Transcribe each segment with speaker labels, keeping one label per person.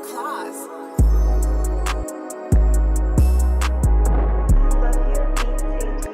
Speaker 1: Claws.
Speaker 2: Love your beats, AG.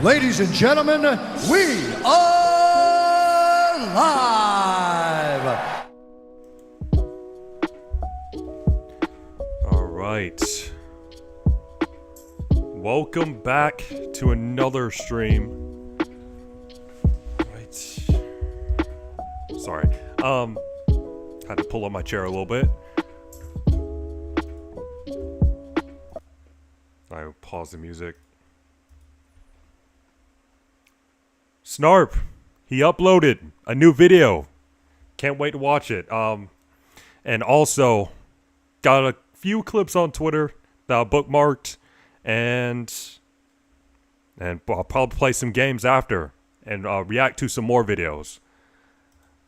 Speaker 1: Ladies and gentlemen, we are live!
Speaker 3: All right. Welcome back to another stream. Right. Sorry. Had to pull up my chair a little bit. I pause the music. Snarp, he uploaded a new video. Can't wait to watch it. And also got a few clips on Twitter that I bookmarked, and I'll probably play some games after and react to some more videos.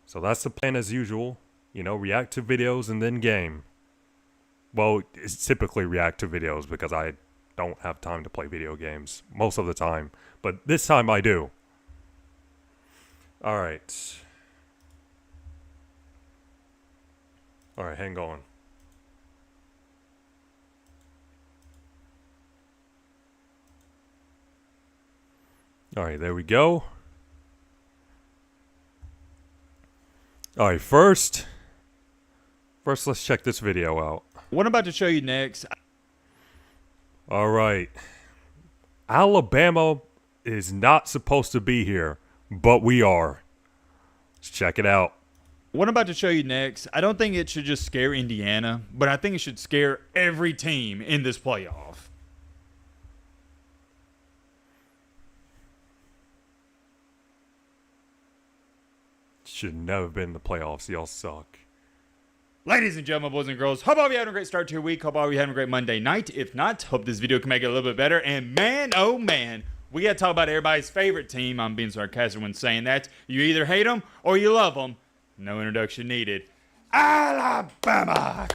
Speaker 3: So that's the plan as usual. You know, react to videos and then game. Well, it's typically react to videos because I don't have time to play video games most of the time. But this time I do. Alright. Alright, hang on. Alright, there we go. Alright, first let's check this video out.
Speaker 4: What I'm about to show you next.
Speaker 3: All right. Alabama is not supposed to be here, but we are. Let's check it out.
Speaker 4: What I'm about to show you next, I don't think it should just scare Indiana, but I think it should scare every team in this playoff.
Speaker 3: Should never been in the playoffs. Y'all suck.
Speaker 4: Ladies and gentlemen, boys and girls, hope all of you having a great start to your week. Hope all of you having a great Monday night. If not, hope this video can make it a little bit better. And man, oh man, we got to talk about everybody's favorite team. I'm being sarcastic when saying that. You either hate them or you love them. No introduction needed. Alabama!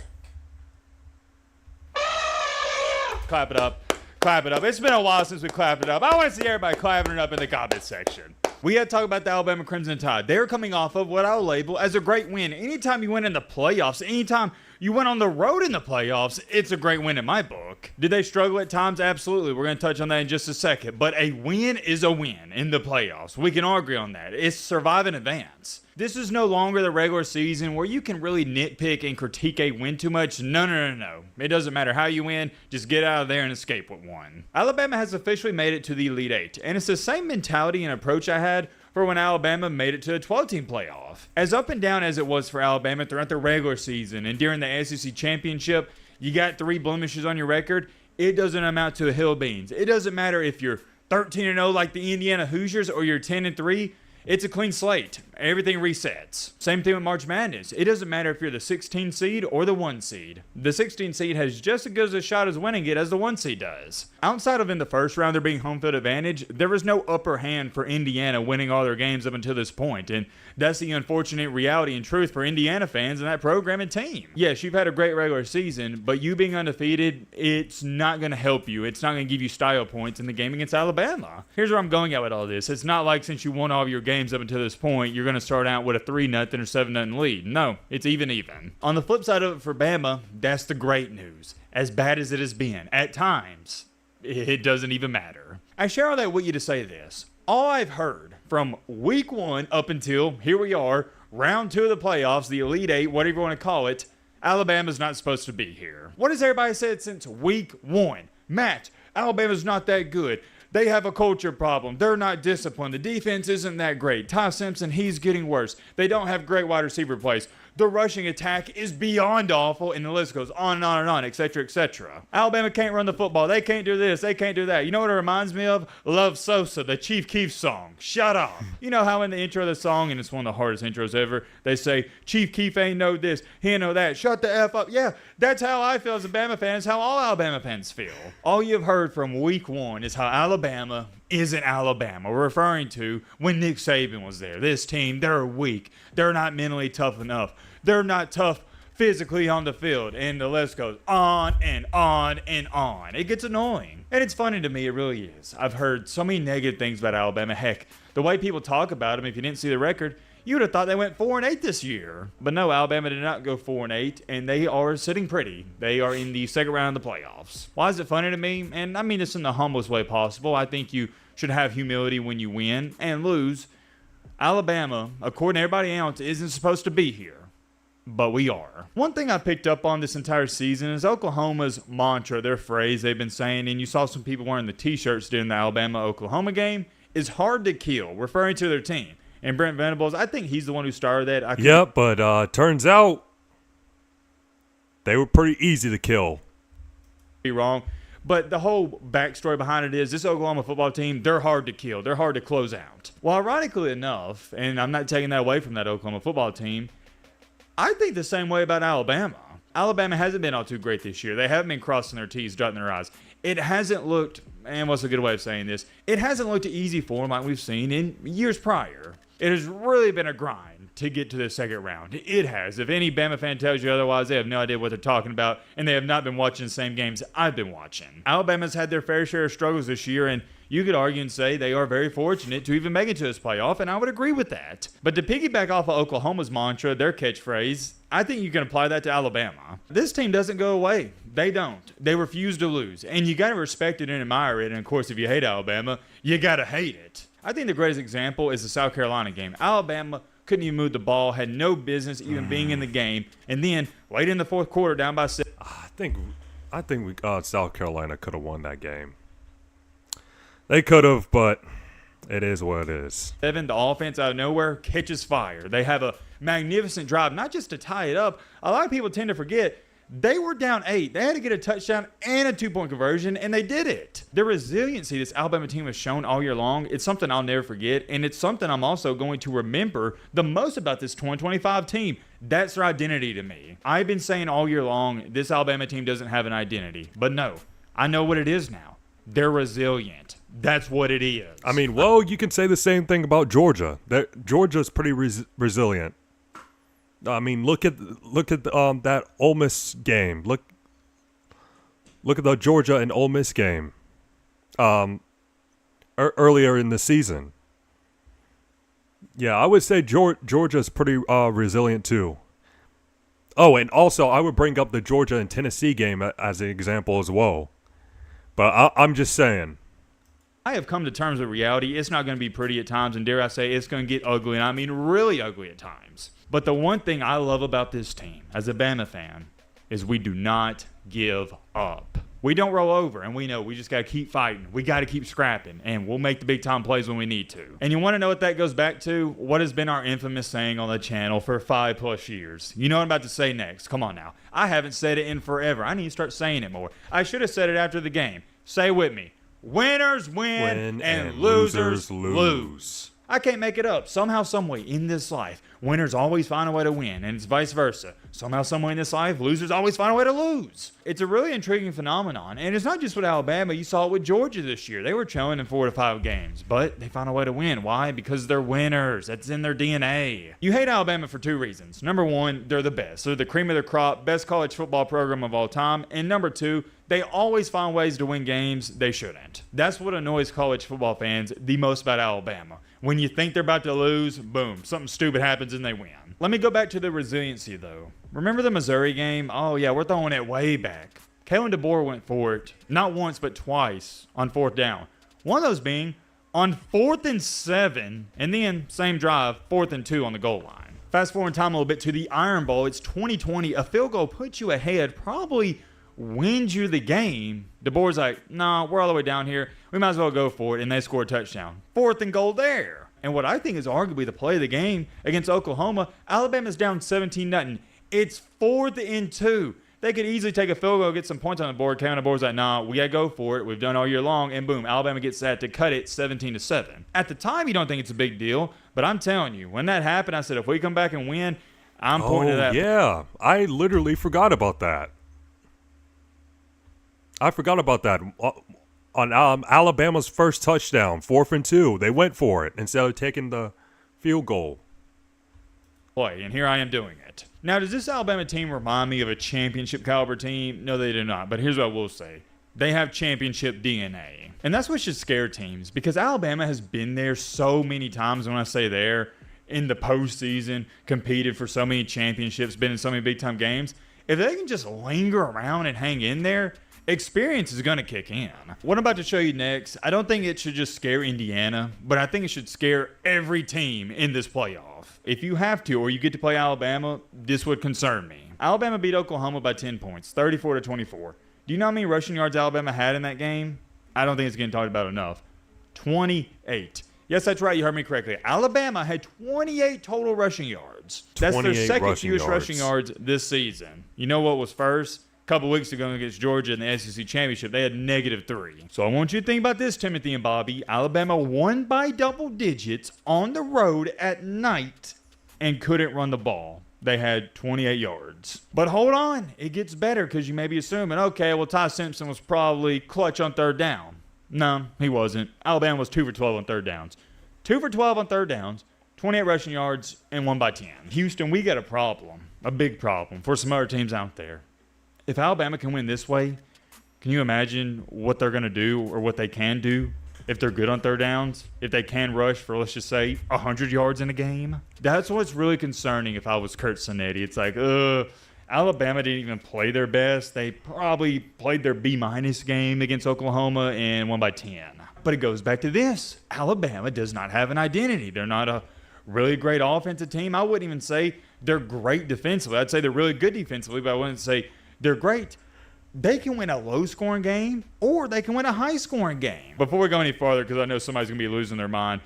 Speaker 4: Clap it up. Clap it up. It's been a while since we clapped it up. I want to see everybody clapping it up in the comment section. We got to talk about the Alabama Crimson Tide. They're coming off of what I'll label as a great win. Anytime you win in the playoffs, anytime you went on the road in the playoffs, it's a great win in my book. Did they struggle at times? Absolutely. We're going to touch on that in just a second. But a win is a win in the playoffs. We can all agree on that. It's survive and advance. This is no longer the regular season where you can really nitpick and critique a win too much. No. It doesn't matter how you win. Just get out of there and escape with one. Alabama has officially made it to the Elite Eight. And it's the same mentality and approach I had for when Alabama made it to a 12-team playoff. As up and down as it was for Alabama throughout the regular season and during the SEC championship, you got 3 blemishes on your record. It doesn't amount to a hill of beans. It doesn't matter if you're 13-0 like the Indiana Hoosiers or you're 10-3. It's a clean slate. Everything resets. Same thing with March Madness. It doesn't matter if you're the 16 seed or the 1 seed. The 16 seed has just as good a shot as winning it as the 1 seed does. Outside of in the first round there being home field advantage, there was no upper hand for Indiana winning all their games up until this point, and that's the unfortunate reality and truth for Indiana fans and that program and team. Yes, you've had a great regular season, but you being undefeated, it's not going to help you. It's not going to give you style points in the game against Alabama. Here's where I'm going at with all this. It's not like since you won all of your games up until this point, you're going to start out with a 3-0 or 7-0 lead. No, it's even. On the flip side of it for Bama, that's the great news. As bad as it has been, at times, it doesn't even matter. I share all that with you to say this. All I've heard from week 1 up until here we are, round 2 of the playoffs, the Elite Eight, whatever you want to call it, Alabama's not supposed to be here. What has everybody said since week 1? Matt, Alabama's not that good. They have a culture problem. They're not disciplined. The defense isn't that great. Ty Simpson, he's getting worse. They don't have great wide receiver plays. The rushing attack is beyond awful, and the list goes on and on and on, etc., etc. Alabama can't run the football. They can't do this. They can't do that. You know what it reminds me of? Love Sosa, the Chief Keef song. Shut up. You know how in the intro of the song, and it's one of the hardest intros ever, they say, Chief Keef ain't know this, he ain't know that. Shut the F up. Yeah, that's how I feel as a Bama fan. It's how all Alabama fans feel. All you've heard from week 1 is how Alabama isn't Alabama. We're referring to when Nick Saban was there. This team, they're weak. They're not mentally tough enough. They're not tough physically on the field. And the list goes on and on and on. It gets annoying. And it's funny to me. It really is. I've heard so many negative things about Alabama. Heck, the way people talk about them, if you didn't see the record, you would have thought they went 4-8 this year. But no, Alabama did not go 4-8, and they are sitting pretty. They are in the second round of the playoffs. Why is it funny to me? And I mean this in the humblest way possible. I think you should have humility when you win and lose. Alabama, according to everybody else, isn't supposed to be here. But we are. One thing I picked up on this entire season is Oklahoma's mantra, their phrase they've been saying, and you saw some people wearing the t-shirts during the Alabama-Oklahoma game, is hard to kill, referring to their team. And Brent Venables, I think he's the one who started that.
Speaker 3: Yep, but turns out they were pretty easy to kill.
Speaker 4: Be wrong. But the whole backstory behind it is this Oklahoma football team, they're hard to kill. They're hard to close out. Well, ironically enough, and I'm not taking that away from that Oklahoma football team, I think the same way about Alabama. Alabama hasn't been all too great this year. They haven't been crossing their T's, dotting their I's. It hasn't looked, and what's a good way of saying this? It hasn't looked easy for them like we've seen in years prior. It has really been a grind to get to the second round. It has. If any Bama fan tells you otherwise, they have no idea what they're talking about, and they have not been watching the same games I've been watching. Alabama's had their fair share of struggles this year, and you could argue and say they are very fortunate to even make it to this playoff, and I would agree with that. But to piggyback off of Oklahoma's mantra, their catchphrase, I think you can apply that to Alabama. This team doesn't go away. They don't. They refuse to lose. And you got to respect it and admire it. And, of course, if you hate Alabama, you got to hate it. I think the greatest example is the South Carolina game. Alabama couldn't even move the ball, had no business even being in the game. And then late in the fourth quarter, down by 6.
Speaker 3: I think South Carolina could have won that game. They could have, but it is what it is.
Speaker 4: The offense out of nowhere catches fire. They have a magnificent drive, not just to tie it up. A lot of people tend to forget they were down 8. They had to get a touchdown and a 2-point conversion, and they did it. The resiliency this Alabama team has shown all year long, it's something I'll never forget, and it's something I'm also going to remember the most about this 2025 team. That's their identity to me. I've been saying all year long, this Alabama team doesn't have an identity. But no, I know what it is now. They're resilient. That's what it is.
Speaker 3: I mean, well, you can say the same thing about Georgia. Georgia's pretty resilient. I mean, look at that Ole Miss game. Look at the Georgia and Ole Miss game earlier in the season. Yeah, I would say Georgia's pretty resilient too. Oh, and also I would bring up the Georgia and Tennessee game as an example as well. But I'm just saying.
Speaker 4: I have come to terms with reality. It's not going to be pretty at times, and dare I say, it's going to get ugly, and I mean really ugly at times. But the one thing I love about this team, as a Bama fan, is we do not give up. We don't roll over, and we know we just got to keep fighting. We got to keep scrapping, and we'll make the big-time plays when we need to. And you want to know what that goes back to? What has been our infamous saying on the channel for 5+ years? You know what I'm about to say next. Come on now. I haven't said it in forever. I need to start saying it more. I should have said it after the game. Say it with me. Winners win and losers lose. I can't make it up. Somehow, someway in this life, winners always find a way to win, and it's vice versa. Somehow, someway in this life, losers always find a way to lose. It's a really intriguing phenomenon, and it's not just with Alabama. You saw it with Georgia this year. They were chilling in 4 to 5 games, but they found a way to win. Why? Because they're winners. That's in their DNA. You hate Alabama for 2 reasons. Number 1, they're the best. They're the cream of their crop, best college football program of all time. And number 2, they always find ways to win games they shouldn't. That's what annoys college football fans the most about Alabama. When you think they're about to lose, boom, something stupid happens and they win. Let me go back to the resiliency, though. Remember the Missouri game? Oh, yeah, we're throwing it way back. Kalen DeBoer went for it, not once, but twice on 4th down. One of those being on 4th and 7, and then, same drive, 4th and 2 on the goal line. Fast forward time a little bit to the Iron Bowl. It's 2020. A field goal puts you ahead, probably wins you the game. DeBoer's like, nah, we're all the way down here. We might as well go for it, and they score a touchdown. 4th and goal there. And what I think is arguably the play of the game against Oklahoma, Alabama's down 17-0. It's 4th and 2. They could easily take a field goal, get some points on the board. Kevin DeBoer's like, nah, we got to go for it. We've done all year long. And boom, Alabama gets that to cut it 17-7. At the time, you don't think it's a big deal. But I'm telling you, when that happened, I said, if we come back and win, I'm pointing to that.
Speaker 3: Yeah, I literally forgot about that. I forgot about that. On Alabama's first touchdown, 4th and 2, they went for it instead of taking the field goal.
Speaker 4: Play, and here I am doing it. Now, does this Alabama team remind me of a championship caliber team? No, they do not. But here's what I will say. They have championship DNA. And that's what should scare teams, because Alabama has been there so many times. When I say there, in the postseason, competed for so many championships, been in so many big-time games. If they can just linger around and hang in there, experience is going to kick in. What I'm about to show you next, I don't think it should just scare Indiana, but I think it should scare every team in this playoff. If you have to, or you get to play Alabama, this would concern me. Alabama beat Oklahoma by 10 points, 34-24. Do you know how many rushing yards Alabama had in that game? I don't think it's getting talked about enough. 28. Yes, that's right. You heard me correctly. Alabama had 28 total rushing yards. That's their second fewest rushing yards this season. You know what was first? Couple weeks ago against Georgia in the SEC Championship, they had -3. So I want you to think about this, Timothy and Bobby. Alabama won by double digits on the road at night and couldn't run the ball. They had 28 yards. But hold on, it gets better, because you may be assuming, okay, well, Ty Simpson was probably clutch on 3rd down. No, he wasn't. Alabama was 2 for 12 on 3rd downs. 2 for 12 on 3rd downs, 28 rushing yards, and won by 10. Houston, we got a problem, a big problem for some other teams out there. If Alabama can win this way, can you imagine what they're going to do, or what they can do if they're good on 3rd downs? If they can rush for, let's just say, 100 yards in a game? That's what's really concerning if I was Kurt Cinetti. It's like, Alabama didn't even play their best. They probably played their B- game against Oklahoma and won by 10. But it goes back to this. Alabama does not have an identity. They're not a really great offensive team. I wouldn't even say they're great defensively. I'd say they're really good defensively, but I wouldn't say they're great. They can win a low-scoring game or they can win a high-scoring game. Before we go any farther, because I know somebody's going to be losing their mind,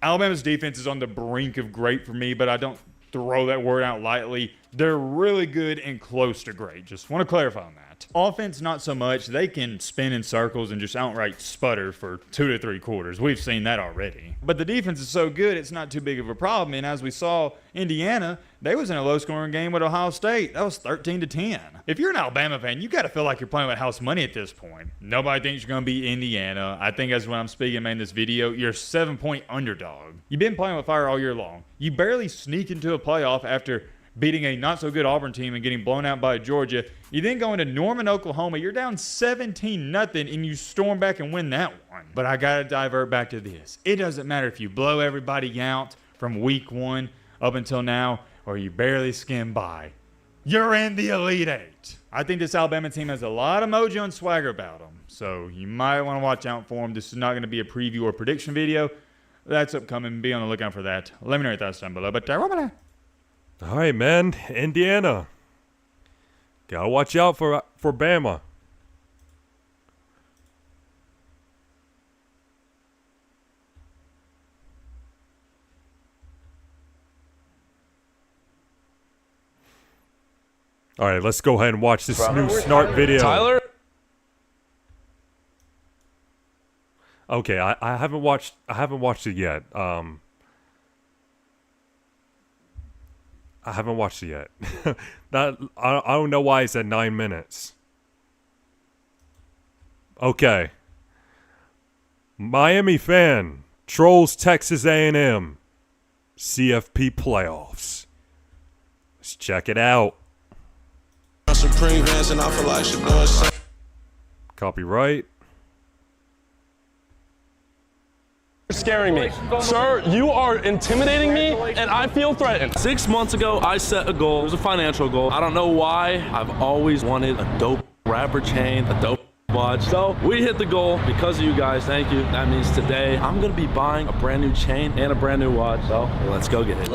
Speaker 4: Alabama's defense is on the brink of great for me, but I don't throw that word out lightly. They're really good and close to great. Just want to clarify on that. Offense, not so much. They can spin in circles and just outright sputter for 2 to 3 quarters. We've seen that already. But the defense is so good, it's not too big of a problem. And as we saw, Indiana, they was in a low-scoring game with Ohio State. That was 13-10. If you're an Alabama fan, you got to feel like you're playing with house money at this point. Nobody thinks you're going to beat Indiana. I think as when I'm speaking, man, this video, you're a 7-point underdog. You've been playing with fire all year long. You barely sneak into a playoff after beating a not-so-good Auburn team and getting blown out by Georgia. You then go into Norman, Oklahoma. You're down 17-0, and you storm back and win that one. But I got to divert back to this. It doesn't matter if you blow everybody out from week 1 up until now, or you barely skim by. You're in the Elite Eight. I think this Alabama team has a lot of mojo and swagger about them, so you might want to watch out for them. This is not going to be a preview or prediction video. That's upcoming. Be on the lookout for that. Let me know your thoughts down below. But
Speaker 3: All right, man. Indiana. Gotta watch out for Bama. All right, let's go ahead and watch this new Snart video.
Speaker 5: Tyler?
Speaker 3: Okay, I haven't watched it yet. I haven't watched it yet. I don't know why it's at 9 minutes. Okay. Miami fan trolls Texas A&M CFP playoffs. Let's check it out.
Speaker 5: Supreme Vans and I feel like she doing something.
Speaker 3: Copyright.
Speaker 6: You're scaring me. Sir, you are intimidating me, and I feel threatened.
Speaker 7: 6 months ago, I set a goal. It was a financial goal. I don't know why. I've always wanted a dope rapper chain, a dope watch. So we hit the goal because of you guys. Thank you. That means today I'm going to be buying a brand new chain and a brand new watch. So let's go get it.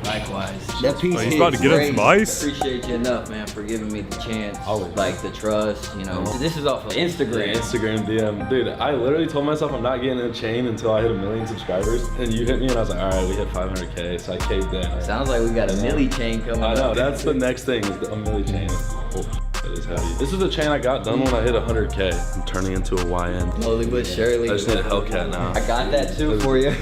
Speaker 8: Likewise. That piece
Speaker 3: he's about to get him some ice.
Speaker 8: Appreciate you enough, man, for giving me the chance. Like the trust, you know. This is off of Instagram.
Speaker 6: Yeah, Instagram DM. Dude, I literally told myself I'm not getting a chain until I hit 1 million subscribers. And you hit me and I was like, all right, we hit 500K. So I caved in.
Speaker 8: Sounds like we got a milli chain coming up.
Speaker 6: I know, that's the next thing is a milli chain. Oh, that is heavy. This is a chain I got done when I hit 100K.
Speaker 7: I'm turning into a YN.
Speaker 8: Slowly but surely.
Speaker 7: I just need a Hellcat now.
Speaker 8: I got that too for you.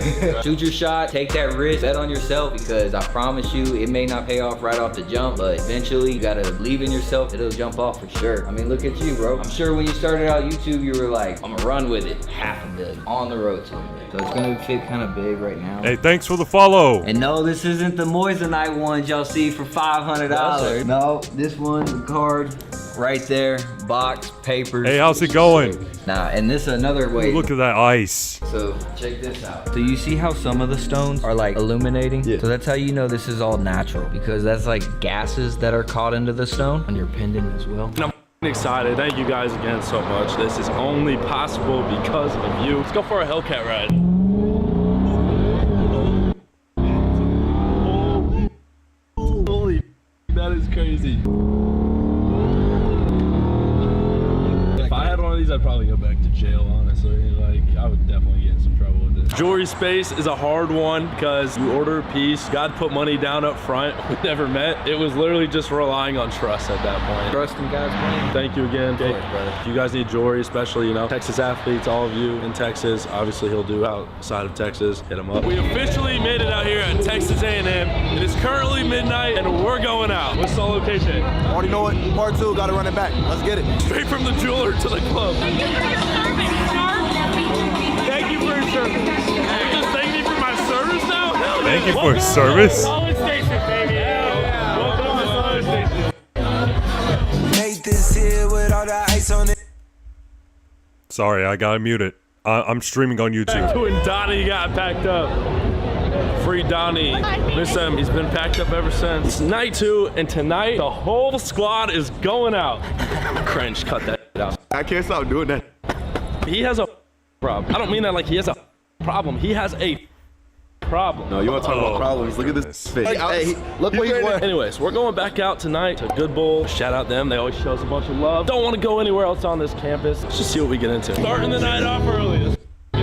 Speaker 8: Shoot your shot, take that risk, bet on yourself, because I promise you it may not pay off right off the jump, but eventually you gotta believe in yourself. It'll jump off for sure. I mean, look at you, bro. I'm sure when you started out YouTube, you were like, I'm gonna run with it. 500 million on the road to it. So it's gonna fit kind of big right now.
Speaker 3: Hey, thanks for the follow.
Speaker 8: And no, this isn't the Moissanite ones y'all see for $500. No, this one, the card right there, box, papers.
Speaker 3: Hey, how's it going?
Speaker 8: Nah, and this is another way.
Speaker 3: Look at that ice.
Speaker 8: So check this out. So you see how some of the stones are like illuminating? Yeah. So that's how you know this is all natural, because that's like gases that are caught into the stone on your pendant as well.
Speaker 7: I'm excited. Thank you guys again so much. This is only possible because of you. Let's go for a Hellcat ride. Holy, that is crazy. If I had one of these, I'd probably go back to jail, honestly. Like, I would definitely get in some trouble with this. Jewelry space is a hard one because you order a piece, God put money down up front. We never met. It was literally just relying on trust at that point.
Speaker 8: Trust in God's plan.
Speaker 7: Thank you again.
Speaker 8: Of course, brother.
Speaker 7: If you guys need jewelry, especially, you know, Texas athletes, all of you in Texas, obviously he'll do outside of Texas, hit him up. We officially made it out here at Texas A&M. It is currently midnight and we're going out. What's the location?
Speaker 5: Already know it. Part 2, gotta run it back. Let's get it.
Speaker 7: Straight from the jeweler to the club. Thank you for your service. You just thank me for my service now? Hell
Speaker 3: Thank you
Speaker 7: yeah.
Speaker 3: for service.
Speaker 7: Solid Station, baby. Yeah. Welcome to Solid Station.
Speaker 5: Made this here with all the ice on it.
Speaker 3: Sorry, I gotta mute it. I'm streaming on YouTube.
Speaker 7: When Donnie got packed up. Free Donnie. Miss him. He's been packed up ever since. It's night 2, and tonight the whole squad is going out. Cringe. Cut that out.
Speaker 5: I can't stop doing that.
Speaker 7: He has a problem. I don't mean that like he has a problem. He has a problem.
Speaker 9: No, you want to talk about problems? Look at this face. Hey, look what he's wearing.
Speaker 7: Anyways, we're going back out tonight to Good Bowl. Shout out them. They always show us a bunch of love. Don't want to go anywhere else on this campus. Let's just see what we get into. Starting the night off early. Let's go.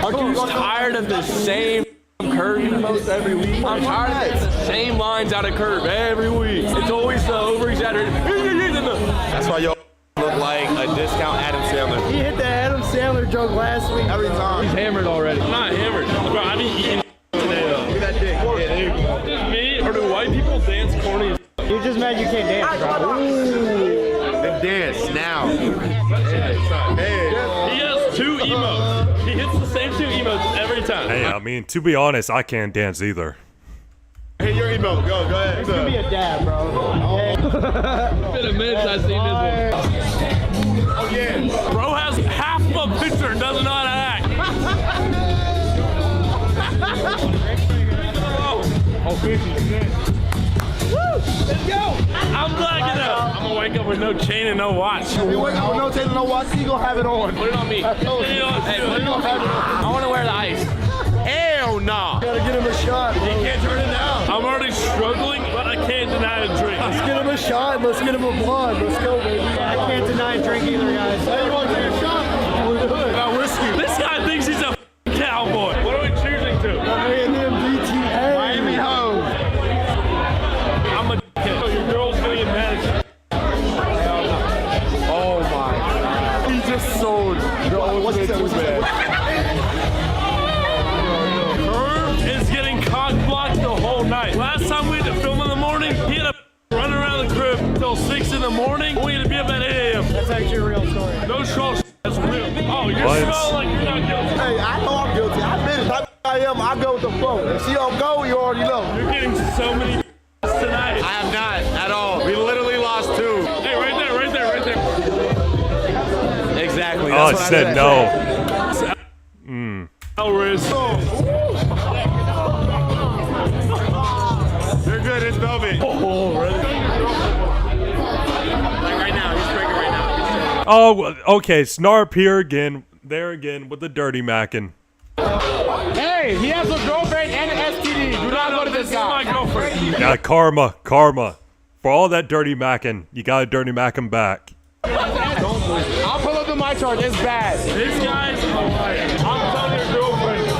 Speaker 7: Arthur's tired of the same curve almost every week. I'm tired of the same lines out of curve every week. It's always the over-exaggerated.
Speaker 9: That's why y'all look like a discount Adam Sandler.
Speaker 10: He hit the Adam Sandler joke last week.
Speaker 9: Every time.
Speaker 7: He's hammered already. I'm not hammered. Bro, I've been eating today though.
Speaker 9: Look at that dick. Yeah, there you go.
Speaker 7: Just me, or do white people dance corny as
Speaker 10: You're just mad you can't dance, bro.
Speaker 9: Then dance now.
Speaker 7: He has 2 emotes. He hits the same 2 emotes every time.
Speaker 3: Hey, I mean, to be honest, I can't dance either.
Speaker 9: Hey, your emo. Go ahead.
Speaker 10: It's gonna be a dab, bro.
Speaker 7: It's been a minute since I've seen this one.
Speaker 9: Oh, yeah.
Speaker 7: Bro has half of a picture and doesn't know how to act. Oh, 50. Let's go! I'm blacking out. I'm gonna wake up with no chain and no watch.
Speaker 9: You wake up with no chain and no watch, you gonna have it on.
Speaker 7: Put it on me.
Speaker 9: Hey, put it on.
Speaker 7: I wanna wear the ice.
Speaker 9: Hell nah.
Speaker 10: Gotta get him a shot, bro.
Speaker 9: You can't turn it down.
Speaker 7: I'm already struggling, but I can't deny a drink.
Speaker 10: Let's get him a shot and let's get him a blonde. Let's go, baby. I can't deny a drink either, guys.
Speaker 9: Hey, you wanna take a shot? About whiskey.
Speaker 7: This guy thinks he's a cowboy. What are we choosing to?
Speaker 10: A&M
Speaker 9: Miami home.
Speaker 7: I'm a dickhead. Your girl's gonna get mad at you.
Speaker 9: Oh my. He just sold the ultimate two-man.
Speaker 7: Herb is getting cock blocked the whole night. Last time we had to film in the morning, he had to run around the crib until 6 in the morning. We had to be up at 8 a.m.
Speaker 10: That's actually a real story.
Speaker 7: No troll. That's real. Oh, you're
Speaker 3: What?
Speaker 7: smelling like you're not guilty.
Speaker 9: Hey, I know I'm guilty. I admit it. I am. I go with the flow. If she don't go, you already know.
Speaker 7: You're getting so many tonight.
Speaker 9: I have not at all. We literally lost 2.
Speaker 7: Hey, right there, right there, right there.
Speaker 9: Exactly.
Speaker 3: Oh, it
Speaker 9: That's what I
Speaker 3: said
Speaker 9: said.
Speaker 3: no.
Speaker 7: Elris.
Speaker 9: You're good. It's velvet.
Speaker 7: Oh, really?
Speaker 9: Like right now. He's drinking right now.
Speaker 3: Oh, okay, Snarp here again, there again with the dirty mackin'.
Speaker 10: Hey, he has a girlfriend and an STD. Do not go to
Speaker 7: This is my girlfriend.
Speaker 3: Yeah, karma. For all that dirty mackin', you gotta dirty mackin' back.
Speaker 10: I'll pull up the my charge. It's bad.
Speaker 7: This guy's a liar. I'm telling your girlfriend.
Speaker 9: I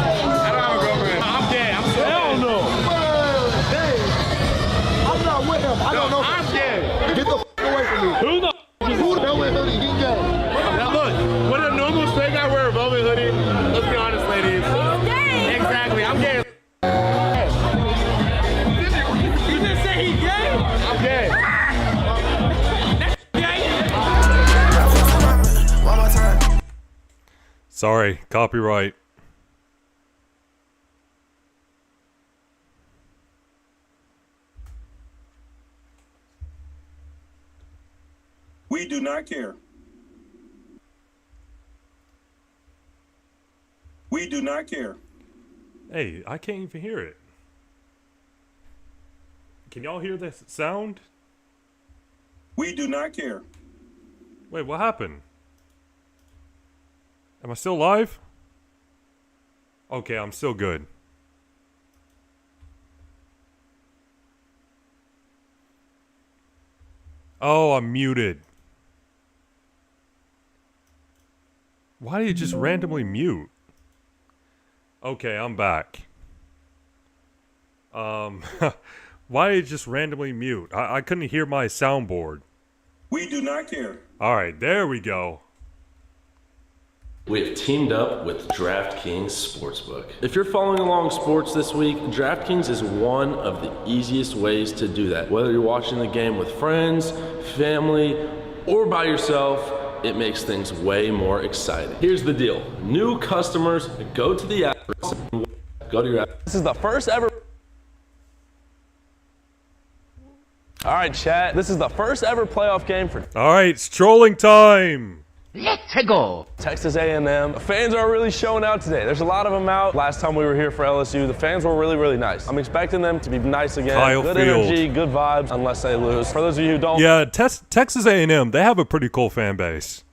Speaker 9: don't have a girlfriend. I'm dead. I'm so
Speaker 7: Hell
Speaker 9: dead.
Speaker 7: no.
Speaker 9: I'm not with him. I don't know. I'm dead. Get the away from me.
Speaker 7: Who the
Speaker 9: Who the hell is hoodie? He dead. Now look, when a normal straight guy wear a velvet hoodie, let's be honest, ladies. Exactly. I'm gay.
Speaker 10: You just say he gay?
Speaker 9: I'm gay.
Speaker 3: Sorry, copyright.
Speaker 11: We do not care. We do not care.
Speaker 3: Hey, I can't even hear it. Can y'all hear this sound?
Speaker 11: We do not care.
Speaker 3: Wait, what happened? Am I still live? Okay, I'm still good. Oh, I'm muted. Why did it just randomly mute? Okay, I'm back. Why did it just randomly mute? I couldn't hear my soundboard.
Speaker 11: We do not care.
Speaker 3: Alright, there we go.
Speaker 7: We have teamed up with DraftKings Sportsbook. If you're following along sports this week, DraftKings is one of the easiest ways to do that. Whether you're watching the game with friends, family, or by yourself, it makes things way more exciting. Here's the deal. New customers, go to the app. Go to your app. This is the first ever. All right, chat. This is the first ever playoff game for
Speaker 3: Alright, it's trolling time!
Speaker 8: Let's go.
Speaker 7: Texas A&M. The fans are really showing out today. There's a lot of them out. Last time we were here for LSU, the fans were really, really nice. I'm expecting them to be nice again.
Speaker 3: Kyle
Speaker 7: good
Speaker 3: Field.
Speaker 7: energy, good vibes, unless they lose. For those of you who don't,
Speaker 3: Yeah, Texas A&M, they have a pretty cool fan base.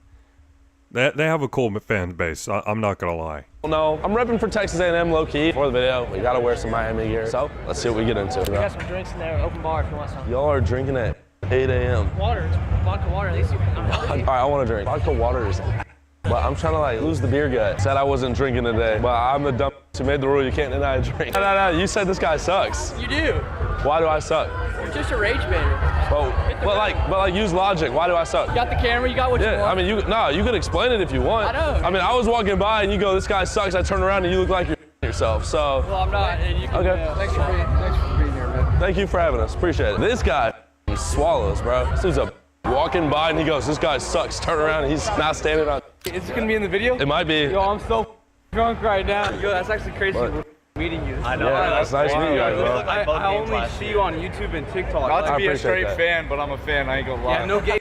Speaker 3: They have a cool fan base. I'm not gonna lie.
Speaker 7: No, I'm repping for Texas A&M low-key. For the video, we gotta wear some Miami gear. So, let's see what we get into.
Speaker 10: We got some drinks in there, open bar if you want some.
Speaker 7: Y'all are drinking at 8 a.m.
Speaker 10: Water, vodka water, at least you can.
Speaker 7: All right, I want to drink. Vodka water is... But I'm trying to like lose the beer gut. Said I wasn't drinking today, but I'm the dumb who made the rule you can't deny a drink. No, you said this guy sucks.
Speaker 10: You do.
Speaker 7: Why do I suck?
Speaker 10: You're just a rage baiter.
Speaker 7: But like use logic. Why do I suck?
Speaker 10: You got the camera, you got what you want.
Speaker 7: I mean, you could explain it if you want.
Speaker 10: I know.
Speaker 7: I mean, I was walking by and you go, this guy sucks. I turn around and you look like you're yourself. So.
Speaker 10: Well, I'm not. And you can,
Speaker 7: Okay.
Speaker 10: Thanks for being here, man.
Speaker 7: Thank you for having us. Appreciate it. This guy swallows, bro. This dude's walking by and he goes, this guy sucks. Turn around and he's not standing on.
Speaker 10: Is this gonna be in the video?
Speaker 7: It might be.
Speaker 10: Yo, I'm so drunk right now. Yo, that's actually crazy. Meeting you.
Speaker 7: I know. Yeah, that's nice meeting you guys, bro.
Speaker 10: I only see you on YouTube and TikTok.
Speaker 4: Not to
Speaker 7: I
Speaker 4: be a
Speaker 7: appreciate
Speaker 4: straight
Speaker 7: that.
Speaker 4: fan, but I'm a fan. I ain't gonna lie.
Speaker 10: Yeah, no gay.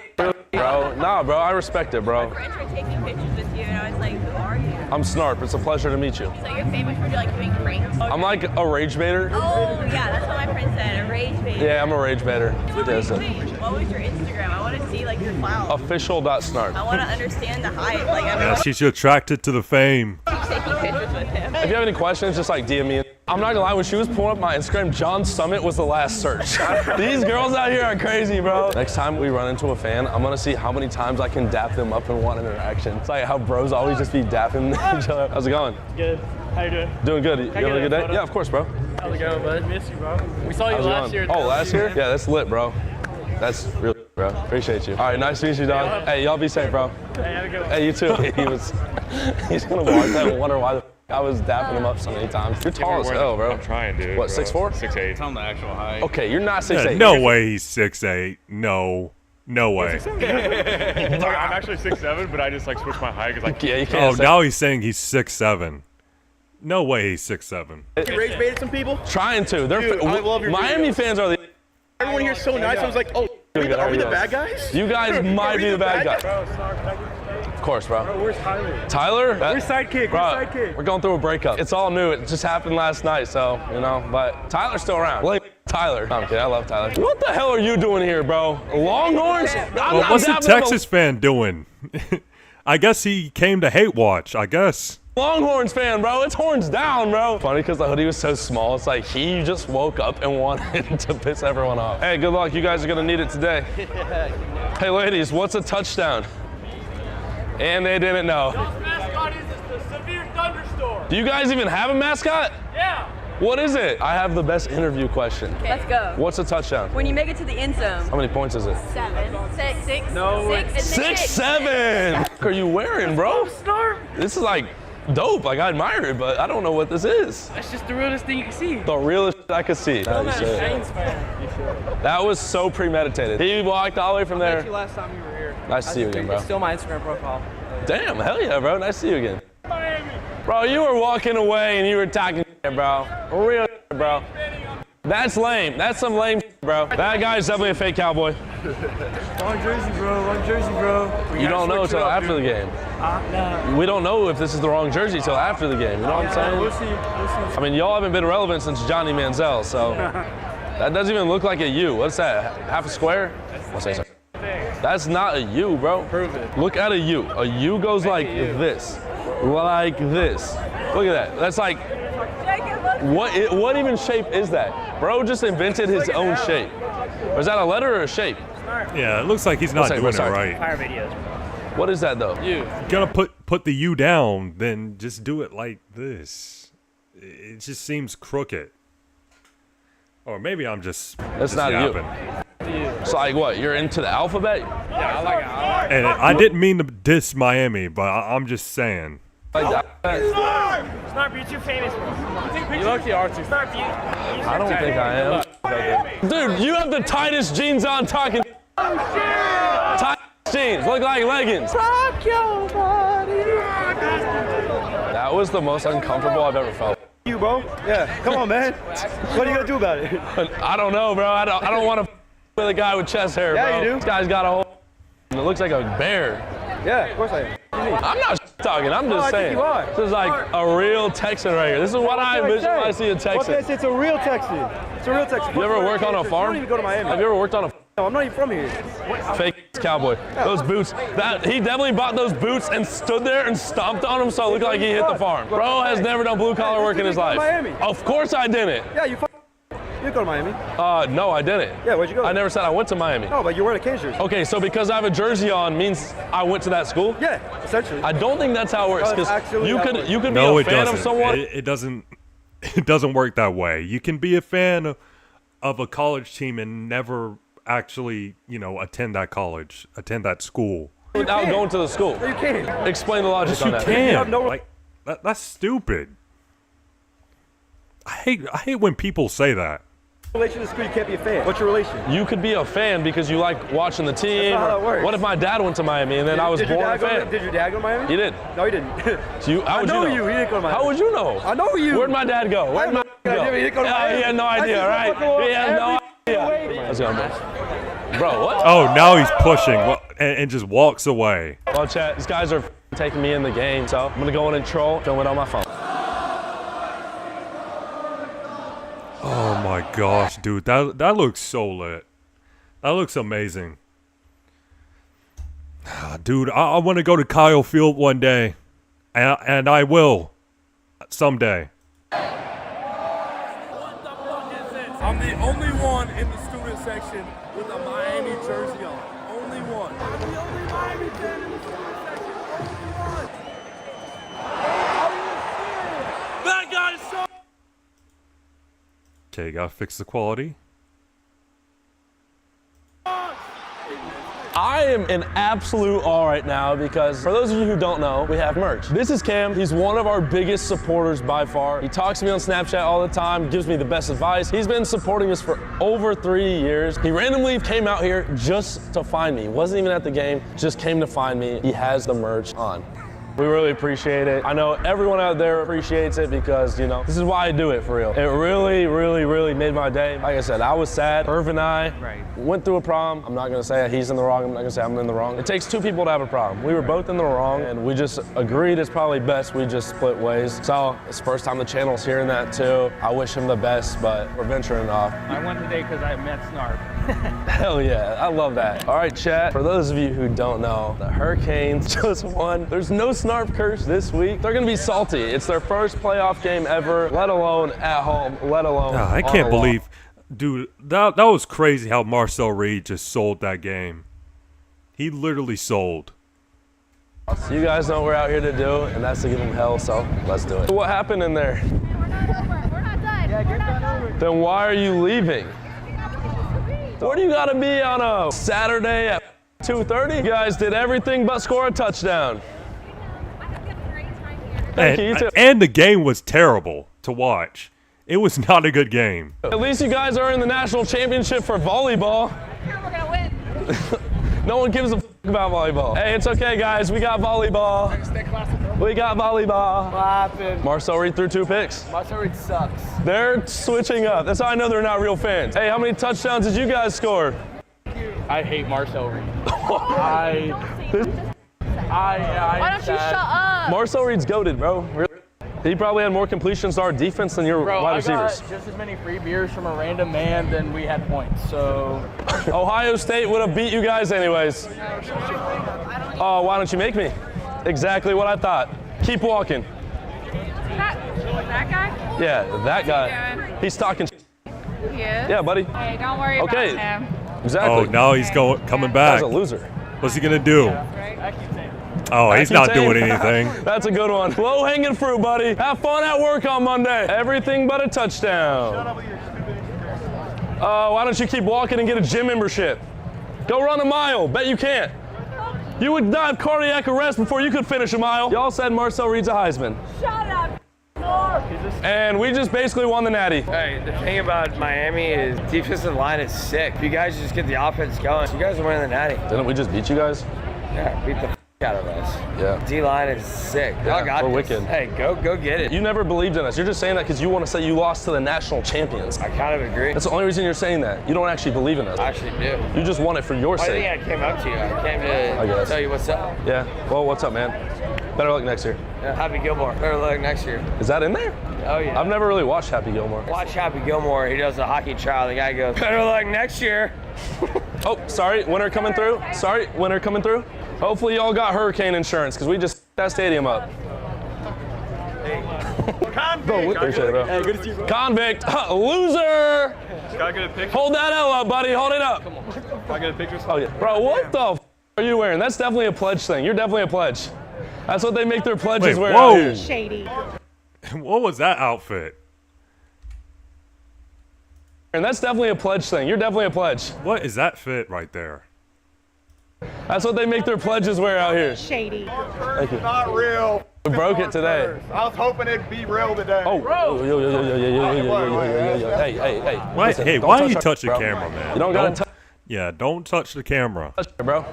Speaker 7: Bro, nah, bro, I respect it, bro.
Speaker 2: My friends were taking pictures with you, and I was like, who are you?
Speaker 7: I'm Snarp. It's a pleasure to meet you.
Speaker 2: So you're famous for like doing pranks?
Speaker 7: I'm like a rage baiter.
Speaker 2: Oh, yeah, that's what my friend said, a rage baiter.
Speaker 7: Yeah, I'm a rage baiter.
Speaker 2: What was your Instagram? I want to see like your clout.
Speaker 7: Official.snarp.
Speaker 2: I want to understand the hype. Like,
Speaker 3: Yeah,
Speaker 2: I'm
Speaker 3: she's attracted to the fame.
Speaker 2: taking pictures with him.
Speaker 7: If you have any questions, just like DM me. I'm not gonna lie, when she was pulling up my Instagram, John Summit was the last search. These girls out here are crazy, bro. Next time we run into a fan, I'm gonna see how many times I can dap them up in one interaction. It's like how bros always just be dapping each other. How's it going?
Speaker 10: Good. How you doing?
Speaker 7: Doing good. You having a good day? Yeah, of course, bro.
Speaker 10: How's it going, bud? Miss you, bro. We saw you
Speaker 7: How's it
Speaker 10: last
Speaker 7: going?
Speaker 10: year.
Speaker 7: Oh, last year? Yeah, that's lit, bro. That's real, bro. Appreciate you. All right, nice to meet you, dog. Hey, y'all be safe, bro.
Speaker 10: Hey, have a good one.
Speaker 7: Hey, you too. He's gonna watch that and wonder why I was dapping him up so many times. You're tall as hell, bro.
Speaker 4: I'm trying, dude.
Speaker 7: What, 6'4"?
Speaker 4: 6'8". Tell him the actual height.
Speaker 7: Okay, you're not 6'8".
Speaker 3: Yeah, no way he's 6'8". No way.
Speaker 4: I'm actually 6'7", but I just like switched my height because
Speaker 7: Yeah, you can't
Speaker 3: Oh,
Speaker 7: say.
Speaker 3: now he's saying he's 6'7". No way he's 6'7".
Speaker 10: You rage baited some people?
Speaker 7: Trying to. They're
Speaker 10: Dude, I love your
Speaker 7: Miami
Speaker 10: videos.
Speaker 7: fans are the.
Speaker 10: Everyone here's so nice. I was like, oh, are we the bad guys?
Speaker 7: You guys might be the bad guys. Of course, bro.
Speaker 10: Where's Tyler?
Speaker 7: Tyler?
Speaker 10: Where's Sidekick?
Speaker 7: Bro,
Speaker 10: Where's Sidekick?
Speaker 7: we're going through a breakup. It's all new. It just happened last night, so, you know. But Tyler's still around. Tyler. No, I'm kidding. I love Tyler. What the hell are you doing here, bro? Longhorns?
Speaker 3: Well, what's the Texas fan doing? I guess he came to hate watch, I guess.
Speaker 7: Longhorns fan, bro. It's horns down, bro. Funny because the hoodie was so small. It's like he just woke up and wanted to piss everyone off. Hey, good luck. You guys are going to need it today. Hey, ladies, what's a touchdown? And they didn't know.
Speaker 10: Y'all's mascot is the Severe Thunderstorm.
Speaker 7: Do you guys even have a mascot?
Speaker 10: Yeah.
Speaker 7: What is it? I have the best interview question.
Speaker 2: Let's go.
Speaker 7: What's a touchdown?
Speaker 2: When you make it to the end zone.
Speaker 7: How many points is it?
Speaker 2: 7, 6.
Speaker 10: No,
Speaker 2: Six.
Speaker 7: 6, 7. What are you wearing, bro? This is like dope. Like, I admire it, but I don't know what this is.
Speaker 10: That's just the realest thing you can see.
Speaker 7: The realest I could see. That was so premeditated. He walked all the way from
Speaker 10: I met you
Speaker 7: there.
Speaker 10: last time you were here.
Speaker 7: Nice to see you again, bro.
Speaker 10: It's still my Instagram profile.
Speaker 7: Damn, hell yeah, bro. Nice to see you again. Bro, you were walking away and you were talking shit, bro. Real shit, bro. That's lame. That's some lame shit, bro. That guy's definitely a fake cowboy.
Speaker 10: Wrong jersey, bro.
Speaker 7: You don't know until after the game.
Speaker 10: Nah.
Speaker 7: We don't know if this is the wrong jersey till after the game. You know what I'm saying?
Speaker 10: We'll see.
Speaker 7: I mean, y'all haven't been relevant since Johnny Manziel, so that doesn't even look like a U. What's that? Half a square? I'll say so. That's not a U, bro.
Speaker 10: Prove it.
Speaker 7: Look at a U. A U goes like this. Like this. Look at that. That's like, what even shape is that? Bro just invented his own shape. Or is that a letter or a shape?
Speaker 3: Yeah, it looks like he's not doing it right.
Speaker 10: Fire videos.
Speaker 7: What is that though?
Speaker 10: You.
Speaker 3: If you're gonna put the U down, then just do it like this. It just seems crooked. Or maybe I'm just.
Speaker 7: That's not a U.
Speaker 3: yapping.
Speaker 7: So like what? You're into the alphabet?
Speaker 10: Yeah, I like it.
Speaker 3: And I didn't mean to diss Miami, but I'm just saying.
Speaker 7: Like that?
Speaker 10: Snarp, you're too famous for us. You lucky are too. Snarp, you.
Speaker 7: I don't think I am. Dude, you have the tightest jeans on talking. Tight jeans, look like leggings.
Speaker 10: Rock your body.
Speaker 7: That was the most uncomfortable I've ever felt.
Speaker 10: You, bro. Yeah, come on, man. What are you gonna do about it?
Speaker 7: I don't know, bro. I don't want to with a guy with chest hair,
Speaker 10: Yeah,
Speaker 7: bro.
Speaker 10: you do.
Speaker 7: This guy's got a whole. It looks like a bear.
Speaker 10: Yeah, of course I am.
Speaker 7: I'm not talking. I'm just
Speaker 10: I think
Speaker 7: saying.
Speaker 10: you are.
Speaker 7: This is like a real Texan right here. This is what I envision when I see a
Speaker 10: What
Speaker 7: Texan.
Speaker 10: it's a real Texan. It's a real Texan.
Speaker 7: You ever work on a farm?
Speaker 10: You don't even go to Miami.
Speaker 7: Have you ever worked on a
Speaker 10: No, I'm not even from here.
Speaker 7: Fake cowboy. Those boots. He definitely bought those boots and stood there and stomped on them so it looked like he hit the farm. Bro has never done blue collar work in his life.
Speaker 10: Miami.
Speaker 7: Of course I didn't.
Speaker 10: Yeah, you didn't go to Miami.
Speaker 7: No, I didn't.
Speaker 10: Yeah, where'd you go?
Speaker 7: I never said I went to Miami.
Speaker 10: No, but you're wearing a Canes jersey.
Speaker 7: Okay, so because I have a jersey on means I went to that school?
Speaker 10: Yeah, essentially.
Speaker 7: I don't think that's how it works.
Speaker 10: No, that's
Speaker 7: Because
Speaker 10: actually
Speaker 7: you
Speaker 10: how it
Speaker 7: could
Speaker 10: works.
Speaker 7: you could
Speaker 3: No,
Speaker 7: be a
Speaker 3: it
Speaker 7: fan
Speaker 3: doesn't.
Speaker 7: of someone.
Speaker 3: It doesn't. It doesn't work that way. You can be a fan of a college team and never actually, attend that college, attend that school.
Speaker 7: Without going to the school.
Speaker 10: No, you can't.
Speaker 7: Explain the logic on
Speaker 3: You
Speaker 7: that.
Speaker 3: can't.
Speaker 10: no-
Speaker 3: Like that's stupid. I hate when people say that.
Speaker 10: Relation to school, you can't be a fan. What's your relation?
Speaker 7: You could be a fan because you like watching the team.
Speaker 10: That's not how
Speaker 7: or-
Speaker 10: it works.
Speaker 7: What if my dad went to Miami and then I was
Speaker 10: Did your
Speaker 7: born a
Speaker 10: dad go?
Speaker 7: fan?
Speaker 10: Did your dad go to Miami?
Speaker 7: He did.
Speaker 10: No, he didn't.
Speaker 7: How would
Speaker 10: I know
Speaker 7: you know?
Speaker 10: you. He didn't go to Miami.
Speaker 7: How would you know?
Speaker 10: I know you.
Speaker 7: Where'd my dad go? Where'd my dad go?
Speaker 10: idea, he didn't go to Miami.
Speaker 7: He had no
Speaker 10: I
Speaker 7: idea,
Speaker 10: see
Speaker 7: right?
Speaker 10: motherfucker
Speaker 7: He had no
Speaker 10: every
Speaker 7: idea. Let's go, bro, what?
Speaker 3: Oh, now he's pushing and just walks away.
Speaker 7: Well, chat, these guys are taking me in the game, so I'm gonna go in and troll, film it on my phone.
Speaker 3: Oh my gosh, dude, that looks so lit. That looks amazing. Dude, I want to go to Kyle Field one day, and I will someday.
Speaker 9: I'm the only one in the student section with a Miami jersey on. Only one. I'm the only Miami fan in the student section. Only one. That guy's so.
Speaker 3: Okay, gotta fix the quality.
Speaker 7: I am in absolute awe right now because for those of you who don't know, we have merch. This is Cam. He's one of our biggest supporters by far. He talks to me on Snapchat all the time, gives me the best advice. He's been supporting us for over 3 years. He randomly came out here just to find me. He wasn't even at the game, just came to find me. He has the merch on. We really appreciate it. I know everyone out there appreciates it because, this is why I do it for real. It really, really, really made my day. Like I said, I was sad. Irv and I went through a problem. I'm not gonna say he's in the wrong. I'm not gonna say I'm in the wrong. It takes two people to have a problem. We were both in the wrong and we just agreed it's probably best we just split ways. So it's the first time the channel's hearing that too. I wish him the best, but we're venturing off.
Speaker 10: I went today because I met Snarp.
Speaker 7: Hell yeah, I love that. All right, chat, for those of you who don't know, the Hurricanes just won. There's no Snarp curse this week. They're gonna be salty. It's their first playoff game ever, let alone at home, let alone
Speaker 3: I
Speaker 7: on
Speaker 3: can't
Speaker 7: the wall.
Speaker 3: believe, dude, that was crazy how Marcel Reed just sold that game. He literally sold.
Speaker 7: So you guys know what we're out here to do, and that's to give them hell, so let's do it. What happened in there?
Speaker 2: We're not done. We're not done.
Speaker 7: Then why are you leaving? Where do you gotta be on a Saturday at 2:30? You guys did everything but score a touchdown. Thank you, you too.
Speaker 3: And the game was terrible to watch. It was not a good game.
Speaker 7: At least you guys are in the national championship for volleyball.
Speaker 2: We're gonna win.
Speaker 7: No one gives a f about volleyball. Hey, it's okay, guys. We got volleyball. We got volleyball.
Speaker 10: What happened?
Speaker 7: Marcel Reed threw 2 picks.
Speaker 10: Marcel Reed sucks.
Speaker 7: They're switching up. That's how I know they're not real fans. Hey, how many touchdowns did you guys score?
Speaker 10: I hate Marcel Reed.
Speaker 2: Why don't you shut up?
Speaker 7: Marcel Reed's goated, bro. Really? He probably had more completions to our defense than your
Speaker 10: Bro,
Speaker 7: wide
Speaker 10: I
Speaker 7: receivers.
Speaker 10: got just as many free beers from a random man than we had points, so.
Speaker 7: Ohio State would have beat you guys anyways. Oh, why don't you make me? Exactly what I thought. Keep walking.
Speaker 2: That guy?
Speaker 7: Yeah, that guy.
Speaker 2: doing?
Speaker 7: He's talking.
Speaker 2: He is?
Speaker 7: Yeah, buddy.
Speaker 2: Hey, don't worry
Speaker 7: Okay.
Speaker 2: about him.
Speaker 7: Exactly.
Speaker 3: Oh, now he's coming back.
Speaker 7: Guy's a loser.
Speaker 3: What's he gonna do? Oh, he's not doing anything.
Speaker 7: That's a good one. Low-hanging fruit, buddy. Have fun at work on Monday. Everything but a touchdown. Why don't you keep walking and get a gym membership? Go run a mile. Bet you can't. You would die of cardiac arrest before you could finish a mile. Y'all said Marcel Reed's a Heisman.
Speaker 2: Shut up.
Speaker 7: And we just basically won the Natty.
Speaker 10: Hey, the thing about Miami is defensive line is sick. If you guys just get the offense going, you guys are winning the Natty.
Speaker 7: Didn't we just beat you guys?
Speaker 10: Yeah, beat the out of us.
Speaker 7: Yeah.
Speaker 10: D-line is sick. Y'all got
Speaker 7: we're
Speaker 10: this.
Speaker 7: wicked.
Speaker 10: Hey, go get it.
Speaker 7: You never believed in us. You're just saying that because you want to say you lost to the national champions.
Speaker 10: I kind of agree.
Speaker 7: That's the only reason you're saying that. You don't actually believe in us.
Speaker 10: I actually do.
Speaker 7: You just want it for your
Speaker 10: I
Speaker 7: sake.
Speaker 10: think I came up to you. I came
Speaker 7: I
Speaker 10: to
Speaker 7: guess.
Speaker 10: tell you what's up.
Speaker 7: Yeah. Well, what's up, man? Better luck next year.
Speaker 10: Yeah, Happy Gilmore. Better luck next year.
Speaker 7: Is that in there?
Speaker 10: Oh, yeah.
Speaker 7: I've never really watched Happy Gilmore.
Speaker 10: Watch Happy Gilmore. He does a hockey trial. The guy goes, better luck next year.
Speaker 7: Oh, sorry, winter coming through. Sorry, winter coming through. Hopefully y'all got hurricane insurance because we just that stadium up.
Speaker 10: Convict.
Speaker 7: Appreciate it, bro.
Speaker 10: Hey, good to see you, bro.
Speaker 7: Convict, loser.
Speaker 10: Can I get a picture?
Speaker 7: Hold that L up, buddy. Hold it up.
Speaker 10: Can I get a picture?
Speaker 7: Oh yeah, bro. What the f are you wearing? That's definitely a pledge thing. You're definitely a pledge. That's what they make their pledges
Speaker 3: Wait,
Speaker 7: wear
Speaker 3: whoa.
Speaker 7: out here.
Speaker 2: Shady.
Speaker 3: What was that outfit?
Speaker 7: And that's definitely a pledge thing. You're definitely a pledge.
Speaker 3: What is that fit right there?
Speaker 7: That's what they make their pledges wear out here.
Speaker 2: Shady.
Speaker 7: Thank you.
Speaker 10: Not real.
Speaker 7: We broke it today.
Speaker 10: I was hoping it'd be real today.
Speaker 7: Oh, hey.
Speaker 3: Why,
Speaker 7: Listen,
Speaker 3: hey,
Speaker 7: don't
Speaker 3: why do you
Speaker 7: touch
Speaker 3: touch the
Speaker 7: bro.
Speaker 3: camera, man?
Speaker 7: You don't gotta touch
Speaker 3: Yeah, don't touch the camera.
Speaker 7: it, bro.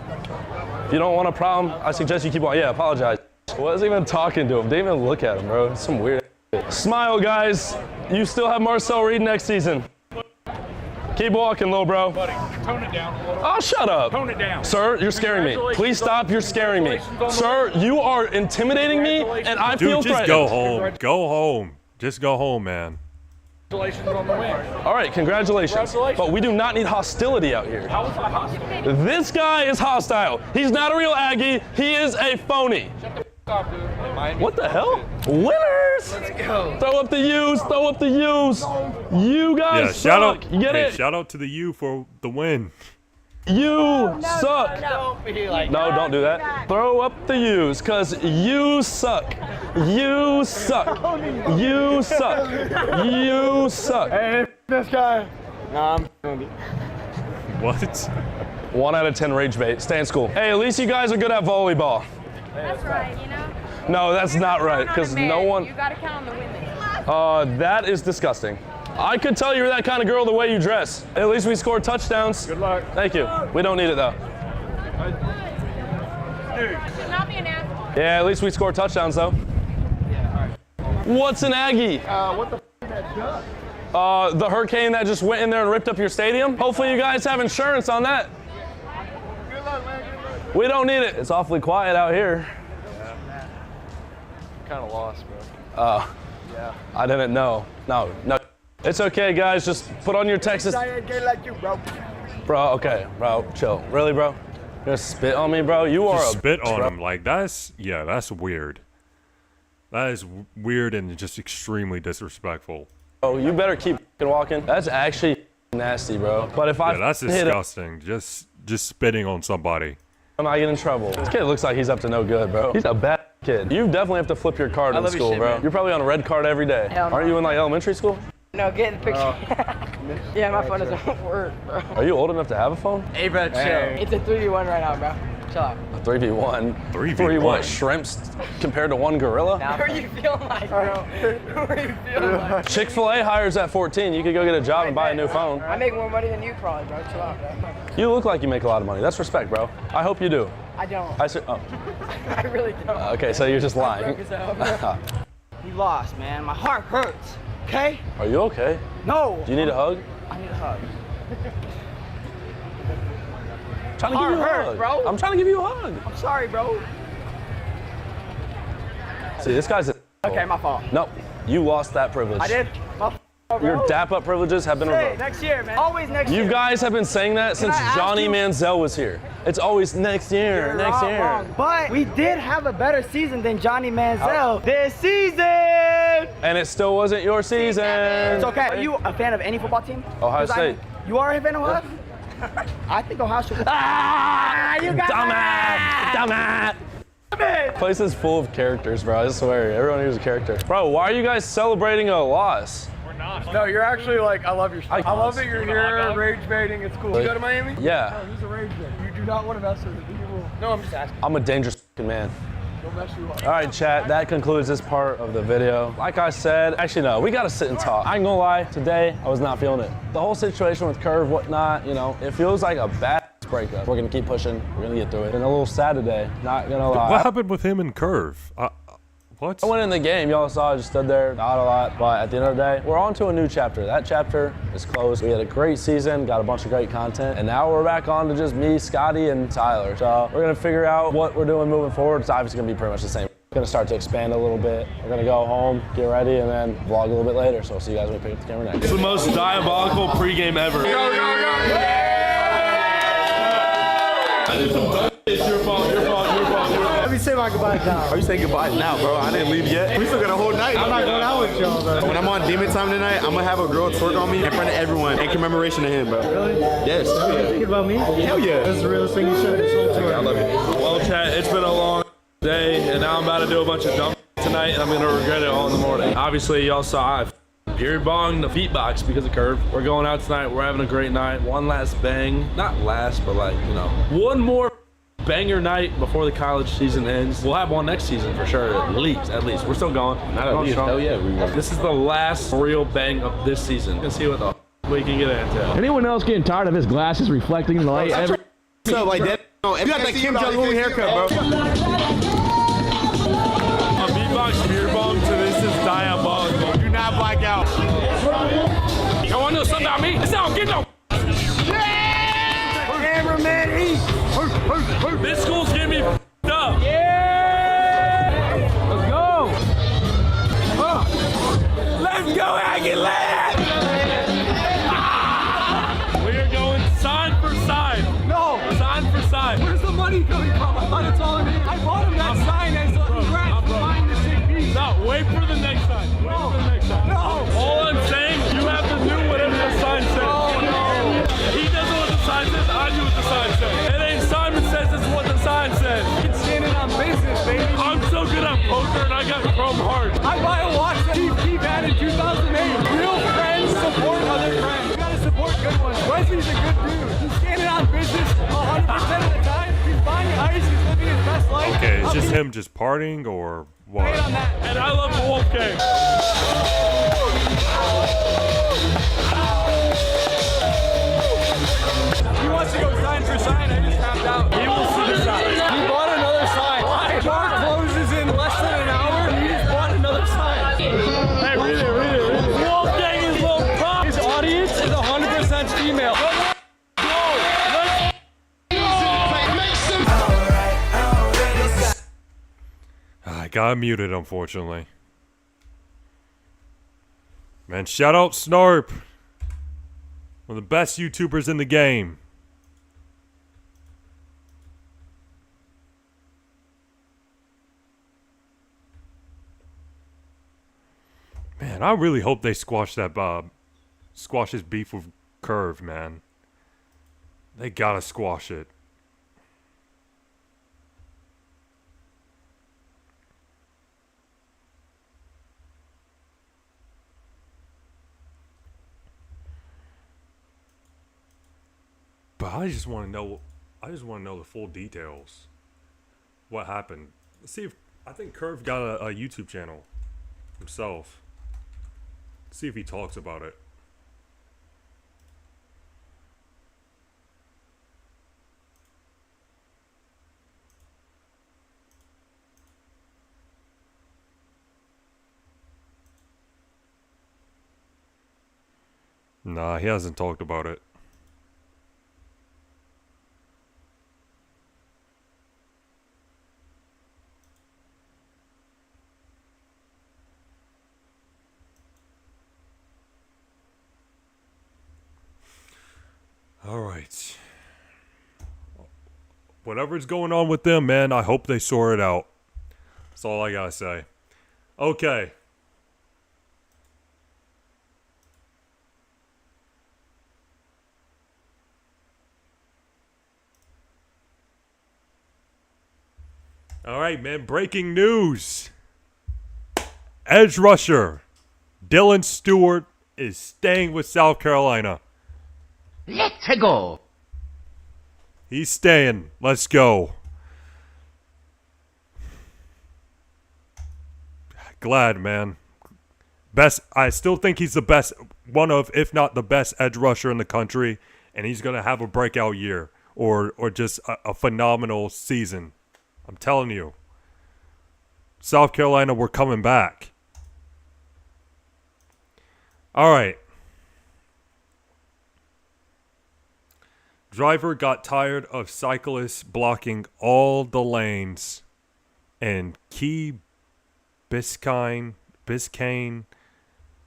Speaker 7: If you don't want a problem, I suggest you keep on. Yeah, apologize. Wasn't even talking to him. Didn't even look at him, bro. It's some weird shit. Smile, guys. You still have Marcel Reed next season. Keep walking, little bro.
Speaker 9: Buddy, tone it down a little.
Speaker 7: Oh, shut up.
Speaker 9: Tone it down.
Speaker 7: Sir, you're scaring me. Please stop. You're scaring me. Sir, you are intimidating me, and I feel
Speaker 3: Dude, just
Speaker 7: threatened.
Speaker 3: go home. Go home. Just go home, man.
Speaker 9: Congratulations on the win.
Speaker 7: All right, congratulations. But we do not need hostility out here.
Speaker 9: How was I hostile?
Speaker 7: This guy is hostile. He's not a real Aggie. He is a phony.
Speaker 9: Stop, dude.
Speaker 7: What the hell? Winners! Let's go. Throw up the U's. Throw up the U's. You guys
Speaker 3: Yeah,
Speaker 7: suck.
Speaker 3: shout out.
Speaker 7: You get
Speaker 3: Hey,
Speaker 7: it?
Speaker 3: shout out to the U for the win.
Speaker 7: You suck.
Speaker 10: No,
Speaker 7: don't do that. Throw up the U's, cause you suck. You suck. You suck. You suck.
Speaker 10: Hey, this guy. Nah,
Speaker 3: What?
Speaker 7: 1 out of 10 rage bait. Stay in school. Hey, at least you guys are good at volleyball.
Speaker 2: That's right, you know?
Speaker 7: No, that's not right, because no one.
Speaker 2: You gotta count on the women.
Speaker 7: That is disgusting. I could tell you're that kind of girl the way you dress. At least we scored touchdowns.
Speaker 10: Good luck.
Speaker 7: Thank you. We don't need it though.
Speaker 2: Should not be an asshole.
Speaker 7: Yeah, at least we scored touchdowns though. What's an Aggie?
Speaker 10: What the f that duck?
Speaker 7: The hurricane that just went in there and ripped up your stadium. Hopefully you guys have insurance on that.
Speaker 10: Good luck, man. Good luck.
Speaker 7: We don't need it. It's awfully quiet out here.
Speaker 10: Kind of lost, bro.
Speaker 7: Yeah. I didn't know. No. It's okay, guys. Just put on your Texas.
Speaker 10: I ain't gay like you, bro.
Speaker 7: Bro, okay, bro, chill. Really, bro? You're gonna spit on me, bro? You are
Speaker 3: Just
Speaker 7: a
Speaker 3: spit on
Speaker 7: bro.
Speaker 3: him like that's weird. That is weird and just extremely disrespectful.
Speaker 7: Oh, you better keep walking. That's actually nasty, bro. But if I
Speaker 3: Yeah, that's
Speaker 7: hit him,
Speaker 3: disgusting. Just spitting on somebody.
Speaker 7: I might get in trouble. This kid looks like he's up to no good, bro. He's a bad kid. You definitely have to flip your card in
Speaker 10: love your
Speaker 7: school,
Speaker 10: shit,
Speaker 7: bro.
Speaker 10: man.
Speaker 7: You're probably on a red card every day.
Speaker 2: Hell no.
Speaker 7: Aren't you in like elementary school?
Speaker 2: No, get the picture. Yeah, my phone doesn't work, bro.
Speaker 7: Are you old enough to have a phone?
Speaker 10: Hey, bro, chill.
Speaker 2: It's a 3v1 right now, bro. Chill out.
Speaker 7: A 3v1.
Speaker 3: 3v1.
Speaker 7: 3 what? Shrimps compared to one gorilla?
Speaker 2: Who are you feeling like, bro? Who are you feeling like?
Speaker 7: Chick-fil-A hires at 14. You could go get a job and buy a new phone.
Speaker 2: I make more money than you probably, bro. Chill out, bro.
Speaker 7: You look like you make a lot of money. That's respect, bro. I hope you do.
Speaker 2: I don't.
Speaker 7: Oh.
Speaker 2: I really don't.
Speaker 7: Okay, so you're just lying.
Speaker 2: Broke as hell, bro. You lost, man. My heart hurts. Okay?
Speaker 7: Are you okay?
Speaker 2: No.
Speaker 7: Do you need a hug?
Speaker 2: I need a hug.
Speaker 7: I'm trying to give you a
Speaker 2: hurts,
Speaker 7: hug.
Speaker 2: bro.
Speaker 7: I'm trying to give you a hug.
Speaker 2: I'm sorry, bro.
Speaker 7: See, this guy's a
Speaker 2: Okay, my fault.
Speaker 7: No, you lost that privilege.
Speaker 2: I did. My fault, bro.
Speaker 7: Your dap-up privileges have been
Speaker 2: Hey,
Speaker 7: revoked.
Speaker 2: next year, man. Always next year.
Speaker 7: You guys have been saying that since
Speaker 2: I ask
Speaker 7: Johnny
Speaker 2: you-
Speaker 7: Manziel was here. It's always next year,
Speaker 2: You're
Speaker 7: next
Speaker 2: wrong,
Speaker 7: year.
Speaker 2: wrong. But we did have a better season than Johnny Manziel this season.
Speaker 7: And it still wasn't your season.
Speaker 2: It's okay. Are you a fan of any football team?
Speaker 7: Ohio
Speaker 2: 'Cause
Speaker 7: State.
Speaker 2: You are a fan of Ohio? I think Ohio should. Ah, you got
Speaker 7: Dumbass! Place is full of characters, bro. I swear, everyone here's a character. Bro, why are you guys celebrating a loss?
Speaker 10: No, you're actually like, I love your stuff.
Speaker 7: I
Speaker 10: love that you're here rage baiting. It's cool. You go to Miami?
Speaker 7: Yeah,
Speaker 10: He's a rage bait. You do not want to mess with him. No, I'm just asking.
Speaker 7: I'm a dangerous fucking man.
Speaker 10: Don't mess you up.
Speaker 7: All right, chat, that concludes this part of the video. Like I said, actually no, we gotta sit and talk. I ain't gonna lie, today I was not feeling it. The whole situation with Curve, whatnot, you know, it feels like a bad breakup. We're gonna keep pushing, we're gonna get through it. Been a little sad today, not gonna lie.
Speaker 3: What happened with him and Curve? What?
Speaker 7: I went in the game, y'all saw I just stood there, not a lot, but at the end of the day, we're on to a new chapter. That chapter is closed. We had a great season, got a bunch of great content, and now we're back on to just me, Scotty, and Tyler. So we're gonna figure out what we're doing moving forward. It's obviously gonna be pretty much the same. We're gonna start to expand a little bit. We're gonna go home, get ready, and then vlog a little bit later. So I'll see you guys when we pick up the camera next. It's the most diabolical pregame ever.
Speaker 10: Go, go, go.
Speaker 7: It's your fault.
Speaker 2: Let me say my goodbyes now.
Speaker 12: Are you saying goodbye now, bro? I didn't leave yet. We still got a whole night.
Speaker 2: I'm not going out with y'all, though.
Speaker 12: When I'm on demon time tonight, I'm gonna have a girl twerk on me in front of everyone in commemoration of him, bro.
Speaker 2: Really?
Speaker 12: Yes.
Speaker 2: Are you thinking about me?
Speaker 12: Hell yeah.
Speaker 2: That's the realest thing you said this whole tour.
Speaker 12: I love it.
Speaker 7: Well, chat, it's been a long day, and now I'm about to do a bunch of dumb tonight, and I'm gonna regret it all in the morning. Obviously, y'all saw I beer bonged the feet box because of Curve. We're going out tonight. We're having a great night. One last bang. Not last, but like, you know, one more banger night before the college season ends. We'll have one next season for sure, at least. We're still going.
Speaker 12: Not at least. Hell yeah, we will.
Speaker 7: This is the last real bang of this season. Let's see what the we can get into.
Speaker 2: Anyone else getting tired of his glasses reflecting the light?
Speaker 12: So like that. You got that Kim Jong-un haircut, bro.
Speaker 7: A beatbox beer bong to this is diabolical.
Speaker 12: Do not black out.
Speaker 7: You wanna know something about me? It's not get no.
Speaker 2: Cameraman, eat!
Speaker 7: This school's getting me f***ed up.
Speaker 2: Yeah! Let's go!
Speaker 7: Let's go, Aggie-Land! We are going sign for sign.
Speaker 2: No!
Speaker 7: Sign for sign.
Speaker 2: Where's the money coming from? I thought it's all in it. I bought him that sign as a congrats for buying the sick piece.
Speaker 7: No, wait for the next sign. Wait for the next sign.
Speaker 2: No!
Speaker 7: All I'm saying, you have to do whatever the sign says.
Speaker 2: Oh, no!
Speaker 7: He does what the sign says, I do what the sign says. It ain't Simon says, it's what the sign says.
Speaker 2: It's standing on business, baby.
Speaker 7: I'm so good at poker and I got chrome heart.
Speaker 2: I buy a watch that Keith had in 2008. Real friends support other friends. You gotta support good ones. Wesley's a good dude. He's standing on business 100% of the time. He's buying ice. He's living his best life.
Speaker 3: Okay, is just him just partying or what?
Speaker 2: Wait on that.
Speaker 7: And I love the Wolfgang.
Speaker 2: He wants to go sign for sign. I just tapped out.
Speaker 7: He will see the sign.
Speaker 2: He bought another sign. Why? Bar closes in less than an hour. He just bought another sign.
Speaker 7: Hey, read it. Wolfgang is little pop.
Speaker 2: His audience is 100% female.
Speaker 3: I got muted, unfortunately. Man, shout out Snarp. One of the best YouTubers in the game. Man, I really hope they squash that squash his beef with Curve, man. They gotta squash it. But I just want to know. I just want to know the full details. What happened? Let's see if I think Curve got a YouTube channel himself. Let's see if he talks about it. Nah, he hasn't talked about it. Alright. Whatever's going on with them, man, I hope they sort it out. That's all I gotta say. Okay. Alright, man, breaking news. Edge rusher Dylan Stewart is staying with South Carolina.
Speaker 2: Let's go.
Speaker 3: He's staying. Let's go. Glad, man. Best. I still think he's the best, one of, if not the best edge rusher in the country, and he's gonna have a breakout year or just a phenomenal season. I'm telling you. South Carolina, we're coming back. All right. Driver got tired of cyclists blocking all the lanes in Key Biscayne,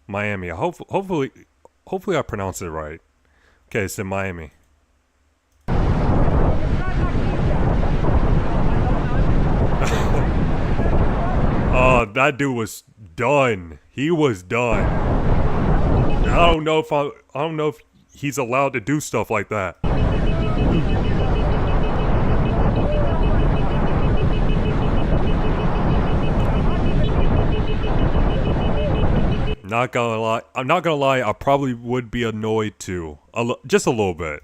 Speaker 3: Miami. Hopefully I pronounced it right. Okay, it's in Miami. that dude was done. He was done. I don't know if he's allowed to do stuff like that. Not gonna lie. I'm not gonna lie. I probably would be annoyed too. Just a little bit.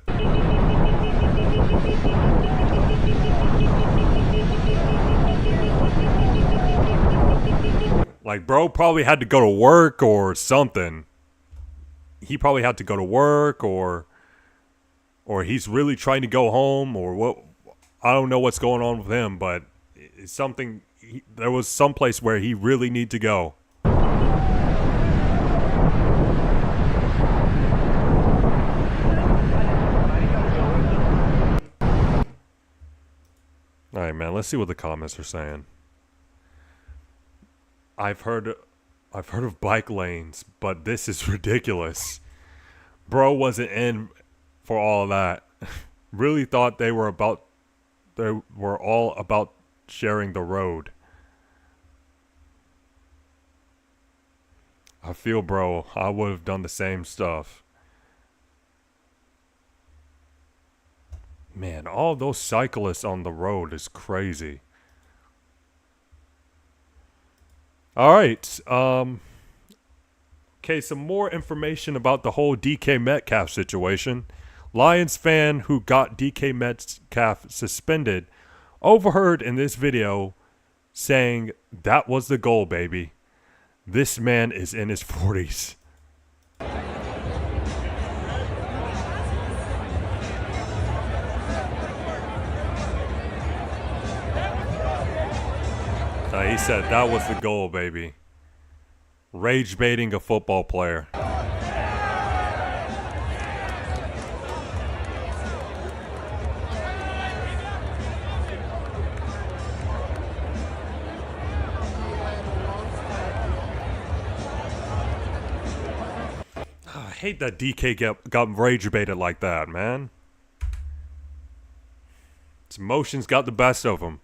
Speaker 3: Like, bro probably had to go to work or something. He probably had to go to work or he's really trying to go home or what. I don't know what's going on with him, but it's something. There was some place where he really need to go. Alright, man, let's see what the comments are saying. I've heard of bike lanes, but this is ridiculous. Bro wasn't in for all of that. Really thought they were all about sharing the road. I feel, bro, I would have done the same stuff. Man, all those cyclists on the road is crazy. Alright, okay, some more information about the whole DK Metcalf situation. Lions fan who got DK Metcalf suspended overheard in this video saying, "That was the goal, baby. This man is in his 40s. He said that was the goal, baby. Rage baiting a football player. I hate that DK got rage baited like that, man. His emotions got the best of him.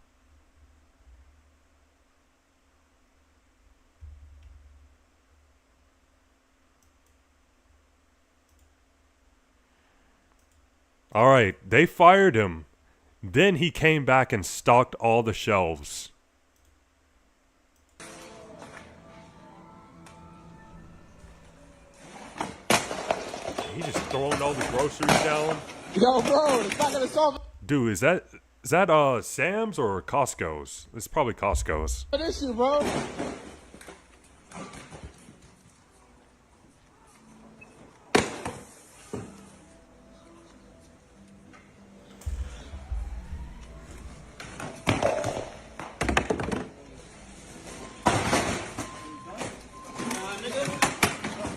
Speaker 3: Alright, they fired him. Then he came back and stocked all the shelves. He just throwing all the groceries down.
Speaker 13: Yo, bro, it's not gonna solve
Speaker 3: Dude, is that Sam's or Costco's? It's probably Costco's.
Speaker 13: an issue, bro.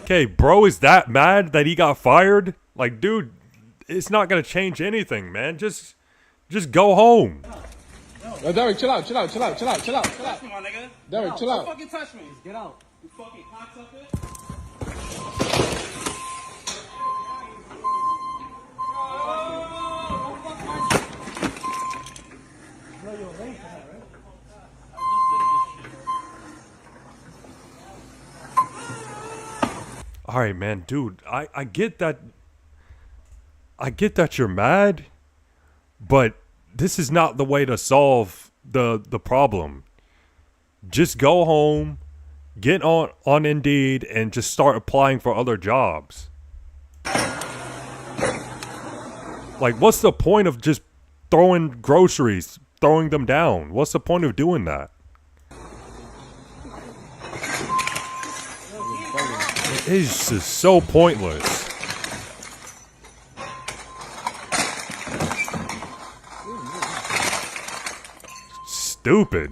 Speaker 3: Okay, bro is that mad that he got fired? Like, dude, it's not gonna change anything, man. Just go home.
Speaker 13: Yo, Derek, chill out. Derek, chill out.
Speaker 2: Touch me, my nigga.
Speaker 13: Derek, chill out.
Speaker 2: Don't fucking touch me. Get out. You fucking cocksucker.
Speaker 3: Alright, man, dude, I get that. I get that you're mad, but this is not the way to solve the problem. Just go home, get on Indeed, and just start applying for other jobs. Like, what's the point of just throwing groceries, throwing them down? What's the point of doing that? It's just so pointless. Stupid.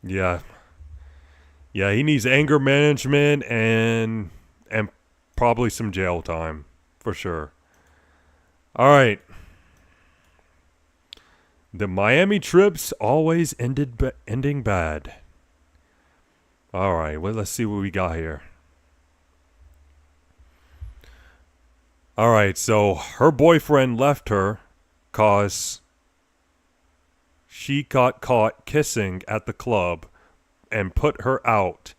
Speaker 3: Yeah. Yeah, he needs anger management and probably some jail time, for sure. Alright. The Miami trips always ending bad. All right, well, let's see what we got here. All right, so her boyfriend left her cause she got caught kissing at the club and put her out.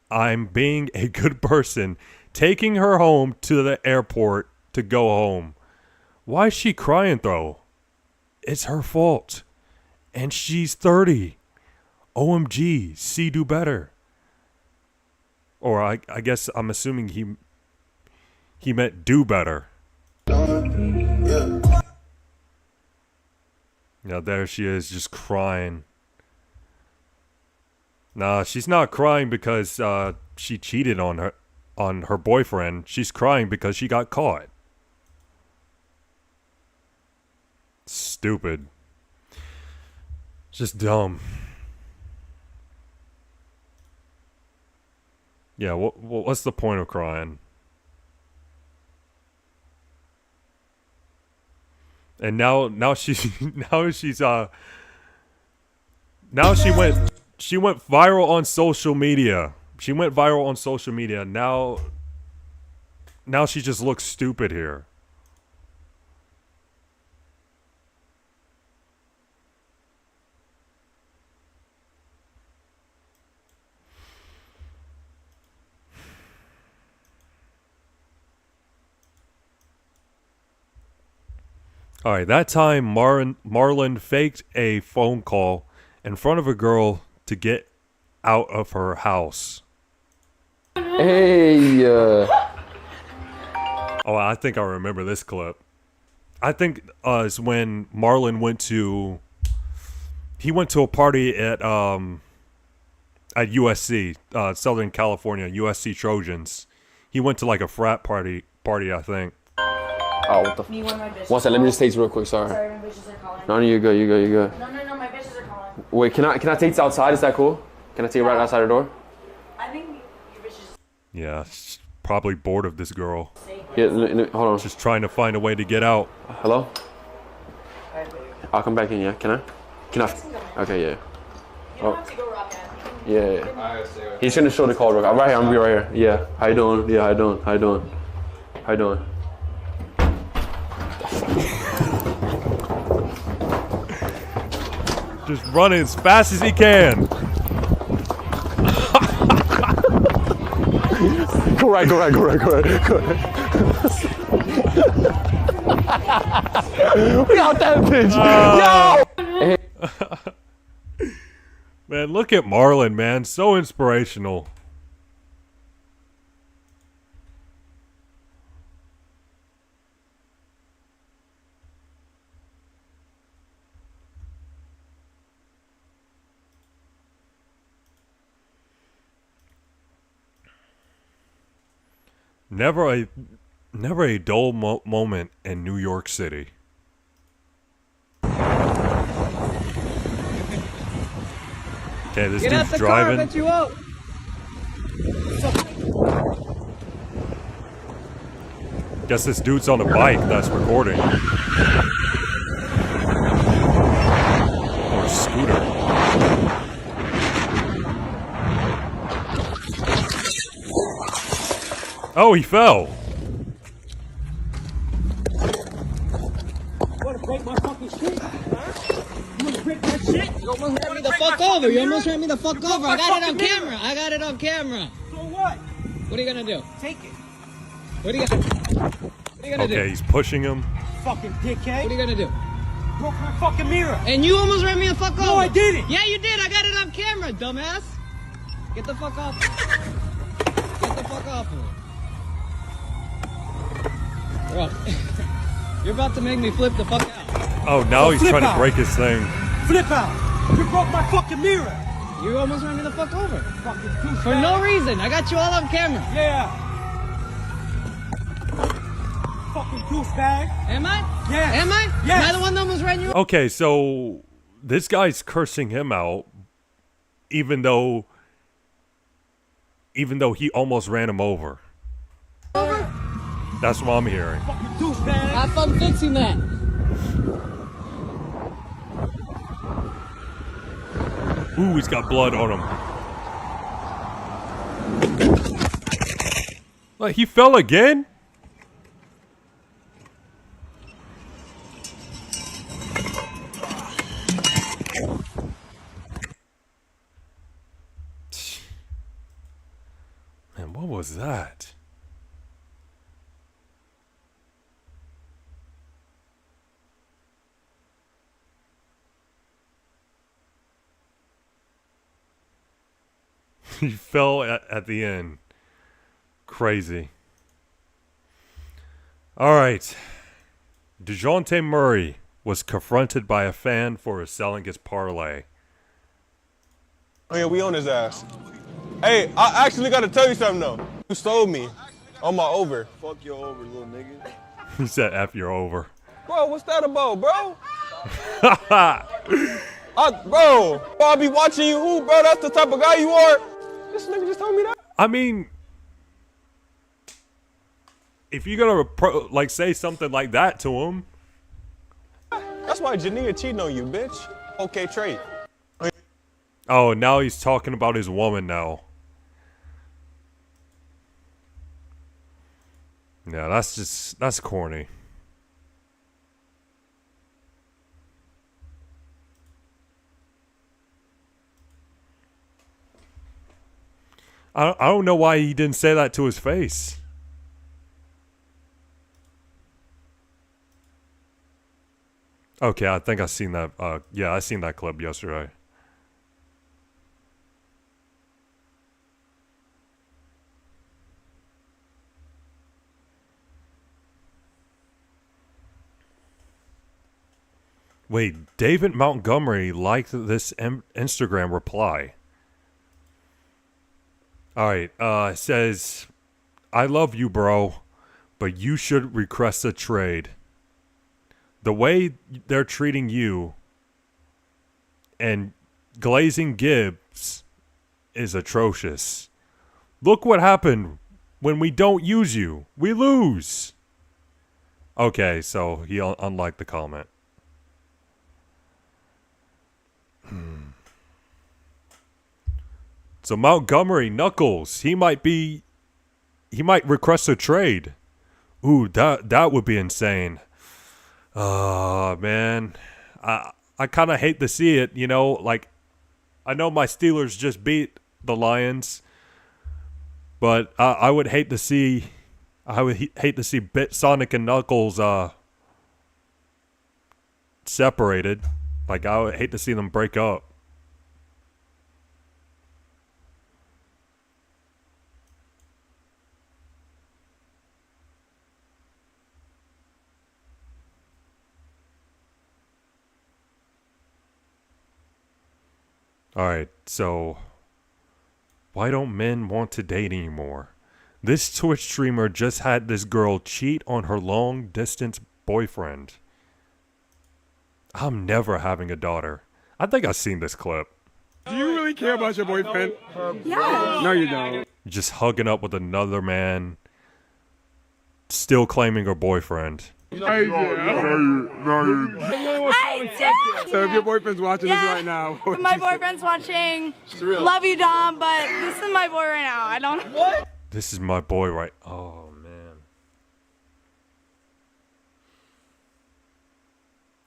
Speaker 3: I'm being a good person, taking her home to the airport to go home. Why is she crying though? It's her fault. And she's 30. OMG, see do better. Or I guess I'm assuming he meant do better. Now there she is, just crying. Nah, she's not crying because she cheated on her boyfriend. She's crying because she got caught. Stupid. Just dumb. Yeah, what's the point of crying? And now she's now she went viral on social media. She went viral on social media. Now she just looks stupid here. All right, that time Marlon faked a phone call in front of a girl to get out of her house.
Speaker 14: Hey.
Speaker 3: Oh, I think I remember this clip. I think it's when Marlon went to a party at USC, Southern California, USC Trojans. He went to like a frat party, I think.
Speaker 14: Oh, what the One second, let me just text real quick, sorry.
Speaker 15: Sorry, my bitches are calling.
Speaker 14: No, you're good, you're good.
Speaker 15: No, my bitches are calling.
Speaker 14: Wait, can I take this outside? Is that cool? Can I take it right outside the door?
Speaker 15: I think your bitches...
Speaker 3: Yeah, she's probably bored of this girl.
Speaker 14: Yeah, hold on.
Speaker 3: Just trying to find a way to get out.
Speaker 14: Hello? I'll come back in, yeah? Can I? Okay, yeah.
Speaker 15: You don't have to go rock out.
Speaker 14: Yeah. He's gonna show the call real quick. I'm right here, I'm gonna be right here. Yeah. How you doing? Yeah, how you doing?
Speaker 3: Just running as fast as he can.
Speaker 14: Go right. We got that bitch. Yo!
Speaker 3: Man, look at Marlon, man. So inspirational. Never a dull moment in New York City. Okay, this
Speaker 2: Get out
Speaker 3: dude's
Speaker 2: the
Speaker 3: driving.
Speaker 2: car, I bet you won't.
Speaker 3: Guess this dude's on a bike that's recording. Or a scooter. Oh, he fell.
Speaker 2: You wanna break my fucking shit? Huh? You wanna break my shit? You almost ran me the fuck over. You almost ran me the fuck over. I got it on camera. So what? What are you gonna do? Take it. What are you gonna do?
Speaker 3: Okay, he's pushing him.
Speaker 2: Fucking dickhead. What are you gonna do? Broke my fucking mirror.
Speaker 16: And you almost ran me the fuck over.
Speaker 2: No, I didn't.
Speaker 16: Yeah, you did. I got it on camera, dumbass. Get the fuck off. Get the fuck off of me. Bro, you're about to make me flip the fuck out.
Speaker 3: Oh, now he's trying to break his thing.
Speaker 2: Flip out. You broke my fucking mirror.
Speaker 16: You almost ran me the fuck over.
Speaker 2: Fucking douchebag.
Speaker 16: For no reason. I got you all on camera.
Speaker 2: Yeah. Fucking douchebag.
Speaker 16: Am I?
Speaker 2: Yes.
Speaker 16: Am I?
Speaker 2: Yes.
Speaker 16: Am I the one that almost ran you over?
Speaker 3: Okay, so this guy's cursing him out, even though he almost ran him over. That's what I'm hearing.
Speaker 16: Have fun fixing that.
Speaker 3: Ooh, he's got blood on him. Like, he fell again? Man, what was that? He fell at the end. Crazy. Alright. DeJounte Murray was confronted by a fan for selling his parlay.
Speaker 17: Oh yeah, we on his ass. Hey, I actually gotta tell you something though. You stole me on my over. Fuck your over, little nigga.
Speaker 3: He said F you're over.
Speaker 17: Bro, what's that about, bro? Bro, I'll be watching you hoop, bro. That's the type of guy you are. This nigga just told me that.
Speaker 3: I mean, if you're gonna say something like that to him.
Speaker 17: That's why Jania cheating on you, bitch. Okay, trade.
Speaker 3: Oh, now he's talking about his woman now. Yeah, that's corny. I don't know why he didn't say that to his face. Okay, I think I seen that. Yeah, I seen that clip yesterday. Wait, David Montgomery liked this Instagram reply. Alright, it says, I love you, bro, but you should request a trade. The way they're treating you and glazing Gibbs is atrocious. Look what happened when we don't use you. We lose. Okay, so he unliked the comment. So Montgomery Knuckles, he might request a trade. Ooh, that would be insane. Man, I kind of hate to see it. You know, like I know my Steelers just beat the Lions, but I would hate to see. I would hate to see Sonic and Knuckles separated. Like I would hate to see them break up. Alright, so why don't men want to date anymore? This Twitch streamer just had this girl cheat on her long distance boyfriend. I'm never having a daughter. I think I've seen this clip.
Speaker 13: Do you really care about your boyfriend?
Speaker 15: Yeah.
Speaker 13: No, you don't.
Speaker 3: Just hugging up with another man, still claiming her boyfriend.
Speaker 13: I did. So if your boyfriend's watching this right now.
Speaker 15: My boyfriend's watching. Love you, Dom, but this is my boy right now. I don't. What?
Speaker 3: This is my boy right. Oh, man.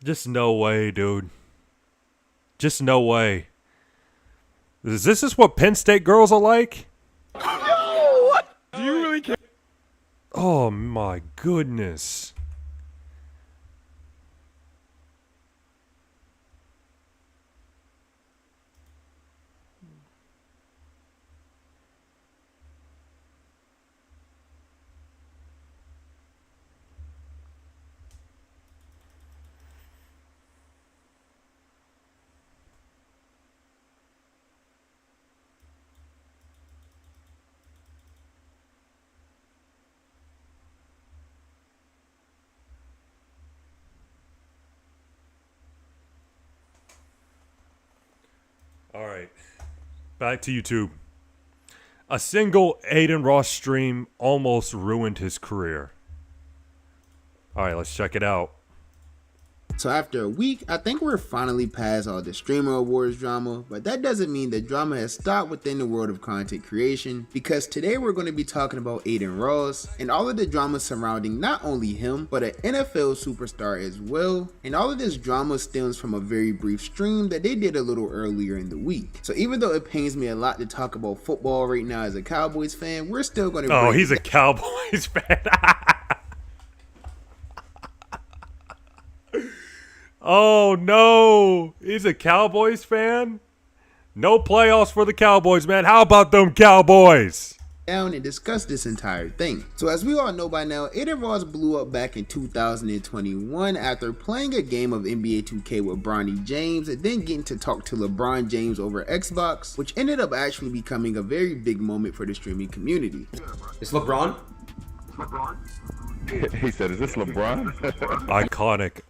Speaker 3: Just no way, dude. Just no way. Is this what Penn State girls are like?
Speaker 13: No! What? Do you really care?
Speaker 3: Oh, my goodness. All right, back to YouTube. A single Aiden Ross stream almost ruined his career. All right, let's check it out.
Speaker 18: So after a week, I think we're finally past all the streamer awards drama, but that doesn't mean the drama has stopped within the world of content creation, because today we're going to be talking about Adin Ross and all of the drama surrounding not only him, but an NFL superstar as well. And all of this drama stems from a very brief stream that they did a little earlier in the week. So even though it pains me a lot to talk about football right now as a Cowboys fan, we're still going to...
Speaker 3: Oh, he's a Cowboys fan. Oh no, he's a Cowboys fan? No playoffs for the Cowboys, man. How about them Cowboys?
Speaker 18: Down and discuss this entire thing. So as we all know by now, Adin Ross blew up back in 2021 after playing a game of NBA 2K with Bronny James and then getting to talk to LeBron James over Xbox, which ended up actually becoming a very big moment for the streaming community.
Speaker 19: It's LeBron?
Speaker 20: He said, is this LeBron?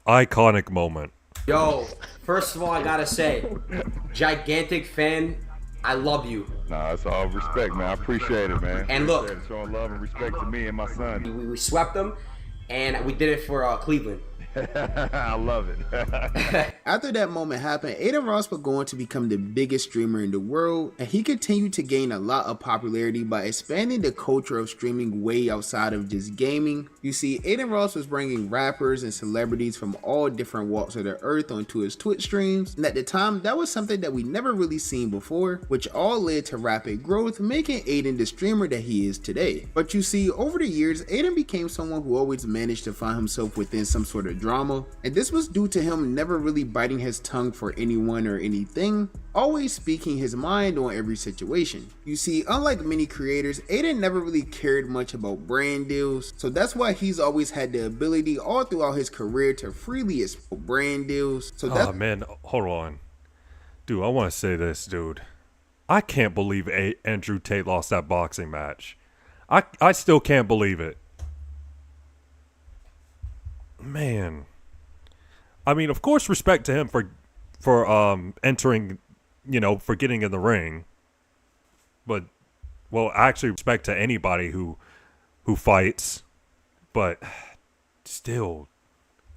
Speaker 3: Iconic moment.
Speaker 19: Yo, first of all, I gotta say, gigantic fan. I love you.
Speaker 20: Nah, it's all respect, man. I appreciate it, man.
Speaker 19: And look,
Speaker 20: showing love and respect to me and my son.
Speaker 19: We swept them, and we did it for Cleveland.
Speaker 20: I love it.
Speaker 18: After that moment happened, Adin Ross was going to become the biggest streamer in the world, and he continued to gain a lot of popularity by expanding the culture of streaming way outside of just gaming. You see, Adin Ross was bringing rappers and celebrities from all different walks of the earth onto his Twitch streams, and at the time that was something that we never really seen before, which all led to rapid growth, making Adin the streamer that he is today. But you see, over the years, Adin became someone who always managed to find himself within some sort of drama, and this was due to him never really biting his tongue for anyone or anything, always speaking his mind on every situation. You see, unlike many creators, Adin never really cared much about brand deals, so that's why he's always had the ability all throughout his career to freely explore brand deals. So
Speaker 3: oh man, hold on. Dude, I want to say this, dude. I can't believe Andrew Tate lost that boxing match. I still can't believe it. Man, I mean, of course, respect to him for entering, you know, for getting in the ring. But, well, actually, respect to anybody who fights. But still,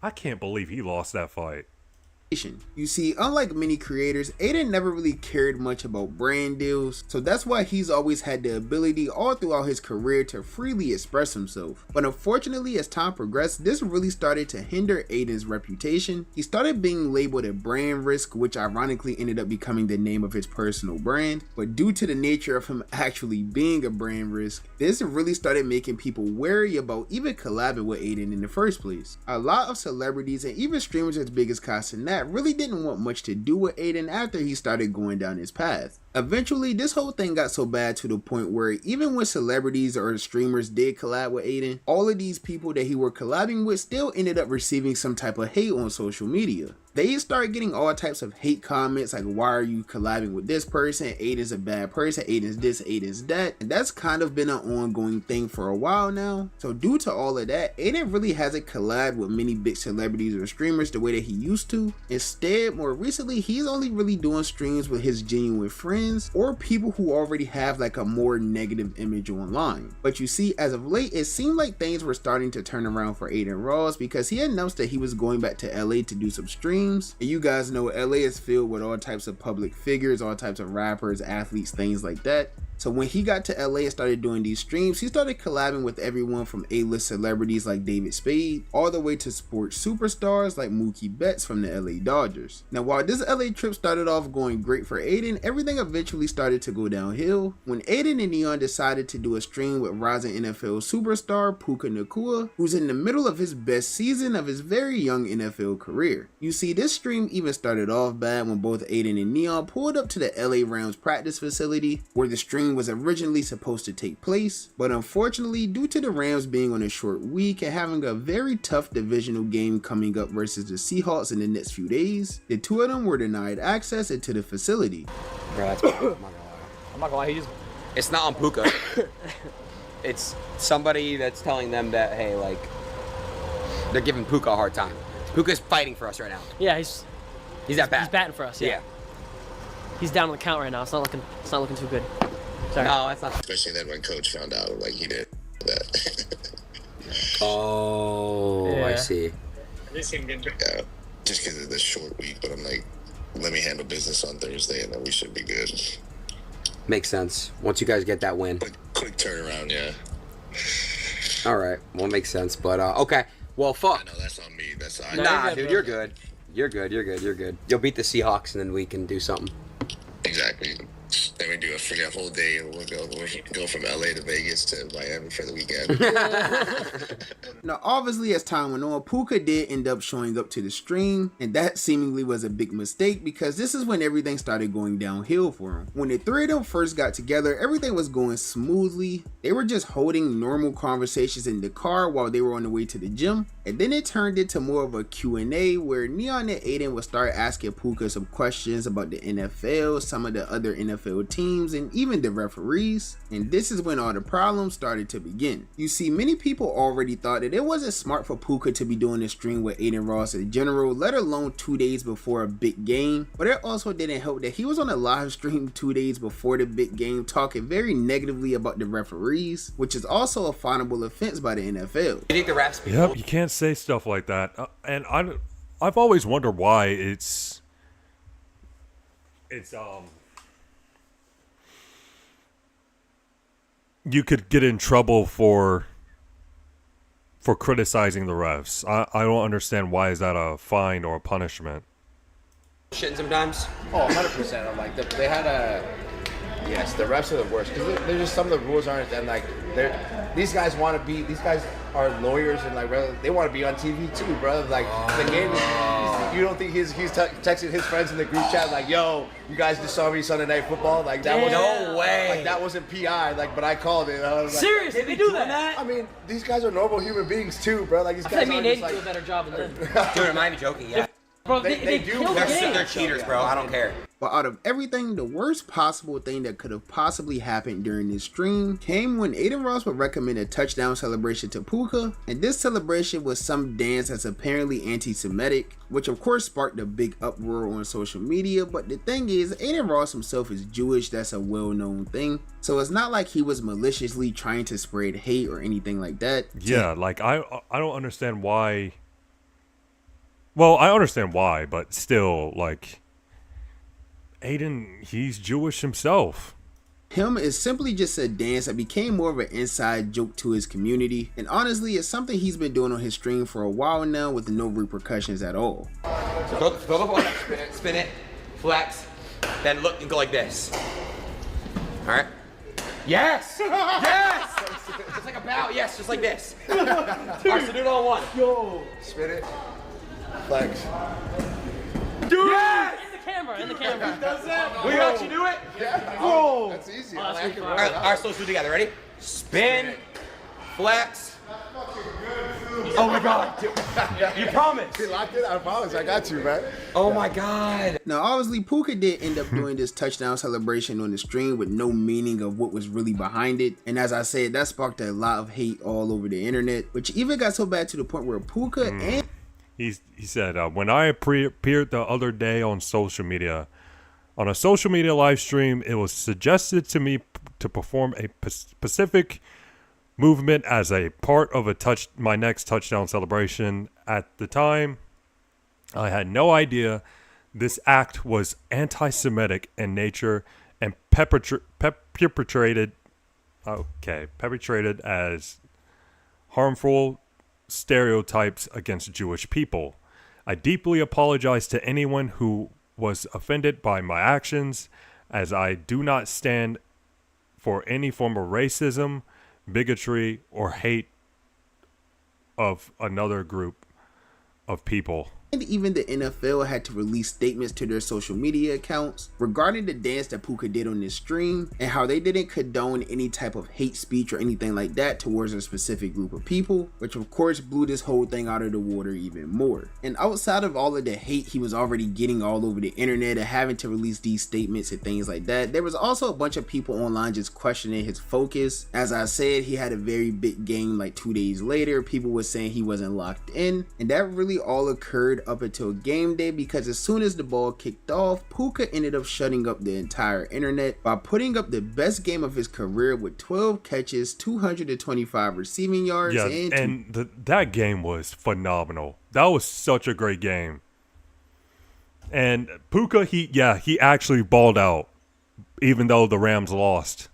Speaker 3: I can't believe he lost that fight.
Speaker 18: You see, unlike many creators, Adin never really cared much about brand deals, so that's why he's always had the ability all throughout his career to freely express himself. But unfortunately, as time progressed, this really started to hinder Adin's reputation. He started being labeled a brand risk, which ironically ended up becoming the name of his personal brand. But due to the nature of him actually being a brand risk, this really started making people wary about even collabing with Adin in the first place. A lot of celebrities and even streamers as big as Castanet really didn't want much to do with Adin after he started going down his path. Eventually, this whole thing got so bad to the point where even when celebrities or streamers did collab with Adin, all of these people that he were collabing with still ended up receiving some type of hate on social media. They started getting all types of hate comments like, why are you collabing with this person? Adin's a bad person, Adin's this, Adin's that. And that's kind of been an ongoing thing for a while now. So due to all of that, Adin really hasn't collabed with many big celebrities or streamers the way that he used to. Instead, more recently, he's only really doing streams with his genuine friends or people who already have like a more negative image online. But you see, as of late, it seemed like things were starting to turn around for Adin Ross because he announced that he was going back to LA to do some streams. And you guys know LA is filled with all types of public figures, all types of rappers, athletes, things like that. So when he got to LA and started doing these streams, he started collabing with everyone from A-list celebrities like David Spade, all the way to sports superstars like Mookie Betts from the LA Dodgers. Now while this LA trip started off going great for Adin, everything eventually started to go downhill when Adin and Neon decided to do a stream with rising NFL superstar Puka Nacua, who's in the middle of his best season of his very young NFL career. You see, this stream even started off bad when both Adin and Neon pulled up to the LA Rams practice facility where the stream was originally supposed to take place, but unfortunately, due to the Rams being on a short week and having a very tough divisional game coming up versus the Seahawks in the next few days, the two of them were denied access into the facility.
Speaker 19: Bro, that's I'm not gonna lie, it's not on Puka. It's somebody that's telling them that, hey, like, they're giving Puka a hard time. Puka's fighting for us right now.
Speaker 21: Yeah, he's
Speaker 19: that bad.
Speaker 21: He's batting for us. Yeah. He's down on the count right now. It's not looking too good. Sorry.
Speaker 19: No, that's not.
Speaker 22: Especially then when coach found out, like, he did that.
Speaker 19: Oh, yeah. I see.
Speaker 22: Yeah. just because of the short week. But I'm like, let me handle business on Thursday, and then we should be good.
Speaker 19: Makes sense. Once you guys get that win.
Speaker 22: Quick turnaround, yeah.
Speaker 19: All right. Well, makes sense. But okay. Well, fuck.
Speaker 22: No, that's on me. That's on
Speaker 19: Nah, dude, you're good. You're good. You're good. You're good. You'll beat the Seahawks, and then we can do something.
Speaker 22: Exactly. Then we do a free whole day, and we'll go from LA to Vegas to Miami for the weekend.
Speaker 18: Now, obviously, as time went on, Puka did end up showing up to the stream, and that seemingly was a big mistake because this is when everything started going downhill for him. When the three of them first got together, everything was going smoothly. They were just holding normal conversations in the car while they were on the way to the gym, and then it turned into more of a Q&A where Neon and Aiden would start asking Puka some questions about the NFL, some of the other NFL teams, and even the referees, and this is when all the problems started to begin. You see, many people already thought that it wasn't smart for Puka to be doing a stream with Aiden Ross in general, let alone 2 days before a big game, but it also didn't help that he was on a live stream 2 days before the big game talking very negatively about the referees, which is also a finable offense by the NFL.
Speaker 19: You think the refs?
Speaker 3: Yep, you can't say stuff like that. And I've always wondered why it's you could get in trouble for criticizing the refs. I don't understand why is that a fine or a punishment.
Speaker 19: Shitting sometimes.
Speaker 1: Oh, 100%. I'm like, they had a. Yes, the refs are the worst because they're just, some of the rules aren't, and like these guys want to be, these guys are lawyers and like they want to be on TV too, bro. Like the game is, you don't think he's texting his friends in the group chat like, yo, you guys just saw me Sunday Night Football, like that was
Speaker 19: no way,
Speaker 1: like that wasn't PI, like, but I called it. I was like,
Speaker 21: seriously, they do that?
Speaker 1: I mean, these guys are normal human beings too, bro. Like these guys.
Speaker 21: I mean, they
Speaker 1: like,
Speaker 21: do a better job than them.
Speaker 19: Dude, am I even joking? Yeah.
Speaker 21: Bro, they do.
Speaker 19: They're cheaters, bro. I don't care.
Speaker 18: But out of everything, the worst possible thing that could have possibly happened during this stream came when Aiden Ross would recommend a touchdown celebration to Puka, and this celebration was some dance that's apparently anti-Semitic, which of course sparked a big uproar on social media. But the thing is, Aiden Ross himself is Jewish, that's a well-known thing, so it's not like he was maliciously trying to spread hate or anything like that.
Speaker 3: Yeah, like I don't understand why. Well, I understand why, but still, like, Aiden, he's Jewish himself.
Speaker 18: Him is simply just a dance that became more of an inside joke to his community, and honestly, it's something he's been doing on his stream for a while now with no repercussions at all.
Speaker 19: So go the ball, spin it, flex, then look and go like this. All right. Yes! Yes! Just like a bow. Yes, just like this. All right, so do it all one.
Speaker 1: Yo! Spin it. Flex.
Speaker 21: Dude! Yes! In the camera.
Speaker 1: He does that?
Speaker 19: Will you actually do it?
Speaker 1: Yeah. Bro! That's easy.
Speaker 21: Oh, that's
Speaker 19: all right, so let's do it together. Ready? Spin, flex. Oh my God, dude. You promised.
Speaker 1: He locked it. I promise. I got you, man.
Speaker 19: Oh my God.
Speaker 18: Now, obviously, Puka did end up doing this touchdown celebration on the stream with no meaning of what was really behind it. And as I said, that sparked a lot of hate all over the internet, which even got so bad to the point where Puka and...
Speaker 3: He said, when I appeared the other day on social media, on a social media live stream, it was suggested to me to perform a specific movement as a part of my next touchdown celebration. At the time, I had no idea this act was anti-Semitic in nature and perpetrated as harmful stereotypes against Jewish people. I deeply apologize to anyone who was offended by my actions, as I do not stand for any form of racism, bigotry, or hate of another group of people.
Speaker 18: And even the NFL had to release statements to their social media accounts regarding the dance that Puka did on this stream and how they didn't condone any type of hate speech or anything like that towards a specific group of people, which of course blew this whole thing out of the water even more. And outside of all of the hate he was already getting all over the internet and having to release these statements and things like that, there was also a bunch of people online just questioning his focus. As I said, he had a very big game like 2 days later. People were saying he wasn't locked in, and that really all occurred up until game day, because as soon as the ball kicked off, Puka ended up shutting up the entire internet by putting up the best game of his career with 12 catches, 225 receiving yards,
Speaker 3: that game was phenomenal. That was such a great game. And Puka, he actually balled out, even though the Rams lost.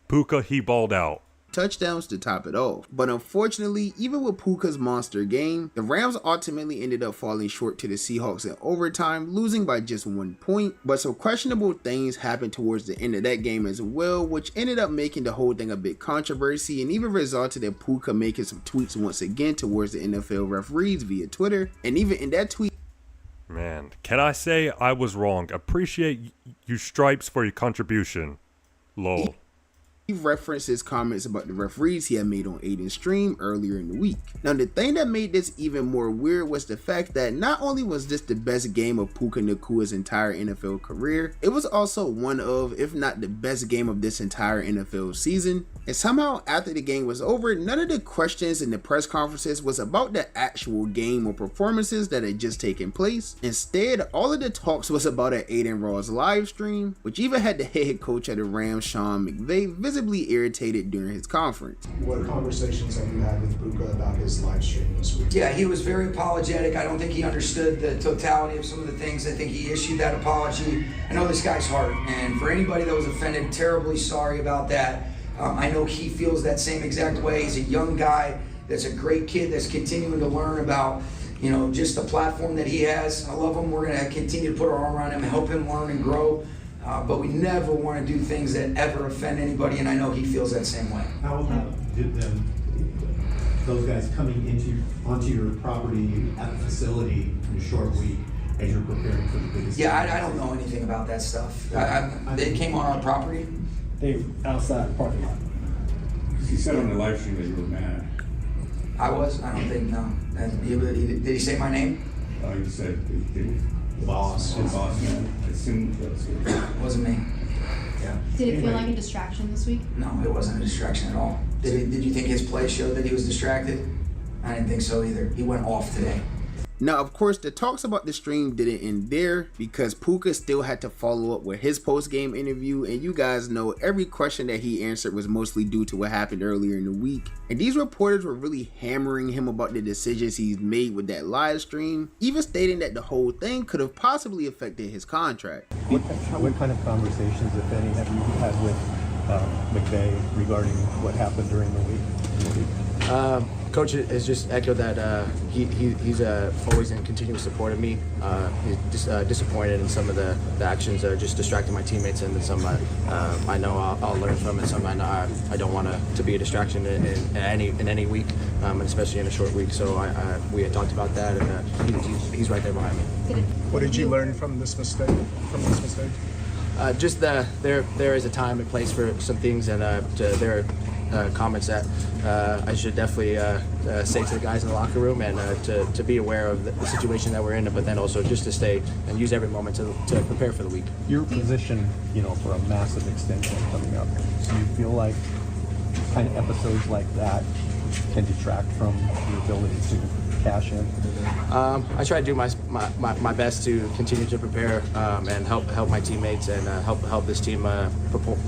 Speaker 3: Puka, he balled out.
Speaker 18: Touchdowns to top it off. But unfortunately, even with Puka's monster game, the Rams ultimately ended up falling short to the Seahawks in overtime, losing by just 1 point. But some questionable things happened towards the end of that game as well, which ended up making the whole thing a bit controversy and even resulted in Puka making some tweets once again towards the NFL referees via Twitter. And even in that tweet,
Speaker 3: man, can I say I was wrong? Appreciate you stripes for your contribution. Lol.
Speaker 18: he referenced his comments about the referees he had made on Aiden's stream earlier in the week. Now, the thing that made this even more weird was the fact that not only was this the best game of Puka Nacua's entire NFL career, it was also one of, if not the best game of this entire NFL season. And somehow after the game was over, none of the questions in the press conferences was about the actual game or performances that had just taken place. Instead, all of the talks was about an Aiden Ross live stream, which even had the head coach of the Rams, Sean McVay, visibly irritated during his conference.
Speaker 5: What conversations have you had with Puka about his live stream this week?
Speaker 6: Yeah, he was very apologetic. I don't think he understood the totality of some of the things. I think he issued that apology. I know this guy's heart, and for anybody that was offended, terribly sorry about that. I know he feels that same exact way. He's a young guy that's a great kid that's continuing to learn about, you know, just the platform that he has. I love him. We're going to continue to put our arm around him and help him learn and grow. But we never want to do things that ever offend anybody, and I know he feels that same way.
Speaker 5: How did those guys coming onto your property at the facility in a short week as you're preparing for the biggest?
Speaker 6: Yeah, I don't know anything about that stuff. They came on our property.
Speaker 5: They outside the parking lot.
Speaker 23: He said on the live stream that you were mad.
Speaker 6: I was? I don't think, no. And did he say my name?
Speaker 23: You said
Speaker 5: boss.
Speaker 23: Boss man. I assumed that was it.
Speaker 6: It wasn't me. Yeah.
Speaker 24: Did it feel like a distraction this week?
Speaker 6: No, it wasn't a distraction at all. Did you think his play showed that he was distracted? I didn't think so either. He went off today.
Speaker 18: Now, of course, the talks about the stream didn't end there because Puka still had to follow up with his post-game interview, and you guys know every question that he answered was mostly due to what happened earlier in the week. And these reporters were really hammering him about the decisions he's made with that live stream, even stating that the whole thing could have possibly affected his contract.
Speaker 5: What kind of conversations, if any, have you had with McVay regarding what happened during the week?
Speaker 25: Coach has just echoed that he's always in continuous support of me. He's just disappointed in some of the actions that are just distracting my teammates, and some I know I'll learn from, and some I know I don't want to be a distraction in any week, and especially in a short week. So we had talked about that, and he's right there behind me.
Speaker 5: What did you learn from this mistake?
Speaker 25: Just there is a time and place for some things, and there are comments that I should definitely say to the guys in the locker room, and to be aware of the situation that we're in, but then also just to stay and use every moment to prepare for the week.
Speaker 5: Your position, for a massive extension coming up. Do you feel like kind of episodes like that can detract from your ability to cash in?
Speaker 25: I try to do my best to continue to prepare and help my teammates and help this team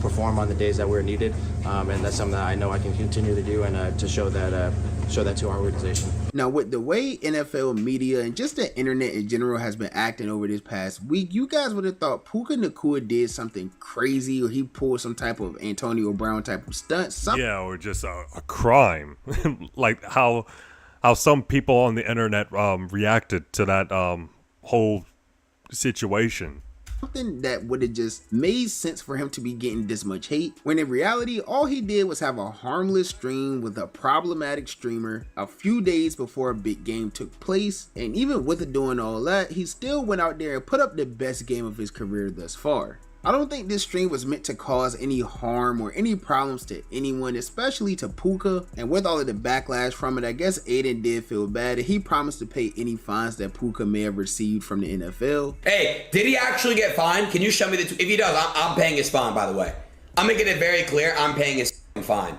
Speaker 25: perform on the days that we're needed, and that's something that I know I can continue to do, and to show that to our organization.
Speaker 18: Now, with the way NFL media and just the internet in general has been acting over this past week, you guys would have thought Puka Nacua did something crazy, or he pulled some type of Antonio Brown type of stunt.
Speaker 3: Yeah, or just a crime, like how some people on the internet reacted to that whole situation.
Speaker 18: Something that would have just made sense for him to be getting this much hate, when in reality, all he did was have a harmless stream with a problematic streamer a few days before a big game took place. And even with doing all that, he still went out there and put up the best game of his career thus far. I don't think this stream was meant to cause any harm or any problems to anyone, especially to Puka. And with all of the backlash from it, I guess Aiden did feel bad, and he promised to pay any fines that Puka may have received from the NFL.
Speaker 19: Hey, did he actually get fined? Can you show me if he does, I'm paying his fine, by the way. I'm making it very clear I'm paying his fine.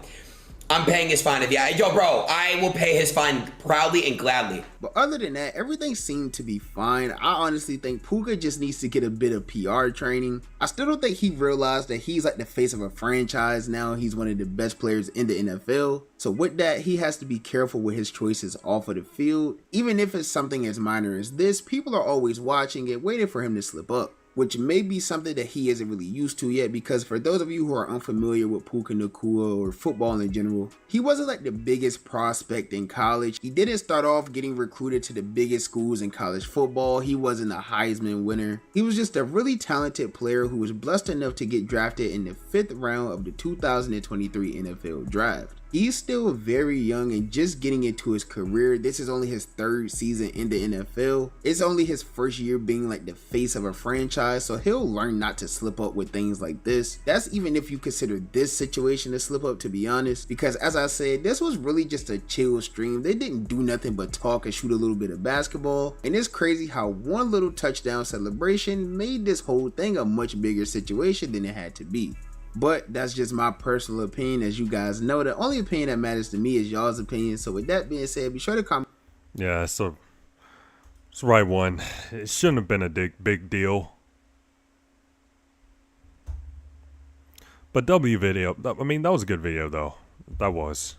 Speaker 19: I'm paying his fine. Yo, bro, I will pay his fine proudly and gladly.
Speaker 18: But other than that, everything seemed to be fine. I honestly think Puka just needs to get a bit of PR training. I still don't think he realized that he's like the face of a franchise now. He's one of the best players in the NFL. So with that, he has to be careful with his choices off of the field. Even if it's something as minor as this, people are always watching it, waiting for him to slip up, which may be something that he isn't really used to yet, because for those of you who are unfamiliar with Puka Nacua or football in general, he wasn't like the biggest prospect in college. He didn't start off getting recruited to the biggest schools in college football. He wasn't a Heisman winner. He was just a really talented player who was blessed enough to get drafted in the 5th round of the 2023 NFL Draft. He's still very young and just getting into his career. This is only his 3rd season in the NFL. It's only his 1st year being like the face of a franchise, so he'll learn not to slip up with things like this. That's even if you consider this situation a slip up, to be honest, because as I said, this was really just a chill stream. They didn't do nothing but talk and shoot a little bit of basketball, and it's crazy how one little touchdown celebration made this whole thing a much bigger situation than it had to be. But that's just my personal opinion. As you guys know, the only opinion that matters to me is y'all's opinion. So with that being said, be sure to comment.
Speaker 3: Yeah, so it's the right one. It shouldn't have been a big deal. But W video, I mean, that was a good video though. That was.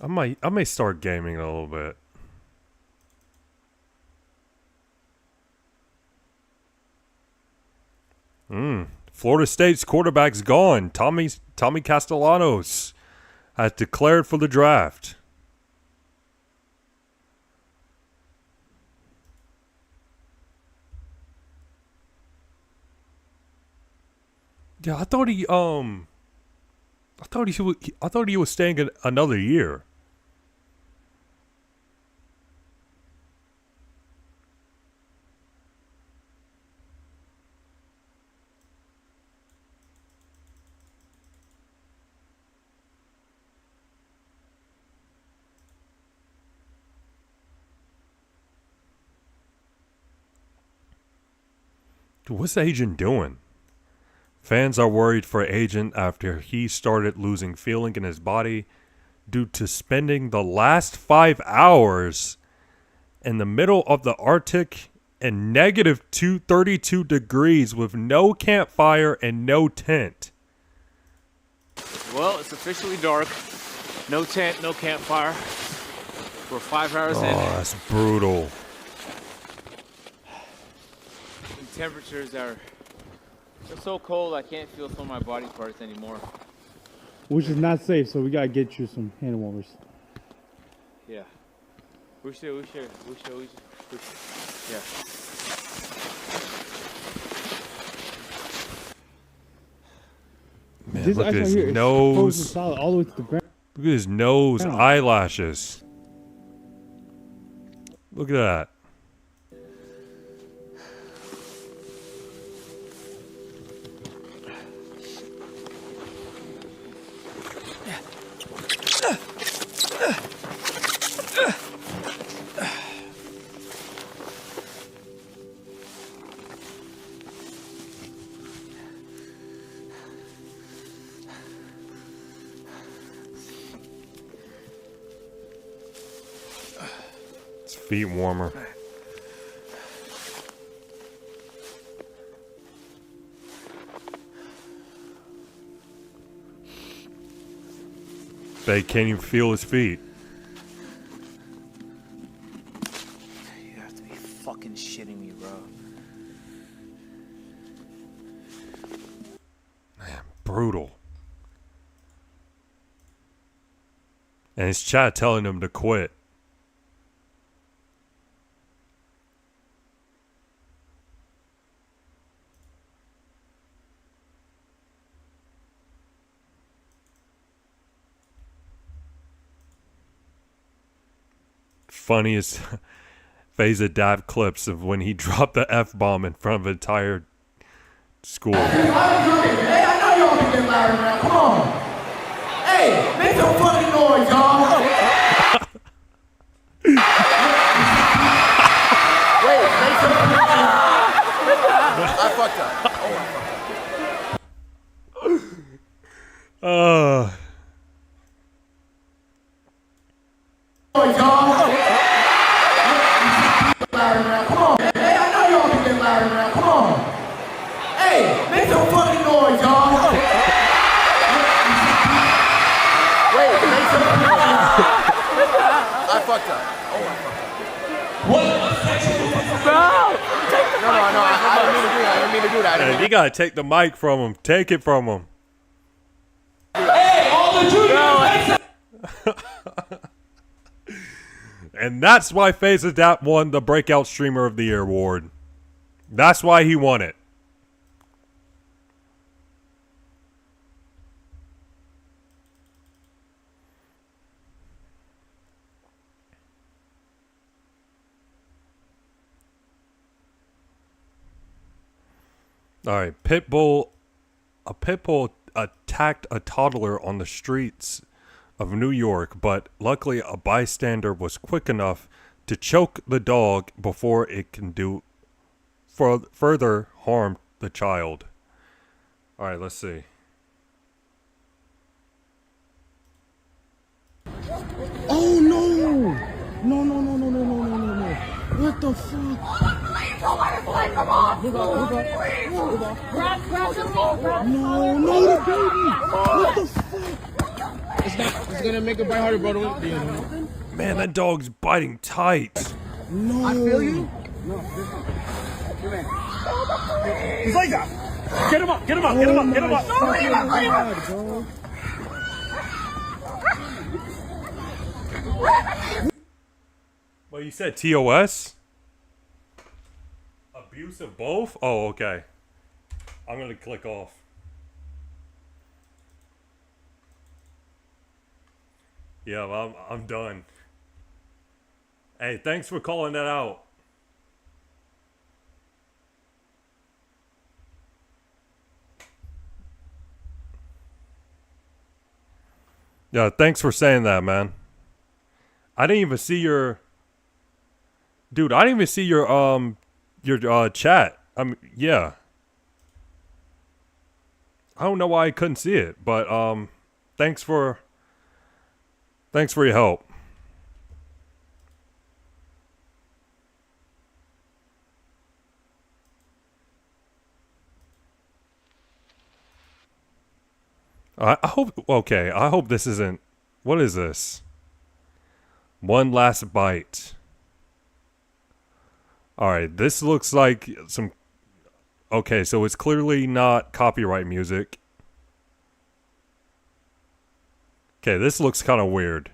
Speaker 3: I may start gaming a little bit. Florida State's quarterback's gone. Tommy Castellanos has declared for the draft. Yeah, I thought he was staying another year. Dude, what's the agent doing? Fans are worried for Agent after he started losing feeling in his body due to spending the last 5 hours in the middle of the Arctic and negative 232 degrees with no campfire and no tent.
Speaker 4: Well, it's officially dark. No tent, no campfire. We're 5 hours in.
Speaker 3: Oh, that's brutal.
Speaker 4: And temperatures are so cold I can't feel some of my body parts anymore.
Speaker 2: Which is not safe, so we gotta get you some hand warmers.
Speaker 4: Yeah. We should. Yeah.
Speaker 3: Man,
Speaker 2: This
Speaker 3: look at
Speaker 2: ice right
Speaker 3: his
Speaker 2: here is
Speaker 3: nose.
Speaker 2: frozen solid all the way to the ground.
Speaker 3: Look at his nose,
Speaker 2: Down.
Speaker 3: eyelashes. Look at that. Feet warmer. They can't even feel his feet.
Speaker 4: You have to be fucking shitting me, bro.
Speaker 3: Man, brutal. And his chat telling him to quit. Funniest Feza Dab clips of when he dropped the F-bomb in front of an entire school.
Speaker 2: Hey, I know y'all can get louder now. Come on. Hey, make some fucking noise, y'all.
Speaker 1: Wait, make some I fucked up.
Speaker 2: Noise, y'all. Louder now. Come on. Hey, I know y'all can get louder now. Come on. Hey, make some fucking noise, y'all.
Speaker 1: Wait, make some I fucked up.
Speaker 2: What?
Speaker 1: No, I didn't mean to do that. I didn't mean to do that.
Speaker 3: And you gotta take the mic from him. Take it from him.
Speaker 2: Hey, all the juniors.
Speaker 3: And that's why Feza Dap won the Breakout Streamer of the Year award. That's why he won it. All right, a pit bull attacked a toddler on the streets of New York, but luckily a bystander was quick enough to choke the dog before it can do further harm the child. All right, let's see.
Speaker 2: Oh no! No! What the fuck? Come on! No, the baby! What the fuck? It's gonna make it bite harder, bro.
Speaker 3: Man, that dog's biting tight.
Speaker 2: No. I feel you. No. He's like that. Get him up! Get him up! Get him up! Get him up!
Speaker 3: Well, you said TOS? Abuse of both? Oh, okay. I'm gonna click off. Yeah, well, I'm done. Hey, thanks for calling that out. Yeah, thanks for saying that, man. I didn't even see your... Dude, I didn't even see your chat. Yeah. I don't know why I couldn't see it, but thanks for your help. I hope this isn't... What is this? One last bite. Alright, this looks like some... Okay, so it's clearly not copyright music. Okay, this looks kind of weird.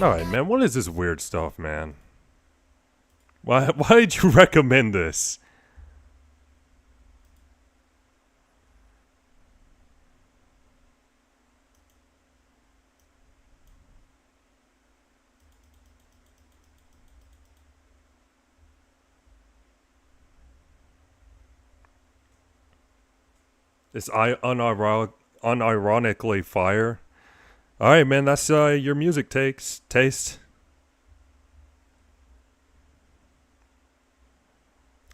Speaker 3: Alright, man, what is this weird stuff, man? Why did you recommend this? It's unironically fire. Alright, man, that's your music taste.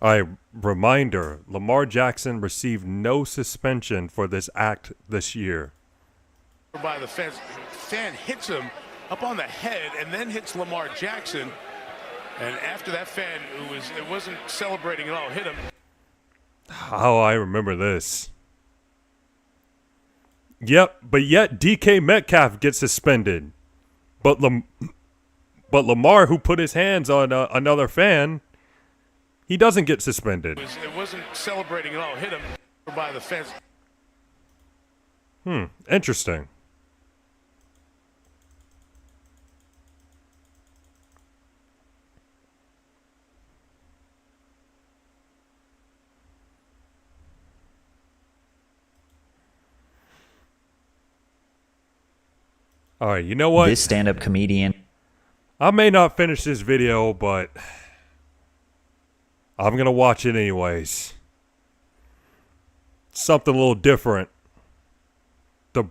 Speaker 3: Alright, reminder, Lamar Jackson received no suspension for this act this year.
Speaker 8: By the fence, fan hits him up on the head and then hits Lamar Jackson. And after that fan, it wasn't celebrating at all, hit him.
Speaker 3: Oh, I remember this. Yep, but yet DK Metcalf gets suspended. But Lamar, who put his hands on another fan, he doesn't get suspended.
Speaker 8: It wasn't celebrating at all. Hit him by the fence.
Speaker 3: Interesting. All right, you know what?
Speaker 7: This stand-up comedian.
Speaker 3: I may not finish this video, but I'm going to watch it anyways. Something a little different. The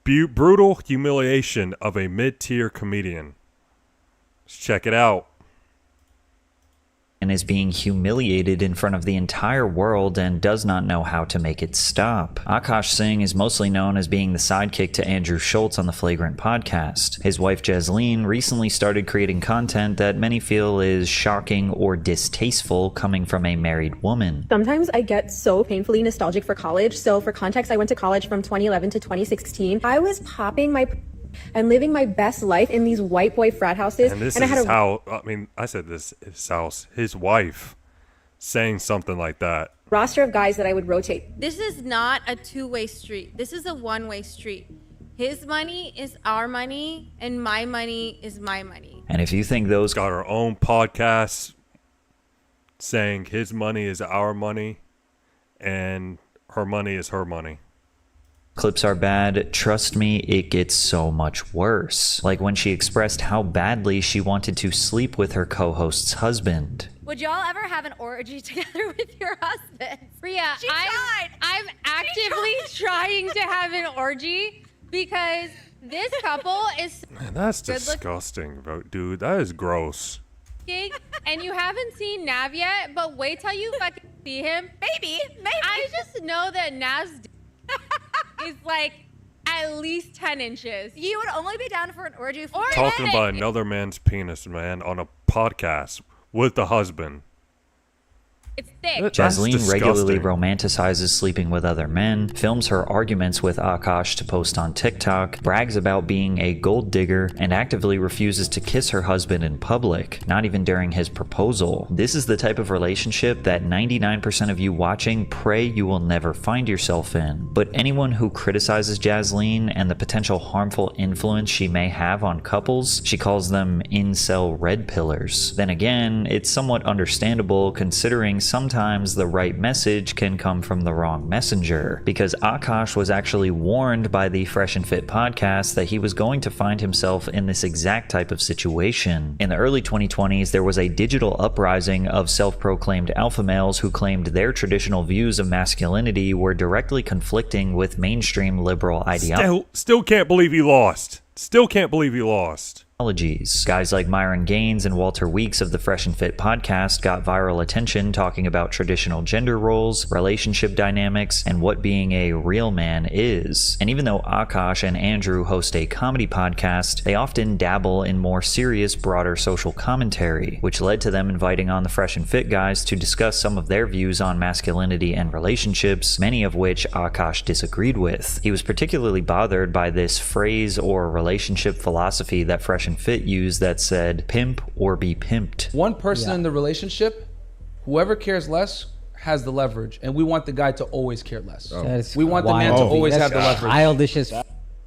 Speaker 3: brutal humiliation of a mid-tier comedian. Let's check it out.
Speaker 7: And is being humiliated in front of the entire world and does not know how to make it stop. Akash Singh is mostly known as being the sidekick to Andrew Schulz on the Flagrant podcast. His wife Jasleen recently started creating content that many feel is shocking or distasteful coming from a married woman.
Speaker 9: Sometimes I get so painfully nostalgic for college. So for context, I went to college from 2011 to 2016. I was popping my and living my best life in these white boy frat houses.
Speaker 3: And this
Speaker 9: and
Speaker 3: is
Speaker 9: I had
Speaker 3: how, I mean, I said this, his house, his wife saying something like that.
Speaker 9: Roster of guys that I would rotate.
Speaker 10: This is not a two-way street. This is a one-way street. His money is our money, and my money is my money.
Speaker 7: And if you think those
Speaker 3: got her own podcast saying his money is our money and her money is her money.
Speaker 7: Clips are bad, trust me, it gets so much worse. Like when she expressed how badly she wanted to sleep with her co-host's husband.
Speaker 10: Would y'all ever have an orgy together with your husband? Rhea, I'm actively trying to have an orgy because this couple is
Speaker 3: Man, that's disgusting, bro. Dude, that is gross.
Speaker 10: and you haven't seen Nav yet, but wait till you fucking see him. Maybe. I just know that Nav's is like at least 10 inches. You would only be down for an orgy for
Speaker 3: Talking about another man's penis, man, on a podcast with the husband.
Speaker 10: It's thick.
Speaker 7: Jasleen regularly romanticizes sleeping with other men, films her arguments with Akash to post on TikTok, brags about being a gold digger, and actively refuses to kiss her husband in public, not even during his proposal. This is the type of relationship that 99% of you watching pray you will never find yourself in. But anyone who criticizes Jasleen and the potential harmful influence she may have on couples, she calls them incel red pillars. Then again, it's somewhat understandable considering sometimes the right message can come from the wrong messenger, because Akash was actually warned by the Fresh and Fit podcast that he was going to find himself in this exact type of situation. In the early 2020s, there was a digital uprising of self-proclaimed alpha males who claimed their traditional views of masculinity were directly conflicting with mainstream liberal ideology.
Speaker 3: Still can't believe he lost. Still can't believe he lost.
Speaker 7: Guys like Myron Gaines and Walter Weeks of the Fresh and Fit podcast got viral attention talking about traditional gender roles, relationship dynamics, and what being a real man is. And even though Akash and Andrew host a comedy podcast, they often dabble in more serious, broader social commentary, which led to them inviting on the Fresh and Fit guys to discuss some of their views on masculinity and relationships, many of which Akash disagreed with. He was particularly bothered by this phrase or relationship philosophy that Fresh and Fit used that said, pimp or be pimped.
Speaker 11: One person in the relationship, whoever cares less has the leverage, and we want the guy to always care less. We want the man to always have the leverage.
Speaker 12: Childish as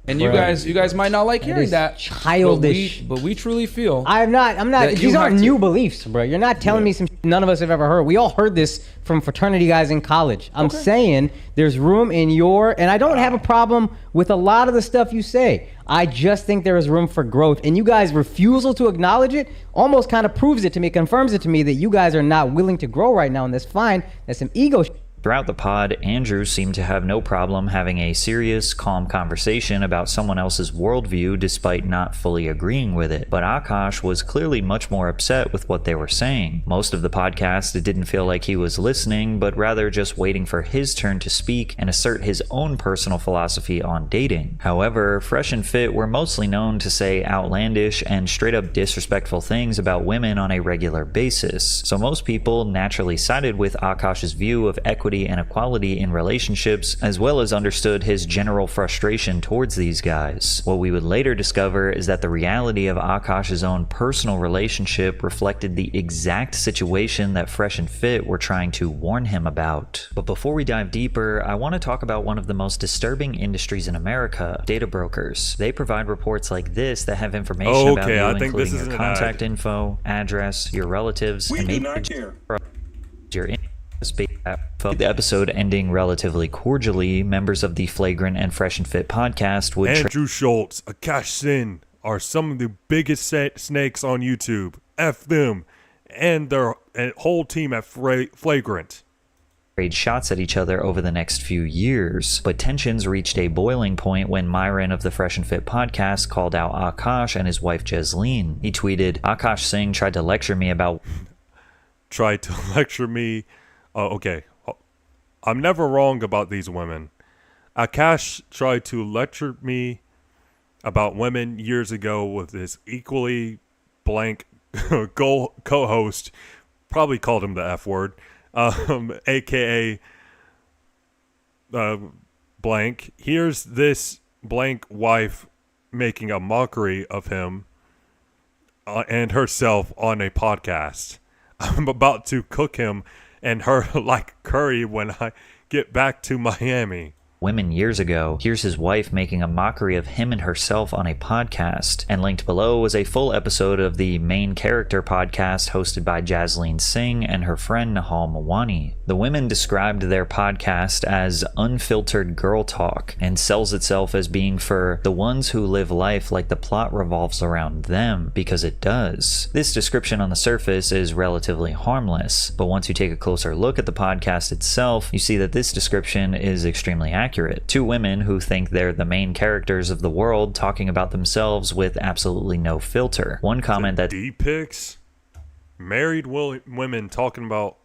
Speaker 11: and you guys might not like hearing that.
Speaker 12: Childish.
Speaker 11: But we truly feel.
Speaker 12: I'm not. These aren't new beliefs, bro. You're not telling me some none of us have ever heard. We all heard this from fraternity guys in college. I'm saying there's room in and I don't have a problem with a lot of the stuff you say. I just think there is room for growth, and you guys' refusal to acknowledge it almost kind of proves it to me, confirms it to me that you guys are not willing to grow right now, and that's fine. That's some ego shit.
Speaker 7: Throughout the pod, Andrew seemed to have no problem having a serious, calm conversation about someone else's worldview despite not fully agreeing with it. But Akash was clearly much more upset with what they were saying. Most of the podcast, it didn't feel like he was listening, but rather just waiting for his turn to speak and assert his own personal philosophy on dating. However, Fresh and Fit were mostly known to say outlandish and straight up disrespectful things about women on a regular basis. So most people naturally sided with Akash's view of equity equity and equality in relationships, as well as understood his general frustration towards these guys. What we would later discover is that the reality of Akash's own personal relationship reflected the exact situation that Fresh and Fit were trying to warn him about. But before we dive deeper, I want to talk about one of the most disturbing industries in America, data brokers. They provide reports like this that have information about you, including your contact info, address, your relatives, and maybe your the episode ending relatively cordially. Members of the Flagrant and Fresh and Fit podcast would
Speaker 3: Andrew Schultz, Akash Sin are some of the biggest snakes on YouTube. F them and their whole team at Flagrant.
Speaker 7: Trade shots at each other over the next few years, but tensions reached a boiling point when Myron of the Fresh and Fit podcast called out Akash and his wife Jasleen. He tweeted, "Akash Singh tried to lecture me about..."
Speaker 3: Okay. I'm never wrong about these women. Akash tried to lecture me about women years ago with his equally blank co-host, probably called him the F word, aka blank. Here's this blank wife making a mockery of him and herself on a podcast. I'm about to cook him and her like curry when I get back to Miami.
Speaker 7: Women years ago. Here's his wife making a mockery of him and herself on a podcast. And linked below was a full episode of the Main Character podcast hosted by Jasleen Singh and her friend Nahal Mawani. The women described their podcast as unfiltered girl talk and sells itself as being for the ones who live life like the plot revolves around them, because it does. This description on the surface is relatively harmless, but once you take a closer look at the podcast itself, you see that this description is extremely accurate. Two women who think they're the main characters of the world talking about themselves with absolutely no filter. One comment that
Speaker 3: D-pics? Married women talking about...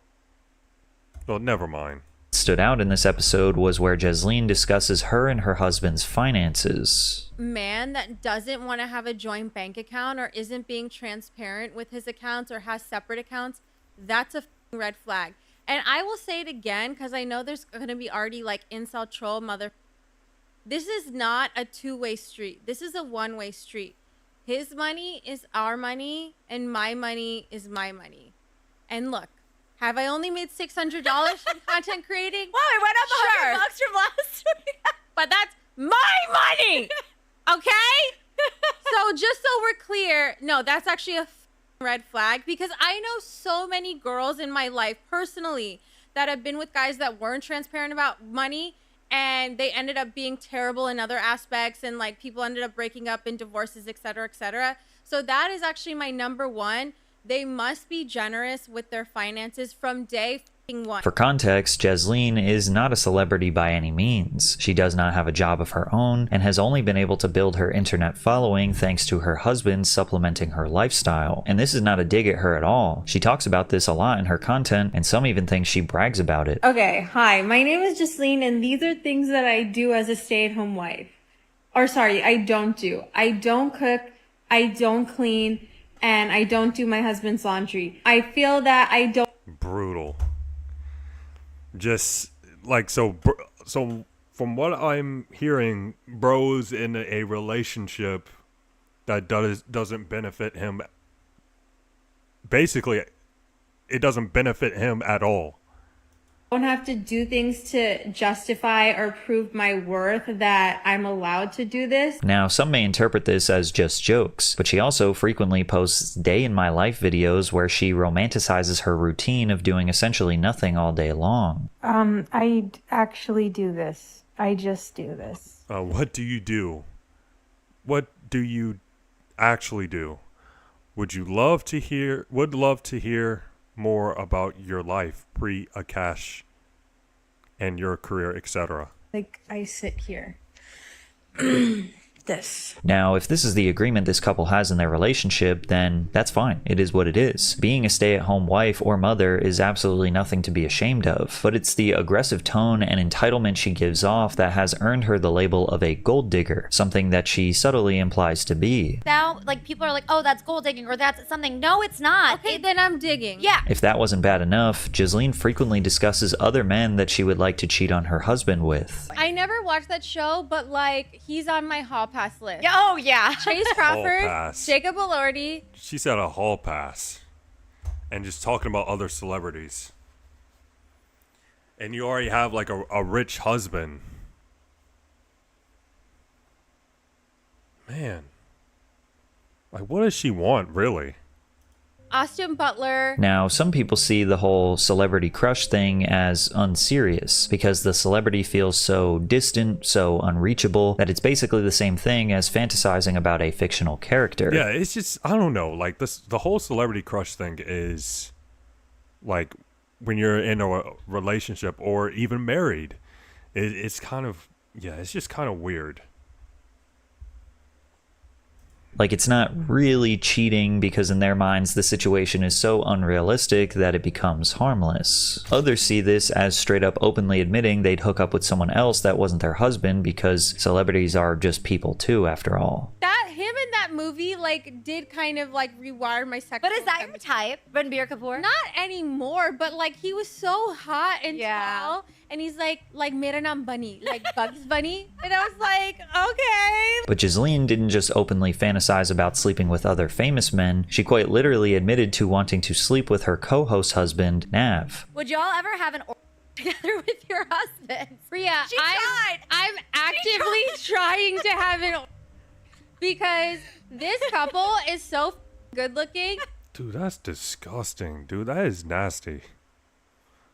Speaker 3: Well, never mind.
Speaker 7: Stood out in this episode was where Jasleen discusses her and her husband's finances.
Speaker 10: Man that doesn't want to have a joint bank account or isn't being transparent with his accounts or has separate accounts, that's a red flag. And I will say it again, because I know there's going to be already like incel troll mother. This is not a two-way street. This is a one-way street. His money is our money, and my money is my money. And look, have I only made $600 from content creating?
Speaker 13: Wow, it went up $100 from last week.
Speaker 10: But that's my money, okay? So just so we're clear, no, that's actually a red flag, because I know so many girls in my life personally that have been with guys that weren't transparent about money, and they ended up being terrible in other aspects, and like people ended up breaking up in divorces, etc., etc. So that is actually my number one. They must be generous with their finances from day one.
Speaker 7: For context, Jasleen is not a celebrity by any means. She does not have a job of her own and has only been able to build her internet following thanks to her husband supplementing her lifestyle. And this is not a dig at her at all. She talks about this a lot in her content, and some even think she brags about it.
Speaker 14: Okay, hi, my name is Jasleen, and these are things that I do as a stay-at-home wife. Or sorry, I don't do. I don't cook, I don't clean, and I don't do my husband's laundry. I feel that I don't...
Speaker 3: Brutal. Just like so from what I'm hearing, bro's in a relationship that doesn't benefit him. Basically, it doesn't benefit him at all.
Speaker 14: don't have to do things to justify or prove my worth that I'm allowed to do this.
Speaker 7: Now, some may interpret this as just jokes, but she also frequently posts day in my life videos where she romanticizes her routine of doing essentially nothing all day long.
Speaker 14: I actually do this. I just do this.
Speaker 3: What do you do? What do you actually do? Would love to hear more about your life pre-Akash and your career, etc.
Speaker 14: Like, I sit here.
Speaker 13: this.
Speaker 7: Now, if this is the agreement this couple has in their relationship, then that's fine. It is what it is. Being a stay-at-home wife or mother is absolutely nothing to be ashamed of, but it's the aggressive tone and entitlement she gives off that has earned her the label of a gold digger, something that she subtly implies to be.
Speaker 15: Now, like, people are like, oh, that's gold digging, or that's something. No, it's not.
Speaker 10: Okay, then I'm digging.
Speaker 15: Yeah.
Speaker 7: If that wasn't bad enough, Ghislaine frequently discusses other men that she would like to cheat on her husband with.
Speaker 10: I never watched that show, but like he's on my hall pass list.
Speaker 15: Yeah, oh yeah.
Speaker 10: Chase
Speaker 3: Hall
Speaker 10: Crawford,
Speaker 3: pass.
Speaker 10: Jacob Elordi.
Speaker 3: She said a hall pass. And just talking about other celebrities. And you already have like a rich husband. Man. Like, what does she want, really?
Speaker 10: Austin Butler.
Speaker 7: Now, some people see the whole celebrity crush thing as unserious because the celebrity feels so distant, so unreachable, that it's basically the same thing as fantasizing about a fictional character.
Speaker 3: Yeah, it's just, I don't know. Like, the whole celebrity crush thing is, like, when you're in a relationship or even married, it's kind of, yeah, it's just kind of weird.
Speaker 7: Like, it's not really cheating because in their minds the situation is so unrealistic that it becomes harmless. Others see this as straight up openly admitting they'd hook up with someone else that wasn't their husband because celebrities are just people too, after all.
Speaker 10: That him in that movie like did kind of like rewire my sexual.
Speaker 15: But is that your type, Ranbir Kapoor?
Speaker 10: Not anymore, but like he was so hot and tall, and he's like Mera Naam Bunny, like Bugs Bunny, and I was like, okay.
Speaker 7: But Ghislaine didn't just openly fantasize about sleeping with other famous men, she quite literally admitted to wanting to sleep with her co-host husband, Nav.
Speaker 15: Would y'all ever have an together with your husband?
Speaker 10: Priya, I'm actively trying to have an because this couple is so good looking.
Speaker 3: Dude, that's disgusting. Dude, that is nasty.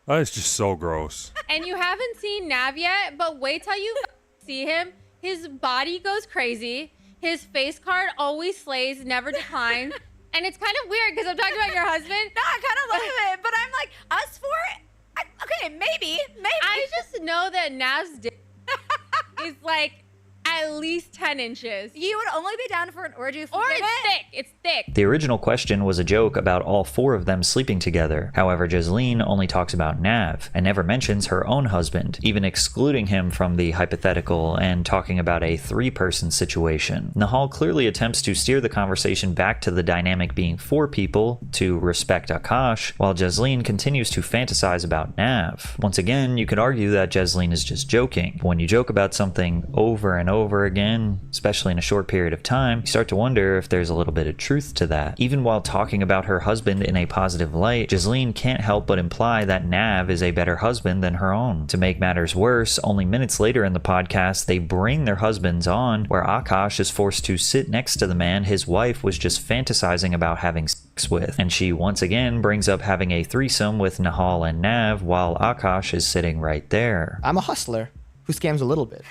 Speaker 3: That is just so gross.
Speaker 10: And you haven't seen Nav yet, but wait till you see him. His body goes crazy. His face card always slays, never declines. And it's kind of weird because I'm talking about your husband.
Speaker 15: No, I kind of love it, but I'm like, us for it? Okay, maybe.
Speaker 10: I just know that Nav's dick is like at least 10 inches.
Speaker 15: You would only be down for an orgy if
Speaker 10: or it's thick. It's thick.
Speaker 7: The original question was a joke about all four of them sleeping together. However, Ghislaine only talks about Nav and never mentions her own husband, even excluding him from the hypothetical and talking about a three-person situation. Nahal clearly attempts to steer the conversation back to the dynamic being four people to respect Akash, while Ghislaine continues to fantasize about Nav. Once again, you could argue that Ghislaine is just joking. But when you joke about something over and over again, especially in a short period of time, you start to wonder if there's a little bit of truth to that. Even while talking about her husband in a positive light, Ghislaine can't help but imply that Nav is a better husband than her own. To make matters worse, only minutes later in the podcast, they bring their husbands on, where Akash is forced to sit next to the man his wife was just fantasizing about having sex with, and she once again brings up having a threesome with Nahal and Nav while Akash is sitting right there.
Speaker 25: I'm a hustler who scams a little bit.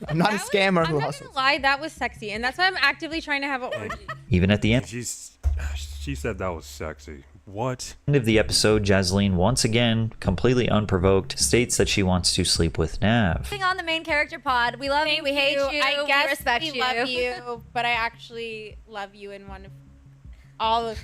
Speaker 25: I'm not a scammer who
Speaker 10: I'm not
Speaker 25: hustles.
Speaker 10: gonna lie, that was sexy, and that's why I'm actively trying to have an orgy.
Speaker 7: Even at the end
Speaker 3: She said that was sexy. What?
Speaker 7: Of the episode, Ghislaine once again, completely unprovoked, states that she wants to sleep with Nav.
Speaker 15: On the main character pod, we love you, we hate you,
Speaker 10: I guess
Speaker 15: we respect
Speaker 10: we
Speaker 15: you.
Speaker 10: love you, but I actually love you in one of all of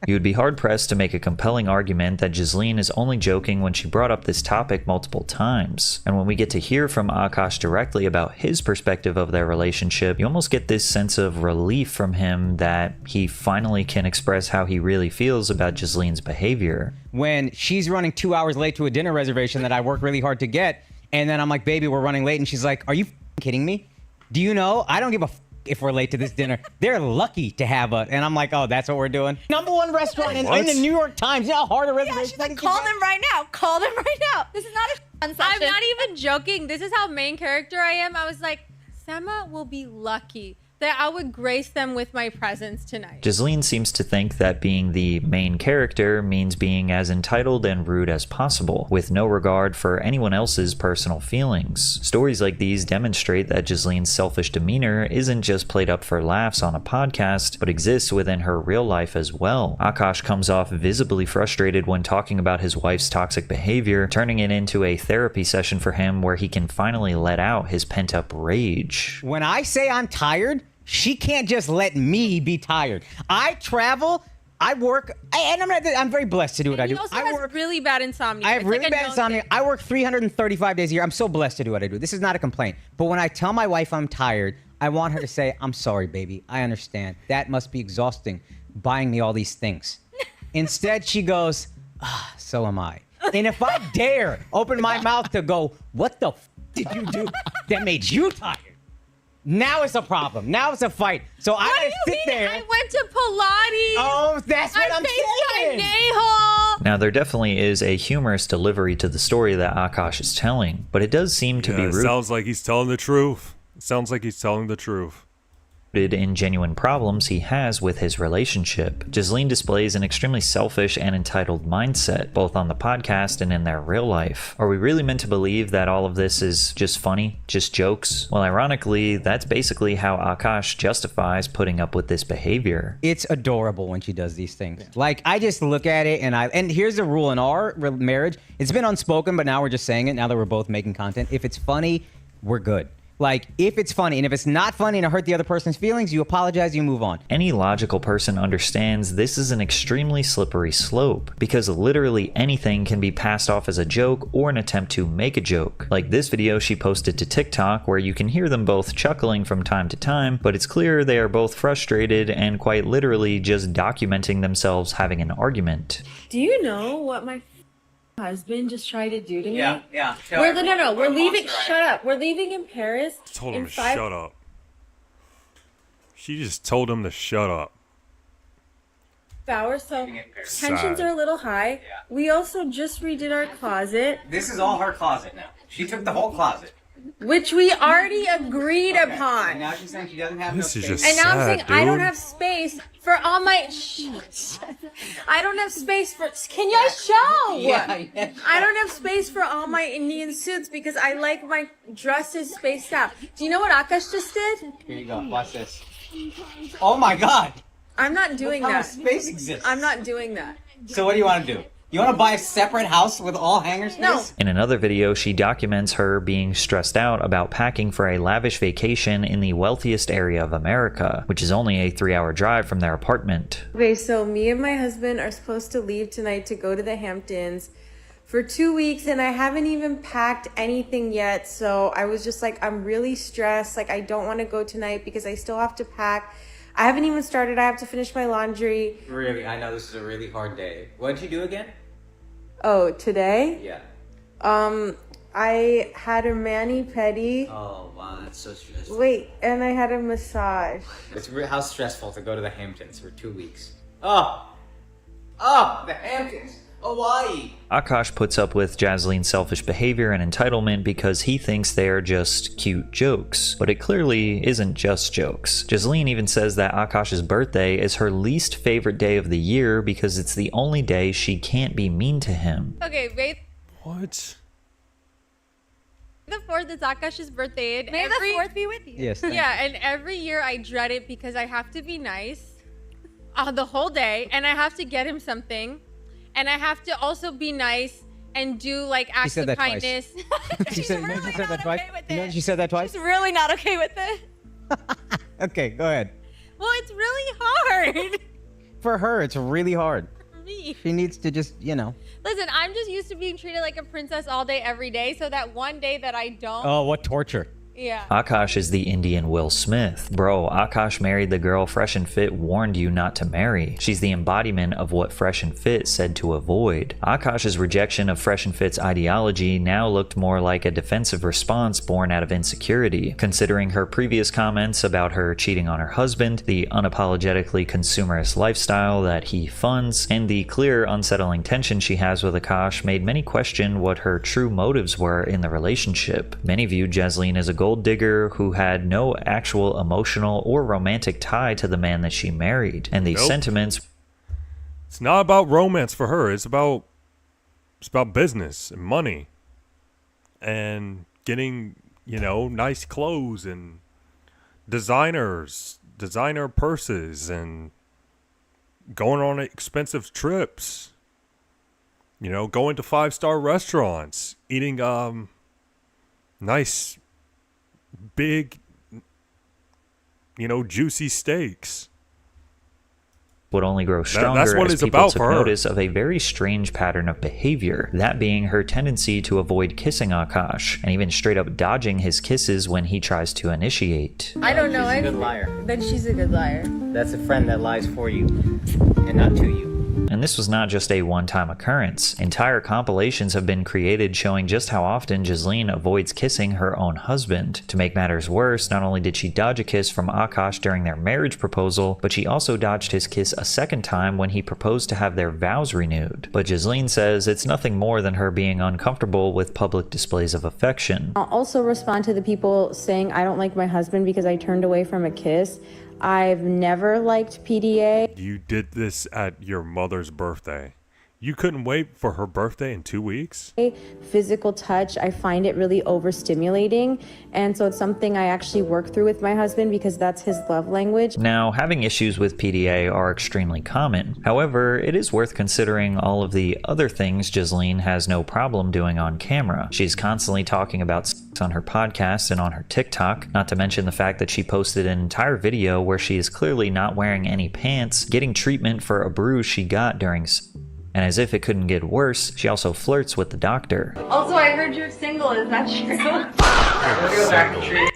Speaker 7: You would be hard-pressed to make a compelling argument that Ghislaine is only joking when she brought up this topic multiple times. And when we get to hear from Akash directly about his perspective of their relationship, you almost get this sense of relief from him that he finally can express how he really feels about Ghislaine's behavior.
Speaker 12: When she's running 2 hours late to a dinner reservation that I worked really hard to get, and then I'm like, baby, we're running late, and she's like, are you kidding me? Do you know? I don't give a if we're late to this dinner. They're lucky to have us. And I'm like, oh, that's what we're doing. #1 restaurant in the New York Times. You know how hard a reservation
Speaker 15: She's like, call them right now. Call them right now. This is not a fun session.
Speaker 10: I'm not even joking. This is how main character I am. I was like, Sema will be lucky that I would grace them with my presence tonight.
Speaker 7: Jasleen seems to think that being the main character means being as entitled and rude as possible, with no regard for anyone else's personal feelings. Stories like these demonstrate that Jasleen's selfish demeanor isn't just played up for laughs on a podcast, but exists within her real life as well. Akash comes off visibly frustrated when talking about his wife's toxic behavior, turning it into a therapy session for him where he can finally let out his pent-up rage.
Speaker 12: When I say I'm tired, she can't just let me be tired. I travel, I work, and I'm very blessed to do what I do.
Speaker 10: He also has really bad insomnia.
Speaker 12: I have
Speaker 10: It's
Speaker 12: really
Speaker 10: like a
Speaker 12: bad
Speaker 10: known
Speaker 12: insomnia.
Speaker 10: thing.
Speaker 12: I work 335 days a year. I'm so blessed to do what I do. This is not a complaint. But when I tell my wife I'm tired, I want her to say, I'm sorry, baby. I understand. That must be exhausting, buying me all these things. Instead, she goes, so am I. And if I dare open my mouth to go, what the did you do that made you tired? Now it's a problem. Now it's a fight. So I gotta sit there.
Speaker 10: I went to Pilates.
Speaker 12: Oh, that's what I'm
Speaker 10: saying.
Speaker 7: Now, there definitely is a humorous delivery to the story that Akash is telling, but it does seem to be
Speaker 3: It
Speaker 7: rooted
Speaker 3: sounds like he's telling the truth. It sounds like he's telling the truth.
Speaker 7: in genuine problems he has with his relationship. Jasleen displays an extremely selfish and entitled mindset, both on the podcast and in their real life. Are we really meant to believe that all of this is just funny, just jokes? Well, ironically, that's basically how Akash justifies putting up with this behavior.
Speaker 12: It's adorable when she does these things. Like, I just look at it and here's the rule in our marriage. It's been unspoken, but now we're just saying it now that we're both making content. If it's funny, we're good. Like, if it's funny, and if it's not funny and it hurt the other person's feelings, you apologize, you move on.
Speaker 7: Any logical person understands this is an extremely slippery slope, because literally anything can be passed off as a joke or an attempt to make a joke. Like this video she posted to TikTok, where you can hear them both chuckling from time to time, but it's clear they are both frustrated and quite literally just documenting themselves having an argument.
Speaker 14: Do you know what my husband just tried to do to me?
Speaker 12: Yeah.
Speaker 14: We're leaving. Shut up. We're leaving in Paris.
Speaker 3: Told him to shut up. She just told him to shut up.
Speaker 14: Hours, so
Speaker 3: Sad.
Speaker 14: tensions are a little high. We also just redid our closet,
Speaker 12: This is all her closet now. She took the whole closet.
Speaker 14: which we already agreed upon.
Speaker 12: And now she's saying she doesn't have
Speaker 3: This is just
Speaker 14: And now I'm
Speaker 3: sad,
Speaker 14: saying I don't
Speaker 3: dude.
Speaker 14: have space for all my. I don't have space for. Can you show?
Speaker 12: Yeah.
Speaker 14: I don't have space for all my Indian suits because I like my dresses spaced out. Do you know what Akash just did?
Speaker 12: Here you go. Watch this. Oh my God.
Speaker 14: I'm not doing
Speaker 12: Look how
Speaker 14: that.
Speaker 12: space exists.
Speaker 14: I'm not doing that.
Speaker 12: So what do you want to do? You want to buy a separate house with all hangers?
Speaker 14: No.
Speaker 7: In another video, she documents her being stressed out about packing for a lavish vacation in the wealthiest area of America, which is only a 3-hour drive from their apartment.
Speaker 14: Okay, so me and my husband are supposed to leave tonight to go to the Hamptons for 2 weeks, and I haven't even packed anything yet. So I was just like, I'm really stressed. Like, I don't want to go tonight because I still have to pack. I haven't even started. I have to finish my laundry.
Speaker 12: Really, I know this is a really hard day. What did you do again?
Speaker 14: Oh, today?
Speaker 12: Yeah.
Speaker 14: I had a mani-pedi.
Speaker 12: Oh, wow, that's so stressful.
Speaker 14: Wait, and I had a massage.
Speaker 12: It's how stressful to go to the Hamptons for 2 weeks. Oh, the Hamptons, Hawaii.
Speaker 7: Akash puts up with Jasleen's selfish behavior and entitlement because he thinks they are just cute jokes, but it clearly isn't just jokes. Jasleen even says that Akash's birthday is her least favorite day of the year because it's the only day she can't be mean to him.
Speaker 10: Okay, wait.
Speaker 3: What?
Speaker 10: The 4th is Akash's birthday. And
Speaker 15: May the 4th be with you.
Speaker 12: Yes.
Speaker 10: Yeah, and every year I dread it because I have to be nice the whole day, and I have to get him something, and I have to also be nice and do like acts
Speaker 12: said
Speaker 10: of
Speaker 12: that twice.
Speaker 10: kindness.
Speaker 12: She said that twice. You know, she said that twice.
Speaker 15: She's really not okay with it.
Speaker 12: Okay, go ahead.
Speaker 10: Well, it's really hard
Speaker 12: For her, it's really hard.
Speaker 10: for me.
Speaker 12: She needs to just,
Speaker 10: Listen, I'm just used to being treated like a princess all day, every day, so that one day that I don't.
Speaker 12: Oh, what torture.
Speaker 10: Yeah.
Speaker 7: Akash is the Indian Will Smith. Bro, Akash married the girl Fresh and Fit warned you not to marry. She's the embodiment of what Fresh and Fit said to avoid. Akash's rejection of Fresh and Fit's ideology now looked more like a defensive response born out of insecurity, considering her previous comments about her cheating on her husband, the unapologetically consumerist lifestyle that he funds, and the clear unsettling tension she has with Akash made many question what her true motives were in the relationship. Many viewed Jasleen as a gold gold digger who had no actual emotional or romantic tie to the man that she married. And these sentiments...
Speaker 3: It's not about romance for her. It's about business and money. And getting, nice clothes and designer purses and going on expensive trips. Going to 5-star restaurants, eating nice, big, juicy steaks.
Speaker 7: Would only grow stronger
Speaker 3: That's what
Speaker 7: as
Speaker 3: it's
Speaker 7: people
Speaker 3: about
Speaker 7: took
Speaker 3: for her.
Speaker 7: notice of a very strange pattern of behavior, that being her tendency to avoid kissing Akash, and even straight up dodging his kisses when he tries to initiate.
Speaker 12: I don't know.
Speaker 16: She's a good liar.
Speaker 12: Then she's a good liar.
Speaker 16: That's a friend that lies for you and not to you.
Speaker 7: And this was not just a one-time occurrence. Entire compilations have been created showing just how often Ghislaine avoids kissing her own husband. To make matters worse, not only did she dodge a kiss from Akash during their marriage proposal, but she also dodged his kiss a second time when he proposed to have their vows renewed. But Ghislaine says it's nothing more than her being uncomfortable with public displays of affection.
Speaker 9: I'll also respond to the people saying I don't like my husband because I turned away from a kiss. I've never liked PDA.
Speaker 3: You did this at your mother's birthday. You couldn't wait for her birthday in 2 weeks?
Speaker 9: Physical touch, I find it really overstimulating. And so it's something I actually work through with my husband because that's his love language.
Speaker 7: Now, having issues with PDA are extremely common. However, it is worth considering all of the other things Ghislaine has no problem doing on camera. She's constantly talking about sex on her podcast and on her TikTok, not to mention the fact that she posted an entire video where she is clearly not wearing any pants, getting treatment for a bruise she got during and as if it couldn't get worse, she also flirts with the doctor.
Speaker 14: Also, I heard you're single. Is that true?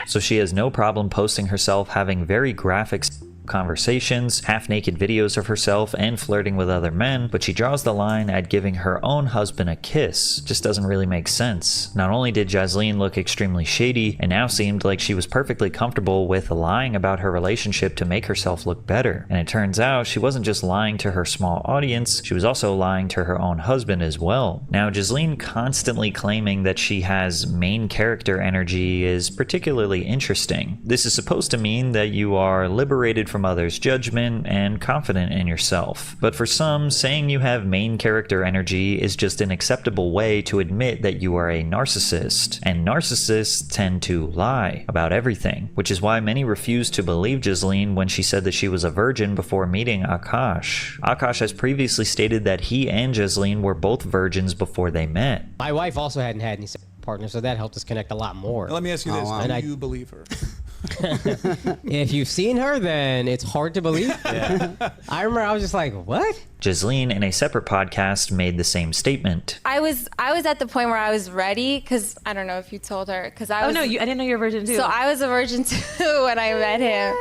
Speaker 7: So she has no problem posting herself having very graphic conversations, half-naked videos of herself, and flirting with other men, but she draws the line at giving her own husband a kiss. Just doesn't really make sense. Not only did Ghislaine look extremely shady, it now seemed like she was perfectly comfortable with lying about her relationship to make herself look better. And it turns out she wasn't just lying to her small audience, she was also lying to her own husband as well. Now, Ghislaine constantly claiming that she has main character energy is particularly interesting. This is supposed to mean that you are liberated from others' judgment and confident in yourself. But for some, saying you have main character energy is just an acceptable way to admit that you are a narcissist. And narcissists tend to lie about everything, which is why many refused to believe Ghislaine when she said that she was a virgin before meeting Akash. Akash has previously stated that he and Ghislaine were both virgins before they met.
Speaker 12: My wife also hadn't had any partner, so that helped us connect a lot more.
Speaker 17: Let me ask you this: do you believe her?
Speaker 12: If you've seen her, then it's hard to believe. Yeah. I remember I was just like, what?
Speaker 7: Ghislaine, in a separate podcast, made the same statement.
Speaker 10: I was at the point where I was ready because I don't know if you told her because I was.
Speaker 15: Oh no, I didn't know you were a virgin too.
Speaker 10: So I was a virgin too when I met him.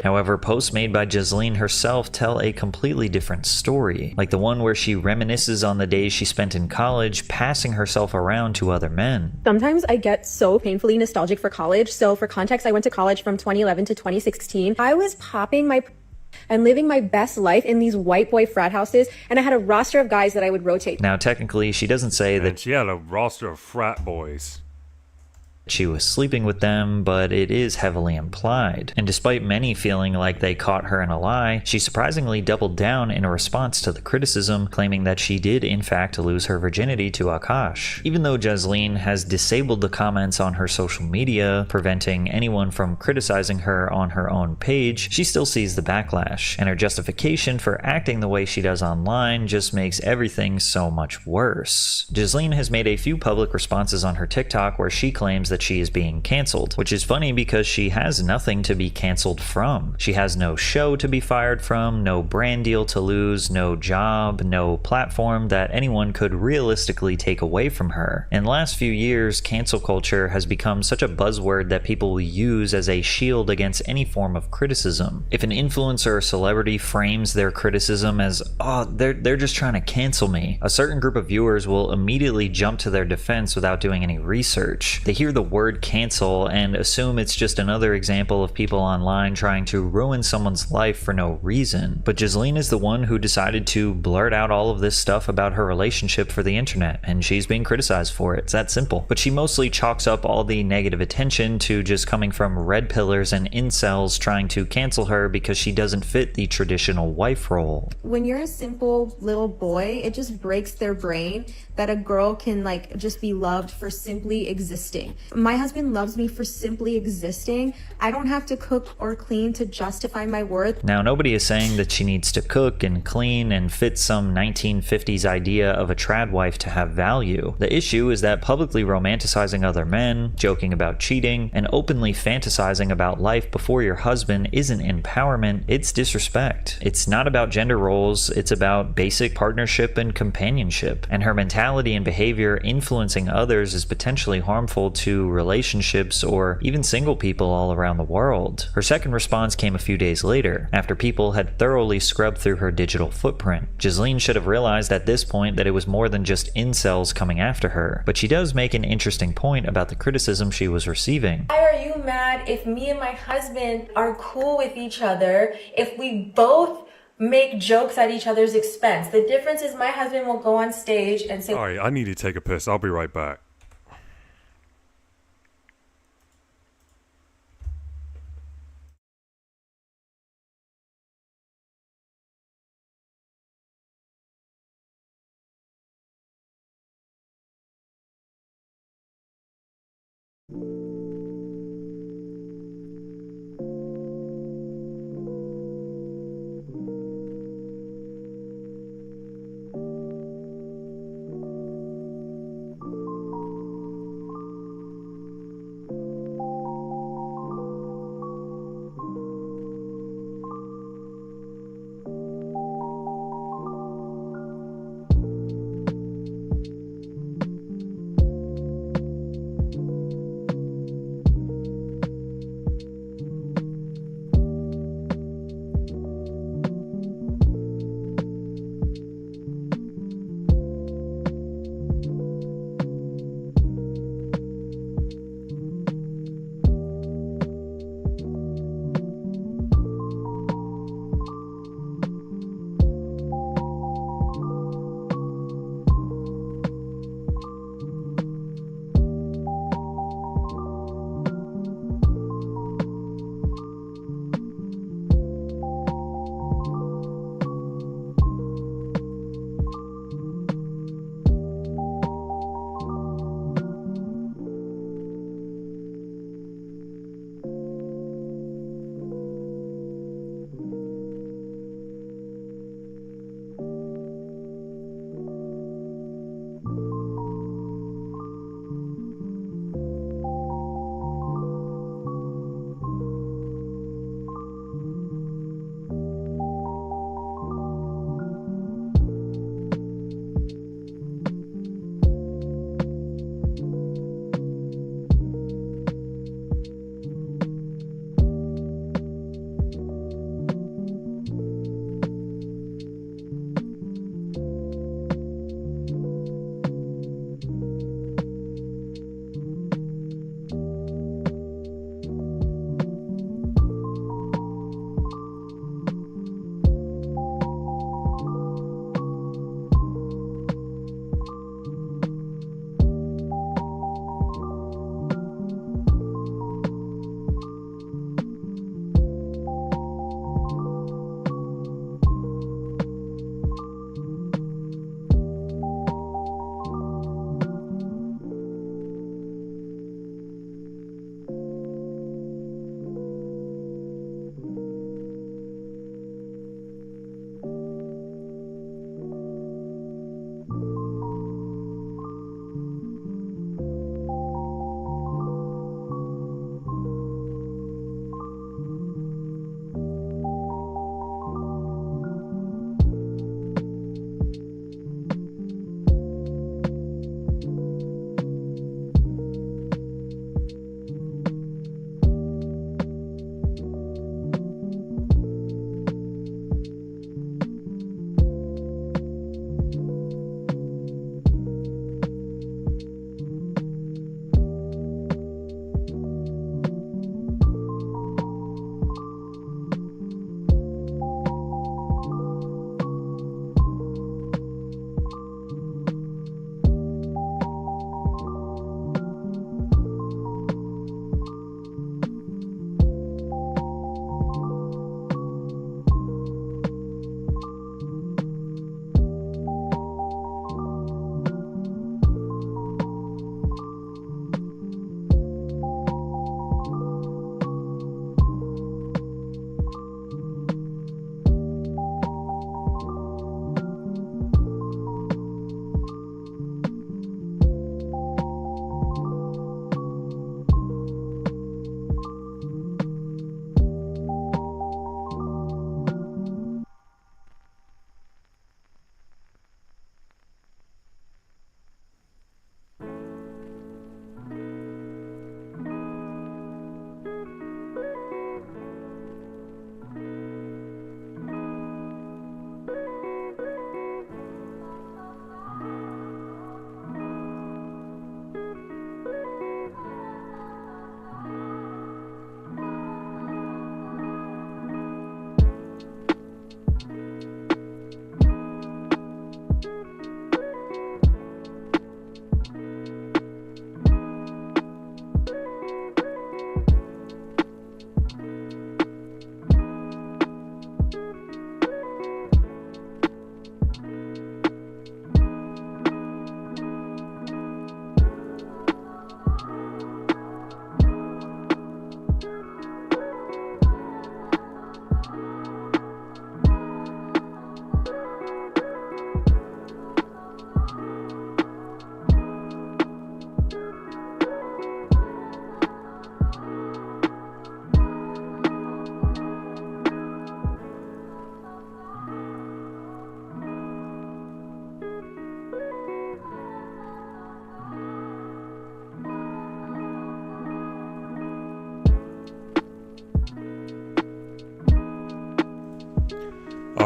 Speaker 7: However, posts made by Ghislaine herself tell a completely different story, like the one where she reminisces on the days she spent in college, passing herself around to other men.
Speaker 9: Sometimes I get so painfully nostalgic for college. So for context, I went to college from 2011 to 2016. I was popping my and living my best life in these white boy frat houses, and I had a roster of guys that I would rotate.
Speaker 7: Now, technically, she doesn't say that
Speaker 3: she had a roster of frat boys.
Speaker 7: She was sleeping with them, but it is heavily implied. And despite many feeling like they caught her in a lie, she surprisingly doubled down in a response to the criticism, claiming that she did in fact lose her virginity to Akash. Even though Ghislaine has disabled the comments on her social media, preventing anyone from criticizing her on her own page, she still sees the backlash, and her justification for acting the way she does online just makes everything so much worse. Ghislaine has made a few public responses on her TikTok where she claims that she is being cancelled, which is funny because she has nothing to be cancelled from. She has no show to be fired from, no brand deal to lose, no job, no platform that anyone could realistically take away from her. In the last few years, cancel culture has become such a buzzword that people will use as a shield against any form of criticism. If an influencer or celebrity frames their criticism as, oh, they're just trying to cancel me, a certain group of viewers will immediately jump to their defense without doing any research. They hear the word cancel and assume it's just another example of people online trying to ruin someone's life for no reason. But Ghislaine is the one who decided to blurt out all of this stuff about her relationship for the internet, and she's being criticized for it. It's that simple. But she mostly chalks up all the negative attention to just coming from red pillars and incels trying to cancel her because she doesn't fit the traditional wife role.
Speaker 9: When you're a simple little boy, it just breaks their brain that a girl can like just be loved for simply existing. My husband loves me for simply existing. I don't have to cook or clean to justify my worth.
Speaker 7: Now, nobody is saying that she needs to cook and clean and fit some 1950s idea of a trad wife to have value. The issue is that publicly romanticizing other men, joking about cheating, and openly fantasizing about life before your husband isn't empowerment, it's disrespect. It's not about gender roles, it's about basic partnership and companionship. And her mentality and behavior influencing others is potentially harmful to relationships or even single people all around the world. Her second response came a few days later, after people had thoroughly scrubbed through her digital footprint. Ghislaine should have realized at this point that it was more than just incels coming after her, but she does make an interesting point about the criticism she was receiving.
Speaker 9: Why are you mad if me and my husband are cool with each other, if we both make jokes at each other's expense? The difference is my husband will go on stage and say,
Speaker 3: Alright, I need to take a piss. I'll be right back.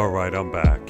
Speaker 3: Alright, I'm back.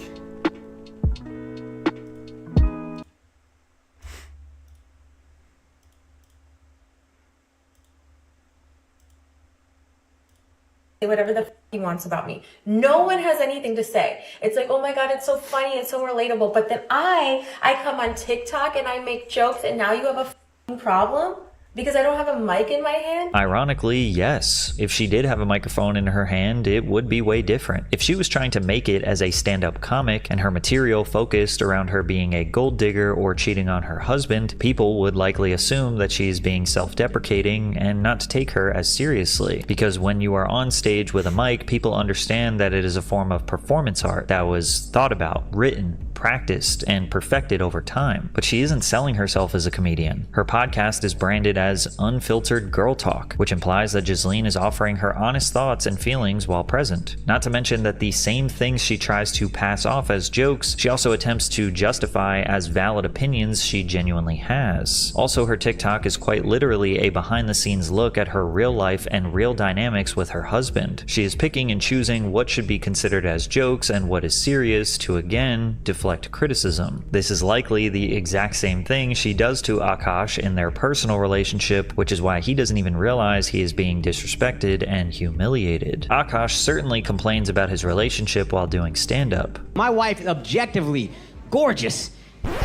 Speaker 9: Whatever the he wants about me. No one has anything to say. It's like, oh my God, it's so funny, it's so relatable. But then I come on TikTok and I make jokes, and now you have a problem? Because I don't have a mic in my hand?
Speaker 7: Ironically, yes. If she did have a microphone in her hand, it would be way different. If she was trying to make it as a stand-up comic and her material focused around her being a gold digger or cheating on her husband, people would likely assume that she's being self-deprecating and not to take her as seriously. Because when you are on stage with a mic, people understand that it is a form of performance art that was thought about, written, practiced, and perfected over time. But she isn't selling herself as a comedian. Her podcast is branded as Unfiltered Girl Talk, which implies that Ghislaine is offering her honest thoughts and feelings while present. Not to mention that the same things she tries to pass off as jokes, she also attempts to justify as valid opinions she genuinely has. Also, her TikTok is quite literally a behind-the-scenes look at her real life and real dynamics with her husband. She is picking and choosing what should be considered as jokes and what is serious to, again, deflect criticism. This is likely the exact same thing she does to Akash in their personal relationship, which is why he doesn't even realize he is being disrespected and humiliated. Akash certainly complains about his relationship while doing stand-up.
Speaker 12: My wife, objectively gorgeous.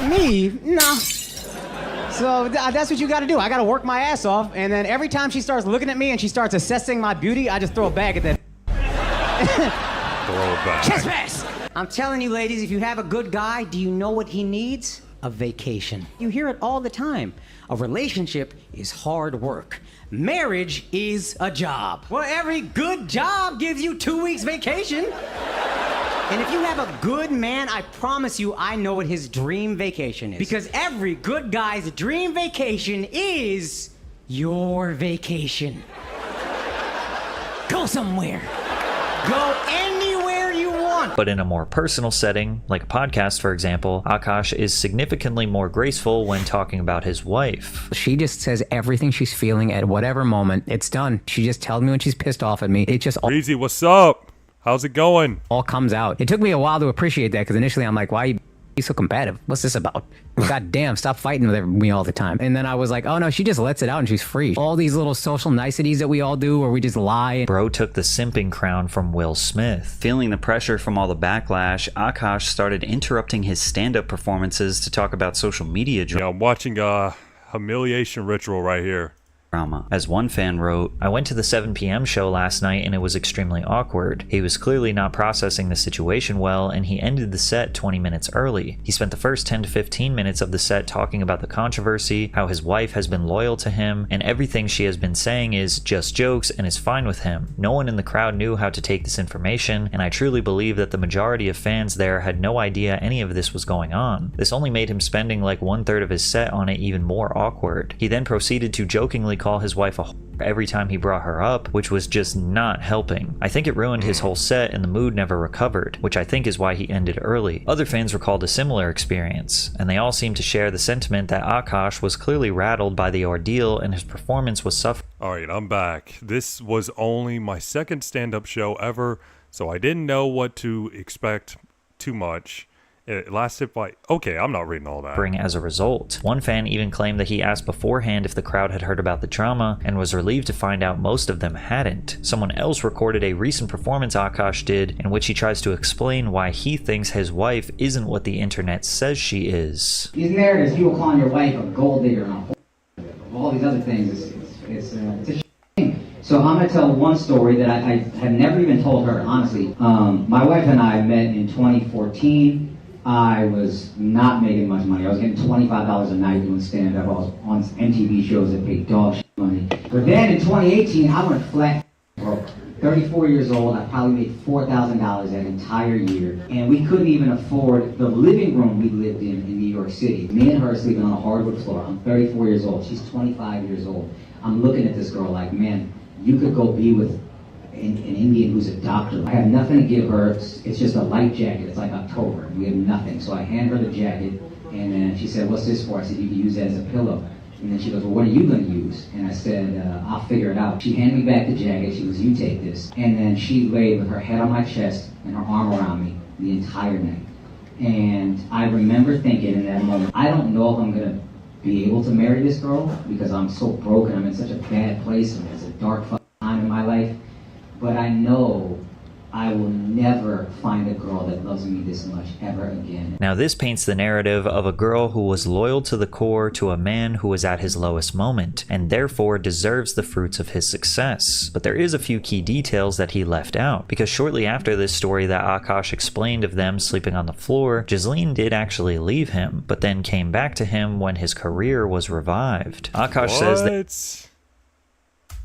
Speaker 12: Me, no. So that's what you gotta do. I gotta work my ass off, and then every time she starts looking at me and she starts assessing my beauty, I just throw a bag at that.
Speaker 3: Throw a bag.
Speaker 12: Chest pass! I'm telling you, ladies, if you have a good guy, do you know what he needs? A vacation. You hear it all the time. A relationship is hard work. Marriage is a job. Well, every good job gives you 2 weeks vacation. And if you have a good man, I promise you I know what his dream vacation is. Because every good guy's dream vacation is your vacation. Go somewhere. Go anywhere you want.
Speaker 7: But in a more personal setting, like a podcast for example, Akash is significantly more graceful when talking about his wife.
Speaker 20: She just says everything she's feeling at whatever moment. It's done. She just tells me when she's pissed off at me. It just all...
Speaker 3: Breezy, what's up? How's it going?
Speaker 20: All comes out. It took me a while to appreciate that because initially I'm like, why are you so combative? What's this about? God damn, stop fighting with me all the time. And then I was like, oh no, she just lets it out and she's free. All these little social niceties that we all do where we just lie.
Speaker 7: Bro took the simping crown from Will Smith. Feeling the pressure from all the backlash, Akash started interrupting his stand-up performances to talk about social media drama.
Speaker 3: Yeah, I'm watching a humiliation ritual right here.
Speaker 7: As one fan wrote, I went to the 7 p.m. show last night and it was extremely awkward. He was clearly not processing the situation well and he ended the set 20 minutes early. He spent the first 10 to 15 minutes of the set talking about the controversy, how his wife has been loyal to him, and everything she has been saying is just jokes and is fine with him. No one in the crowd knew how to take this information, and I truly believe that the majority of fans there had no idea any of this was going on. This only made him spending like 1/3 of his set on it even more awkward. He then proceeded to jokingly call his wife a whore every time he brought her up, which was just not helping. I think it ruined his whole set and the mood never recovered, which I think is why he ended early. Other fans recalled a similar experience, and they all seemed to share the sentiment that Akash was clearly rattled by the ordeal and his performance was suffering.
Speaker 3: Alright, I'm back. This was only my second stand-up show ever, so I didn't know what to expect too much. It lasted like, okay, I'm not reading all that.
Speaker 7: As a result. One fan even claimed that he asked beforehand if the crowd had heard about the drama and was relieved to find out most of them hadn't. Someone else recorded a recent performance Akash did in which he tries to explain why he thinks his wife isn't what the internet says she is.
Speaker 21: These narratives, people calling your wife a gold digger and a whore, all these other things, it's a shame. So I'm going to tell one story that I have never even told her, honestly. My wife and I met in 2014. I was not making much money. I was getting $25 a night doing stand-up. I was on MTV shows that paid dog shit money. But then in 2018, I went flat broke. 34 years old, I probably made $4,000 that entire year. And we couldn't even afford the living room we lived in New York City. Me and her sleeping on a hardwood floor. I'm 34 years old. She's 25 years old. I'm looking at this girl like, man, you could go be with an Indian who's a doctor. I have nothing to give her. It's just a light jacket. It's like October. We have nothing. So I hand her the jacket, and then she said, what's this for? I said, you can use that as a pillow. And then she goes, well, what are you going to use? And I said, I'll figure it out. She handed me back the jacket. She goes, you take this. And then she laid with her head on my chest and her arm around me. the entire night. And I remember thinking in that moment, I don't know if I'm gonna be able to marry this girl because I'm so broken. I'm in such a bad place and it's a dark time in my life. But I know I will never find a girl that loves me this much ever again.
Speaker 7: Now this paints the narrative of a girl who was loyal to the core to a man who was at his lowest moment, and therefore deserves the fruits of his success. But there is a few key details that he left out, because shortly after this story that Akash explained of them sleeping on the floor, Jasleen did actually leave him, but then came back to him when his career was revived. Akash says that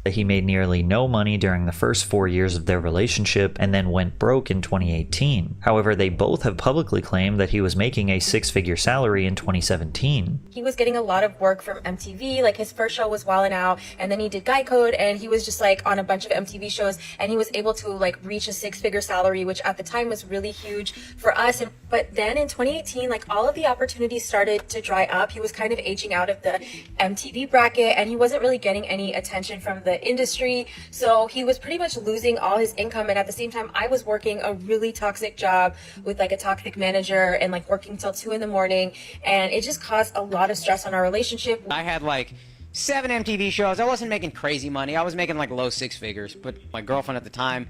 Speaker 7: he made nearly no money during the first 4 years of their relationship and then went broke in 2018. However, they both have publicly claimed that he was making a 6-figure salary in 2017.
Speaker 9: He was getting a lot of work from MTV, like his first show was Wildin' Out, and then he did Guy Code, and he was just like on a bunch of MTV shows, and he was able to like reach a 6-figure salary, which at the time was really huge for us. But then in 2018, like all of the opportunities started to dry up. He was kind of aging out of the MTV bracket, and he wasn't really getting any attention from the industry, so he was pretty much losing all his income. And at the same time, I was working a really toxic job with like a toxic manager and like working till 2 in the morning, and it just caused a lot of stress on our relationship.
Speaker 5: I had like 7 MTV shows. I wasn't making crazy money. I was making like low 6 figures, but my girlfriend at the time,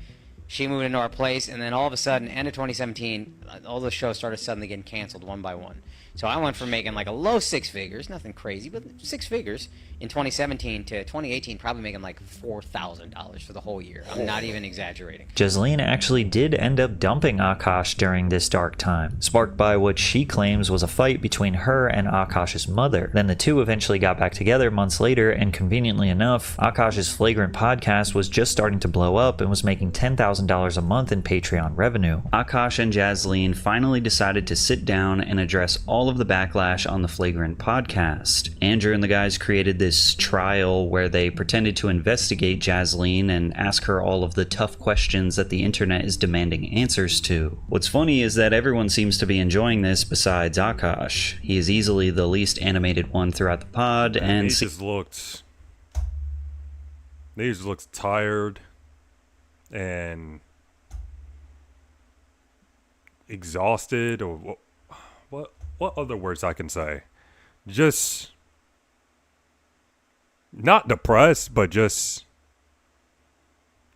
Speaker 5: she moved into our place, and then all of a sudden, end of 2017, all the shows started suddenly getting canceled one by one. So I went from making like a low 6 figures, nothing crazy, but 6 figures in 2017 to 2018, probably making like $4,000 for the whole year. I'm not even exaggerating.
Speaker 7: Jasleen actually did end up dumping Akash during this dark time, sparked by what she claims was a fight between her and Akash's mother. Then the two eventually got back together months later, and conveniently enough, Akash's Flagrant podcast was just starting to blow up and was making $10,000 a month in Patreon revenue. Akash and Jasleen finally decided to sit down and address all of the backlash on the Flagrant podcast. Andrew and the guys created this trial where they pretended to investigate Jasleen and ask her all of the tough questions that the internet is demanding answers to. What's funny is that everyone seems to be enjoying this besides Akash. He is easily the least animated one throughout the pod, and
Speaker 3: he just looks tired and exhausted, or what other words I can say? Just not depressed, but just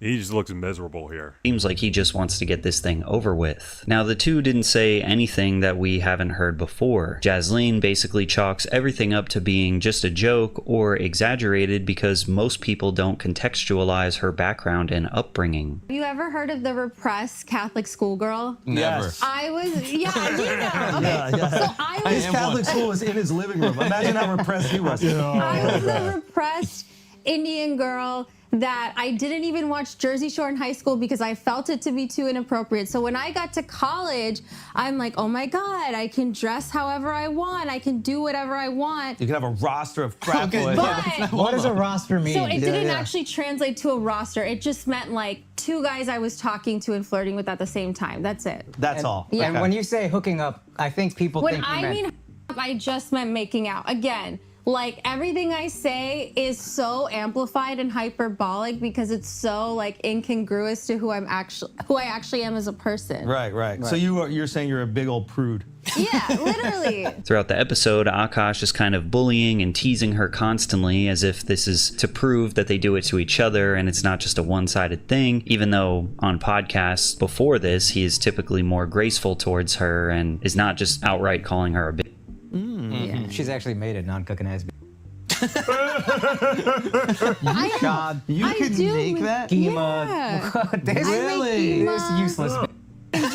Speaker 3: he just looks miserable here.
Speaker 7: Seems like he just wants to get this thing over with. Now, the two didn't say anything that we haven't heard before. Jasleen basically chalks everything up to being just a joke or exaggerated because most people don't contextualize her background and upbringing.
Speaker 14: Have you ever heard of the repressed Catholic schoolgirl?
Speaker 6: Never.
Speaker 14: I was, you know. Okay. So I was.
Speaker 6: His Catholic school was in his living room. Imagine how repressed he was.
Speaker 14: I was a repressed Indian girl that I didn't even watch Jersey Shore in high school because I felt it to be too inappropriate. So when I got to college, I'm like, oh my God, I can dress however I want. I can do whatever I want.
Speaker 6: You can have a roster of frat boys.
Speaker 14: But
Speaker 12: what does a roster mean?
Speaker 14: So it didn't actually translate to a roster. It just meant like 2 guys I was talking to and flirting with at the same time. That's it.
Speaker 6: That's all.
Speaker 14: Yeah.
Speaker 12: And when you say hooking up, I think people
Speaker 14: when
Speaker 12: think you
Speaker 14: I
Speaker 12: meant...
Speaker 14: mean I just meant making out. Again, like everything I say is so amplified and hyperbolic because it's so like incongruous to who I actually am as a person.
Speaker 6: Right. So you're saying you're a big old prude.
Speaker 14: Yeah, literally.
Speaker 7: Throughout the episode, Akash is kind of bullying and teasing her constantly as if this is to prove that they do it to each other and it's not just a one-sided thing, even though on podcasts before this, he is typically more graceful towards her and is not just outright calling her a bitch.
Speaker 12: Yeah. She's actually made a non-cooking ass.
Speaker 6: God, you can make that?
Speaker 12: Schema. This,
Speaker 6: really?
Speaker 12: This useless.
Speaker 6: You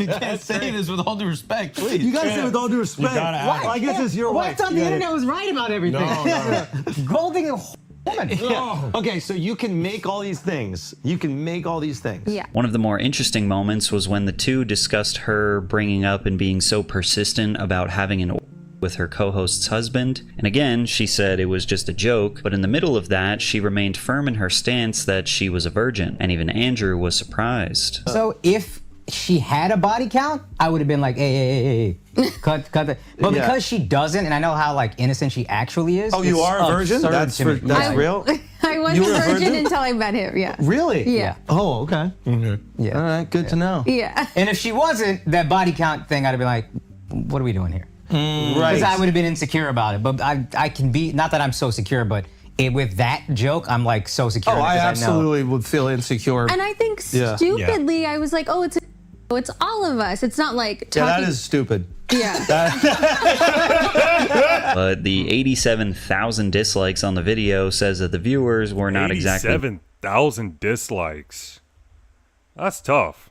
Speaker 6: can't say this with all due respect, please. You gotta say with all due respect. Well, I guess it's your wife.
Speaker 12: What's on the internet was right about everything.
Speaker 6: No.
Speaker 12: Golding a woman.
Speaker 6: Yeah. Okay, so you can make all these things.
Speaker 14: Yeah.
Speaker 7: One of the more interesting moments was when the two discussed her bringing up and being so persistent about having an with her co-host's husband. And again, she said it was just a joke, but in the middle of that, she remained firm in her stance that she was a virgin, and even Andrew was surprised.
Speaker 12: So if
Speaker 20: she had a body count, I would have been like, hey, cut the. But
Speaker 6: Yeah.
Speaker 20: because she doesn't, and I know how like innocent she actually is.
Speaker 6: Oh, you
Speaker 20: it's
Speaker 6: are a virgin?
Speaker 20: absurd
Speaker 6: That's
Speaker 20: to me.
Speaker 6: that's
Speaker 20: Yeah.
Speaker 6: real?
Speaker 13: I was
Speaker 6: You
Speaker 13: a
Speaker 6: were a
Speaker 13: virgin
Speaker 6: virgin?
Speaker 13: until I met him. Yeah.
Speaker 6: Really?
Speaker 13: Yeah.
Speaker 6: Oh, okay.
Speaker 20: Yeah.
Speaker 6: All right, good to know.
Speaker 13: Yeah.
Speaker 20: And if she wasn't, that body count thing, I'd have been like, what are we doing here?
Speaker 6: Right.
Speaker 20: Because I would have been insecure about it. But I can be, not that I'm so secure, but with that joke, I'm like so secure.
Speaker 6: Oh, I
Speaker 20: because know.
Speaker 6: absolutely would feel insecure.
Speaker 13: And I think
Speaker 6: Yeah.
Speaker 13: stupidly, I was like, oh, it's all of us. It's not like
Speaker 6: Yeah,
Speaker 13: talking.
Speaker 6: that is stupid.
Speaker 13: Yeah.
Speaker 7: But the 87,000 dislikes on the video says that the viewers were not exactly
Speaker 3: 87,000 dislikes. That's tough.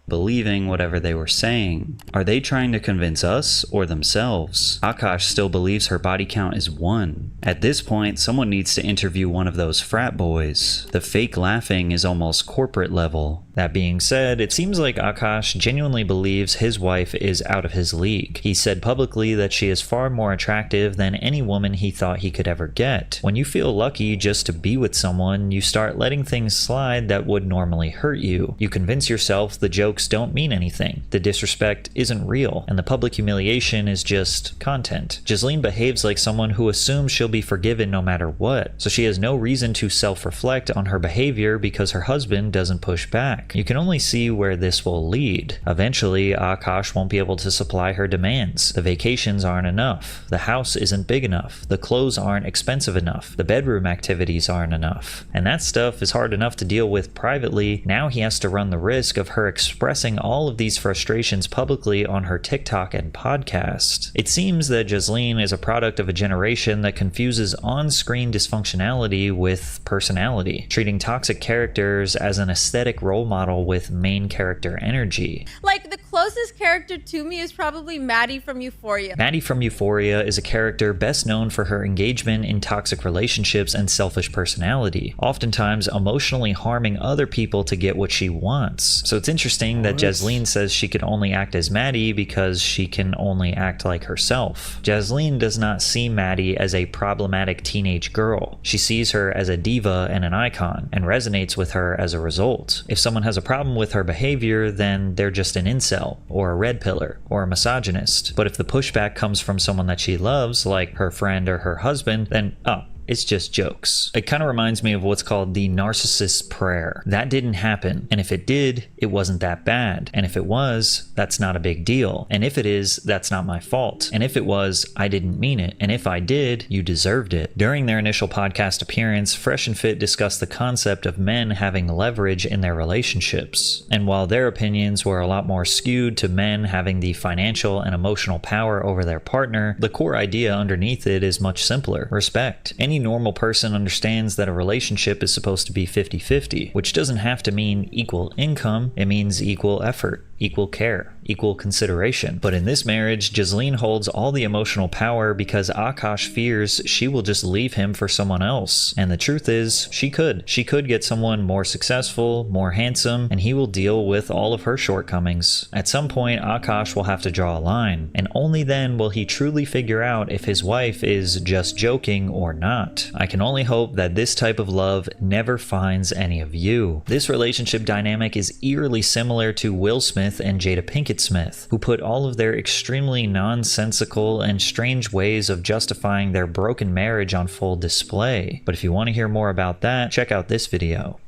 Speaker 7: believing whatever they were saying. Are they trying to convince us or themselves? Akash still believes her body count is 1. At this point, someone needs to interview one of those frat boys. The fake laughing is almost corporate level. That being said, it seems like Akash genuinely believes his wife is out of his league. He said publicly that she is far more attractive than any woman he thought he could ever get. When you feel lucky just to be with someone, you start letting things slide that would normally hurt you. You convince yourself the jokes don't mean anything, the disrespect isn't real, and the public humiliation is just content. Ghislaine behaves like someone who assumes she'll be forgiven no matter what, so she has no reason to self-reflect on her behavior because her husband doesn't push back. You can only see where this will lead. Eventually, Akash won't be able to supply her demands. The vacations aren't enough. The house isn't big enough. The clothes aren't expensive enough. The bedroom activities aren't enough. And that stuff is hard enough to deal with privately. Now he has to run the risk of her expressing all of these frustrations publicly on her TikTok and podcast. It seems that Ghislaine is a product of a generation that confuses on-screen dysfunctionality with personality, treating toxic characters as an aesthetic role model with main character energy.
Speaker 10: Like, the closest character to me is probably Maddie from Euphoria.
Speaker 7: Maddie from Euphoria is a character best known for her engagement in toxic relationships and selfish personality, oftentimes emotionally harming other people to get what she wants. So it's interesting that Ghislaine says she can only act as Maddie because she can only act like herself. Ghislaine does not see Maddie as a problematic teenage girl. She sees her as a diva and an icon, and resonates with her as a result. If someone has a problem with her behavior, then they're just an incel, or a red pillar, or a misogynist. But if the pushback comes from someone that she loves, like her friend or her husband, then, oh, it's just jokes. It kind of reminds me of what's called the narcissist's prayer. That didn't happen, and if it did, it wasn't that bad. And if it was, that's not a big deal. And if it is, that's not my fault. And if it was, I didn't mean it. And if I did, you deserved it. During their initial podcast appearance, Fresh and Fit discussed the concept of men having leverage in their relationships. And while their opinions were a lot more skewed to men having the financial and emotional power over their partner, the core idea underneath it is much simpler: respect. Any normal person understands that a relationship is supposed to be 50-50, which doesn't have to mean equal income. It means equal effort, equal care, equal consideration. But in this marriage, Ghislaine holds all the emotional power because Akash fears she will just leave him for someone else. And the truth is, she could. She could get someone more successful, more handsome, and he will deal with all of her shortcomings. At some point, Akash will have to draw a line, and only then will he truly figure out if his wife is just joking or not. I can only hope that this type of love never finds any of you. This relationship dynamic is eerily similar to Will Smith and Jada Pinkett Smith, who put all of their extremely nonsensical and strange ways of justifying their broken marriage on full display. But if you want to hear more about that, check out this video.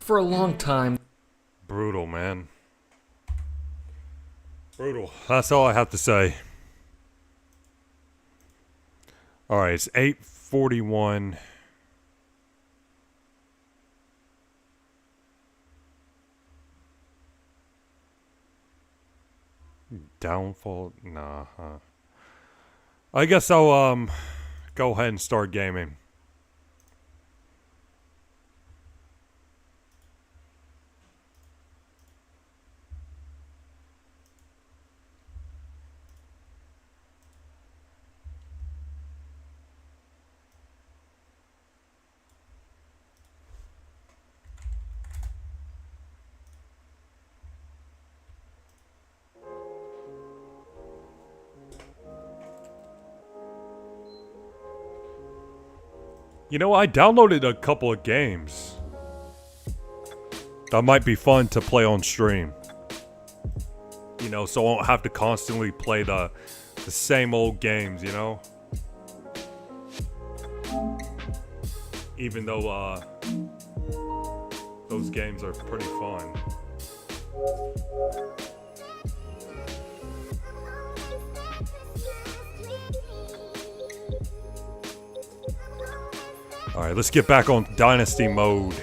Speaker 3: For a long time. Brutal, man. Brutal. That's all I have to say. Alright, it's 8:41. Downfall? Nah, huh. I guess I'll go ahead and start gaming. You know, I downloaded a couple of games that might be fun to play on stream. You know, so I won't have to constantly play the same old games, you know? Even though those games are pretty fun. Alright, let's get back on Dynasty mode.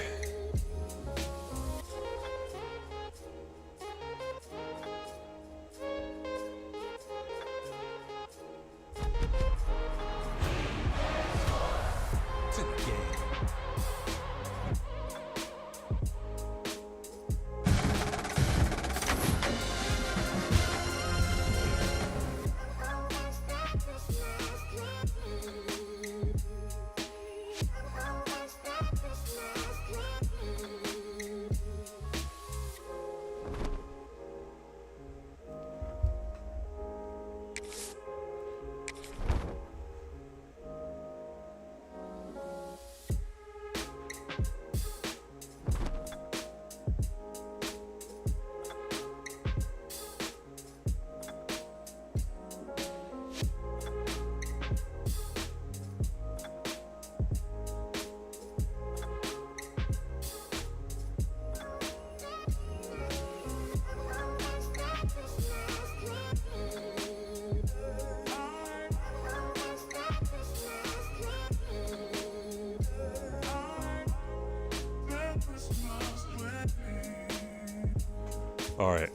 Speaker 3: Alright.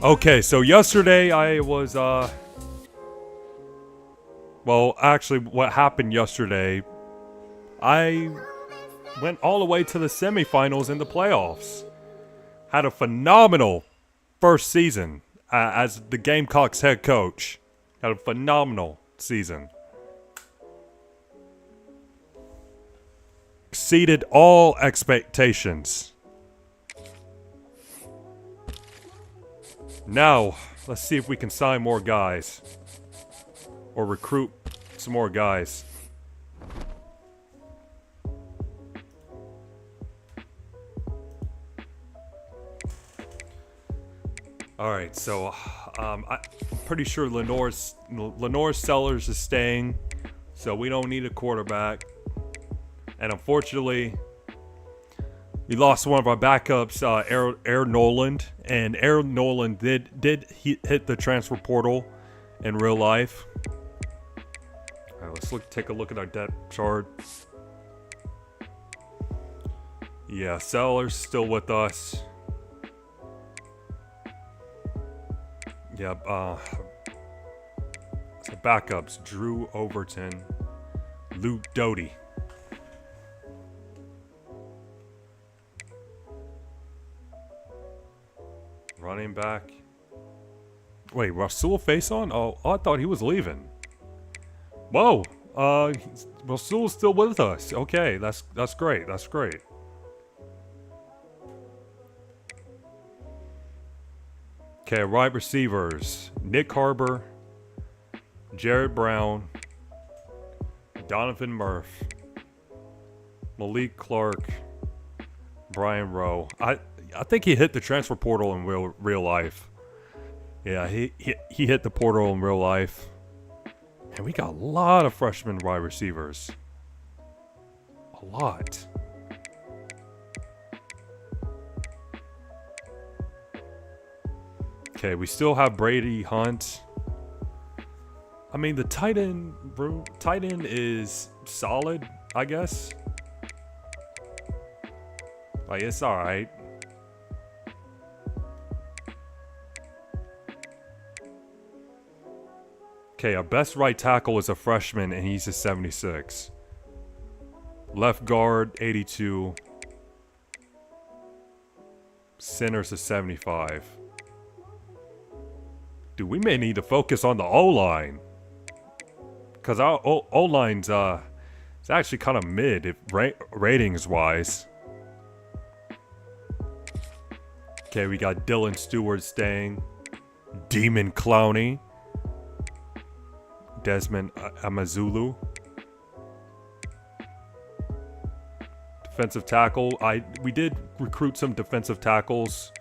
Speaker 3: Okay, so yesterday I was, well, actually, what happened yesterday, I went all the way to the semifinals in the playoffs. Had a phenomenal first season as the Gamecocks head coach. Had a phenomenal season. Exceeded all expectations. Now, let's see if we can sign more guys. Or recruit some more guys. Alright, so I'm pretty sure Lenore Sellers is staying. So we don't need a quarterback. And unfortunately, we lost one of our backups, Aaron Noland, and Aaron Noland did hit the transfer portal in real life. All right, let's take a look at our depth chart. Yeah, Sellers still with us. Yep. So backups: Drew Overton, Luke Doty. Running back. Wait, Rasul Faison? Oh, I thought he was leaving. Whoa. Rasul's still with us. Okay, that's great. That's great. Okay, wide receivers: Nick Harbor, Jared Brown, Donovan Murph, Malik Clark, Brian Rowe. I think he hit the transfer portal in real life. Yeah, he hit the portal in real life. And we got a lot of freshman wide receivers. A lot. Okay, we still have Brady Hunt. I mean, the tight end is solid, I guess. Like, it's alright. Okay, our best right tackle is a freshman, and he's a 76. Left guard, 82. Center's a 75. Dude, we may need to focus on the O-line. Because our O-line's, it's actually kind of mid, if ratings-wise. Okay, we got Dylan Stewart staying. Demon Clowney. Desmond Amazulu. Defensive tackle. We did recruit some defensive tackles.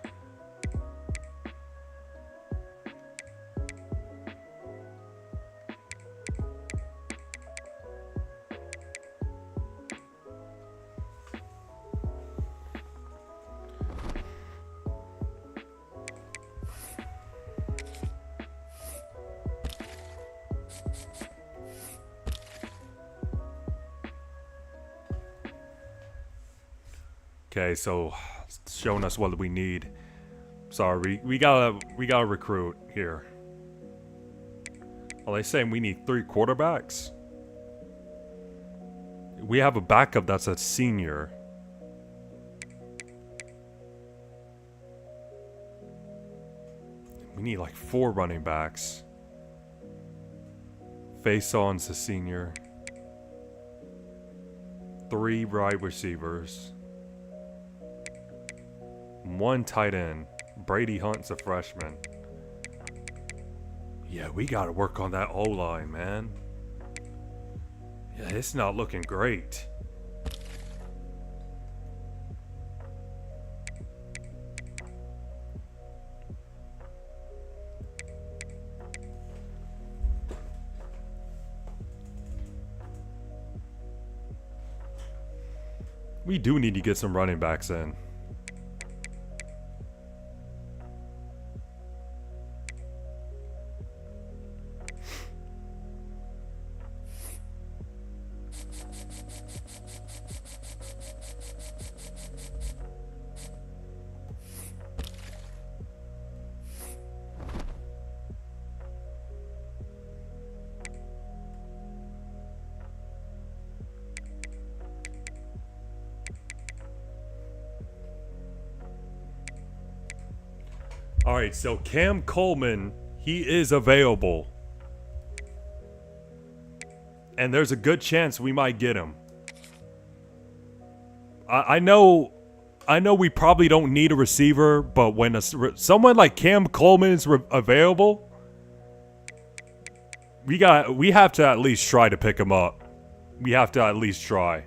Speaker 3: Okay, so showing us what we need. Sorry, we gotta recruit here. Are they saying we need 3 quarterbacks? We have a backup that's a senior. We need like 4 running backs. Faison's a senior. 3 wide receivers. 1 tight end. Brady Hunt's a freshman. Yeah, we gotta work on that O-line, man. Yeah, it's not looking great. We do need to get some running backs in. Alright, so Cam Coleman, he is available. And there's a good chance we might get him. I know we probably don't need a receiver, but when someone like Cam Coleman is available, we have to at least try to pick him up. We have to at least try.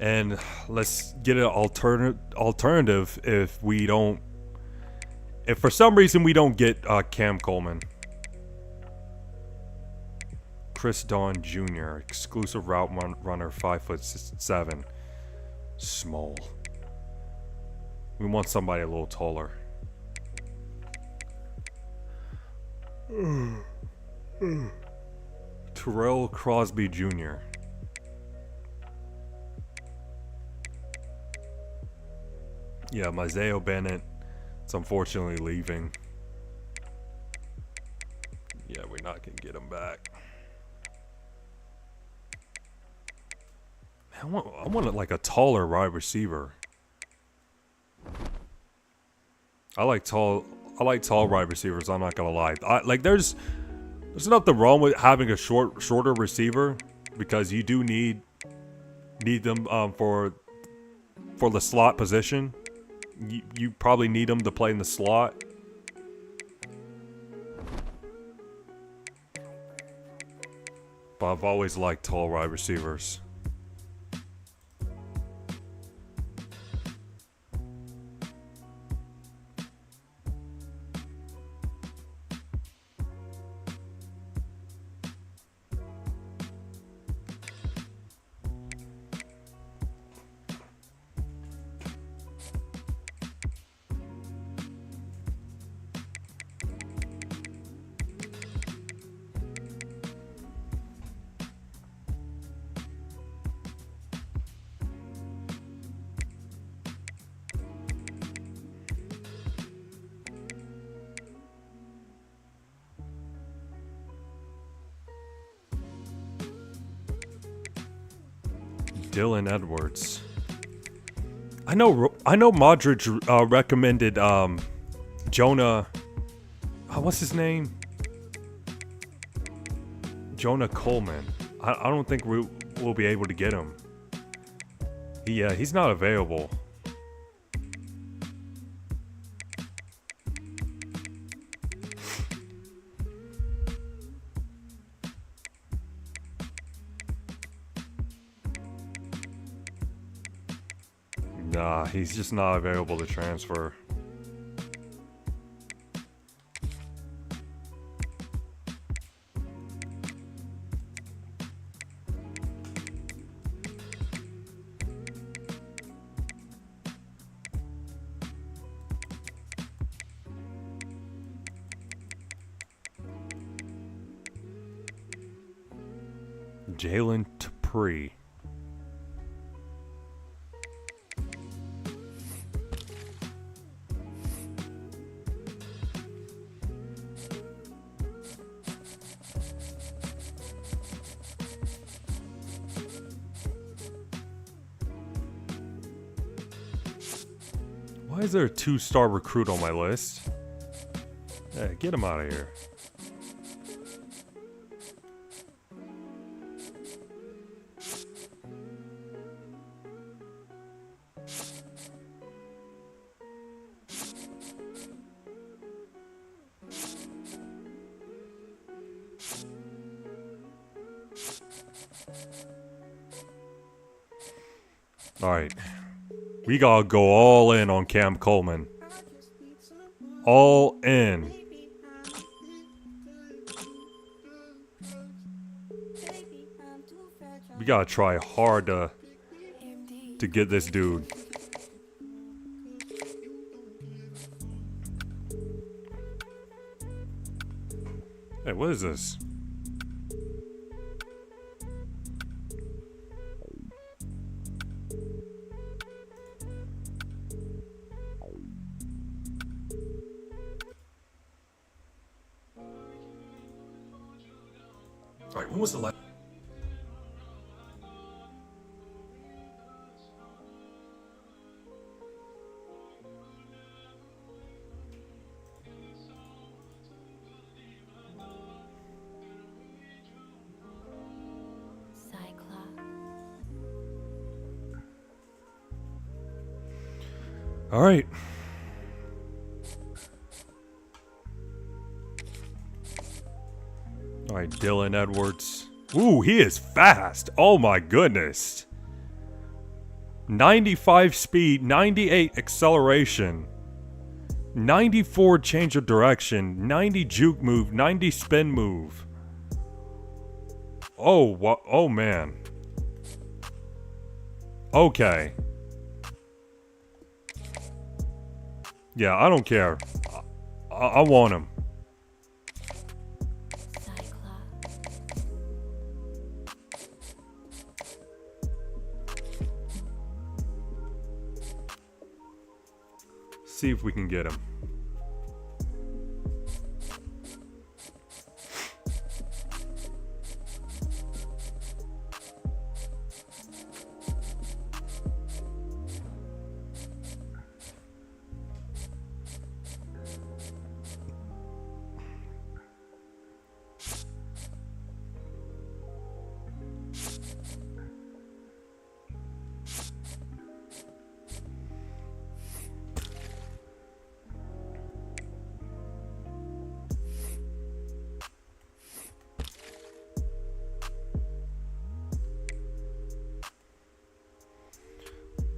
Speaker 3: And let's get an alternative if for some reason we don't get Cam Coleman. Chris Don Jr., exclusive route runner, 5'7", small. We want somebody a little taller. Terrell Crosby Jr. Yeah, Mizeo Bennett is unfortunately leaving. Yeah, we're not gonna get him back. Man, I want like a taller wide receiver. I like tall wide receivers. I'm not gonna lie. There's nothing wrong with having a shorter receiver, because you do need them for the slot position. You probably need them to play in the slot. But I've always liked tall wide receivers. Dylan Edwards. I know Modric recommended Jonah. What's his name? Jonah Coleman. I don't think we'll be able to get him. He's not available. Nah, he's just not available to transfer. Jalen Dupree. Why is there a 2-star recruit on my list? Hey, get him out of here. Alright. We gotta go all in on Cam Coleman. All in. We gotta try hard to get this dude. Hey, what is this? Alright, when was the last? All right. All right, Dylan Edwards. Ooh, he is fast. Oh my goodness. 95 speed, 98 acceleration, 94 change of direction, 90 juke move, 90 spin move. Oh, what? Oh man. Okay. Yeah, I don't care. I want him. See if we can get him.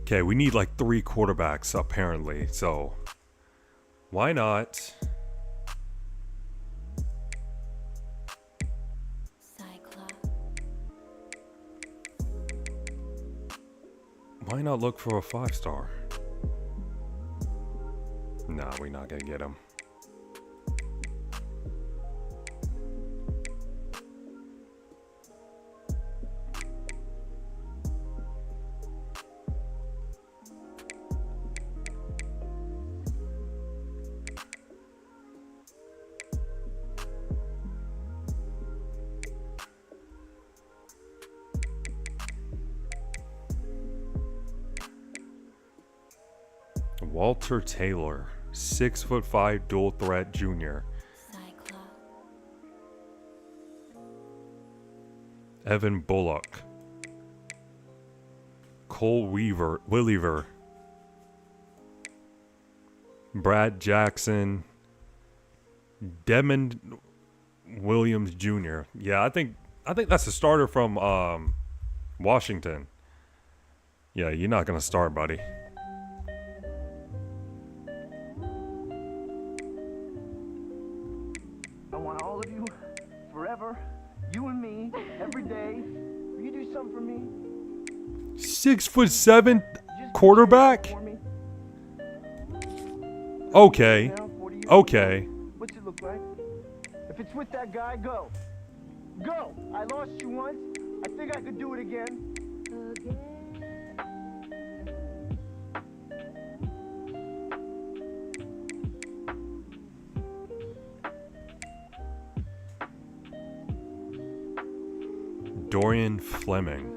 Speaker 3: Okay, we need like 3 quarterbacks apparently, so why not? Why not look for a 5-star? Nah, we're not gonna get him. Walter Taylor, 6'5" dual threat junior. Evan Bullock, Cole Williver, Brad Jackson, Demond Williams Jr. Yeah, I think that's a starter from Washington. Yeah, you're not gonna start, buddy.
Speaker 18: I want all of you forever, you and me, every day. Will you do something for me?
Speaker 3: 6'7" quarterback? Okay. Okay.
Speaker 18: What's it look like? If it's with that guy, go. Go! I lost you once, I think I could do it again.
Speaker 3: Dorian Fleming.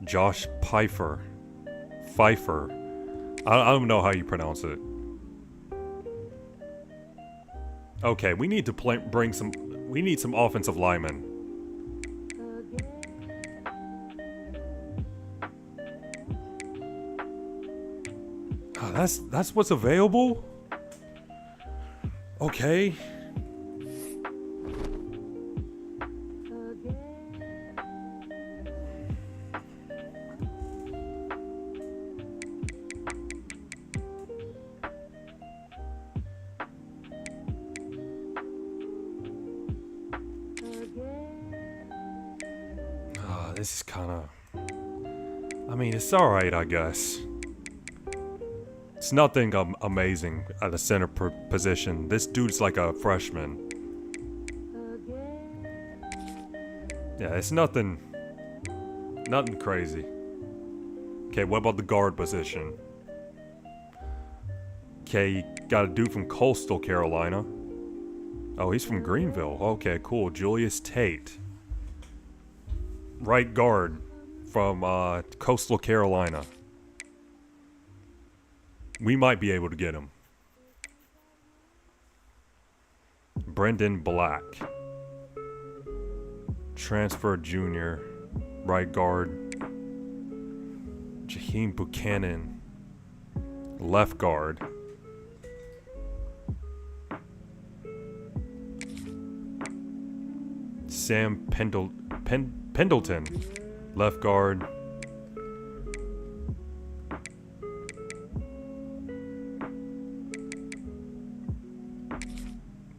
Speaker 3: Josh Pfeiffer. Pfeiffer. I don't know how you pronounce it. Okay, we need to bring some. We need some offensive linemen. Oh, that's what's available. Okay. This is kind of... I mean, it's alright, I guess. It's nothing amazing at the center position. This dude's like a freshman. Yeah, it's nothing crazy. Okay, what about the guard position? Okay, you got a dude from Coastal Carolina. Oh, he's from Greenville. Okay, cool. Julius Tate. Right guard from Coastal Carolina. We might be able to get him. Brendan Black. Transfer junior. Right guard. Jaheim Buchanan. Left guard. Sam Pendleton, left guard.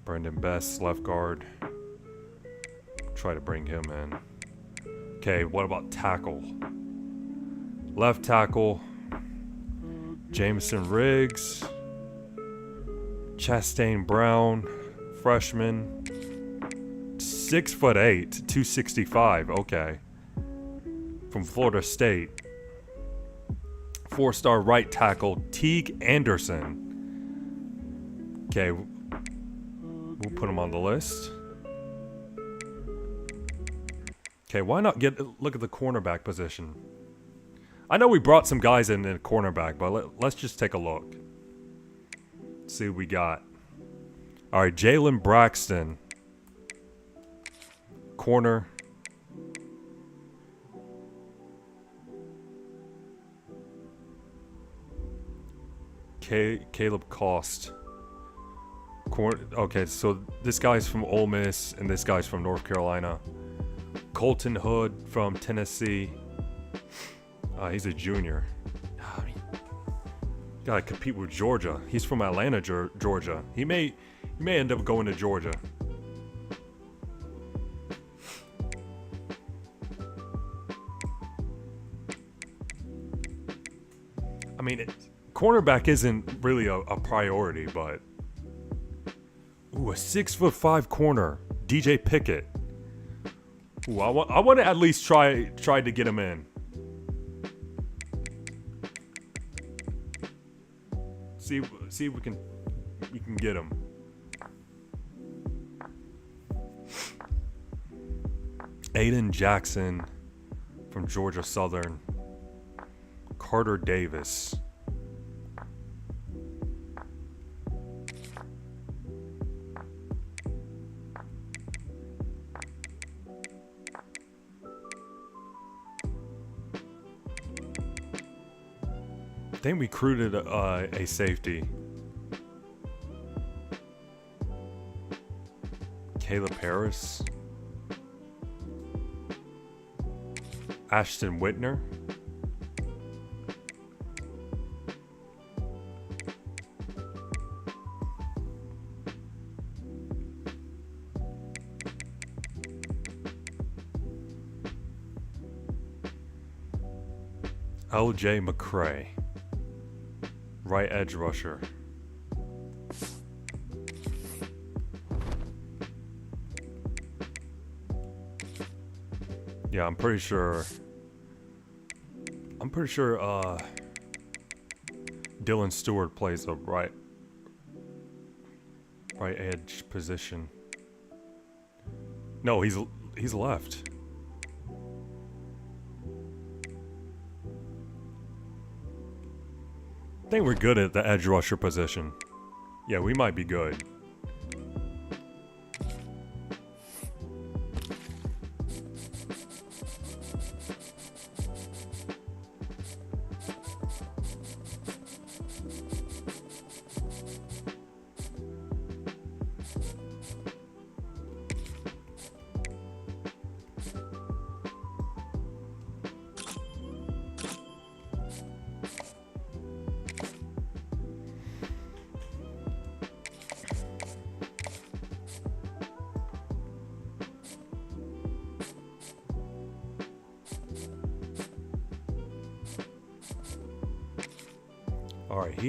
Speaker 3: Brendan Best, left guard. Try to bring him in. Okay, what about tackle? Left tackle. Jameson Riggs. Chastain Brown, freshman. 6'8", 265. Okay. From Florida State. 4-star right tackle Teague Anderson. Okay. We'll put him on the list. Okay, why not look at the cornerback position? I know we brought some guys in cornerback, but let's just take a look. See what we got. All right, Jalen Braxton. Corner. Caleb Cost. Okay, so this guy's from Ole Miss and this guy's from North Carolina. Colton Hood from Tennessee. He's a junior. Gotta compete with Georgia. He's from Atlanta, Georgia. He may end up going to Georgia. I mean, cornerback isn't really a priority, but... Ooh, a 6'5" corner. DJ Pickett. Ooh, I want to at least try to get him in. See if we can get him. Aiden Jackson from Georgia Southern. Carter Davis. I think we recruited a safety. Caleb Harris. Ashton Whitner. LJ McCray. Right edge rusher. Yeah, I'm pretty sure Dylan Stewart plays a right edge position. No, he's left. I think we're good at the edge rusher position. Yeah, we might be good.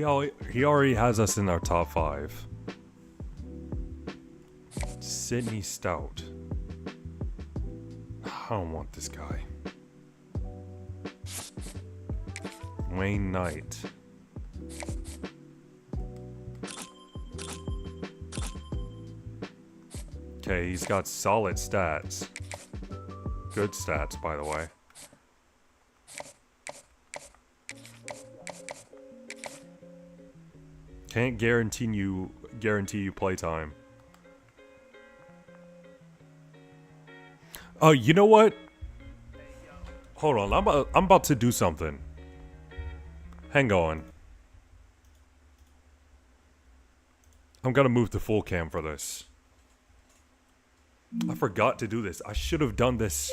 Speaker 3: Alright, he already has us in our top 5. Sydney Stout. I don't want this guy. Wayne Knight. Okay, he's got solid stats. Good stats, by the way. Can't guarantee you playtime. Oh, you know what? Hold on, I'm about to do something. Hang on. I'm gonna move to full cam for this. I forgot to do this. I should have done this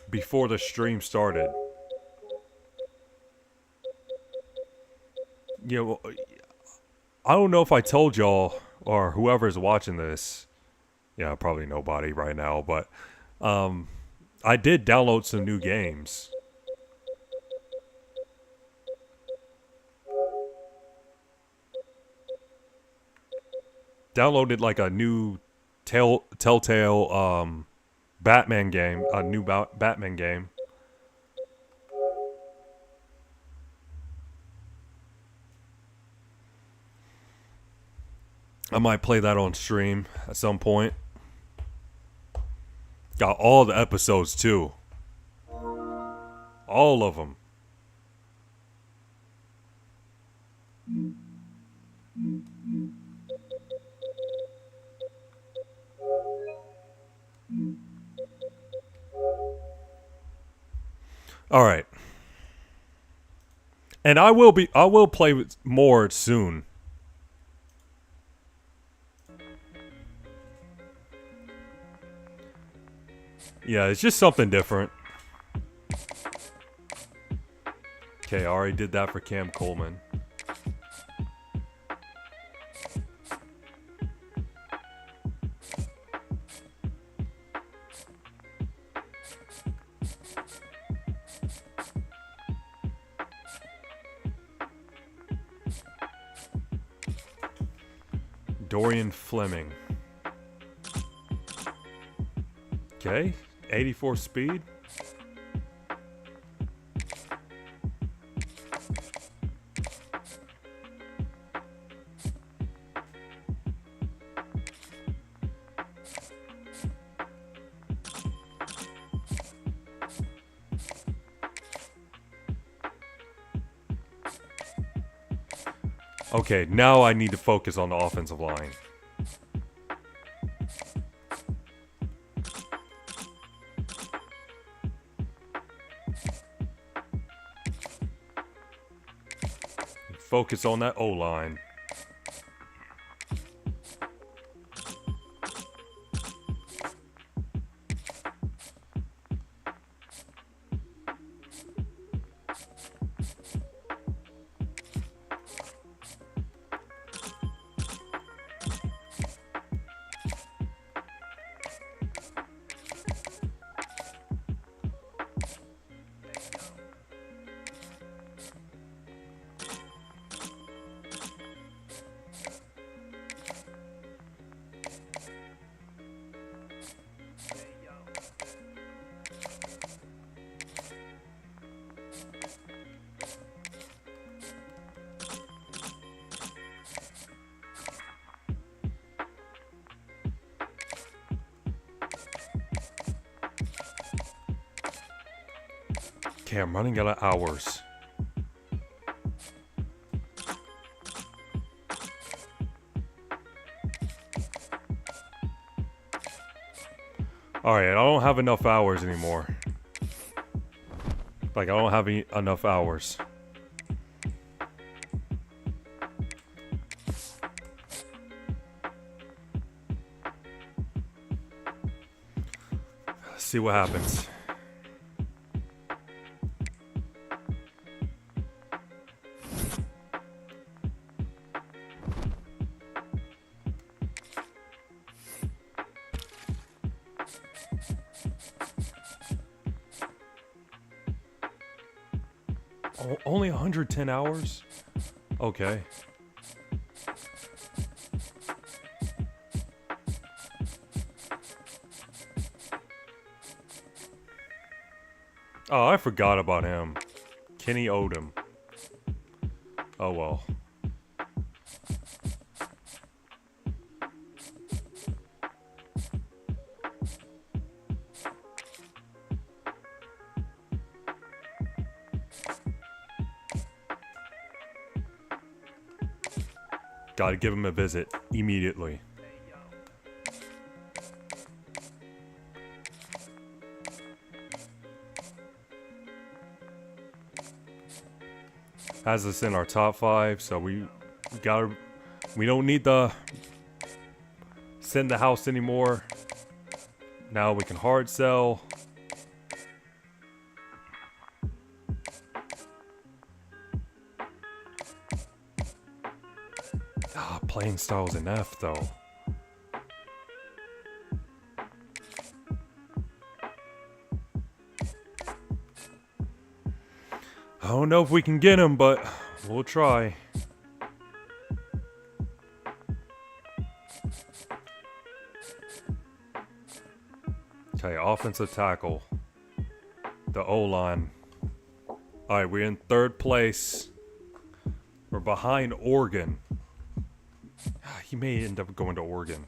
Speaker 3: before the stream started. You know, I don't know if I told y'all or whoever's watching this. Yeah, probably nobody right now, but I did download some new games. Downloaded like a new Telltale Batman game, a new Batman game. I might play that on stream at some point. Got all the episodes too. All of them. All right. And I will play with more soon. Yeah, it's just something different. Okay, I already did that for Cam Coleman. Dorian Fleming. Okay, 84 speed. Okay, now I need to focus on the offensive line. Focus on that O-line. Okay, I'm running out of hours. Alright, I don't have enough hours anymore. Like, I don't have enough hours. Let's see what happens. Only 110 hours? Okay. Oh, I forgot about him. Kenny Odom. Oh well. Gotta give him a visit immediately. Has us in our top 5, so we don't need to send the house anymore. Now we can hard sell. Playing style's an F though. I don't know if we can get him, but we'll try. Okay, offensive tackle. The O-line. Alright, we're in 3rd place. We're behind Oregon. He may end up going to Oregon.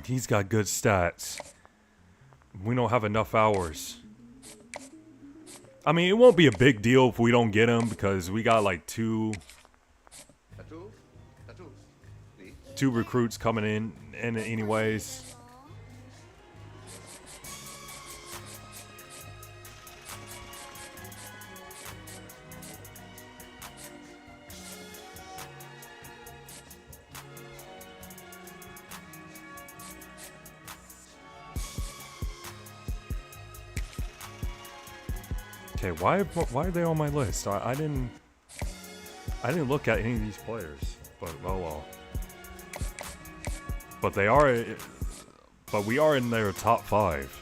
Speaker 3: He's got good stats. We don't have enough hours. I mean, it won't be a big deal if we don't get him because we got like two recruits coming in anyways. Okay, why are they on my list? I didn't look at any of these players, but oh well. But we are in their top 5.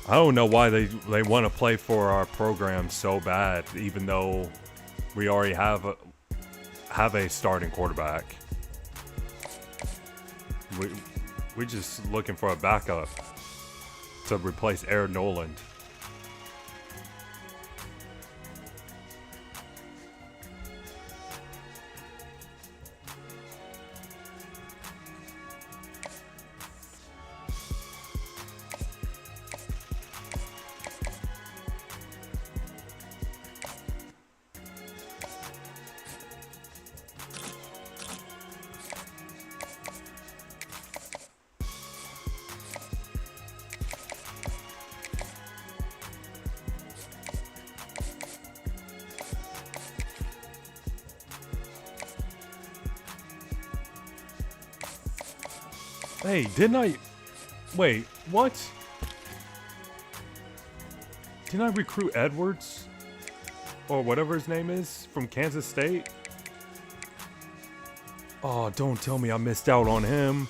Speaker 3: I don't know why they want to play for our program so bad, even though we already have a starting quarterback. We're just looking for a backup to replace Aaron Noland. Hey, didn't I? Wait, what? Didn't I recruit Edwards? Or whatever his name is from Kansas State? Oh, don't tell me I missed out on him.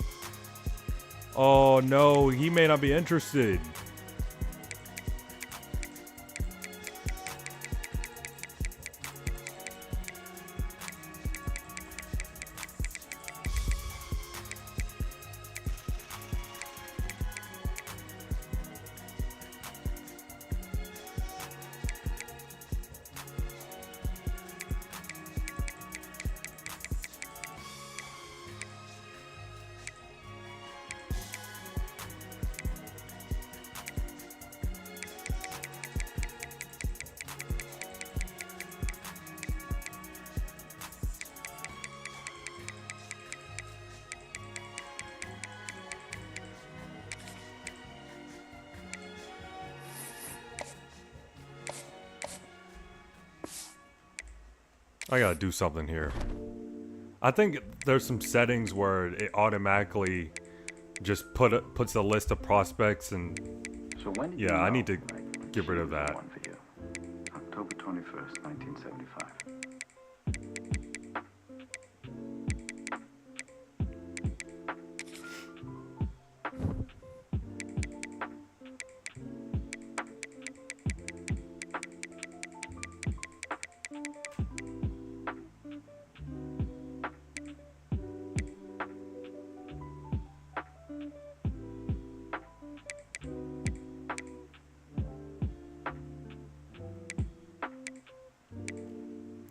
Speaker 3: Oh no, he may not be interested. I gotta do something here. I think there's some settings where it automatically just puts a list of prospects and yeah, I need to get rid of that.
Speaker 4: October 21st, 1975.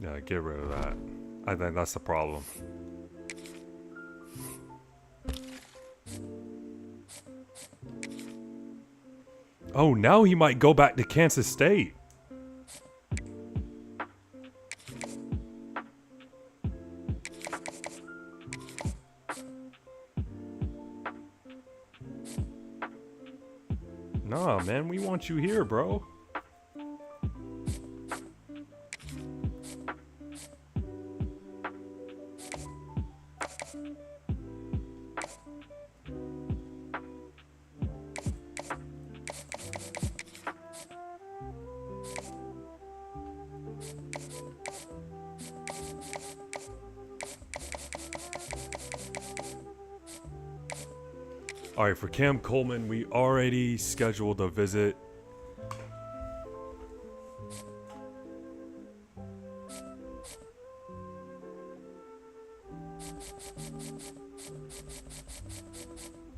Speaker 3: Yeah, get rid of that. I think that's the problem. Oh, now he might go back to Kansas State. Nah, man, we want you here, bro. Alright, for Cam Coleman, we already scheduled a visit.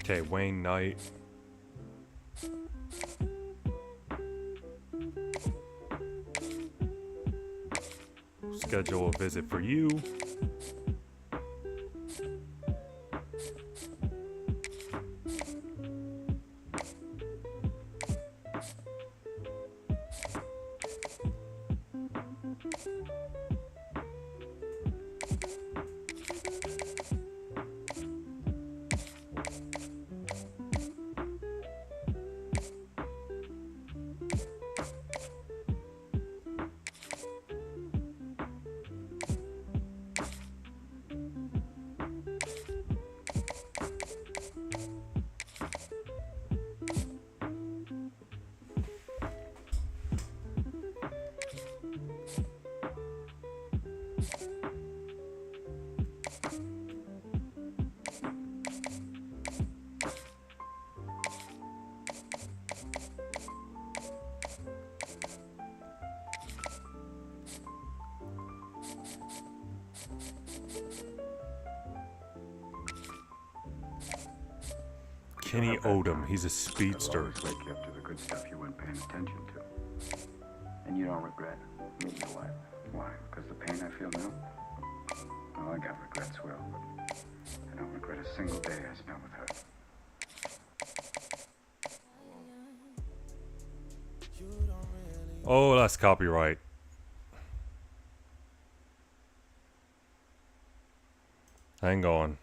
Speaker 3: Okay, Wayne Knight. Schedule a visit for you. Kenny Odom, he's a speedster.
Speaker 4: Wake you up to the good stuff you weren't paying attention to. And you don't regret meeting your wife. Why? Because the pain I feel now? Oh, I got regrets, Will, but I don't regret a single day I spent with her.
Speaker 3: Oh, that's copyright. Hang on.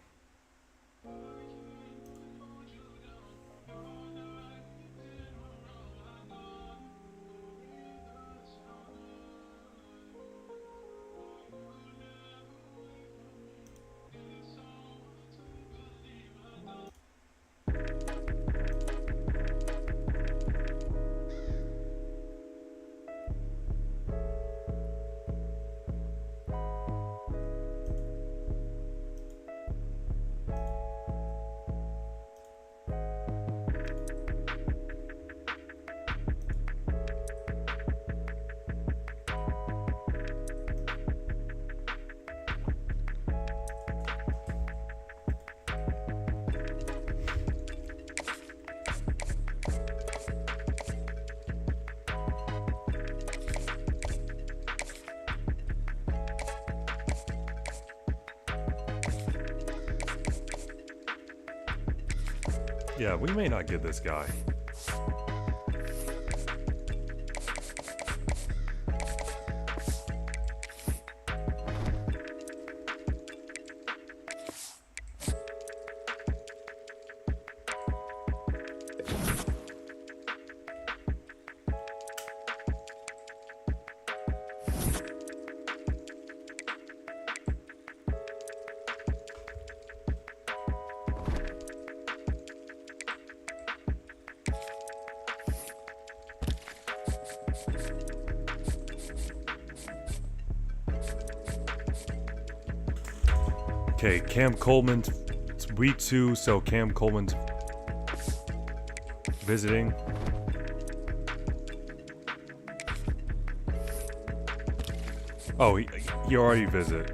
Speaker 3: Yeah, we may not get this guy. Okay, Cam Coleman's it's week 2, so Cam Coleman's visiting. Oh, he already visited.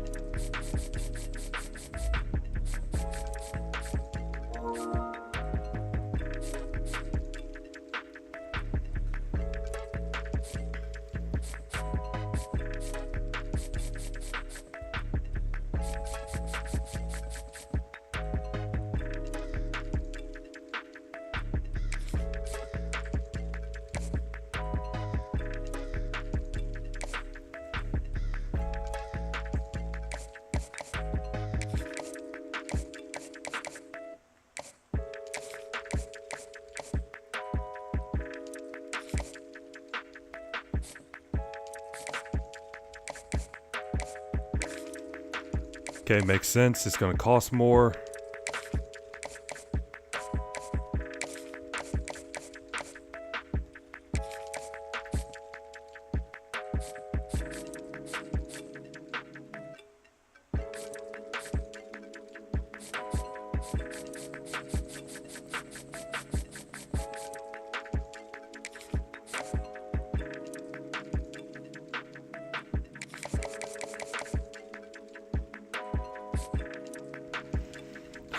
Speaker 3: Okay, makes sense. It's gonna cost more.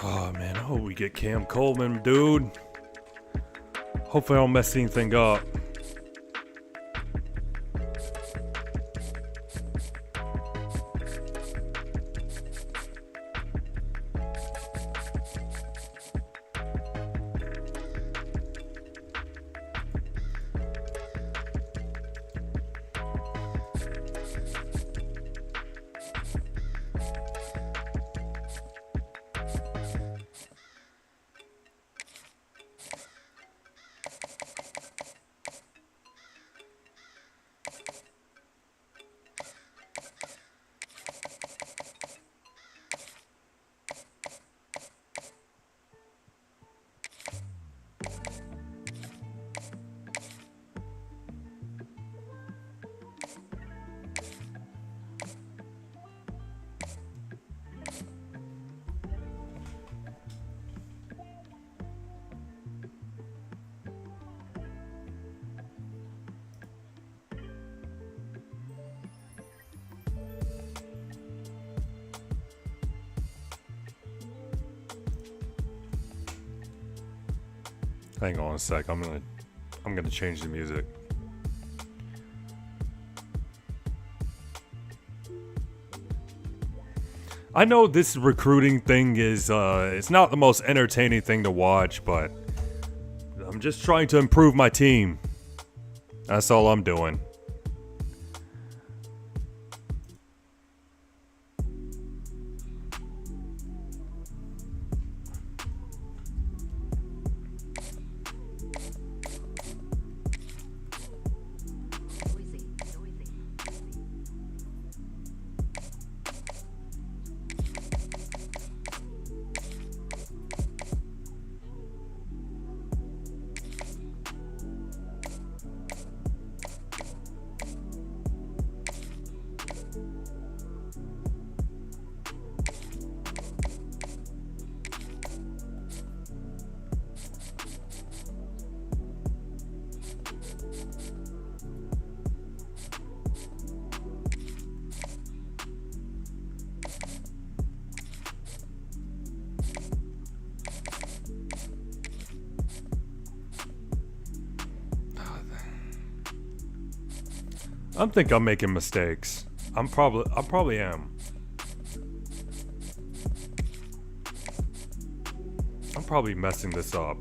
Speaker 3: Oh man, I hope we get Cam Coleman, dude. Hopefully I don't mess anything up. Hang on a sec. I'm gonna change the music. I know this recruiting thing is it's not the most entertaining thing to watch, but I'm just trying to improve my team. That's all I'm doing. I think I'm making mistakes. I probably am. I'm probably messing this up.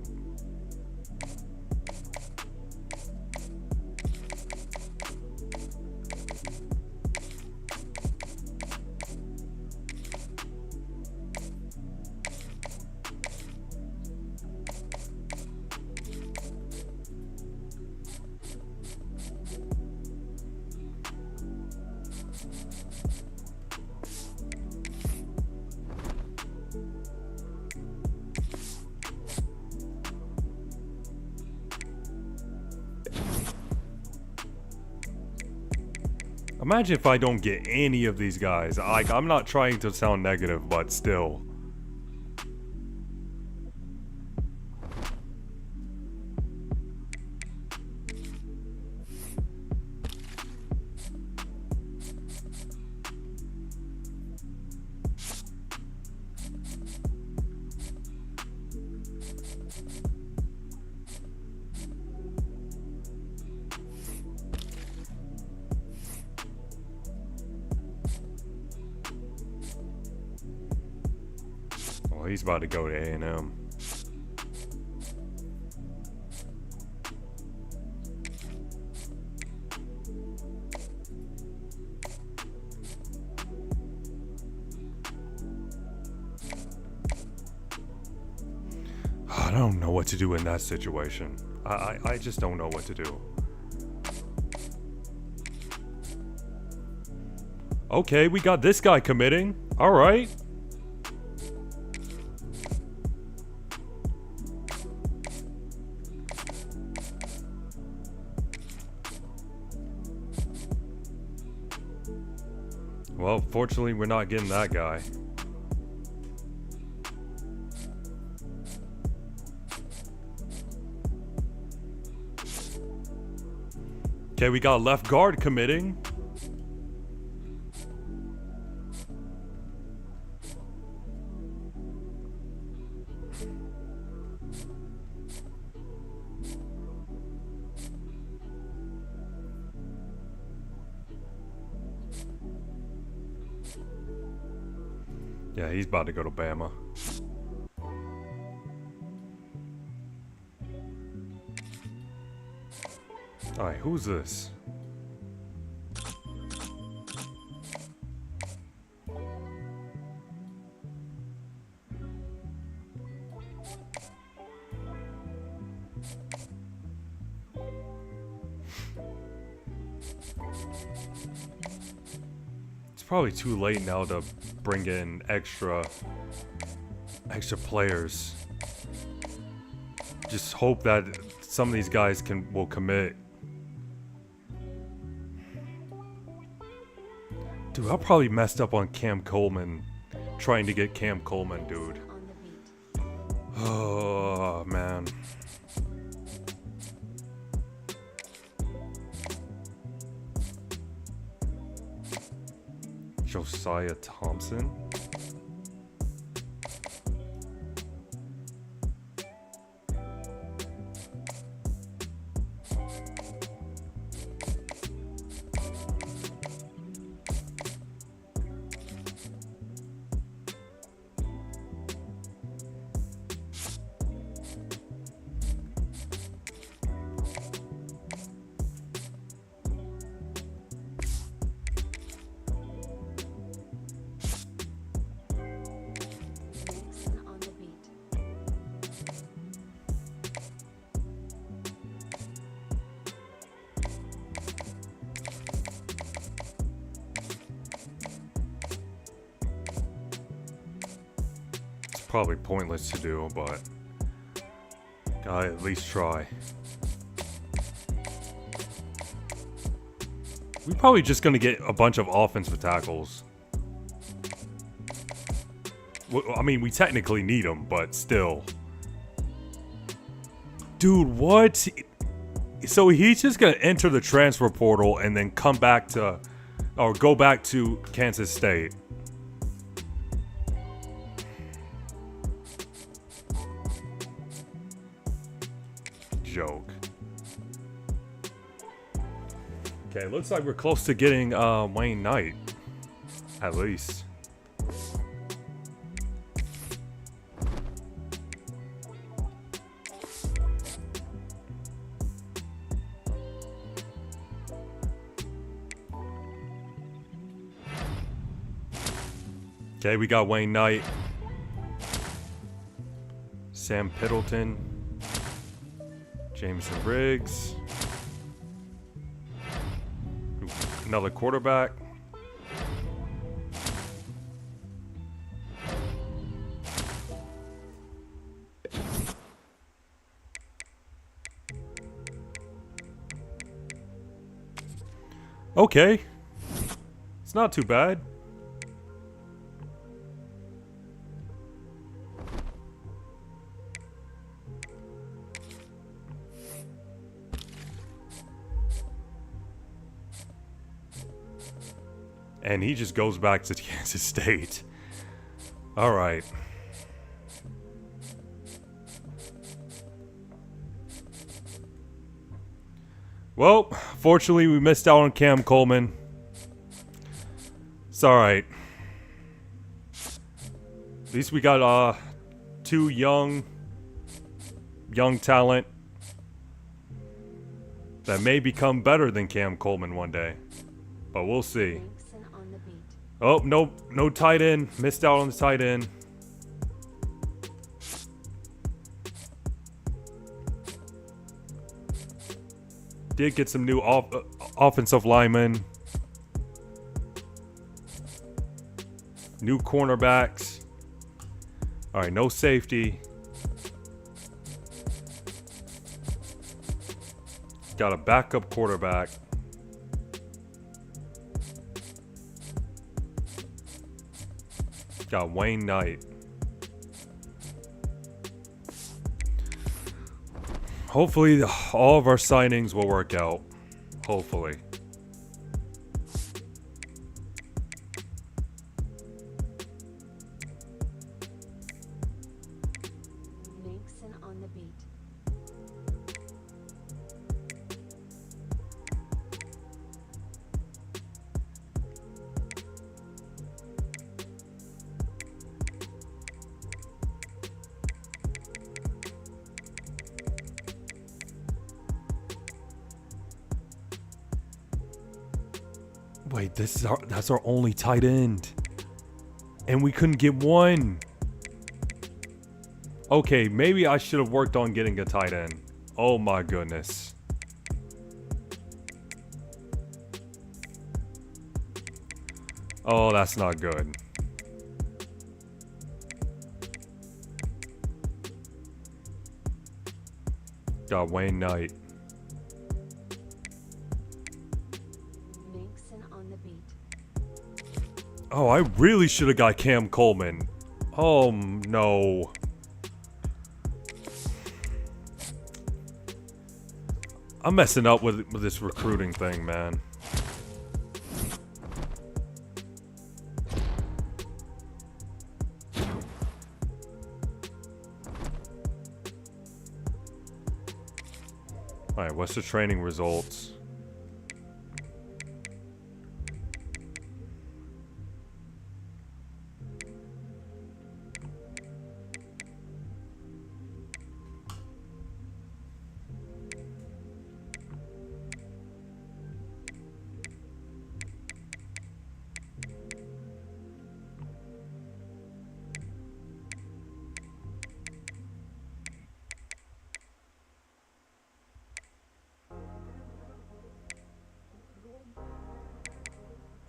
Speaker 3: Imagine if I don't get any of these guys. Like, I'm not trying to sound negative, but still. Oh, he's about to go to A&M. I don't know what to do in that situation. I just don't know what to do. Okay, we got this guy committing. All right. Well, fortunately, we're not getting that guy. Okay, we got left guard committing. Yeah, he's about to go to Bama. Alright, who's this? It's probably too late now to bring in extra players. Just hope that some of these guys will commit. Dude, I probably messed up on Cam Coleman, trying to get Cam Coleman, dude. Oh, man. Josiah Thompson. Probably pointless to do, but gotta at least try. We're probably just gonna get a bunch of offensive tackles. Well, I mean, we technically need them, but still. Dude, what? So he's just gonna enter the transfer portal and then come back to, or go back to Kansas State. Joke. Okay, looks like we're close to getting Wayne Knight, at least. Okay, we got Wayne Knight. Sam Piddleton. Jameson Briggs. Another quarterback. Okay. It's not too bad. And he just goes back to Kansas State. All right. Well, fortunately, we missed out on Cam Coleman. It's all right. At least we got two young talent that may become better than Cam Coleman one day. But we'll see. Oh, no tight end. Missed out on the tight end. Did get some new offensive linemen. New cornerbacks. All right, no safety. Got a backup quarterback. Got Wayne Knight. Hopefully, all of our signings will work out. Hopefully.
Speaker 1: Nixon on the beat.
Speaker 3: Wait, that's our only tight end. And we couldn't get one. Okay, maybe I should have worked on getting a tight end. Oh my goodness. Oh, that's not good. Got Wayne Knight. Oh, I really should have got Cam Coleman. Oh, no. I'm messing up with this recruiting thing, man. Alright, what's the training results?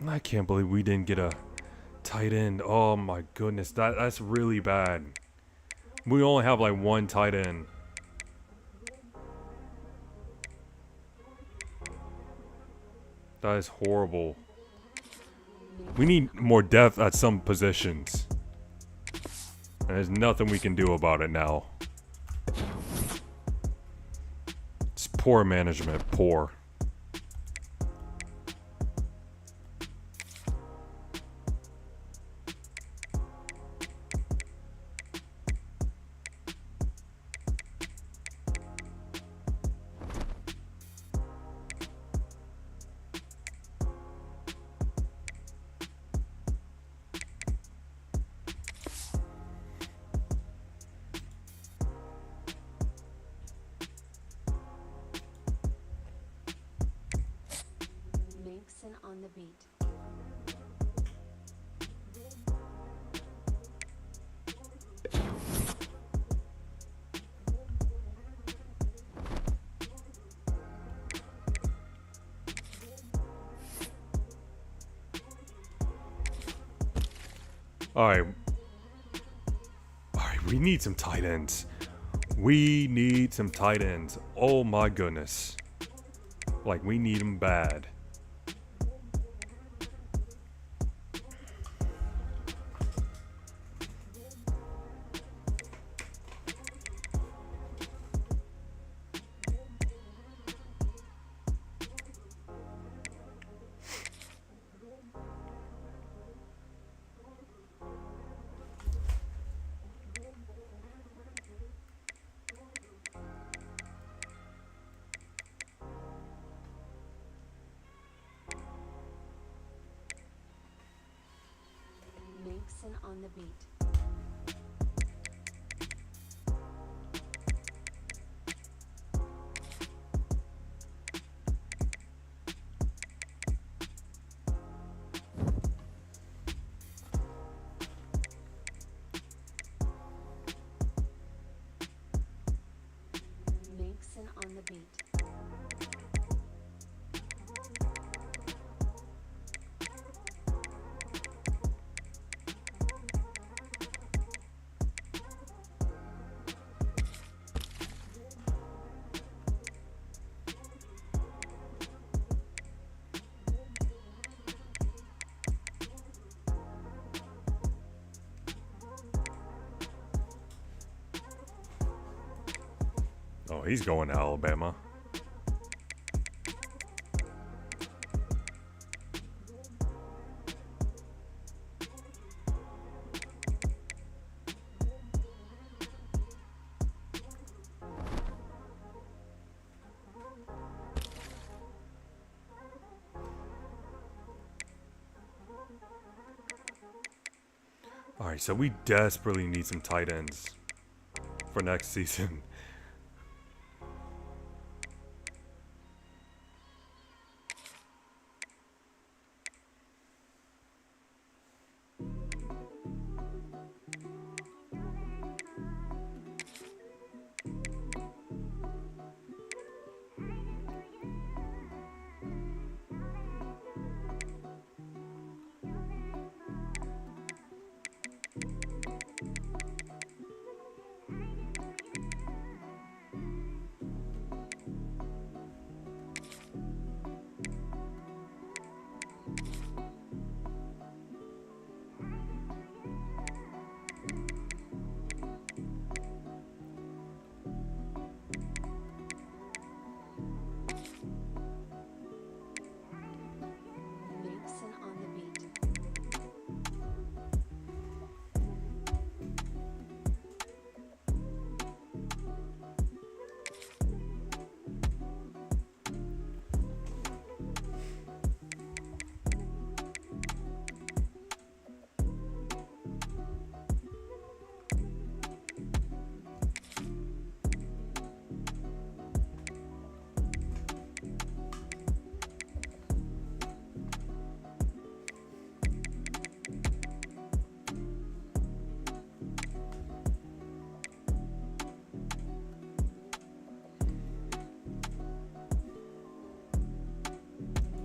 Speaker 3: I can't believe we didn't get a tight end. Oh my goodness, that's really bad. We only have like one tight end. That is horrible. We need more depth at some positions. And there's nothing we can do about it now. It's poor management, poor.
Speaker 1: On the beat.
Speaker 3: Alright. Alright, we need some tight ends. We need some tight ends. Oh my goodness. Like, we need them bad.
Speaker 1: Nixon on the beat. Nixon on the beat.
Speaker 3: Oh, he's going to Alabama. Alright, so we desperately need some tight ends for next season.
Speaker 1: Nixon on the beat.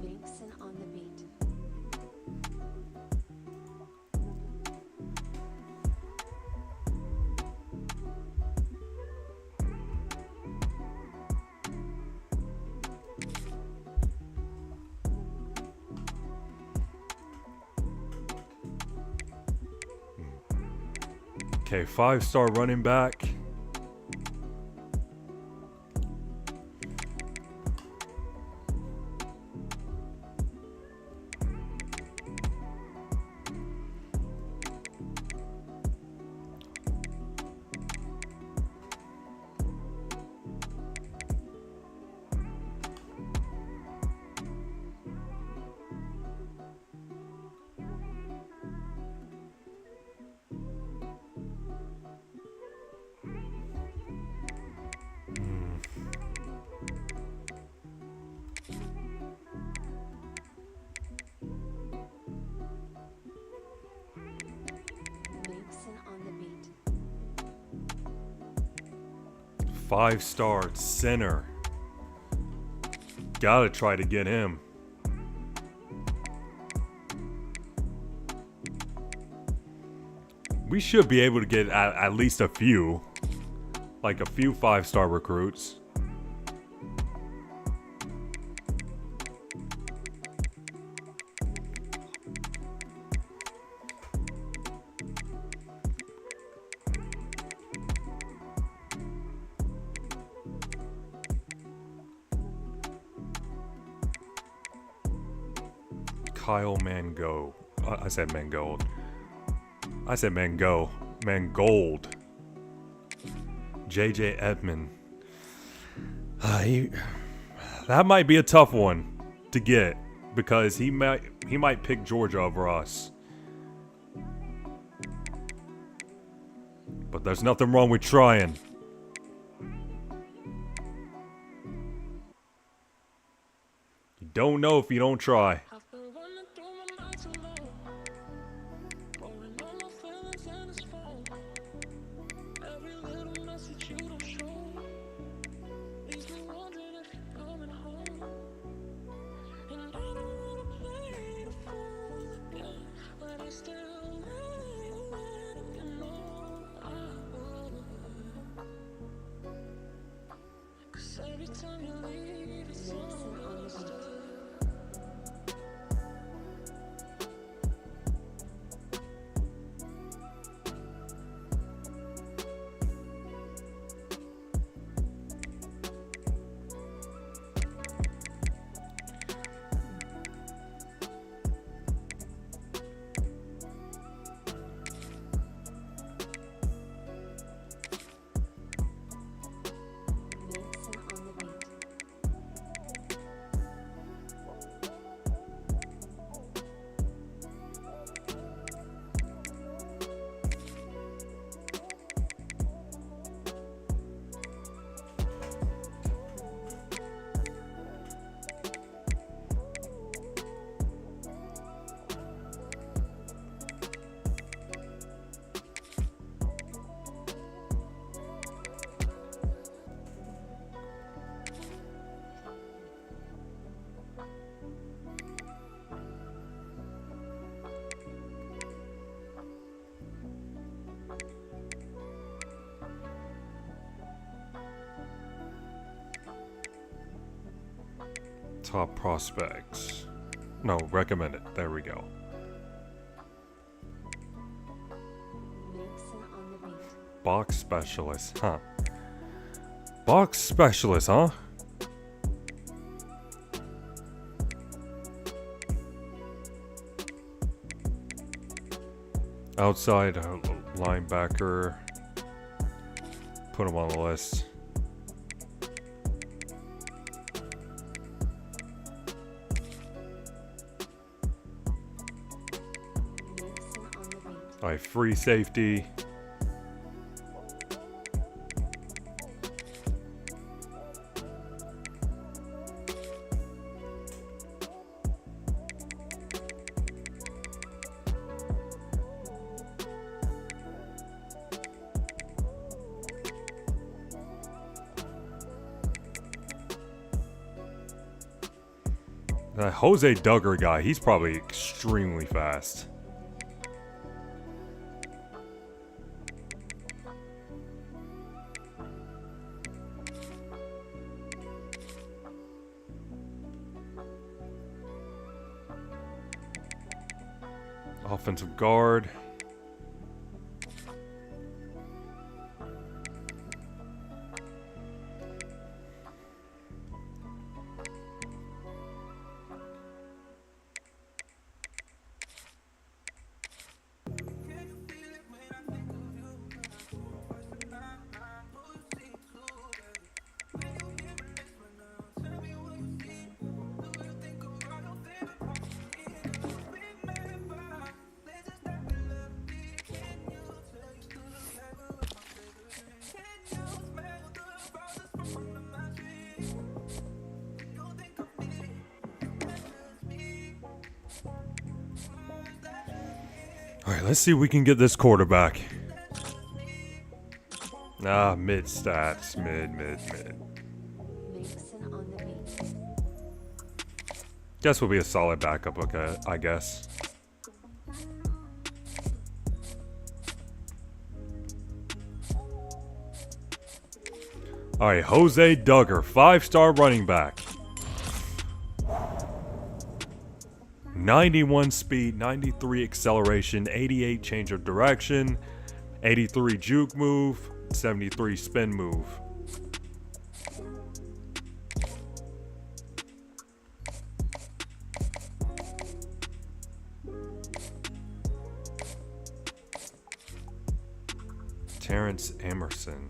Speaker 1: Nixon on the beat.
Speaker 3: Okay, 5-star running back.
Speaker 1: Nixon on the beat.
Speaker 3: 5-star center. Gotta try to get him. We should be able to get at least a few. Like a few 5-star recruits. Kyle Mango. I said Mangold. I said Mango. Mangold. JJ Edmond. That might be a tough one to get because he might pick Georgia over us. But there's nothing wrong with trying. You don't know if you don't try. Top prospects. No, recommended. There we go. Box specialist, huh? Box specialist, huh? Outside linebacker. Put him on the list. Alright, free safety. That Jose Duggar guy, he's probably extremely fast. Offensive guard. Alright, let's see if we can get this quarterback. Ah, mid stats. Mid. Guess we'll be a solid backup, okay, I guess. All right, Jose Duggar, 5-star running back. 91 speed, 93 acceleration, 88 change of direction, 83 juke move, 73 spin move. Terrence Emerson.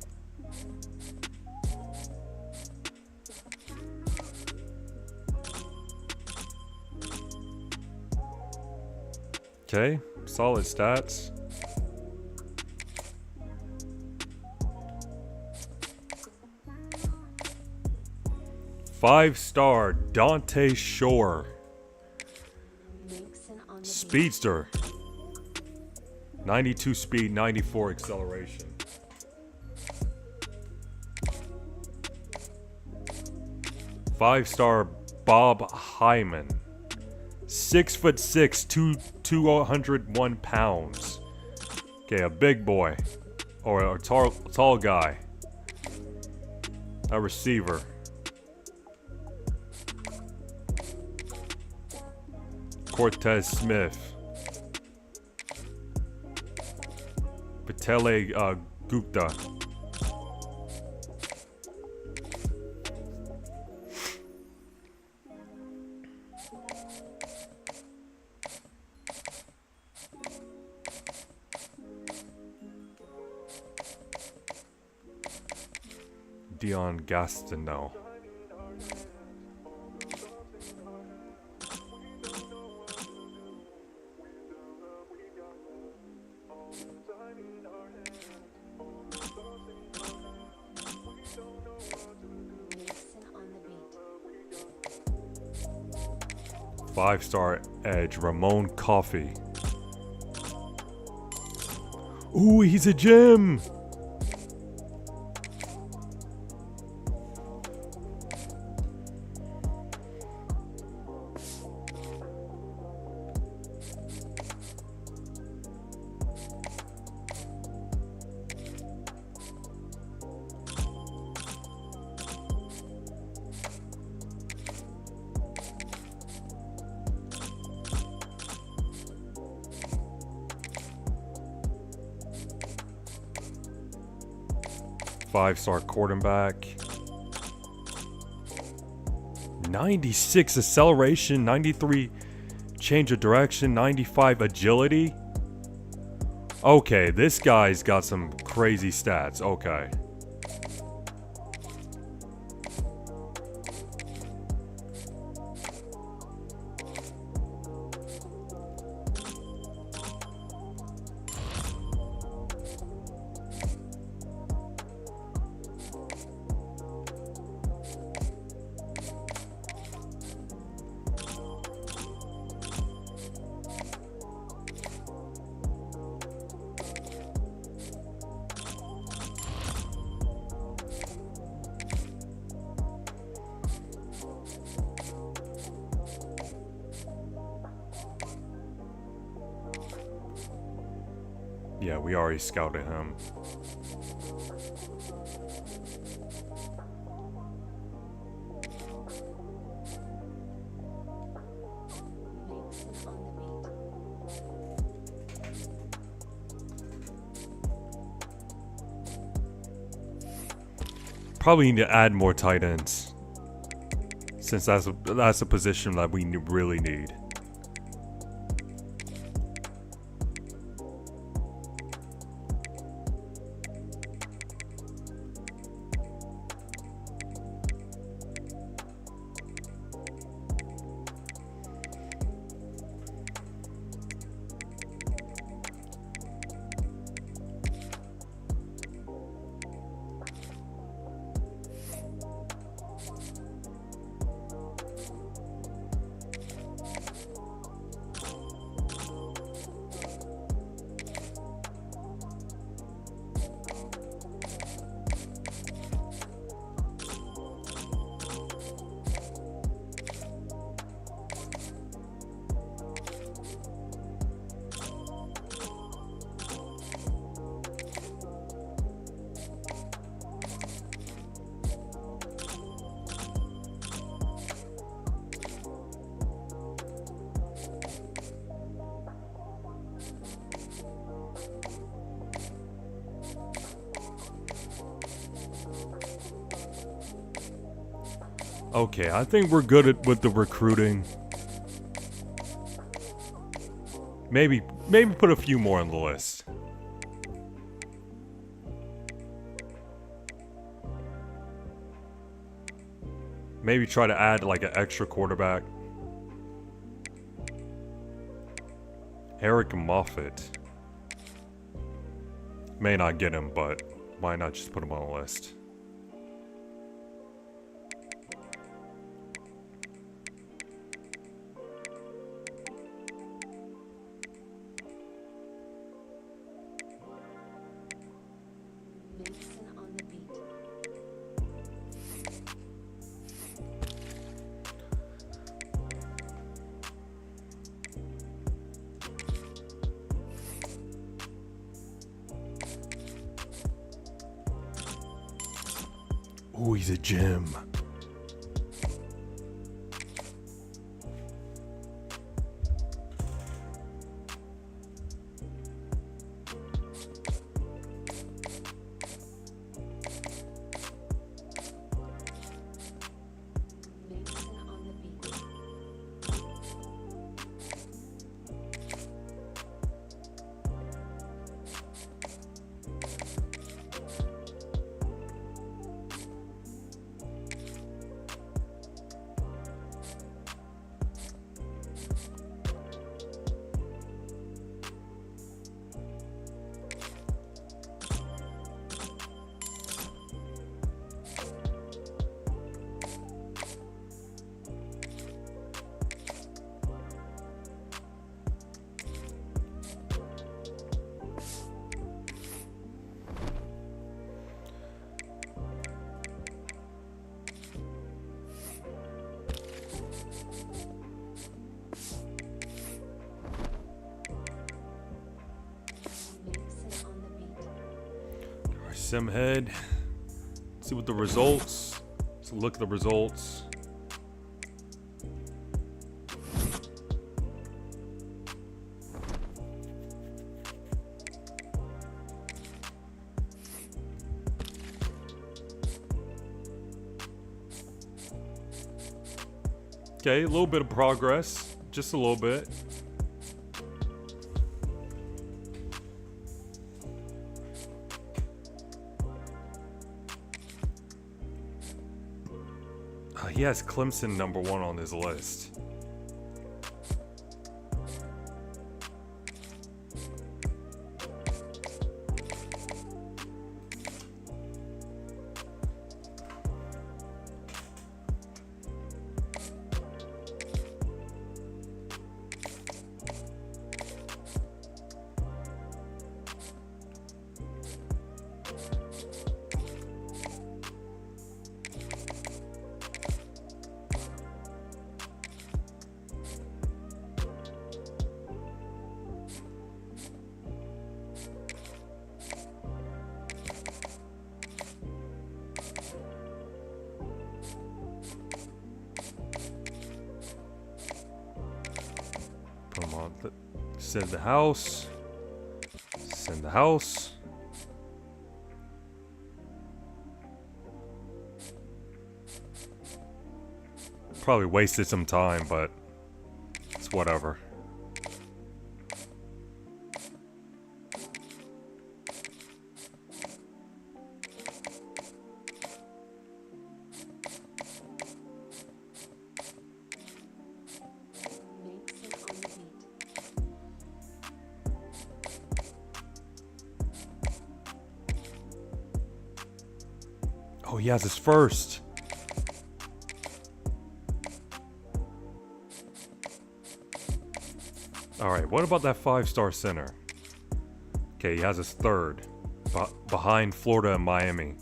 Speaker 3: Okay, solid stats. Five-star Dante Shore. Speedster. 92 speed, 94 acceleration. Five-star Bob Hyman. 6'6", 201 pounds. Okay, a big boy. Or a tall guy. A receiver. Cortez Smith. Patele Gupta. Dion Gastineau. Five-star edge, Ramon Coffey. Ooh, he's a gem! Five-star quarterback. 96 acceleration, 93 change of direction, 95 agility. Okay, this guy's got some crazy stats. Okay. Yeah, we already scouted him. Probably need to add more tight ends, since that's a position that we really need. Okay, I think we're good with the recruiting. Maybe put a few more on the list. Maybe try to add like an extra quarterback. Eric Moffitt. May not get him, but why not just put him on the list?
Speaker 1: Mason on the beat.
Speaker 3: Ooh, he's a gem.
Speaker 1: Mason on the beat. Mason on the beat.
Speaker 3: Alright, Simhead. See what the results. Let's look at the results. Okay, a little bit of progress. Just a little bit. He has Clemson #1 on his list. Put him on. Send the house. Send the house. Probably wasted some time, but it's whatever.
Speaker 1: Mason on the beat.
Speaker 3: Oh, he has his first. Alright, what about that 5-star center? Okay, he has his third. Behind Florida and Miami.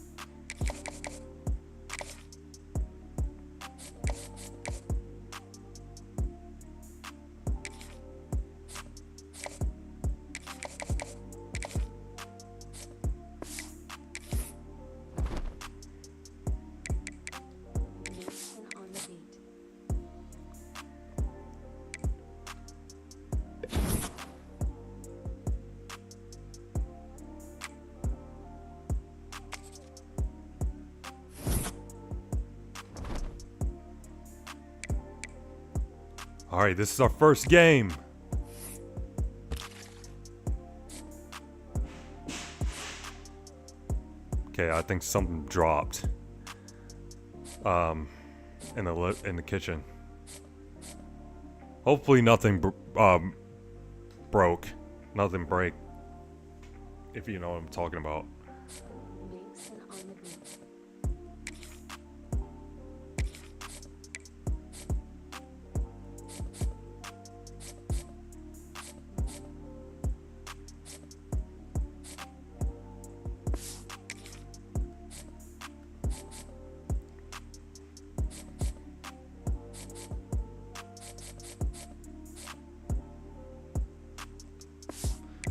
Speaker 1: Mason on the beat.
Speaker 3: All right, this is our first game. Okay, I think something dropped. In the kitchen. Hopefully nothing broke. Nothing break. If you know what I'm talking about.
Speaker 1: Mason on the beat.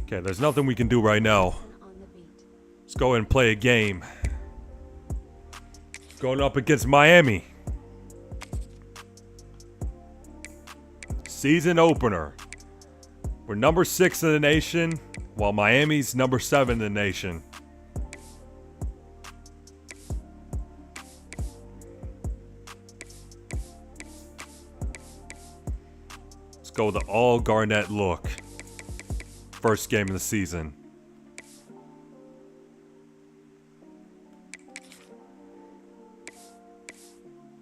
Speaker 3: Okay, there's nothing we can do right now. Let's go ahead and play a game. Going up against Miami. Season opener. We're number 6 in the nation, while Miami's number 7 in the nation. Let's go with the all Garnett look. First game of the season.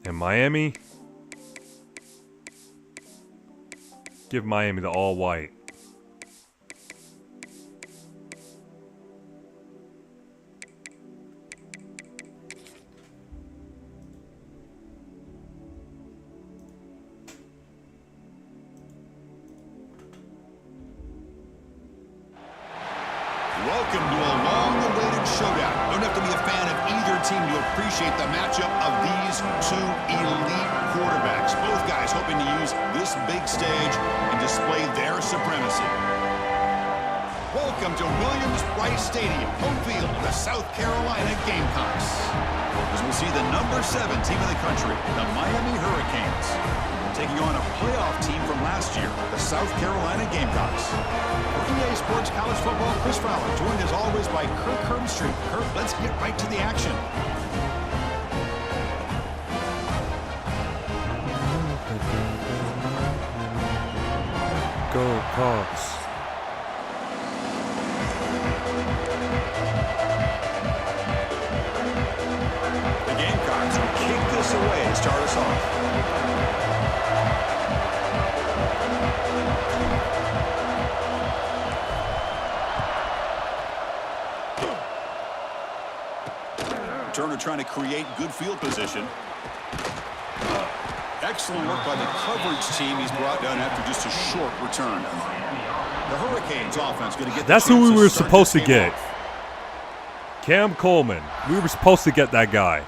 Speaker 3: And Miami. Give Miami the all white.
Speaker 2: Welcome to a long-awaited showdown. Don't have to be a fan of either team to appreciate the matchup of these two elite quarterbacks. Both guys hoping to use this big stage and display their supremacy. Welcome to Williams-Brice Stadium, home field of the South Carolina Gamecocks. As we'll see the number 7 team in the country, the Miami Hurricanes, taking on a playoff team from last year, the South Carolina Gamecocks. For EA Sports College Football, Chris Fowler, joined as always by Kirk Herbstreit. Kirk, let's get right to the action.
Speaker 3: Go Hawks.
Speaker 2: The Gamecocks will kick this away and start us off. Turner trying to create good field position. Excellent work by the coverage team. He's brought down after just a short return. The Hurricanes offense going to get.
Speaker 3: That's who we were supposed to get. Cam Coleman. We were supposed to get that guy.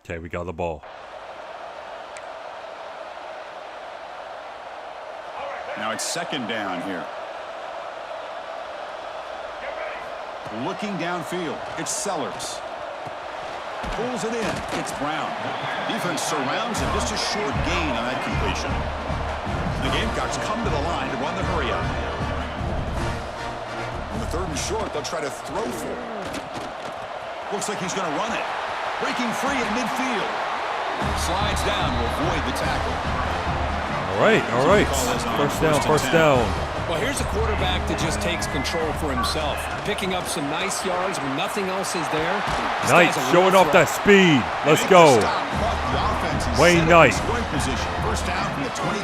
Speaker 3: Okay, we got the ball.
Speaker 2: Now it's second down here. Looking downfield, it's Sellers. Pulls it in, it's Brown. Defense surrounds him, just a short gain on that completion. The Gamecocks come to the line to run the hurry up. On the 3rd and short, they'll try to throw for it. Looks like he's going to run it. Breaking free in midfield. Slides down to avoid the tackle.
Speaker 3: All right. First down.
Speaker 19: Well, here's a quarterback that just takes control for himself, picking up some nice yards when nothing else is there.
Speaker 3: Knight showing off that speed. Let's go. Wayne Knight.
Speaker 2: First down from the 23.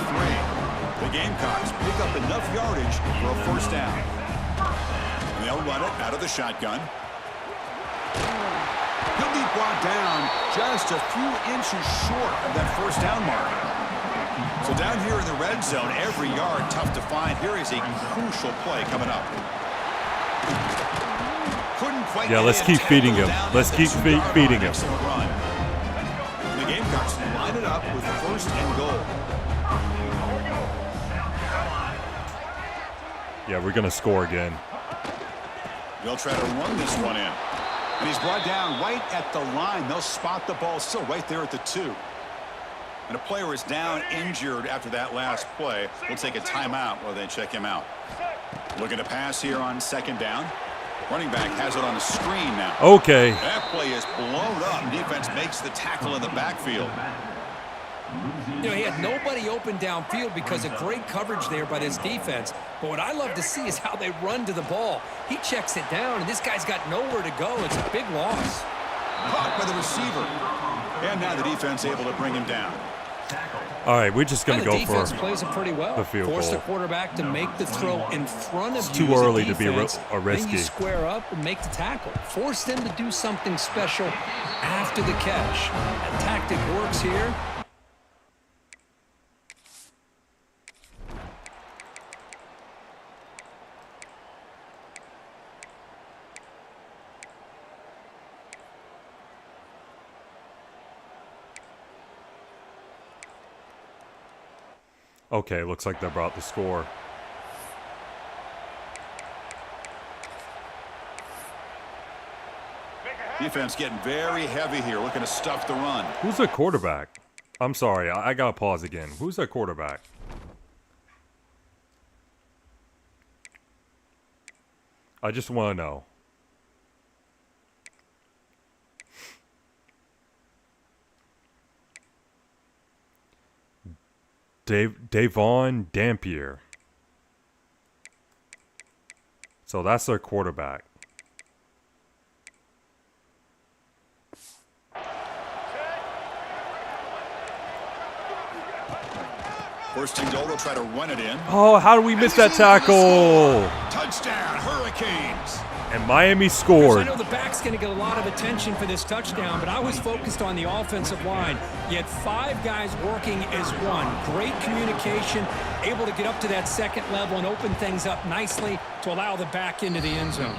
Speaker 2: The Gamecocks pick up enough yardage for a first down. And they'll run it out of the shotgun. He'll be brought down just a few inches short of that first down mark. So down here in the red zone, every yard tough to find. Here is a crucial play coming up. Couldn't quite.
Speaker 3: Yeah, let's keep feeding him. Let's keep feeding him.
Speaker 2: The Gamecocks line it up with first and goal.
Speaker 3: Yeah, we're gonna score again.
Speaker 2: They'll try to run this one in. And he's brought down right at the line. They'll spot the ball still right there at the 2. And a player is down injured after that last play. We'll take a timeout while they check him out. Looking to pass here on second down. Running back has it on the screen now.
Speaker 3: Okay.
Speaker 2: That play is blown up. Defense makes the tackle in the backfield.
Speaker 19: You know, he had nobody open downfield because of great coverage there by this defense. But what I love to see is how they run to the ball. He checks it down, and this guy's got nowhere to go. It's a big loss.
Speaker 2: Caught by the receiver. And now the defense able to bring him down.
Speaker 3: All right, we're just going to go for
Speaker 19: defense plays it pretty well.
Speaker 3: the field
Speaker 19: Force
Speaker 3: goal.
Speaker 19: the quarterback to make the throw in front of
Speaker 3: It's
Speaker 19: you
Speaker 3: too
Speaker 19: as a
Speaker 3: early to be
Speaker 19: defense.
Speaker 3: risky.
Speaker 19: Then you square up and make the tackle. Force them to do something special after the catch. That tactic works here.
Speaker 3: Okay, looks like they brought the score.
Speaker 2: Defense getting very heavy here, looking to stuff the run.
Speaker 3: Who's their quarterback? I'm sorry, I got to pause again. Who's their quarterback? I just want to know. Davon Dampier. So that's their quarterback.
Speaker 2: First and goal, they'll try to run it in.
Speaker 3: Oh, how did we miss that tackle?
Speaker 2: Touchdown, Hurricanes.
Speaker 3: And Miami
Speaker 19: I
Speaker 3: scored.
Speaker 19: know the back's going to get a lot of attention for this touchdown, but I was focused on the offensive line. You had 5 guys working as one. Great communication, able to get up to that second level and open things up nicely to allow the back into the end zone.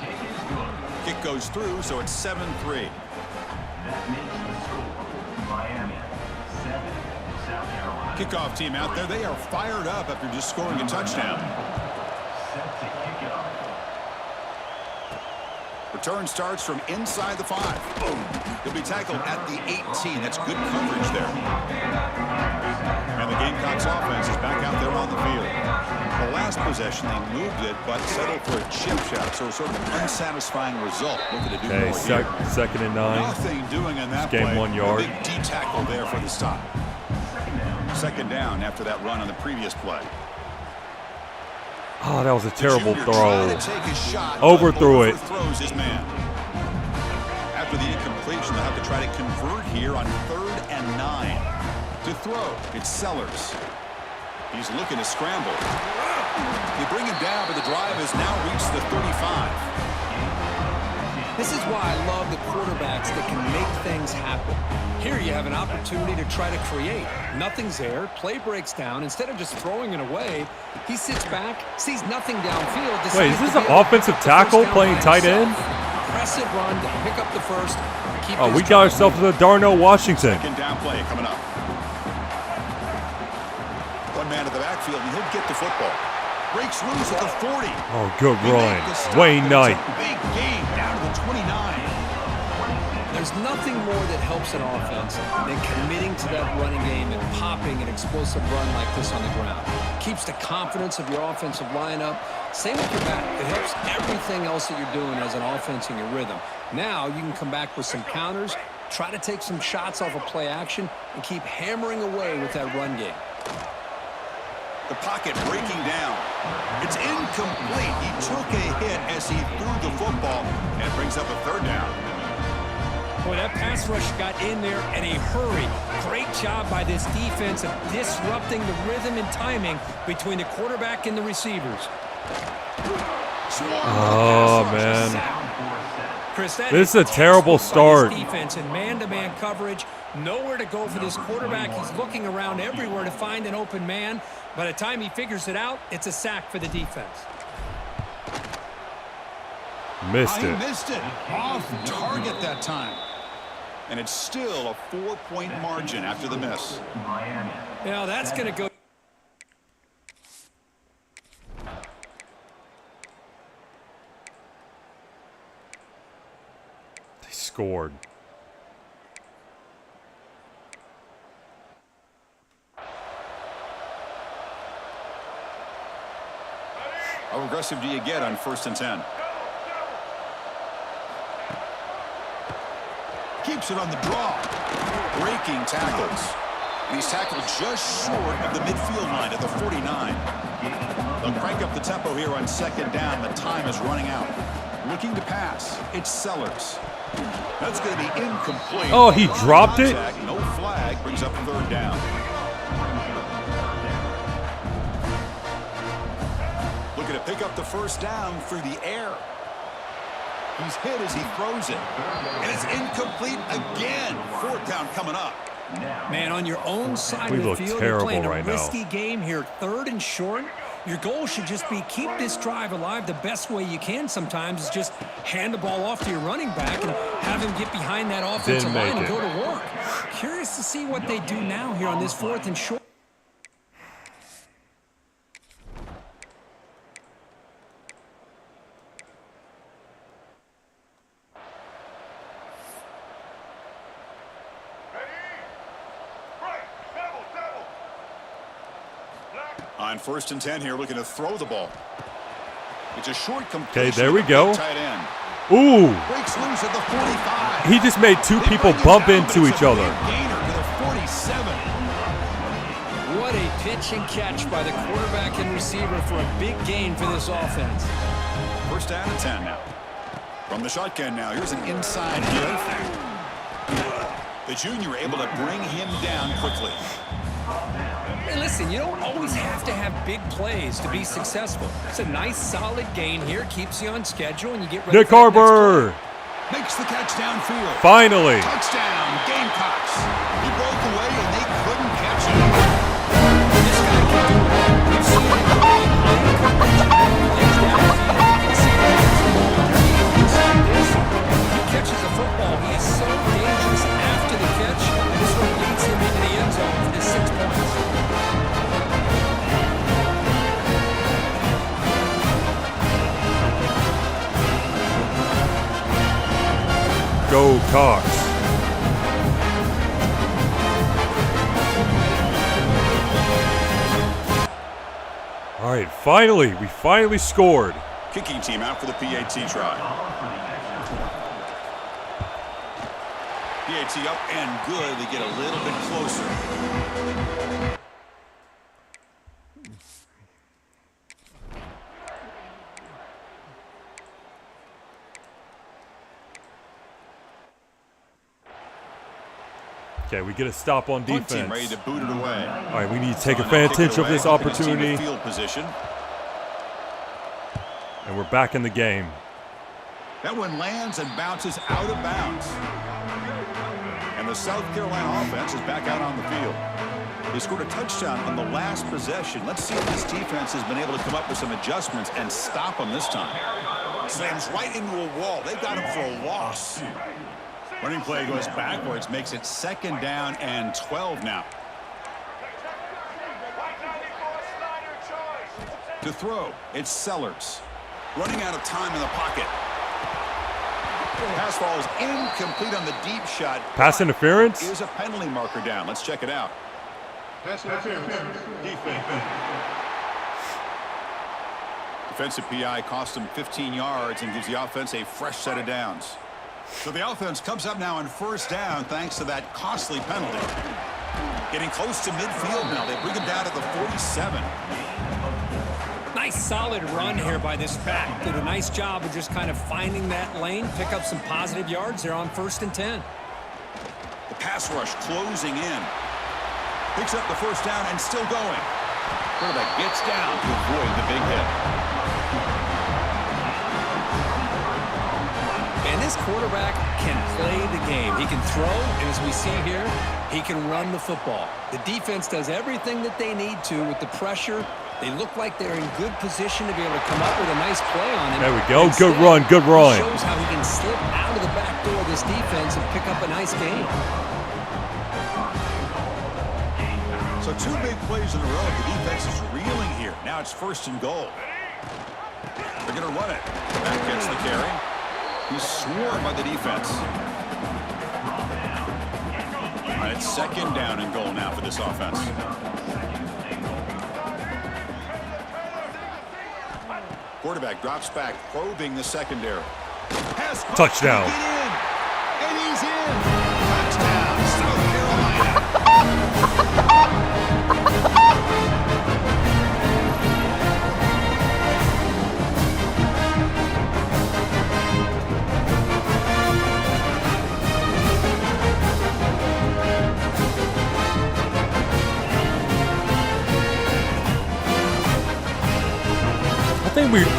Speaker 2: Kick goes through, so it's 7-3. Kickoff team out there, they are fired up after just scoring a touchdown. Return starts from inside the 5. Boom. He'll be tackled at the 18. That's good coverage there. And the Gamecocks offense is back out there on the field. The last possession, they moved it, but settled for a chip shot, so sort of an unsatisfying result. Looking to do
Speaker 3: Okay,
Speaker 2: more here.
Speaker 3: second and 9.
Speaker 2: Nothing doing in that
Speaker 3: Just gained
Speaker 2: play.
Speaker 3: 1 yard.
Speaker 2: A big D tackle there for the stop. Second down after that run on the previous play.
Speaker 3: Oh, that was a terrible
Speaker 2: Junior
Speaker 3: throw.
Speaker 2: trying to take a shot, but
Speaker 3: Overthrew it.
Speaker 2: overthrows his man. After the incompletion, they'll have to try to convert here on 3rd and 9. To throw, it's Sellers. He's looking to scramble. They bring him down, but the drive has now reached the 35.
Speaker 19: This is why I love the quarterbacks that can make things happen. Here you have an opportunity to try to create. Nothing's there. Play breaks down. Instead of just throwing it away, he sits back, sees nothing downfield.
Speaker 3: Wait, is this an offensive tackle playing tight end?
Speaker 19: Impressive run to pick up the first. Keep
Speaker 3: Oh,
Speaker 19: his
Speaker 3: we got ourselves a Darnell Washington.
Speaker 2: Second down play coming up. One man to the backfield, and he'll get the football. Breaks loose at the 40.
Speaker 3: Oh, good
Speaker 2: He made
Speaker 3: run.
Speaker 2: the stop,
Speaker 3: Wayne
Speaker 2: and
Speaker 3: Knight.
Speaker 2: it's a big gain down to the 29.
Speaker 19: There's nothing more that helps an offense than committing to that running game and popping an explosive run like this on the ground. Keeps the confidence of your offensive lineup. Same with your back. It helps everything else that you're doing as an offense in your rhythm. Now you can come back with some counters, try to take some shots off of play action, and keep hammering away with that run game.
Speaker 2: The pocket breaking down. It's incomplete. He took a hit as he threw the football, and it brings up a 3rd down.
Speaker 19: Boy, that pass rush got in there in a hurry. Great job by this defense of disrupting the rhythm and timing between the quarterback and the receivers.
Speaker 3: Oh, man.
Speaker 19: Chris, that
Speaker 3: This is a terrible start.
Speaker 19: By this defense in man-to-man coverage, nowhere to go for this quarterback. He's looking around everywhere to find an open man. By the time he figures it out, it's a sack for the defense.
Speaker 3: Missed
Speaker 2: He
Speaker 3: it.
Speaker 2: missed it. Off target that time. And it's still a 4-point margin after the miss.
Speaker 19: Now that's going to go.
Speaker 3: They scored.
Speaker 2: How aggressive do you get on 1st and 10? Keeps it on the draw. Breaking tackles. And he's tackled just short of the midfield line at the 49. They'll crank up the tempo here on 2nd down. The time is running out. Looking to pass. It's Sellers. That's going to be incomplete.
Speaker 3: Oh, he dropped it?
Speaker 2: No flag. Brings up 3rd down. Looking to pick up the 1st down through the air. He's hit as he throws it. And it's incomplete again. 4th down coming up.
Speaker 19: Man, on your own side
Speaker 3: We
Speaker 19: of the
Speaker 3: look
Speaker 19: field, you're
Speaker 3: terrible
Speaker 19: playing a
Speaker 3: right now.
Speaker 19: risky game here, 3rd and short. Your goal should just be keep this drive alive the best way you can sometimes is just hand the ball off to your running back and have him get behind that offensive line and go to work. Curious to see what they do now here on this 4th and short.
Speaker 2: On 1st and 10 here, looking to throw the ball. It's a short completion.
Speaker 3: Okay, there we go.
Speaker 2: Tight end.
Speaker 3: Ooh.
Speaker 2: Breaks loose at the 45.
Speaker 3: He just made 2 people bump into each other.
Speaker 2: Gainer to the 47.
Speaker 19: What a pitch and catch by the quarterback and receiver for a big gain for this offense.
Speaker 2: 1st down and 10 now. From the shotgun now, here's an inside give. The junior able to bring him down quickly.
Speaker 19: Hey, listen, you don't always have to have big plays to be successful. It's a nice, solid gain here. Keeps you on schedule, and you get ready
Speaker 3: Nick
Speaker 19: for that
Speaker 3: Harbour.
Speaker 2: Makes the catch downfield.
Speaker 3: Finally.
Speaker 2: Touchdown, Gamecocks. He broke away, and they couldn't catch him.
Speaker 19: This guy can do it. We've seen him running unconventional plays downfield. He catches a football. He is so dangerous after the catch. This one leads him into the end zone for this 6 points.
Speaker 3: Go Cox. All right, we finally scored.
Speaker 2: Kicking team out for the PAT try. PAT up and good. They get a little bit closer.
Speaker 3: Okay, we get a stop on
Speaker 2: Punt
Speaker 3: defense.
Speaker 2: team ready to boot it away.
Speaker 3: All right, we need to take advantage of this opportunity.
Speaker 2: Field position.
Speaker 3: And we're back in the game.
Speaker 2: That one lands and bounces out of bounds. And the South Carolina offense is back out on the field. They scored a touchdown on the last possession. Let's see if this defense has been able to come up with some adjustments and stop them this time. Slams right into a wall. They've got him for a loss. Running play goes backwards, makes it 2nd down and 12 now. To throw, it's Sellers. Running out of time in the pocket. Pass falls incomplete on the deep shot.
Speaker 3: Pass interference?
Speaker 2: Is a penalty marker down. Let's check it out.
Speaker 18: Pass interference. Defense.
Speaker 2: Defensive PI cost him 15 yards and gives the offense a fresh set of downs. So the offense comes up now on 1st down thanks to that costly penalty. Getting close to midfield now. They bring him down to the 47.
Speaker 19: Nice solid run here by this back. Did a nice job of just kind of finding that lane, pick up some positive yards there on 1st and 10.
Speaker 2: The pass rush closing in. Picks up the 1st down and still going. Quarterback gets down to avoid the big hit.
Speaker 19: And this quarterback can play the game. He can throw, and as we see here, he can run the football. The defense does everything that they need to with the pressure. They look like they're in good position to be able to come up with a nice play on him.
Speaker 3: There we go.
Speaker 19: Instead,
Speaker 3: Good run. Good run.
Speaker 19: Shows how he can slip out of the back door of this defense and pick up a nice gain.
Speaker 2: So 2 big plays in a row. The defense is reeling here. Now it's 1st and goal. They're going to run it. Back gets the carry. He's swarmed by the defense. All right, it's 2nd down and goal now for this offense. Quarterback drops back, probing the secondary. Pass
Speaker 3: Touchdown.
Speaker 2: Get in, and he's in. Touchdown, South Carolina.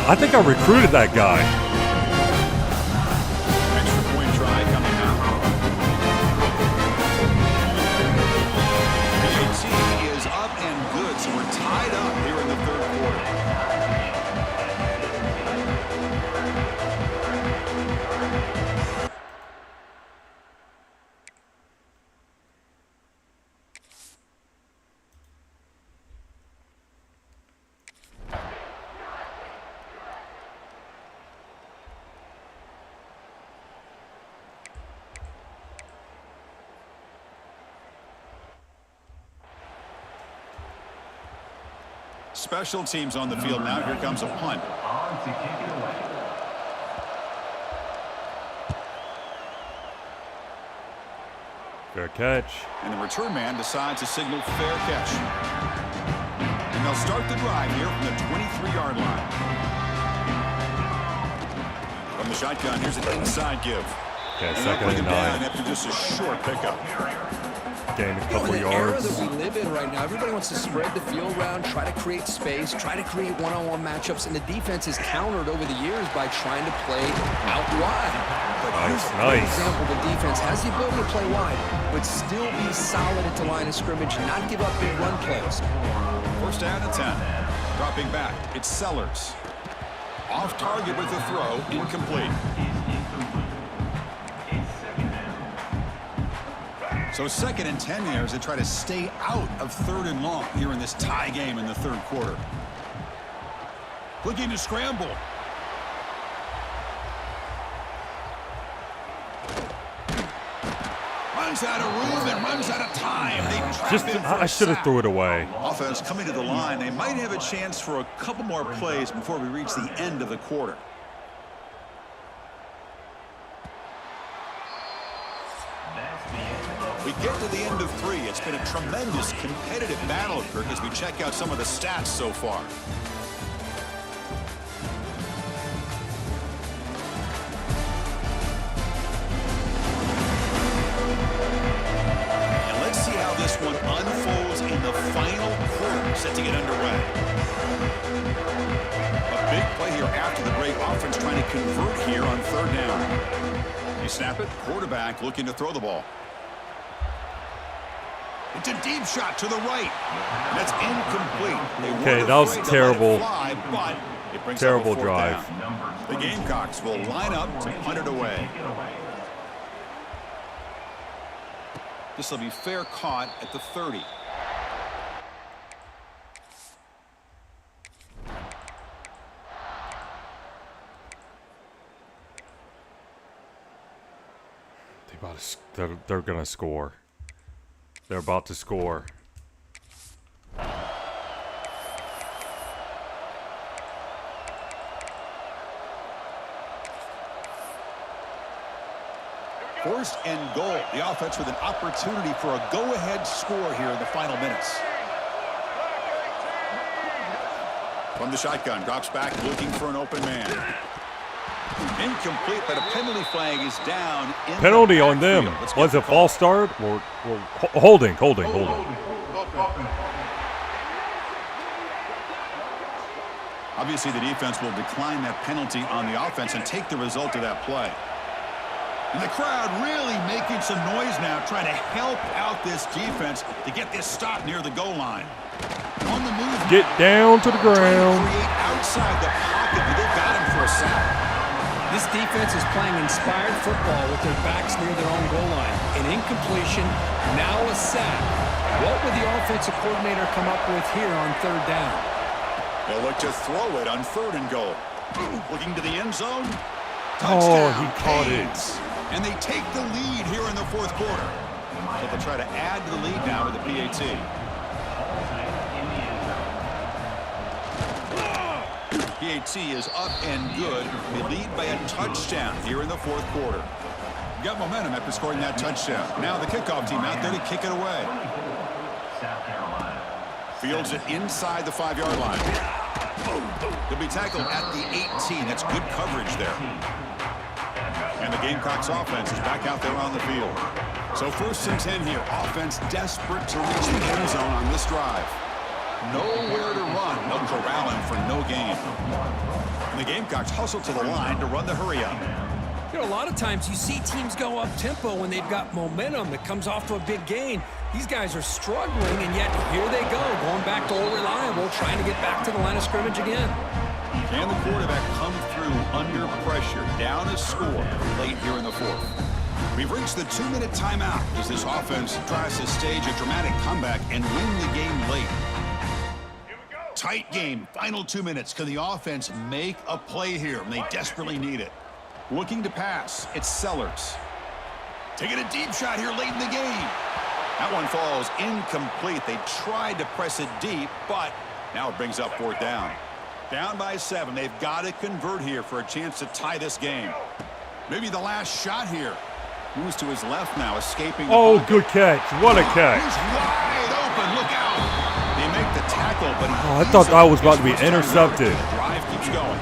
Speaker 3: I think I recruited that guy.
Speaker 2: Extra point try coming out. PAT is up and good, so we're tied up here in the third quarter. Special teams on the field now. Here comes a punt.
Speaker 3: Fair catch.
Speaker 2: And the return man decides to signal fair catch. And they'll start the drive here from the 23-yard line. From the shotgun, here's an inside give.
Speaker 3: Okay,
Speaker 2: and
Speaker 3: second and 9.
Speaker 2: After just a short pickup.
Speaker 3: Gain a couple
Speaker 19: in the
Speaker 3: yards.
Speaker 19: era that we live in right now, everybody wants to spread the field around, try to create space, try to create one-on-one matchups, and the defense is countered over the years by trying to play out wide. But here's a great example. The defense has the ability to play wide, but still be solid at the line of scrimmage and not give up big run plays.
Speaker 2: First down and 10. Dropping back, it's Sellers. Off target with the throw, incomplete. So second and 10 there as they try to stay out of third and long here in this tie game in the third quarter. Looking to scramble. Runs out of room and runs out of time.
Speaker 3: I should have threw it away.
Speaker 2: Offense coming to the line. They might have a chance for a couple more plays before we reach the end of the quarter. We get to the end of 3. It's been a tremendous competitive battle, Kirk, as we check out some of the stats so far. And let's see how this one unfolds in the final quarter, set to get underway. A big play here after the break. Offense trying to convert here on third down. They snap it. Quarterback looking to throw the ball. It's a deep shot to the right. And that's incomplete.
Speaker 3: Okay, that was terrible.
Speaker 2: Terrible
Speaker 3: drive.
Speaker 2: The Gamecocks will line up to punt it away. This will be fair caught at the 30.
Speaker 3: They're going to score. They're about to score.
Speaker 2: First and goal. The offense with an opportunity for a go-ahead score here in the final minutes. From the shotgun, drops back, looking for an open man. Incomplete, but a penalty flag is down.
Speaker 3: Penalty on them. Was it false start or holding?
Speaker 2: Obviously, the defense will decline that penalty on the offense and take the result of that play. And the crowd really making some noise now, trying to help out this defense to get this stop near the goal line. On the move.
Speaker 3: Get down to the ground.
Speaker 2: Create outside the pocket, but they've got him for a sack.
Speaker 19: This defense is playing inspired football with their backs near their own goal line. An incompletion, now a sack. What would the offensive coordinator come up with here on third down?
Speaker 2: They'll look to throw it on third and goal. Looking to the end zone.
Speaker 3: Touchdown, he caught it.
Speaker 2: And they take the lead here in the fourth quarter. So they'll try to add to the lead now with the PAT. PAT is up and good. They lead by a touchdown here in the fourth quarter. Got momentum after scoring that touchdown. Now the kickoff team out there to kick it away. Fields it inside the 5-yard line. He'll be tackled at the 18. That's good coverage there. And the Gamecocks offense is back out there on the field. So 1st and 10 here. Offense desperate to reach the end zone on this drive. Nowhere to run. No corralling for no gain. And the Gamecocks hustle to the line to run the hurry up.
Speaker 19: You know, a lot of times you see teams go up-tempo when they've got momentum that comes off to a big gain. These guys are struggling, and yet here they go, going back to old reliable, trying to get back to the line of scrimmage again.
Speaker 2: Can the quarterback come through under pressure, down a score late here in the fourth? We've reached the 2-minute timeout as this offense tries to stage a dramatic comeback and win the game late. Tight game, final 2 minutes. Can the offense make a play here? And they desperately need it. Looking to pass, it's Sellers. Taking a deep shot here late in the game. That one falls incomplete. They tried to press it deep, but now it brings up 4th down. Down by 7. They've got to convert here for a chance to tie this game. Maybe the last shot here. Moves to his left now, escaping.
Speaker 3: Oh, good catch. What a catch.
Speaker 2: He's wide open. Look out. They make the tackle, but
Speaker 3: I thought that was about to be intercepted.
Speaker 2: The drive keeps going.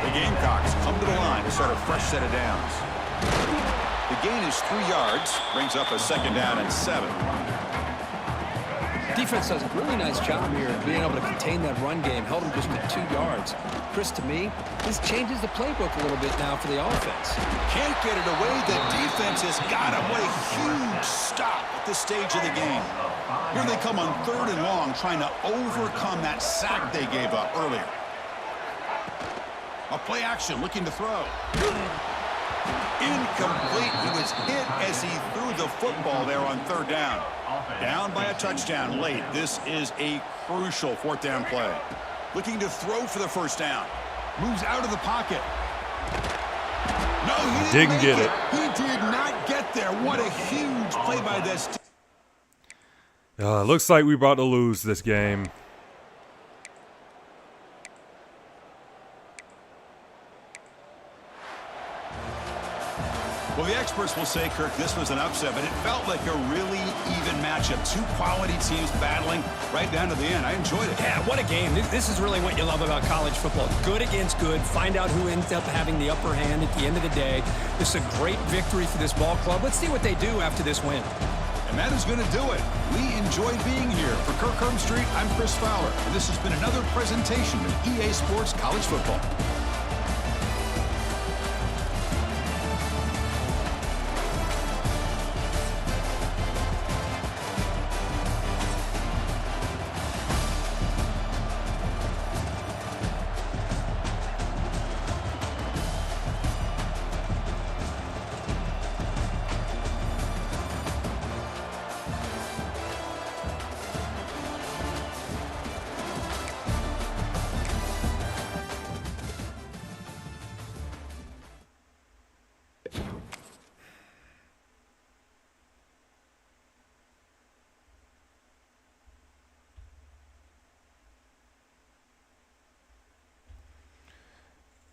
Speaker 2: The Gamecocks come to the line to start a fresh set of downs. The gain is 3 yards, brings up a 2nd down and 7.
Speaker 19: Defense does a really nice job here of being able to contain that run game, held them just at 2 yards. Chris, to me, this changes the playbook a little bit now for the offense.
Speaker 2: Can't get it away. The defense has got him. What a huge stop at this stage of the game. Here they come on 3rd and long, trying to overcome that sack they gave up earlier. A play action, looking to throw. Incomplete. He was hit as he threw the football there on 3rd down. Down by a touchdown late. This is a crucial 4th down play. Looking to throw for the 1st down. Moves out of the pocket. No, he didn't
Speaker 3: get it.
Speaker 2: He did not get there. What a huge play by this team.
Speaker 3: Looks like we're about to lose this game.
Speaker 2: Well, the experts will say, Kirk, this was an upset, but it felt like a really even matchup. 2 quality teams battling right down to the end. I enjoyed it.
Speaker 19: Yeah, what a game. This is really what you love about college football. Good against good. Find out who ends up having the upper hand at the end of the day. This is a great victory for this ball club. Let's see what they do after this win.
Speaker 2: And that is going to do it. We enjoyed being here. For Kirk Herbstreit, I'm Chris Fowler, and this has been another presentation of EA Sports College Football.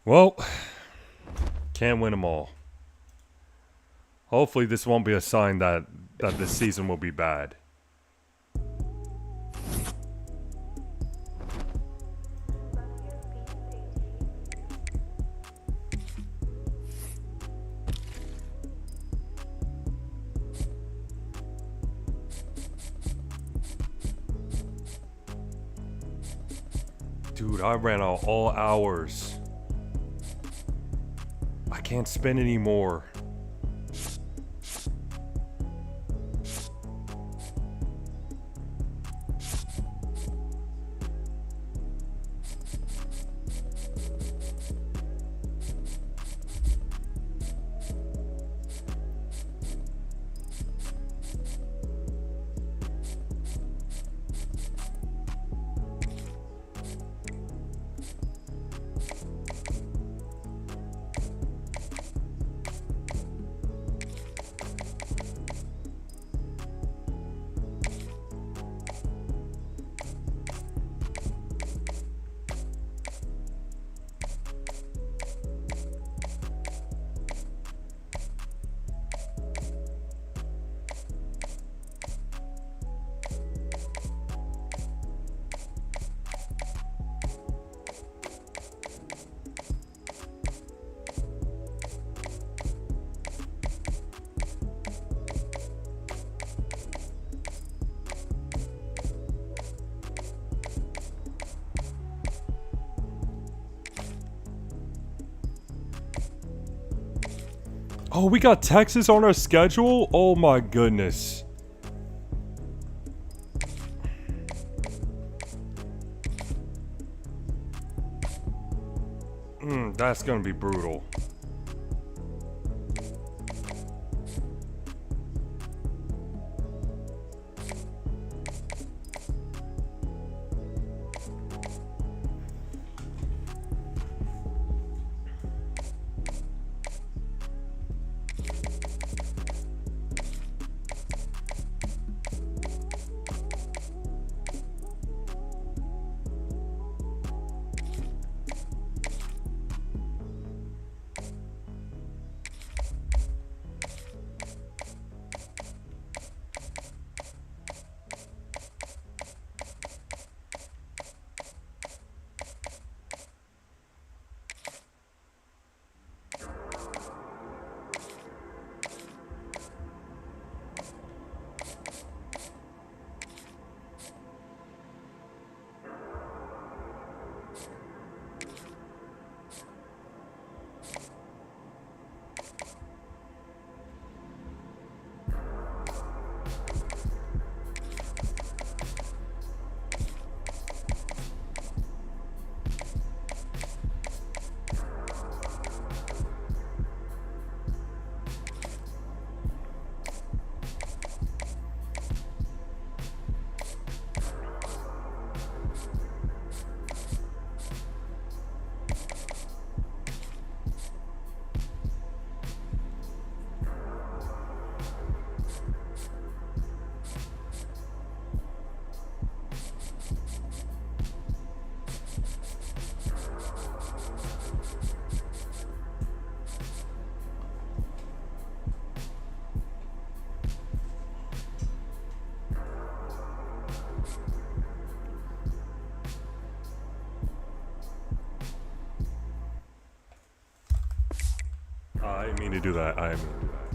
Speaker 3: Well, can't win them all. Hopefully this won't be a sign that this season will be bad. Dude, I ran out all hours. I can't spend any more. Oh, we got Texas on our schedule? Oh my goodness. That's gonna be brutal. I didn't mean to do that. I didn't mean to do that.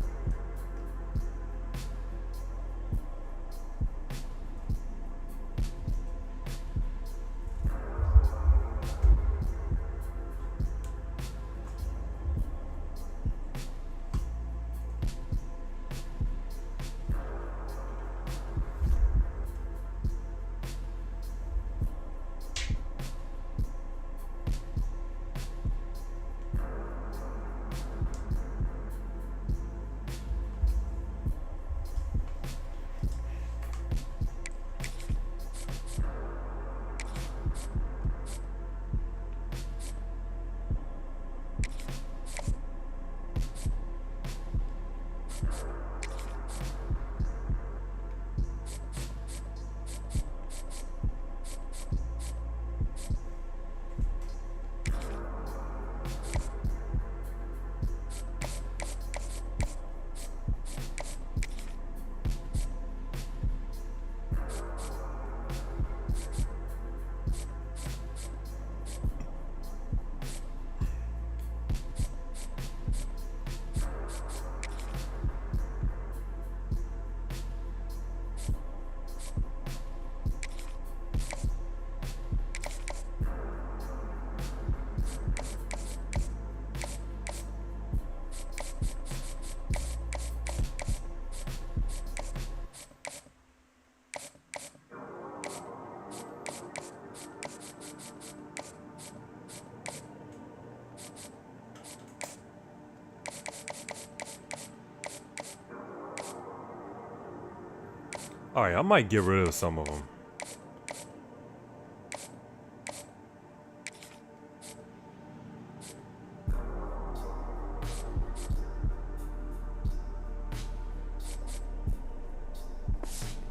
Speaker 3: Alright, I might get rid of some of them.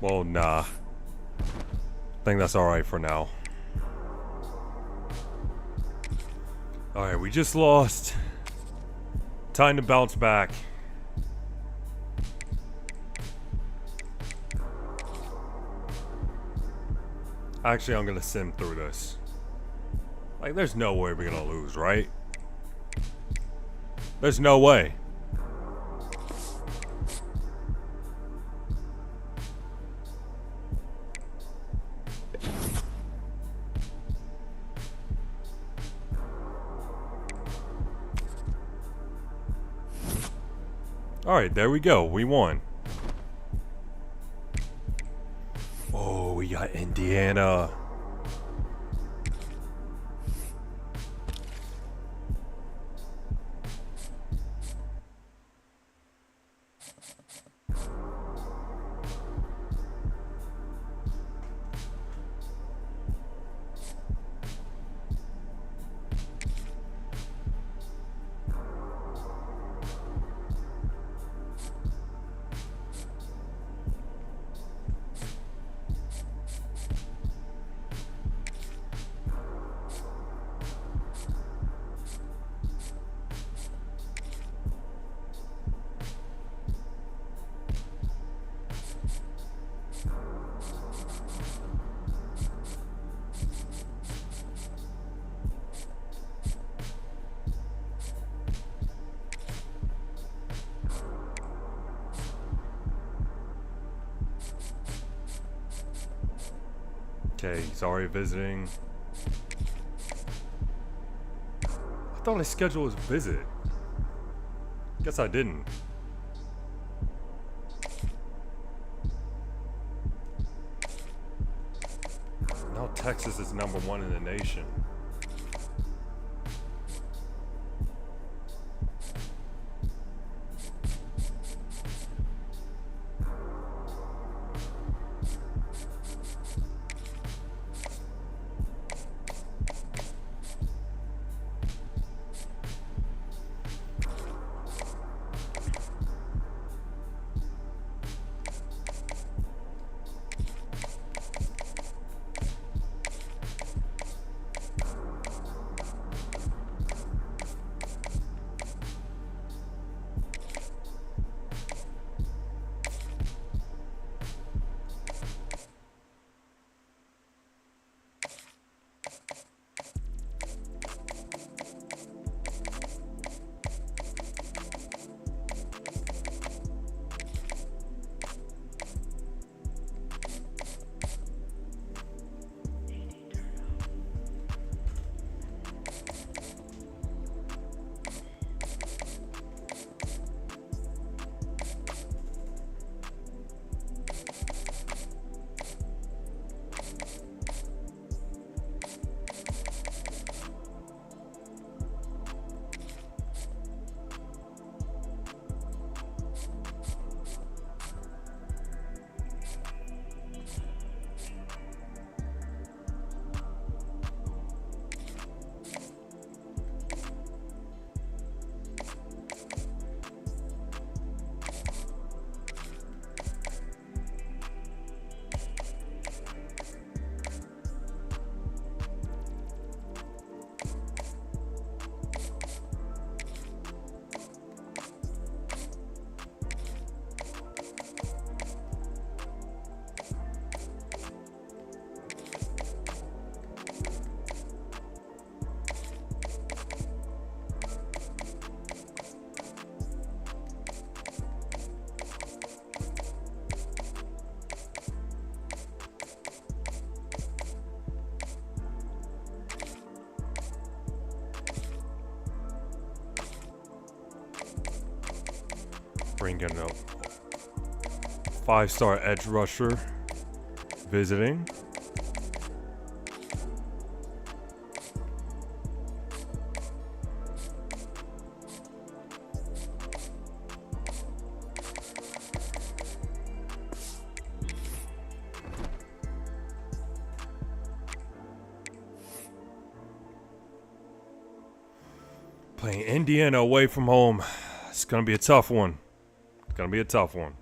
Speaker 3: Well, nah. I think that's alright for now. Alright, we just lost. Time to bounce back. Actually, I'm gonna sim through this. Like, there's no way we're gonna lose, right? There's no way. Alright, there we go. We won. Oh, we got Indiana. Okay, sorry visiting. I thought I scheduled his visit. Guess I didn't. Now Texas is #1 in the nation. Bringing up 5-star edge rusher visiting. Playing Indiana away from home. It's going to be a tough one. Gonna be a tough one.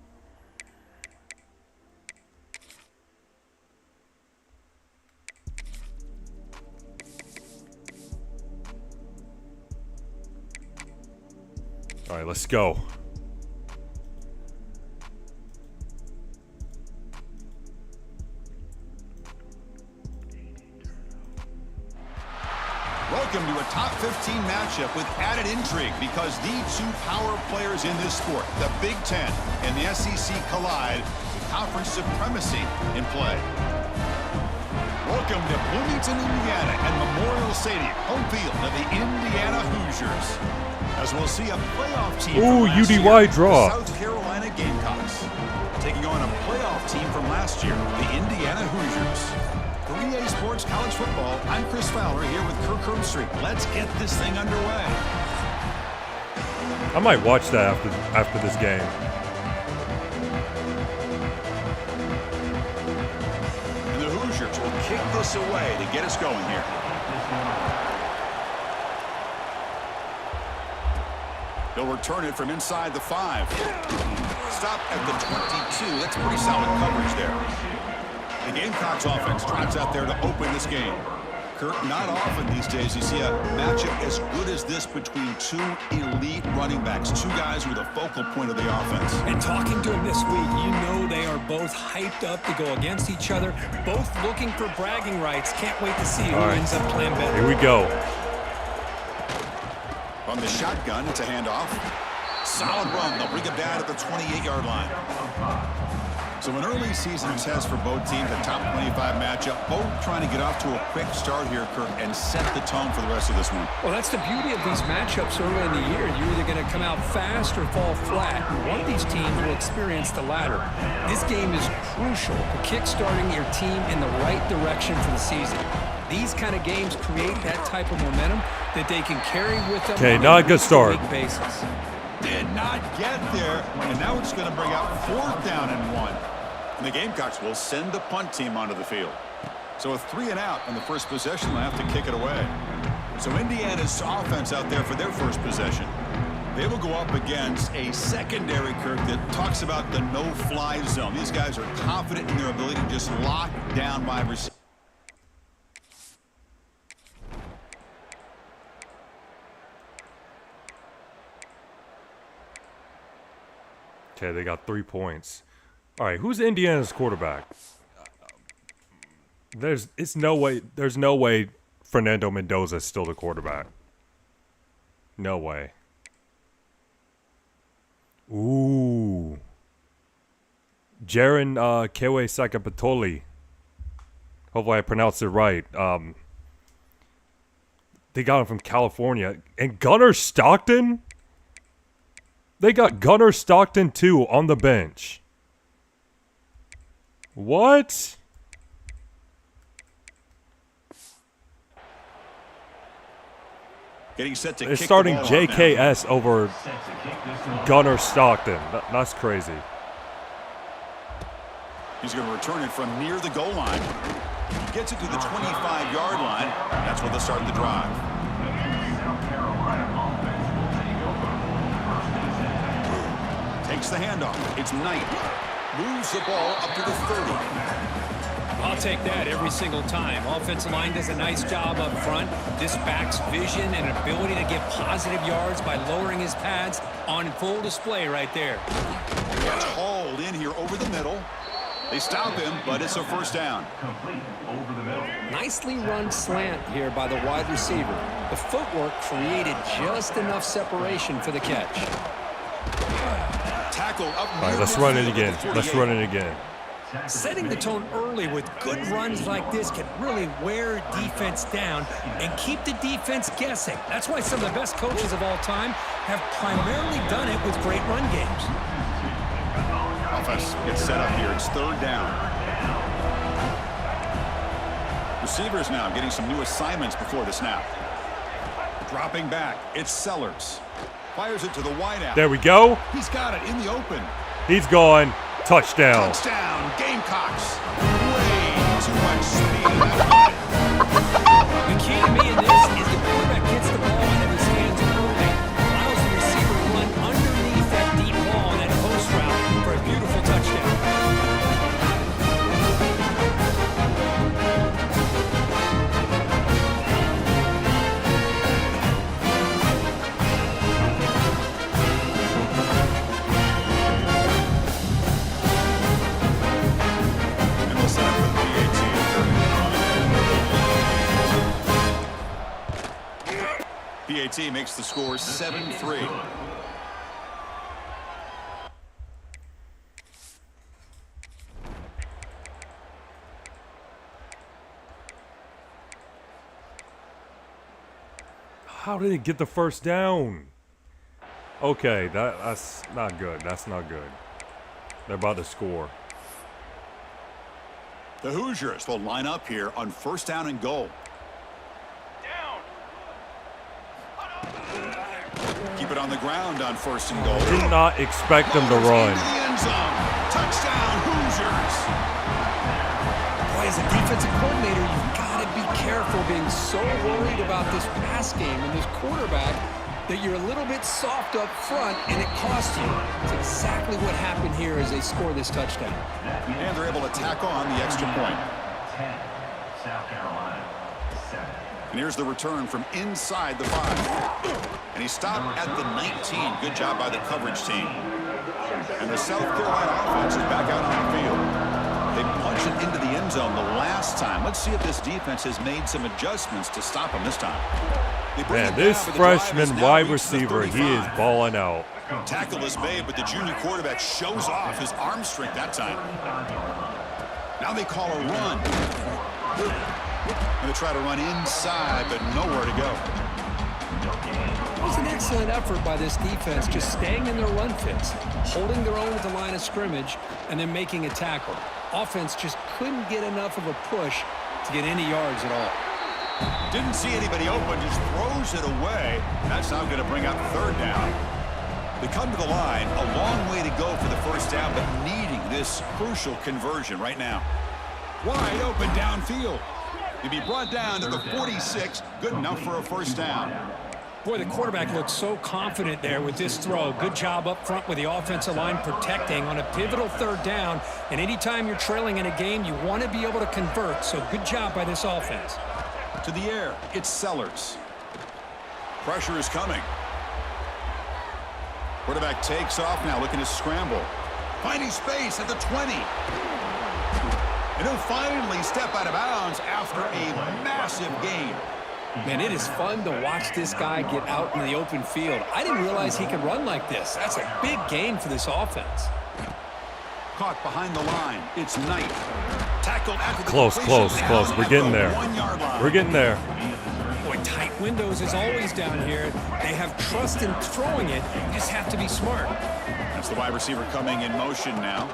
Speaker 3: All right, let's go.
Speaker 2: Welcome to a top 15 matchup with added intrigue because the two power players in this sport, the Big Ten and the SEC, collide with conference supremacy in play. Welcome to Bloomington, Indiana and Memorial Stadium, home field of the Indiana Hoosiers. As we'll see a playoff team
Speaker 3: Ooh,
Speaker 2: from last
Speaker 3: UDY
Speaker 2: year,
Speaker 3: draw.
Speaker 2: the South Carolina Gamecocks, taking on a playoff team from last year, the Indiana Hoosiers. For EA Sports College Football, I'm Chris Fowler here with Kirk Herbstreit. Let's get this thing underway.
Speaker 3: I might watch that after this game.
Speaker 2: And the Hoosiers will kick this away to get us going here. They'll return it from inside the 5. Stop at the 22. That's pretty solid coverage there. The Gamecocks offense trots out there to open this game. Kurt, not often these days you see a matchup as good as this between two elite running backs, two guys who are the focal point of the offense.
Speaker 19: And talking to them this week, you know they are both hyped up to go against each other, both looking for bragging rights. Can't wait to see who ends up playing better.
Speaker 3: Here we go.
Speaker 2: From the shotgun, it's a handoff. Solid run. They'll bring it down at the 28-yard line. So an early season test for both teams, a top 25 matchup. Both trying to get off to a quick start here, Kirk, and set the tone for the rest of this one.
Speaker 19: Well, that's the beauty of these matchups early in the year. You're either going to come out fast or fall flat. One of these teams will experience the latter. This game is crucial for kickstarting your team in the right direction for the season. These kind of games create that type of momentum that they can carry with them.
Speaker 3: Okay, not a good start.
Speaker 19: Basis.
Speaker 2: Did not get there, and now it's going to bring out 4th down and 1. And the Gamecocks will send the punt team onto the field. So a 3 and out on the first possession. They'll have to kick it away. So Indiana's offense out there for their first possession. They will go up against a secondary, Kirk, that talks about the no-fly zone. These guys are confident in their ability to just lock down wide receivers.
Speaker 3: Okay, they got 3 points. All right, who's Indiana's quarterback? There's no way Fernando Mendoza is still the quarterback. No way. Ooh. Jaron Kewe Sakapatoli. Hopefully I pronounced it right. They got him from California. And Gunnar Stockton? They got Gunnar Stockton too on the bench. What?
Speaker 2: Getting set to
Speaker 3: They're
Speaker 2: kick
Speaker 3: starting
Speaker 2: the ball
Speaker 3: JKS over Gunnar Stockton. That's crazy.
Speaker 2: He's going to return it from near the goal line. He gets it to the 25-yard line. That's where they'll start the drive. Takes the handoff. It's Knight. Moves the ball up to the 30.
Speaker 19: I'll take that every single time. Offensive line does a nice job up front. This back's vision and ability to get positive yards by lowering his pads on full display right there.
Speaker 2: Gets hauled in here over the middle. They stop him, but it's a 1st down.
Speaker 19: Nicely run slant here by the wide receiver. The footwork created just enough separation for the catch.
Speaker 2: Tackle up.
Speaker 3: All right, let's run it again. Let's run it again.
Speaker 19: Setting the tone early with good runs like this can really wear defense down and keep the defense guessing. That's why some of the best coaches of all time have primarily done it with great run games.
Speaker 2: Offense gets set up here. It's 3rd down. Receivers now getting some new assignments before the snap. Dropping back. It's Sellers. Fires it to the wideout.
Speaker 3: There we go.
Speaker 2: He's got it in the open.
Speaker 3: He's gone. Touchdown.
Speaker 2: Touchdown, Gamecocks. Way too much speed.
Speaker 19: The key to me in this is the quarterback gets the ball out of his hands early, allows the receiver to run underneath that deep ball on that post route for a beautiful touchdown.
Speaker 2: PAT makes the score 7-3.
Speaker 3: How did it get the 1st down? Okay, that's not good. That's not good. They're about to score.
Speaker 2: The Hoosiers will line up here on first down and goal. Keep it on the ground on first and goal.
Speaker 3: Did not expect them to run.
Speaker 2: The end zone. Touchdown, Hoosiers.
Speaker 19: Boy, as a defensive coordinator, you've got to be careful being so worried about this pass game and this quarterback that you're a little bit soft up front, and it costs you. It's exactly what happened here as they score this touchdown.
Speaker 2: And they're able to tack on the extra point.
Speaker 4: 10, South Carolina, 7.
Speaker 2: And here's the return from inside the 5. And he stopped at the 19. Good job by the coverage team. And the South Carolina offense is back out on the field. They punched it into the end zone the last time. Let's see if this defense has made some adjustments to stop them this time.
Speaker 3: Man, this freshman wide receiver, he is balling out.
Speaker 2: Tackle is made, but the junior quarterback shows off his arm strength that time. Now they call a run. And they try to run inside, but nowhere to go.
Speaker 19: It was an excellent effort by this defense, just staying in their run fits, holding their own at the line of scrimmage, and then making a tackle. Offense just couldn't get enough of a push to get any yards at all.
Speaker 2: Didn't see anybody open, just throws it away. That's now going to bring up third down. They come to the line, a long way to go for the first down, but needing this crucial conversion right now. Wide open downfield. He'll be brought down to the 46, good enough for a first down.
Speaker 19: Boy, the quarterback looked so confident there with this throw. Good job up front with the offensive line protecting on a pivotal third down. And anytime you're trailing in a game, you want to be able to convert. So good job by this offense.
Speaker 2: To the air, it's Sellers. Pressure is coming. Quarterback takes off now, looking to scramble. Finding space at the 20. And he'll finally step out of bounds after a massive gain.
Speaker 19: Man, it is fun to watch this guy get out in the open field. I didn't realize he could run like this. That's a big gain for this offense.
Speaker 2: Caught behind the line. It's Knight. Tackled after the
Speaker 3: Close. We're getting there.
Speaker 2: 1 yard line.
Speaker 3: We're getting there.
Speaker 19: Boy, tight windows is always down here. They have trust in throwing it. You just have to be smart.
Speaker 2: That's the wide receiver coming in motion now.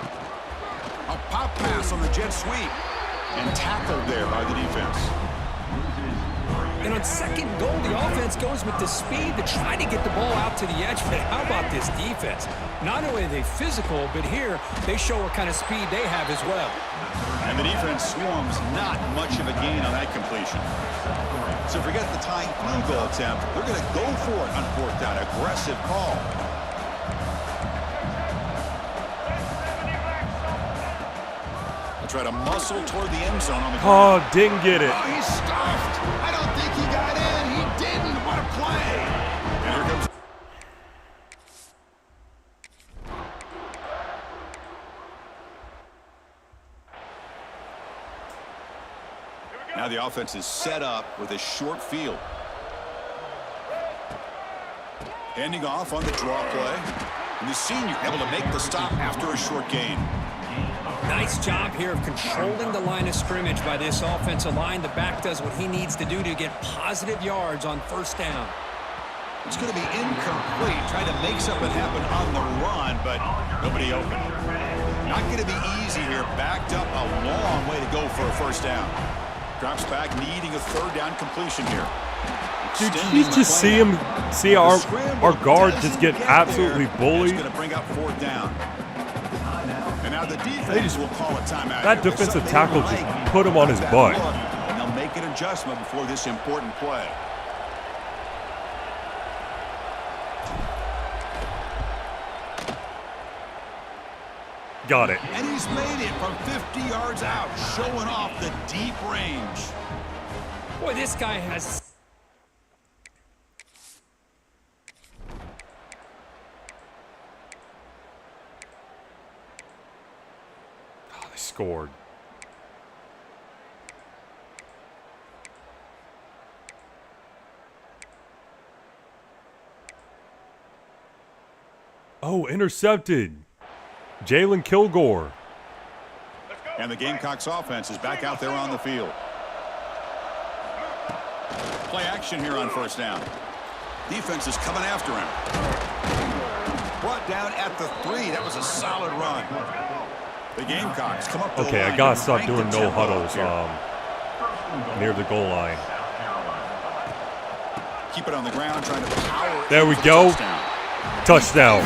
Speaker 2: A pop pass on the jet sweep. And tackled there by the defense.
Speaker 19: And on second goal, the offense goes with the speed to try to get the ball out to the edge. But how about this defense? Not only are they physical, but here they show what kind of speed they have as well.
Speaker 2: And the defense swarms, not much of a gain on that completion. So forget the tying field goal attempt. They're going to go for it on fourth down. Aggressive call. They'll try to muscle toward the end zone on the ground.
Speaker 3: Oh, didn't get it.
Speaker 2: Oh, he's stuffed. I don't think he got in. He didn't. What a play. And here comes... Now the offense is set up with a short field. Handing off on the draw play. And the senior able to make the stop after a short gain.
Speaker 19: Nice job here of controlling the line of scrimmage by this offensive line. The back does what he needs to do to get positive yards on first down.
Speaker 2: It's going to be incomplete. Trying to make something happen on the run, but nobody open. Not going to be easy here. Backed up a long way to go for a first down. Drops back, needing a third down completion here.
Speaker 3: Dude, you just see our guard just get absolutely bullied.
Speaker 2: It's going to bring up fourth down. And now the defense will call a timeout.
Speaker 3: That defensive tackle just put him on his butt.
Speaker 2: And they'll make an adjustment before this important play.
Speaker 3: Got it.
Speaker 2: And he's made it from 50 yards out, showing off the deep range.
Speaker 19: Boy, this guy has...
Speaker 3: Oh, they scored. Oh, intercepted. Jalen Kilgore.
Speaker 2: And the Gamecocks offense is back out there on the field. Play action here on first down. Defense is coming after him. brought down at the 3. That was a solid run. The Gamecocks come up to
Speaker 3: Okay,
Speaker 2: the line
Speaker 3: I gotta
Speaker 2: to
Speaker 3: stop
Speaker 2: rank
Speaker 3: doing
Speaker 2: the
Speaker 3: no
Speaker 2: tempo
Speaker 3: huddles
Speaker 2: here.
Speaker 3: near the goal line.
Speaker 2: Keep it on the ground, trying to power.
Speaker 3: There we go. Touchdown.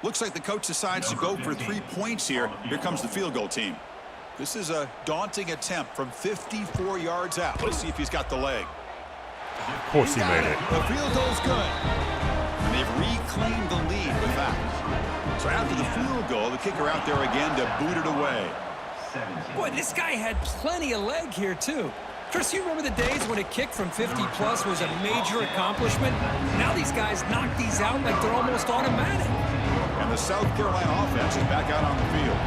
Speaker 2: Looks like the coach decides to go for 3 points here. Here comes the field goal team. This is a daunting attempt from 54 yards out. Let's see if he's got the leg.
Speaker 3: Of course he made it.
Speaker 2: The field goal's good. And they've reclaimed the lead with that. So after the field goal, the kicker out there again to boot it away.
Speaker 19: Boy, this guy had plenty of leg here, too. Chris, you remember the days when a kick from 50-plus was a major accomplishment? Now these guys knock these out like they're almost automatic.
Speaker 2: And the South Carolina offense is back out on the field.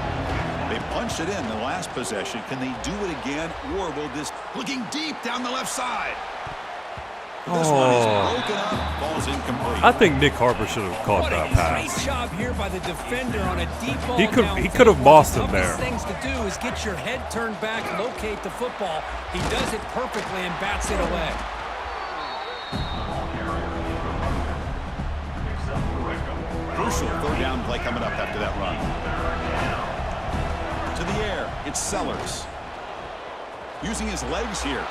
Speaker 2: They punched it in the last possession. Can they do it again, or will this looking deep down the left side? This one is broken up, ball's incomplete.
Speaker 3: I think Nick Harper should have caught that pass.
Speaker 19: Great job here by the defender on a deep ball.
Speaker 3: He could have mossed him there.
Speaker 19: The things to do is get your head turned back, locate the football. He does it perfectly and bats it away.
Speaker 2: Crucial third down play coming up after that run. To the air, it's Sellers. Using his legs here.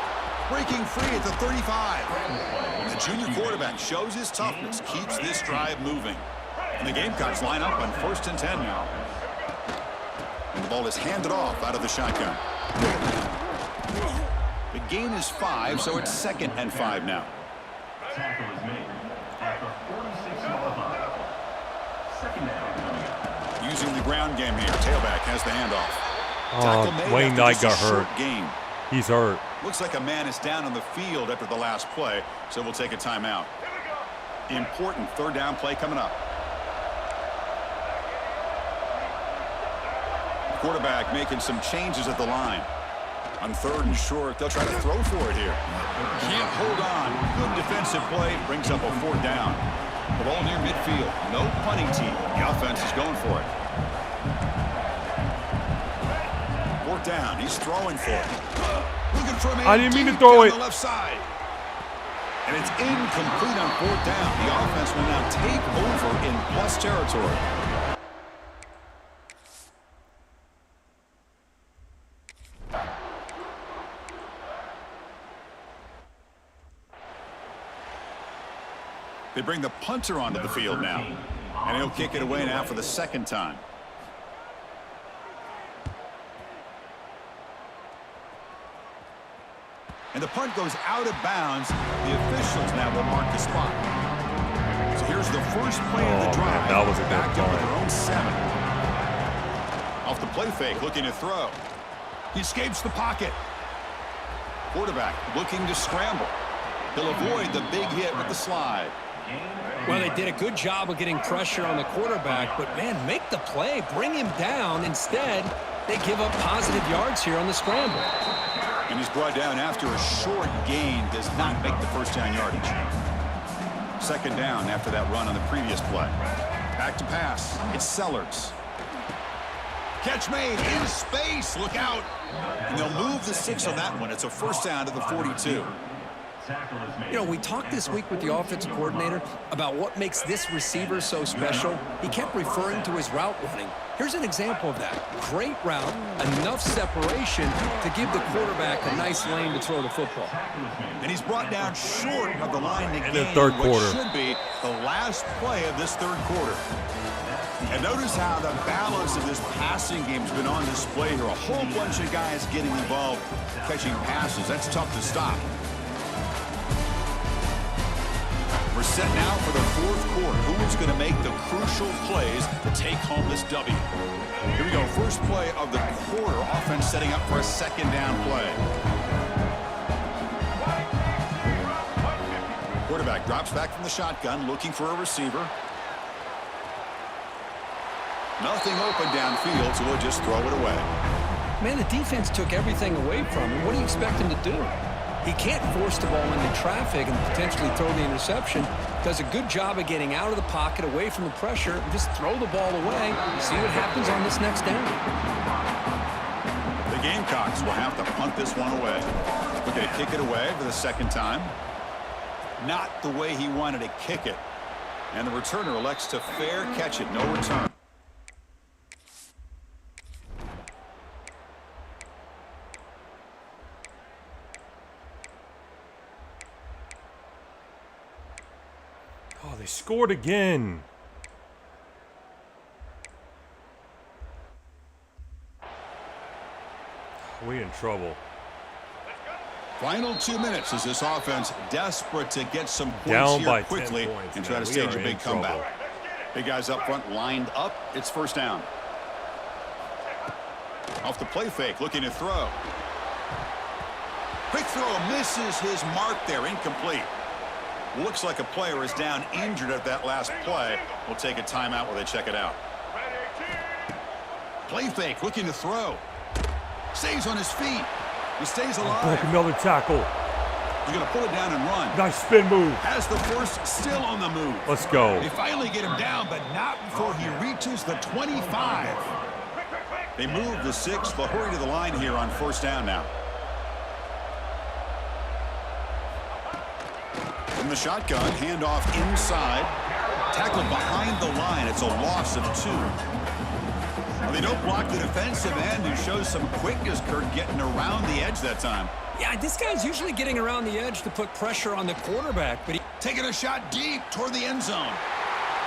Speaker 2: Breaking free at the 35. The junior quarterback shows his toughness, keeps this drive moving. And the Gamecocks line up on 1st and 10 now. And the ball is handed off out of the shotgun. The gain is 5, so it's 2nd and 5 now.
Speaker 4: Tackle is made at the 46-yard line.
Speaker 2: Using the ground game here. Tailback has the handoff.
Speaker 3: Wayne Knight got hurt.
Speaker 2: Game.
Speaker 3: He's hurt.
Speaker 2: Looks like a man is down on the field after the last play, so we'll take a timeout. Important third down play coming up. Quarterback making some changes at the line. On 3rd and short, they'll try to throw for it here. Can't hold on. Good defensive play. Brings up a 4th down. The ball near midfield. No punting team. The offense is going for it. 4th down. He's throwing for it. Looking for a man.
Speaker 3: I didn't mean to throw it.
Speaker 2: The left side. And it's incomplete on 4th down. The offense will now take over in plus territory. They bring the punter onto the field now. And he'll kick it away now for the 2nd time. And the punt goes out of bounds. The officials now will mark the spot. So here's the first play of the drive.
Speaker 3: That was a good
Speaker 2: back up
Speaker 3: play.
Speaker 2: with their own 7. Off the play fake, looking to throw. He escapes the pocket. Quarterback looking to scramble. He'll avoid the big hit with the slide.
Speaker 19: Well, they did a good job of getting pressure on the quarterback, but, man, make the play. Bring him down. Instead, they give up positive yards here on the scramble.
Speaker 2: And he's brought down after a short gain. Does not make the first down yardage. 2nd down after that run on the previous play. Back to pass. It's Sellers. Catch made in space. Look out. And they'll move the 6 on that one. It's a 1st down to the 42.
Speaker 19: You know, we talked this week with the offensive coordinator about what makes this receiver so special. He kept referring to his route running. Here's an example of that. Great route, enough separation to give the quarterback a nice lane to throw the football.
Speaker 2: And he's brought down short of the line to
Speaker 3: In
Speaker 2: gain
Speaker 3: the third quarter.
Speaker 2: what should be the last play of this 3rd quarter. And notice how the balance of this passing game has been on display here. A whole bunch of guys getting involved, catching passes. That's tough to stop. We're set now for the 4th quarter. Who is going to make the crucial plays to take home this W? Here we go. First play of the quarter. Offense setting up for a 2nd down play. Quarterback drops back from the shotgun, looking for a receiver. Nothing open downfield, so we'll just throw it away.
Speaker 19: Man, the defense took everything away from him. What do you expect him to do? He can't force the ball into traffic and potentially throw the interception. Does a good job of getting out of the pocket, away from the pressure, and just throw the ball away. See what happens on this next down.
Speaker 2: The Gamecocks will have to punt this one away. We're going to kick it away for the second time. Not the way he wanted to kick it. And the returner elects to fair catch it. No return.
Speaker 3: Oh, they scored again. We in trouble.
Speaker 2: Final 2 minutes as this offense desperate to get some points
Speaker 3: Down
Speaker 2: here
Speaker 3: by
Speaker 2: quickly
Speaker 3: 10 points,
Speaker 2: and try
Speaker 3: man.
Speaker 2: to
Speaker 3: We
Speaker 2: stage
Speaker 3: are
Speaker 2: a big
Speaker 3: in trouble.
Speaker 2: comeback. Big guys up front lined up. It's first down. Off the play fake, looking to throw. Quick throw, misses his mark there, incomplete. Looks like a player is down injured at that last play. We'll take a timeout while they check it out. Play fake, looking to throw. Stays on his feet. He stays alive.
Speaker 3: Broke another tackle.
Speaker 2: He's going to pull it down and run.
Speaker 3: Nice spin move.
Speaker 2: Has the force still on the move.
Speaker 3: Let's go.
Speaker 2: They finally get him down, but not before he reaches the 25. They move the 6. They'll hurry to the line here on first down now. From the shotgun, handoff inside. Tackled behind the line. It's a loss of 2. They don't block the defensive end, who shows some quickness, Kurt, getting around the edge that time.
Speaker 19: Yeah, this guy's usually getting around the edge to put pressure on the quarterback, but he...
Speaker 2: Taking a shot deep toward the end zone.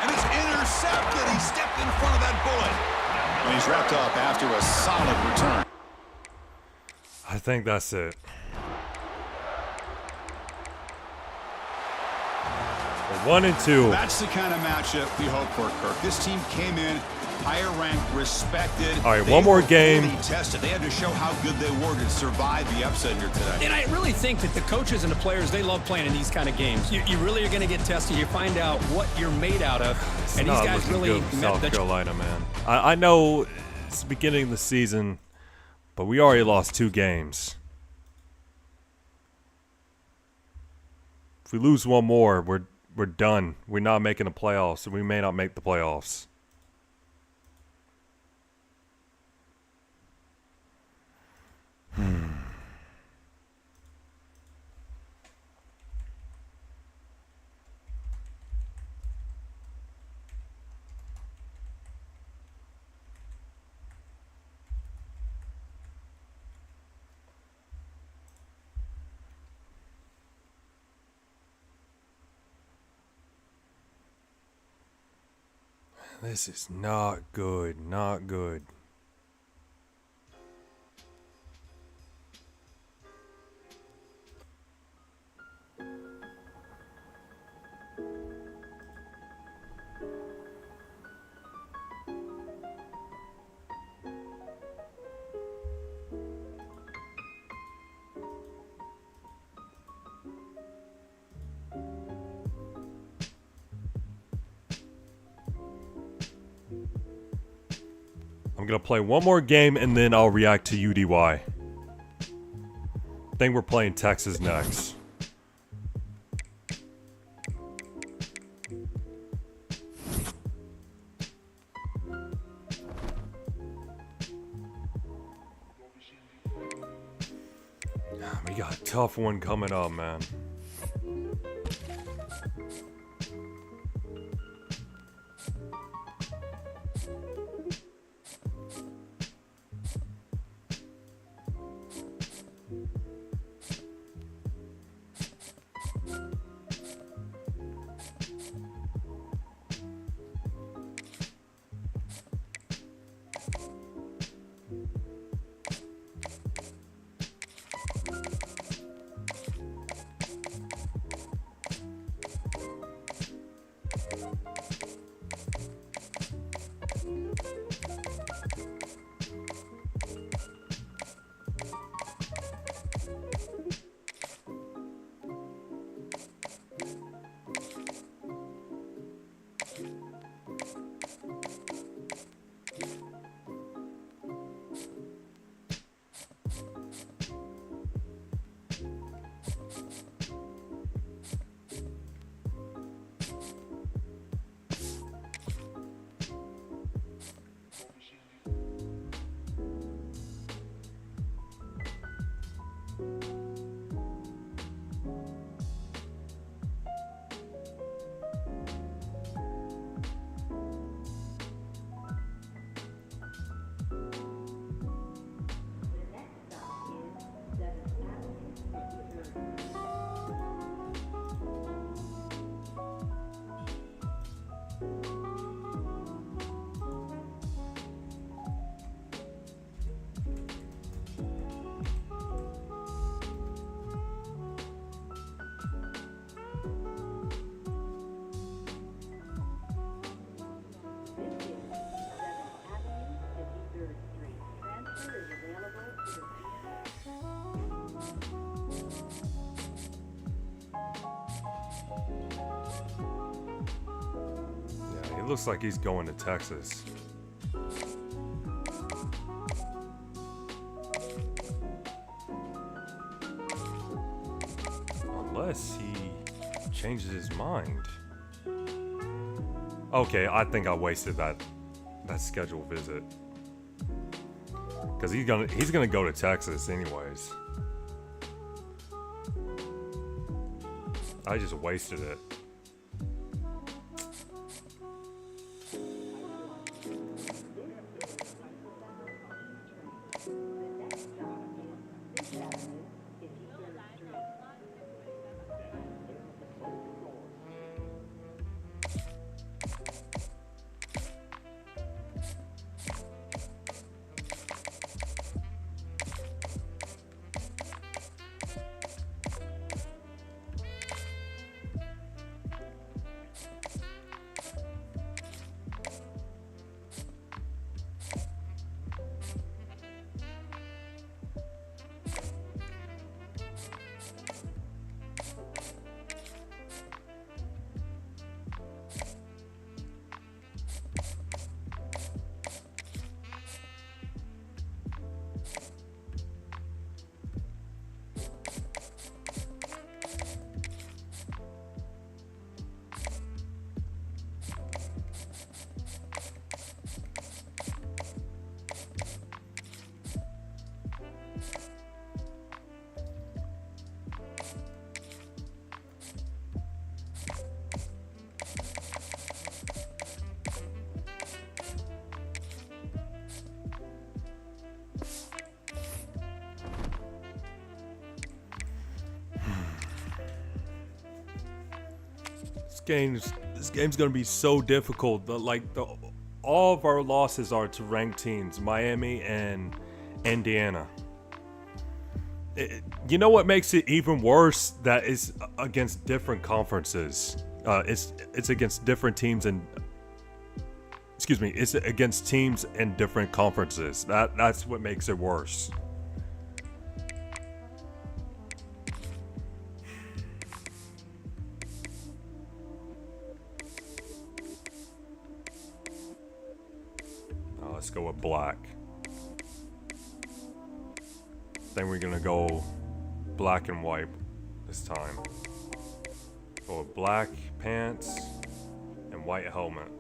Speaker 2: And it's intercepted. He stepped in front of that bullet. And he's wrapped up after a solid return.
Speaker 3: I think that's it. We're 1 and 2.
Speaker 2: That's the kind of matchup we hope for, Kirk. This team came in higher ranked, respected.
Speaker 3: All right, one more game.
Speaker 2: They tested. They had to show how good they were to survive the upset here today.
Speaker 19: And I really think that the coaches and the players, they love playing in these kind of games. You really are going to get tested. You find out what you're made out of.
Speaker 3: It's
Speaker 19: and
Speaker 3: not
Speaker 19: these guys
Speaker 3: looking
Speaker 19: really
Speaker 3: good for South Carolina, man. I know it's the beginning of the season, but we already lost 2 games. If we lose one more, we're done. We're not making the playoffs, and we may not make the playoffs. This is not good, not good. I'm going to play one more game and then I'll react to UDY. I think we're playing Texas next. We got a tough one coming up, man. It looks like he's going to Texas. Unless he changes his mind. Okay, I think I wasted that scheduled visit. Cause he's gonna go to Texas anyways. I just wasted it. This game's gonna be so difficult. All of our losses are to ranked teams, Miami and Indiana. You know what makes it even worse? That is against different conferences. It's against different teams and it's against teams in different conferences. That's what makes it worse. Let's go with black. Then we're gonna go black and white this time. Go with black pants and white helmet.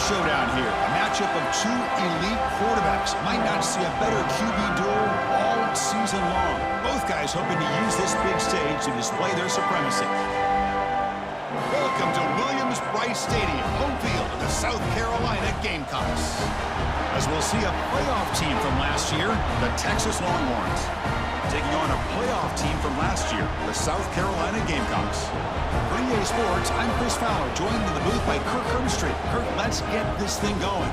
Speaker 2: Showdown here. A matchup of two elite quarterbacks. Might not see a better QB duel all season long. Both guys hoping to use this big stage to display their supremacy. Welcome to Williams-Brice Stadium, home field of the South Carolina Gamecocks. As we'll see a playoff team from last year, the Texas Longhorns, taking on a playoff team from last year, the South Carolina Gamecocks. For EA Sports, I'm Chris Fowler, joined in the booth by Kirk Hermstreet. Kirk, let's get this thing going.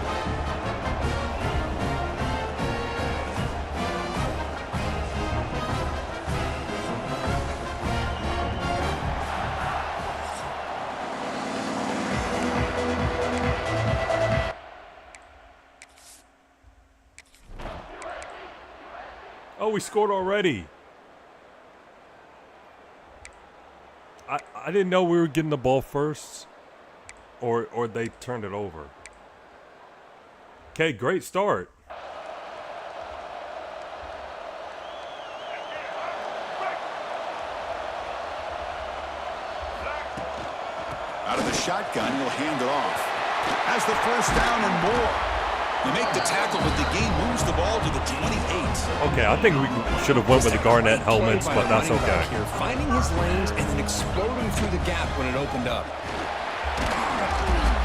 Speaker 3: Oh, we scored already. I didn't know we were getting the ball first, or they turned it over. Okay, great start.
Speaker 2: Out of the shotgun, he'll hand it off. Has the first down and more. You make the tackle, but the game moves the ball to the 28.
Speaker 3: Okay, I think we should have went with the Garnett helmets, but that's okay.
Speaker 19: Here, finding his lanes and then exploding through the gap when it opened up.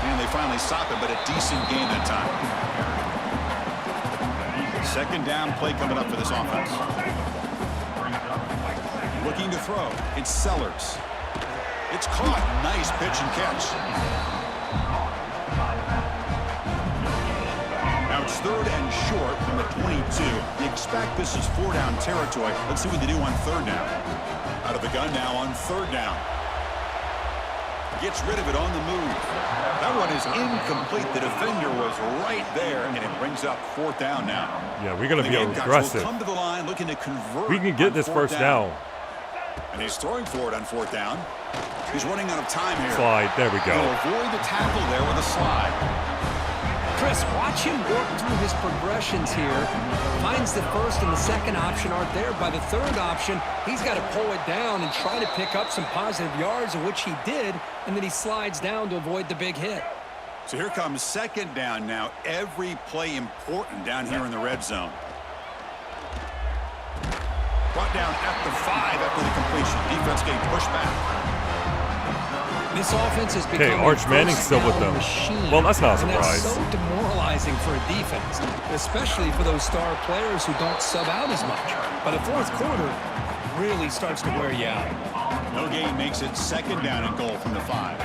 Speaker 2: And they finally stop it, but a decent gain that time. Second down play coming up for this offense. Looking to throw. It's Sellers. It's caught. Nice pitch and catch. Now third and short from the 22. You expect this is 4-down territory. Let's see what they do on third down. Out of the gun now on third down. Gets rid of it on the move. That one is incomplete. The defender was right there, and it brings up fourth down now.
Speaker 3: Yeah, we're going to be aggressive.
Speaker 2: Come to the line looking to convert.
Speaker 3: We can get this first down.
Speaker 2: And he's throwing for it on fourth down. He's running out of time here.
Speaker 3: Slide. There we go.
Speaker 2: He'll avoid the tackle there with a slide.
Speaker 19: Chris, watch him work through his progressions here. Finds the first and the second option aren't there. By the third option, he's got to pull it down and try to pick up some positive yards, of which he did, and then he slides down to avoid the big hit.
Speaker 2: So here comes second down now. Every play important down here in the red zone. Brought down at the 5 after the completion. Defense getting pushed back.
Speaker 19: This offense has become
Speaker 3: Arch Manning's still with them. Well, that's not a surprise.
Speaker 19: That's so demoralizing for a defense, especially for those star players who don't sub out as much. By the fourth quarter, really starts to wear you out.
Speaker 2: No gain makes it second down and goal from the 5.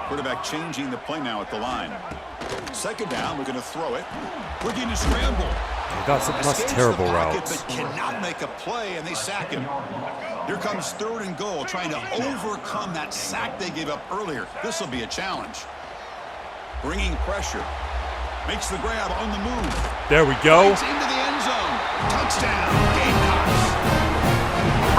Speaker 2: Quarterback changing the play now at the line. Second down, we're going to throw it. We're getting a scramble.
Speaker 3: That's terrible routes.
Speaker 2: But cannot make a play, and they sack him. Here comes third and goal, trying to overcome that sack they gave up earlier. This will be a challenge. Bringing pressure. Makes the grab on the move.
Speaker 3: There we go.
Speaker 2: Into the end zone. Touchdown, Gamecocks.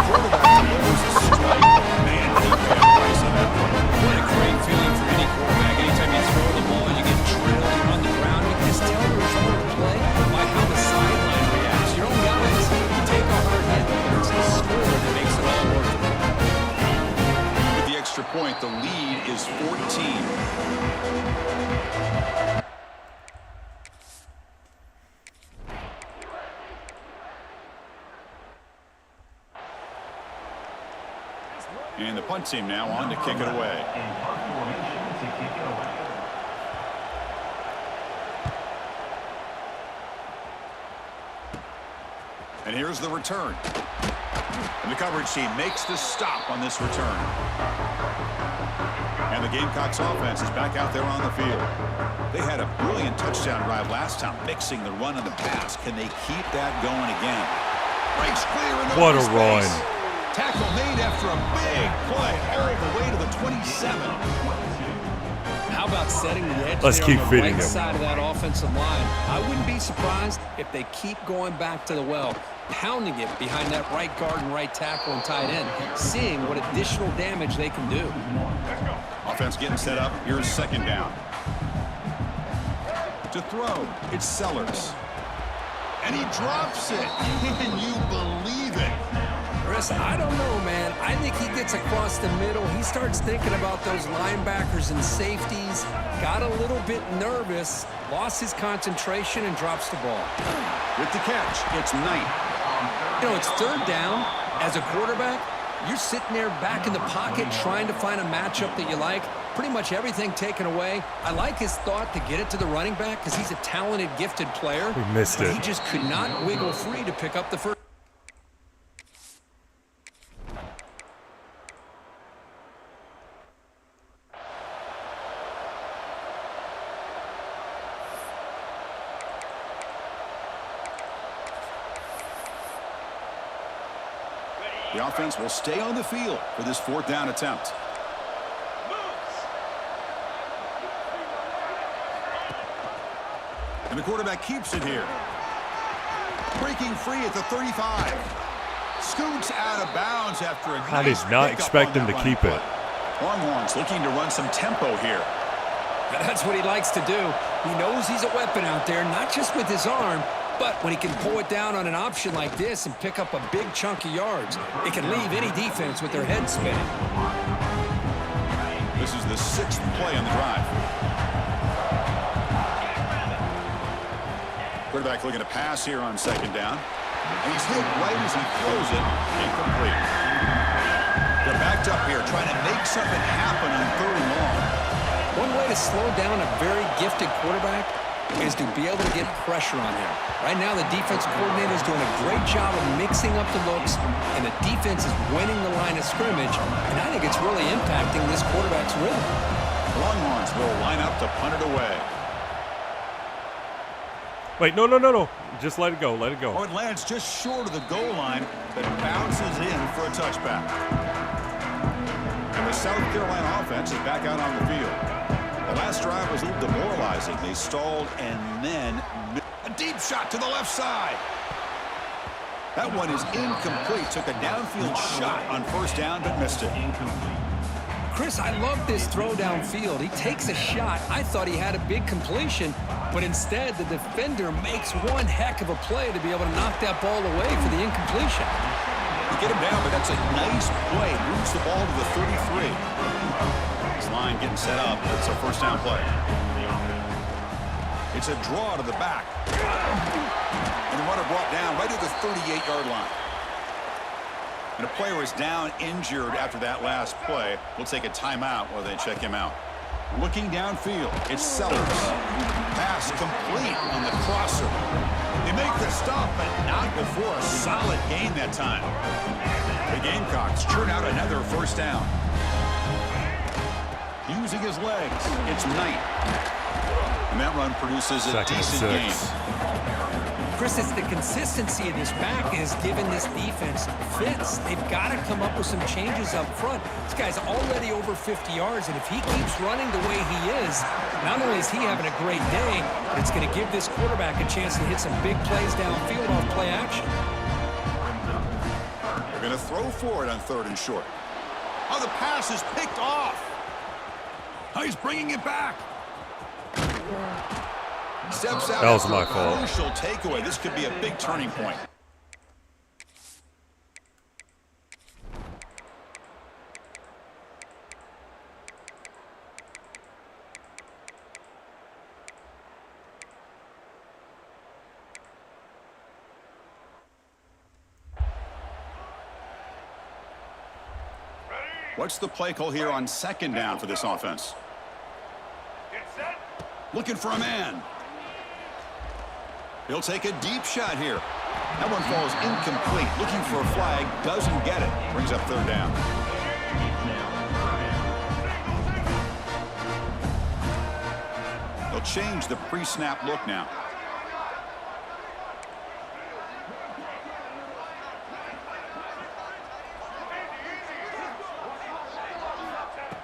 Speaker 2: Quarterback delivers a strike. Man, he paid a price on that one.
Speaker 19: What a great feeling for any quarterback. Anytime you throw the ball, you get drilled, you're on the ground. You can just tell the result of the play by how the sideline reacts. Your own guys, you take a hard hit, there's a score that makes it all worth it.
Speaker 2: With the extra point, the lead is 14. And the punt team now on to kick it away. And here's the return. And the coverage team makes the stop on this return. And the Gamecocks offense is back out there on the field. They had a brilliant touchdown drive last time, mixing the run and the pass. Can they keep that going again? Breaks clear into
Speaker 3: what a
Speaker 2: space.
Speaker 3: run.
Speaker 2: Tackle made after a big play. All the way to the 27.
Speaker 19: How about setting the edge
Speaker 3: Let's
Speaker 19: there
Speaker 3: keep
Speaker 19: on the
Speaker 3: feeding
Speaker 19: right
Speaker 3: them.
Speaker 19: side of that offensive line? I wouldn't be surprised if they keep going back to the well, pounding it behind that right guard and right tackle and tight end, seeing what additional damage they can do.
Speaker 2: Offense getting set up. Here's second down. To throw, it's Sellers. And he drops it. Can you believe it?
Speaker 19: Chris, I don't know, man. I think he gets across the middle. He starts thinking about those linebackers and safeties. Got a little bit nervous, lost his concentration, and drops the ball.
Speaker 2: With the catch, it's Knight.
Speaker 19: You know, it's third down. As a quarterback, you're sitting there back in the pocket trying to find a matchup that you like. Pretty much everything taken away. I like his thought to get it to the running back because he's a talented, gifted player.
Speaker 3: We missed it.
Speaker 19: He just could not wiggle free to pick up the first.
Speaker 2: The offense will stay on the field for this fourth down attempt. And the quarterback keeps it here. Breaking free at the 35. Scoots out of bounds after a
Speaker 3: I did not expect him to keep it.
Speaker 2: Longhorns looking to run some tempo here.
Speaker 19: That's what he likes to do. He knows he's a weapon out there, not just with his arm, but when he can pull it down on an option like this and pick up a big chunk of yards, it can leave any defense with their head spinning.
Speaker 2: This is the 6th play on the drive. Quarterback looking to pass here on second down. And he's hit right as he throws it. Incomplete. They're backed up here trying to make something happen on third and long.
Speaker 19: One way to slow down a very gifted quarterback is to be able to get pressure on him. Right now, the defense coordinator is doing a great job of mixing up the looks, and the defense is winning the line of scrimmage, and I think it's really impacting this quarterback's rhythm.
Speaker 2: Longhorns will line up to punt it away.
Speaker 3: Wait, no. Just let it go. Let it go.
Speaker 2: Oh, it lands just short of the goal line, but bounces in for a touchback. And the South Carolina offense is back out on the field. The last drive was a little demoralizing. They stalled and then a deep shot to the left side. That one is incomplete. Took a downfield shot on first down, but missed it.
Speaker 19: Chris, I love this throw downfield. He takes a shot. I thought he had a big completion, but instead the defender makes one heck of a play to be able to knock that ball away for the incompletion.
Speaker 2: You get him down, but that's a nice play. Moves the ball to the 33. This line getting set up. It's a first down play. It's a draw to the back. And the runner brought down right at the 38-yard line. And a player is down injured after that last play. We'll take a timeout while they check him out. Looking downfield, it's Sellers. Pass complete on the crosser. They make the stop, but not before a solid gain that time. The Gamecocks churn out another first down. Using his legs, it's Knight. And that run produces a decent gain.
Speaker 19: Chris, it's the consistency of this back has given this defense fits. They've got to come up with some changes up front. This guy's already over 50 yards, and if he keeps running the way he is, not only is he having a great day, but it's going to give this quarterback a chance to hit some big plays downfield off play action.
Speaker 2: They're going to throw for it on 3rd and short. Oh, the pass is picked off. Oh, he's bringing it back. Steps out.
Speaker 3: That was my fault.
Speaker 2: Crucial takeaway. This could be a big turning point. What's the play call here on 2nd down for this offense? Looking for a man. He'll take a deep shot here. That one falls incomplete. Looking for a flag. Doesn't get it. Brings up 3rd down. They'll change the pre-snap look now.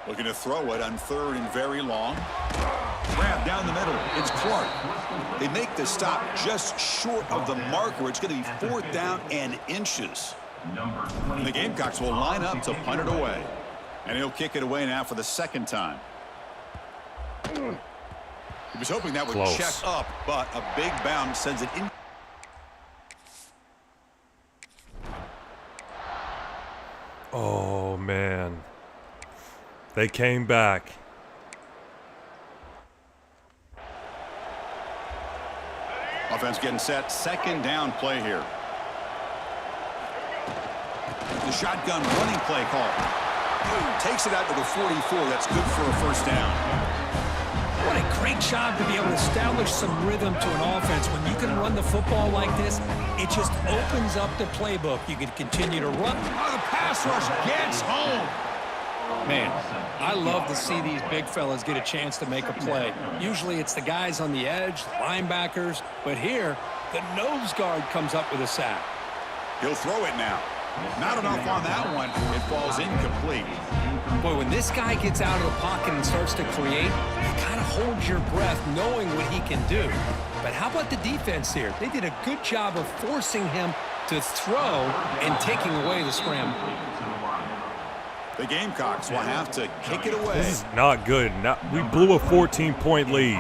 Speaker 2: Looking to throw it on 3rd and very long. Grab down the middle. It's Clark. They make the stop just short of the marker. It's going to be 4th down and inches. And the Gamecocks will line up to punt it away. And he'll kick it away now for the 2nd time. He was hoping that would check up, but a big bounce sends it in.
Speaker 3: Oh, man. They came back.
Speaker 2: Offense getting set. 2nd down play here. The shotgun running play call. Takes it out to the 44. That's good for a first down.
Speaker 19: What a great job to be able to establish some rhythm to an offense. When you can run the football like this, it just opens up the playbook. You can continue to run.
Speaker 2: Oh, the pass rush gets home.
Speaker 19: Man, I love to see these big fellas get a chance to make a play. Usually it's the guys on the edge, the linebackers, but here, the nose guard comes up with a sack.
Speaker 2: He'll throw it now. Not enough on that one. It falls incomplete.
Speaker 19: Boy, when this guy gets out of the pocket and starts to create, you kind of hold your breath knowing what he can do. But how about the defense here? They did a good job of forcing him to throw and taking away the scramble.
Speaker 2: The Gamecocks will have to kick it away.
Speaker 3: This is not good. We blew a 14-point lead.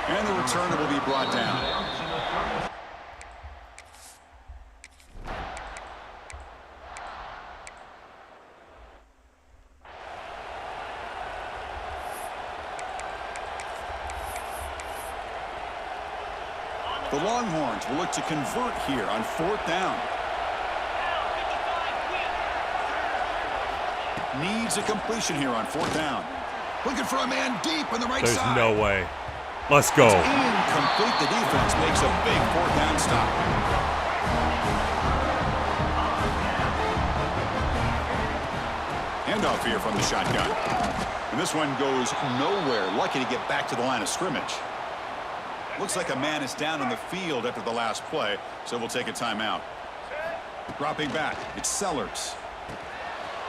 Speaker 2: And the returner will be brought down. The Longhorns will look to convert here on 4th down. Needs a completion here on 4th down. Looking for a man deep on the right side.
Speaker 3: There's no way. Let's go.
Speaker 2: It's incomplete. The defense makes a big 4th down stop. handoff here from the shotgun. And this one goes nowhere. Lucky to get back to the line of scrimmage. Looks like a man is down on the field after the last play, so we'll take a timeout. Dropping back, it's Sellers.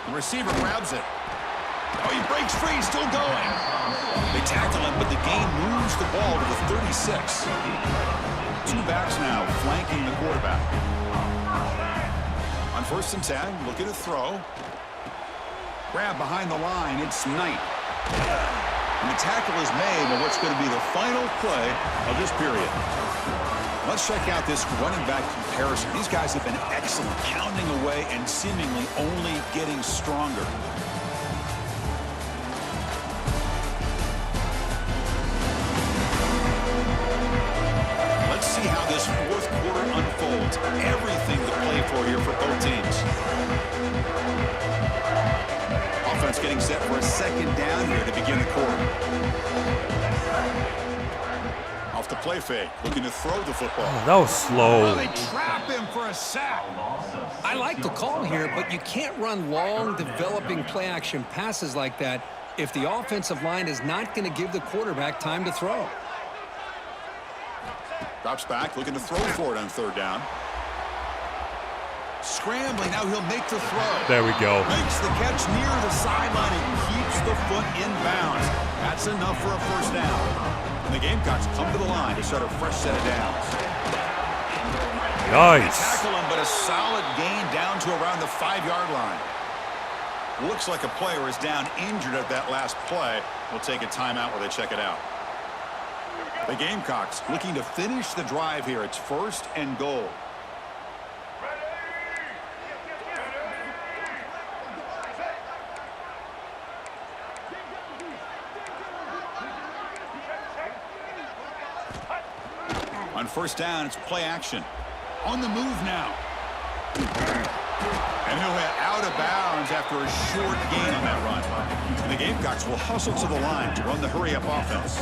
Speaker 2: The receiver grabs it. Oh, he breaks free, still going. They tackle him, but the gain moves the ball to the 36. Two backs now flanking the quarterback. On 1st and 10, looking to throw. Grab behind the line, it's Knight. And the tackle is made on what's going to be the final play of this period. Let's check out this running back comparison. These guys have been excellent, pounding away and seemingly only getting stronger. Let's see how this 4th quarter unfolds. Everything to play for here for both teams. Offense getting set for a 2nd down here to begin the quarter. Off the play fake, looking to throw the football.
Speaker 3: Oh, that was slow.
Speaker 2: Well, they trap him for a sack.
Speaker 19: I like the call here, but you can't run long, developing play-action passes like that if the offensive line is not going to give the quarterback time to throw.
Speaker 2: Drops back, looking to throw for it on 3rd down. Scrambling, now he'll make the throw.
Speaker 3: There we go.
Speaker 2: Makes the catch near the sideline and keeps the foot in bounds. That's enough for a 1st down. And the Gamecocks come to the line to start a fresh set of downs.
Speaker 3: Nice.
Speaker 2: They tackle him, but a solid gain down to around the 5-yard line. Looks like a player is down injured at that last play. We'll take a timeout while they check it out. The Gamecocks looking to finish the drive here. It's 1st and goal. On 1st down, it's play action. On the move now. And he'll hit out of bounds after a short gain on that run. And the Gamecocks will hustle to the line to run the hurry-up offense.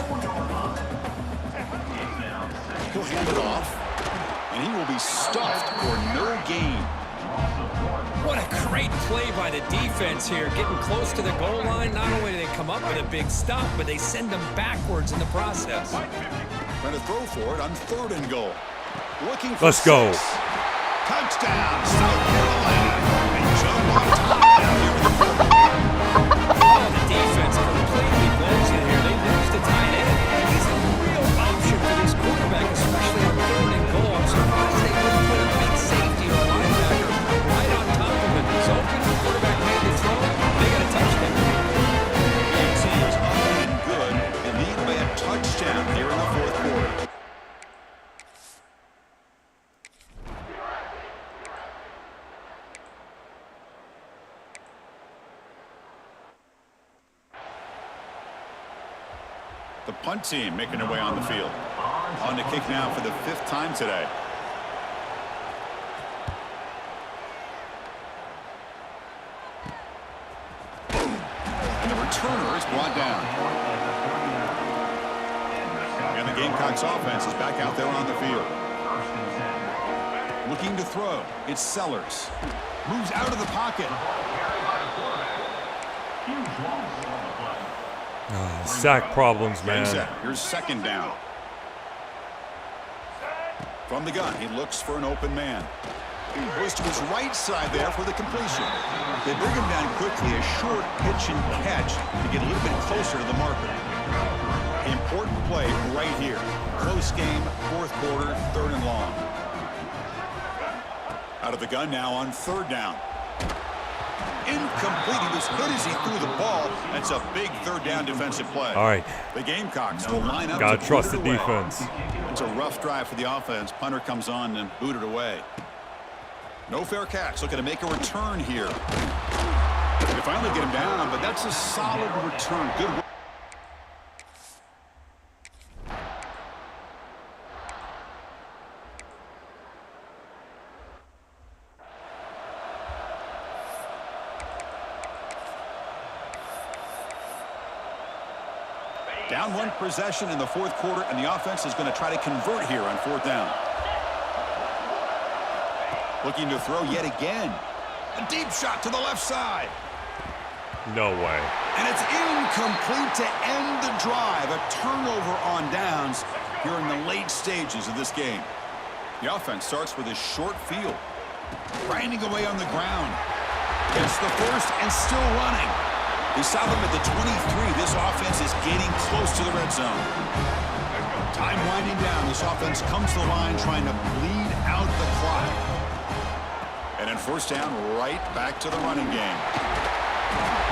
Speaker 2: He'll hand it off, and he will be stuffed for no gain.
Speaker 19: What a great play by the defense here, getting close to the goal line. Not only do they come up with a big stop, but they send them backwards in the process.
Speaker 2: Trying to throw for it on 3rd and goal. Looking for
Speaker 3: Let's go.
Speaker 2: Touchdown, South Carolina. And jump on top down here with the quarterback.
Speaker 19: Oh, the defense completely blows it here. They lose the tight end. He's a real option for this quarterback, especially on 3rd and goal. I'm surprised they wouldn't put a big safety or linebacker right on top of him. He's open. The quarterback made the throw. They got a touchdown.
Speaker 2: Game seems up and good. They lead by a touchdown here in the 4th quarter. The punt team making their way on the field. On to kick now for the 5th time today. And the returner is brought down. And the Gamecocks offense is back out there on the field. Looking to throw. It's Sellers. Moves out of the pocket.
Speaker 3: Sack problems, man.
Speaker 2: Here's 2nd down. From the gun, he looks for an open man. He goes to his right side there for the completion. They bring him down quickly, a short pitch and catch to get a little bit closer to the marker. Important play right here. Close game, 4th quarter, 3rd and long. Out of the gun now on 3rd down. Incomplete. He was hit as he threw the ball. That's a big 3rd down defensive play.
Speaker 3: All right.
Speaker 2: The Gamecocks will line up.
Speaker 3: Gotta trust the defense.
Speaker 2: It's a rough drive for the offense. Punter comes on and booted away. No fair catch. Looking to make a return here. They finally get him down, but that's a solid return. Good work. Down 1 possession in the 4th quarter, and the offense is going to try to convert here on 4th down. Looking to throw yet again. A deep shot to the left side.
Speaker 3: No way.
Speaker 2: And it's incomplete to end the drive. A turnover on downs here in the late stages of this game. The offense starts with a short field. Grinding away on the ground. Gets the first and still running. We saw them at the 23. This offense is getting close to the red zone. Time winding down. This offense comes to the line trying to bleed out the clock. And then first down, right back to the running game.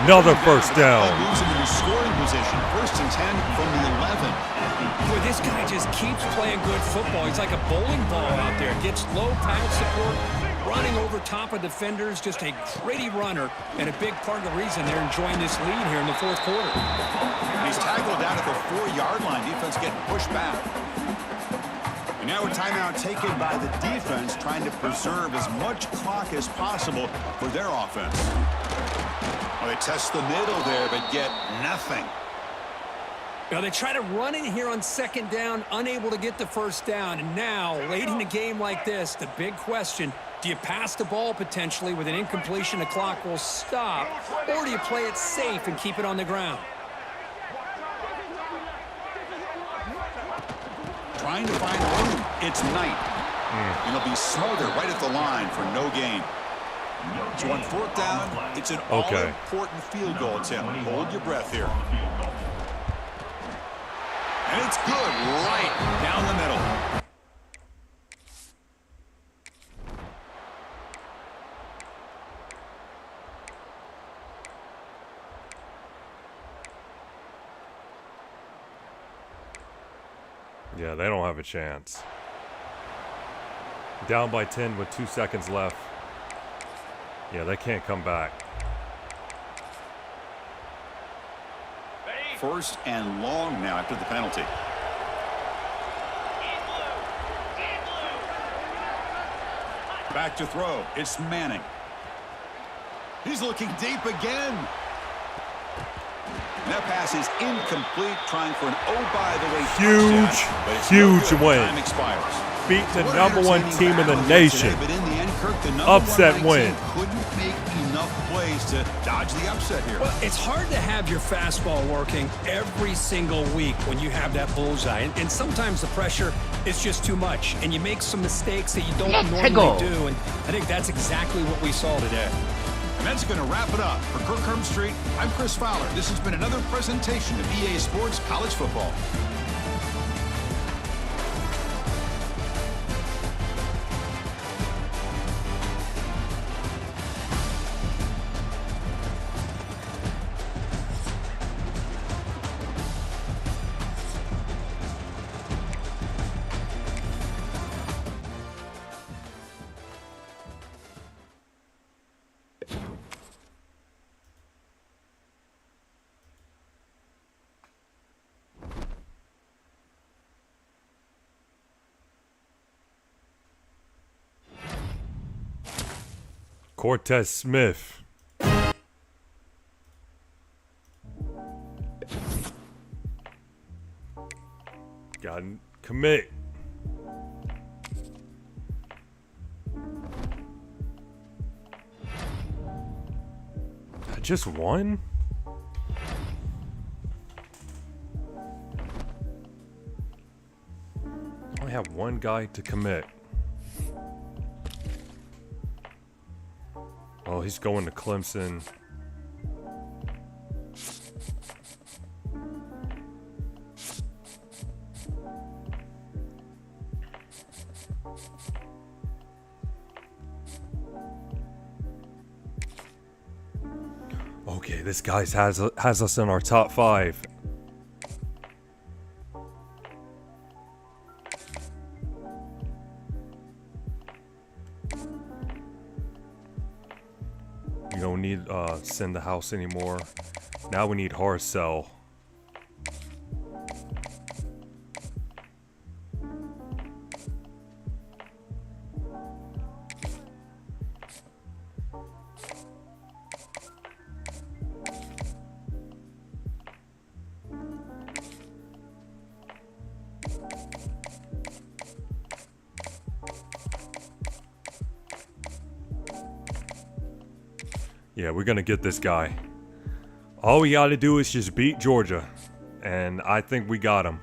Speaker 3: Another first down.
Speaker 2: Moves him into scoring position. First and 10 from the 11.
Speaker 19: Boy, this guy just keeps playing good football. He's like a bowling ball out there. Gets low pad support, running over top of defenders. Just a gritty runner, and a big part of the reason they're enjoying this lead here in the fourth quarter.
Speaker 2: And he's tackled down at the 4-yard line. Defense getting pushed back. And now a timeout taken by the defense, trying to preserve as much clock as possible for their offense. Well, they test the middle there, but get nothing.
Speaker 19: Now they try to run in here on second down, unable to get the first down. And now, late in a game like this, the big question, do you pass the ball potentially with an incompletion, the clock will stop, or do you play it safe and keep it on the ground?
Speaker 2: Trying to find room. It's Knight. And he'll be smothered right at the line for no gain. So on fourth down, it's an all-important field goal attempt. Hold your breath here. And it's good right down the middle.
Speaker 3: Yeah, they don't have a chance. Down by 10 with 2 seconds left. Yeah, they can't come back.
Speaker 2: First and long now after the penalty. Back to throw. It's Manning. He's looking deep again. And that pass is incomplete, trying for an
Speaker 3: huge win. Beat the #1 team in the nation.
Speaker 2: But in the end, Kirk, the
Speaker 3: upset win.
Speaker 2: Couldn't make enough plays to dodge the upset here.
Speaker 19: Well, it's hard to have your fastball working every single week when you have that bullseye. And sometimes the pressure is just too much, and you make some mistakes that you don't normally do. And I think that's exactly what we saw today.
Speaker 2: And that's going to wrap it up. For Kirk Herbstreit, I'm Chris Fowler. This has been another presentation of EA Sports College Football.
Speaker 3: Cortez Smith. Got commit. I just won? I only have one guy to commit. Oh, he's going to Clemson. Okay, this guy has us in our top 5. We don't need Send the House anymore. Now we need Harcel. Yeah, we're gonna get this guy. All we got to do is just beat Georgia. And I think we got them.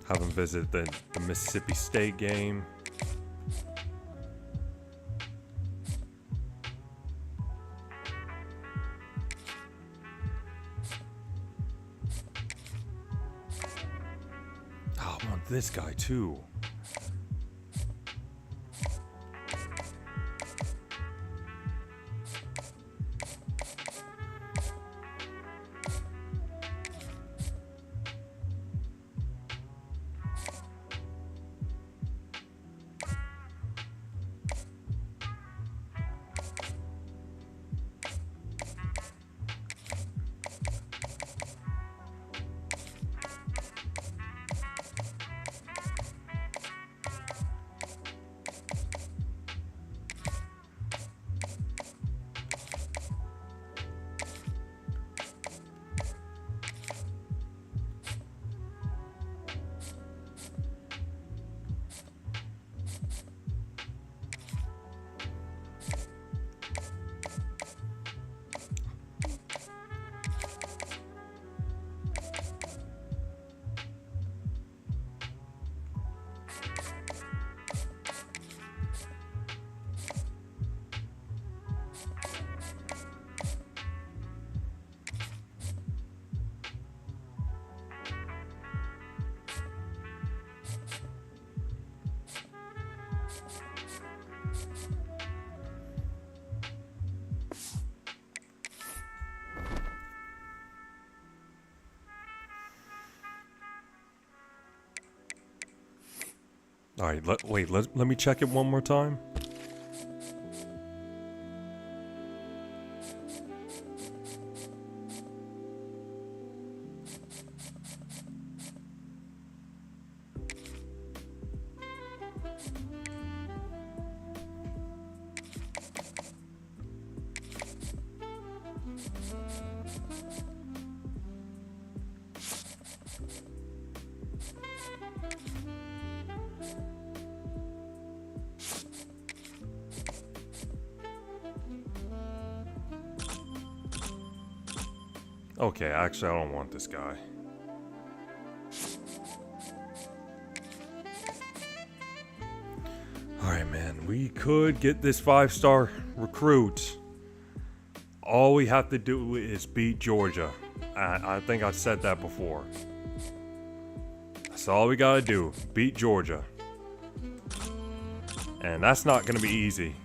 Speaker 3: Haven't visited the Mississippi State game. Oh, I want this guy too. Alright, let me check it one more time. Okay, actually, I don't want this guy. Alright, man. We could get this 5-star recruit. All we have to do is beat Georgia. I think I said that before. That's all we gotta do. Beat Georgia. And that's not gonna be easy.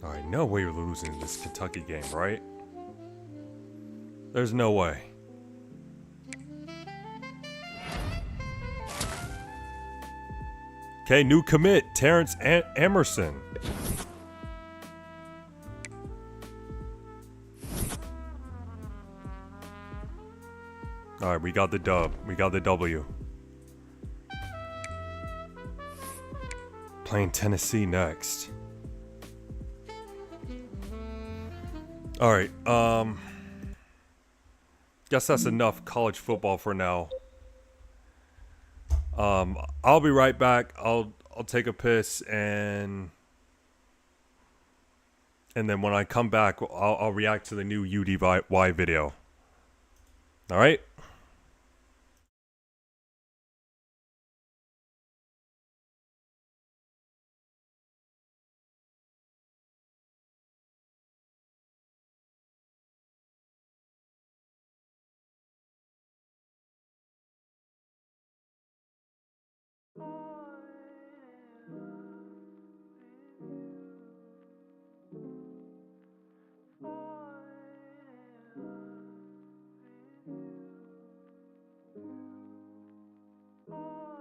Speaker 3: Alright, no way we're losing this Kentucky game, right? There's no way. Okay, new commit, Terrence Emerson. Alright, we got the dub. We got the W. Playing Tennessee next. Alright, guess that's enough college football for now. I'll be right back. I'll take a piss and then when I come back, I'll react to the new UDY video. Alright?
Speaker 18: Oh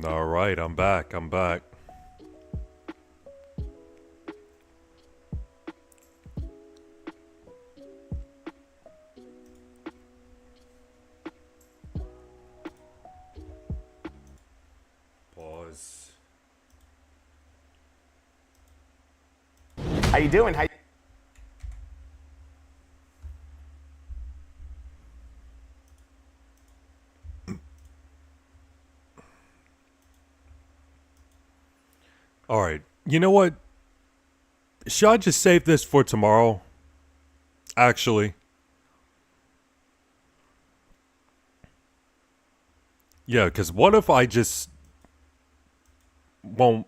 Speaker 3: All right, I'm back. Pause.
Speaker 8: How you doing?
Speaker 3: All right. You know what? Should I just save this for tomorrow? Actually. Yeah, because what if I just won't...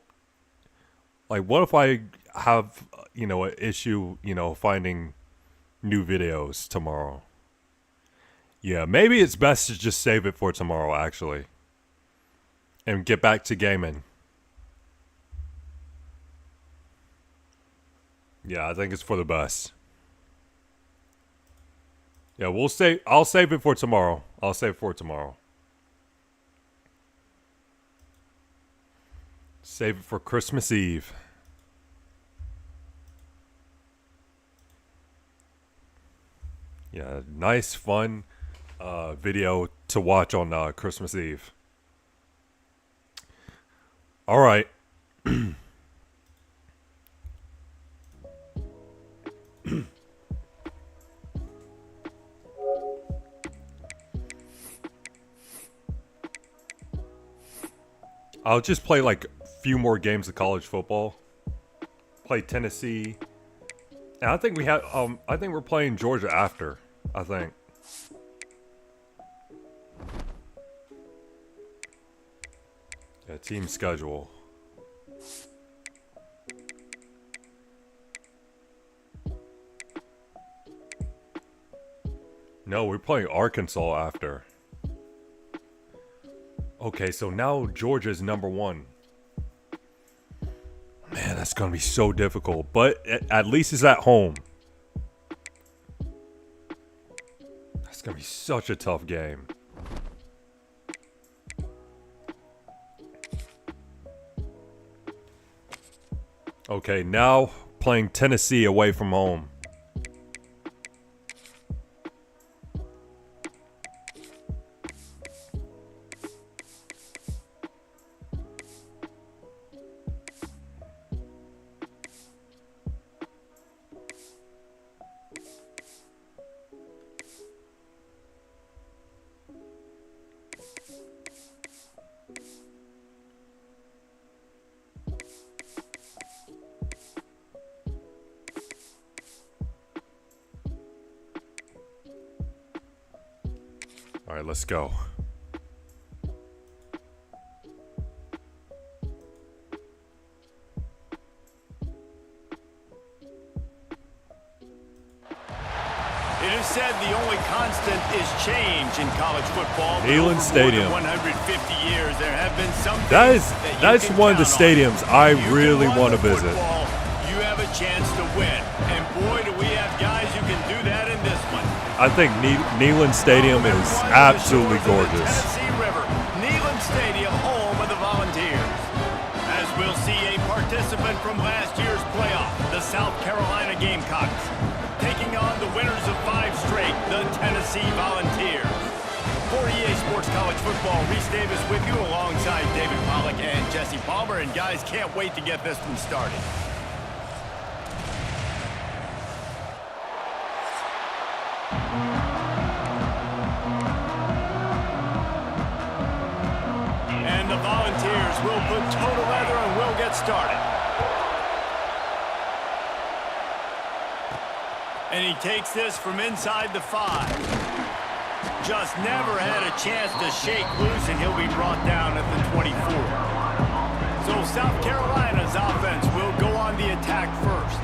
Speaker 3: Like, what if I have, an issue, finding new videos tomorrow? Yeah, maybe it's best to just save it for tomorrow, actually. And get back to gaming. Yeah, I think it's for the best. Yeah, I'll save it for tomorrow. Save it for Christmas Eve. Yeah, nice, fun video to watch on Christmas Eve. All right. I'll just play like a few more games of college football. Play Tennessee. And I think we're playing Georgia after, I think. Yeah, team schedule. No, we're playing Arkansas after. Okay, so now Georgia's #1. Man, that's gonna be so difficult. But at least it's at home. That's gonna be such a tough game. Okay, now playing Tennessee away from home. right, let's go.
Speaker 8: It is said the only constant is change in college football.
Speaker 3: Neyland Stadium.
Speaker 8: For more than 150 years, there have been some
Speaker 3: That's one of the stadiums I really want to visit.
Speaker 8: You have a chance to win, and boy, do we have guys who can do that in this one.
Speaker 3: I think Neyland Stadium is absolutely gorgeous.
Speaker 8: Tennessee River, Neyland Stadium, home of the Volunteers. As we'll see a participant from last year's playoff, the South Carolina Gamecocks, taking on the winners of 5 straight, the Tennessee Volunteers. For EA Sports College Football, Reese Davis with you alongside David Pollack and Jesse Palmer. And guys, can't wait to get this one started. And the Volunteers will put total leather and will get started. And he takes this from inside the 5. Just never had a chance to shake loose, and he'll be brought down at the 24. So South Carolina's offense will go on the attack first.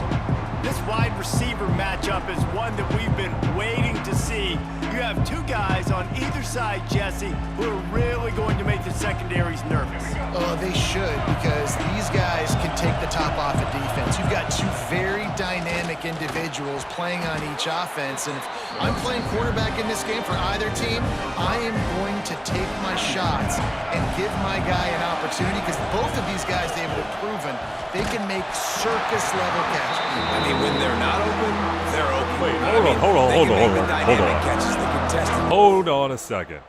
Speaker 8: This wide receiver matchup is one that we've been waiting to see. You have 2 guys on either side, Jesse, who are really going to make the secondaries nervous.
Speaker 11: Oh, they should, because these guys can take the top off of defense. You've got 2 very dynamic individuals playing on each offense, and if I'm playing quarterback in this game for either team, I am going to take my shots and give my guy an opportunity, because both of these guys, David, have proven they can make circus-level catches.
Speaker 8: I mean, when they're not open, they're open.
Speaker 3: Wait, hold on a second.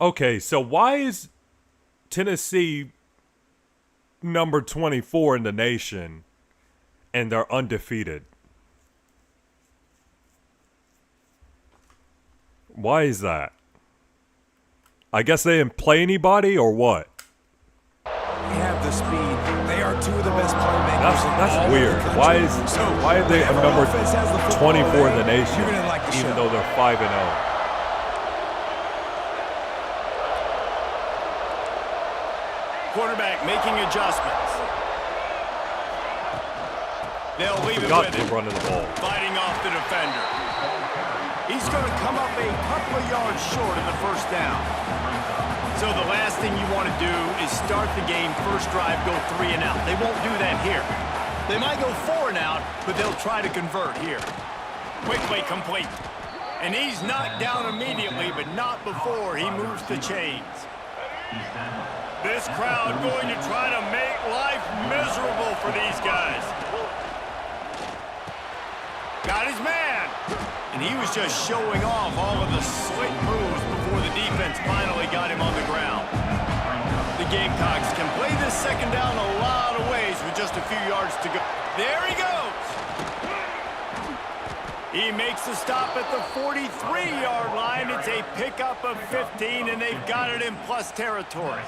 Speaker 3: Okay, so why is Tennessee number 24 in the nation and they're undefeated? Why is that? I guess they didn't play anybody or what?
Speaker 19: They have the speed. They are 2 of the best playmakers.
Speaker 3: That's weird. Why are they number 24 in the nation, even though they're 5-0?
Speaker 8: Quarterback making adjustments. They'll leave it with him.
Speaker 3: Running the ball.
Speaker 8: Fighting off the defender. He's going to come up a couple of yards short of the first down. So the last thing you want to do is start the game, first drive, go 3 and out. They won't do that here. They might go 4 and out, but they'll try to convert here. Quickly complete. And he's knocked down immediately, but not before he moves the chains. This crowd going to try to make life miserable for these guys. Got his man. And he was just showing off all of the slick moves before the defense finally got him on the ground. The Gamecocks can play this second down a lot of ways with just a few yards to go. There he goes. He makes the stop at the 43-yard line. It's a pickup of 15, and they've got it in plus territory.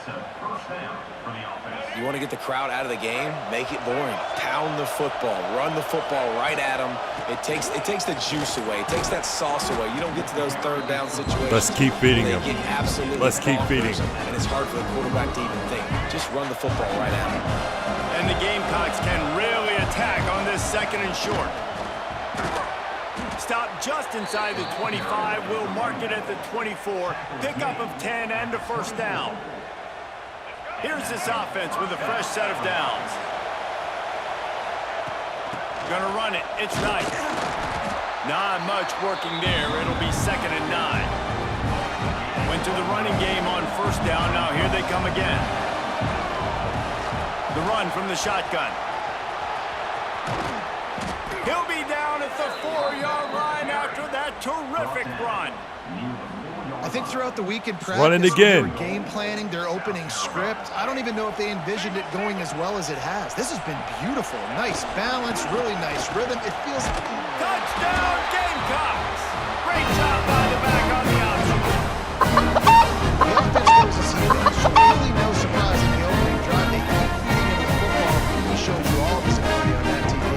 Speaker 19: You want to get the crowd out of the game? Make it boring. Pound the football. Run the football right at them. It takes the juice away. It takes that sauce away. You don't get to those third down situations.
Speaker 3: Let's keep feeding them.
Speaker 19: Let's keep feeding them. And it's hard for the quarterback to even think. Just run the football right at them.
Speaker 8: And the Gamecocks can really attack on this second and short. Stop just inside the 25. We'll mark it at the 24. Pickup of 10 and a first down. Here's this offense with a fresh set of downs. Gonna run it. It's nice. Not much working there. It'll be 2nd and 9. Went to the running game on first down. Now here they come again. The run from the shotgun. He'll be down at the 4-yard line after that terrific run.
Speaker 11: I think throughout the week in practice,
Speaker 3: running again.
Speaker 11: They were game planning, their opening script. I don't even know if they envisioned it going as well as it has. This has been beautiful. Nice balance, really nice rhythm. It feels...
Speaker 8: Touchdown, Gamecocks! Great job by the back on the option.
Speaker 11: The offense goes to see that. So really no surprise in the opening drive. They keep feeding him the football. He showed you all this ability on that TV.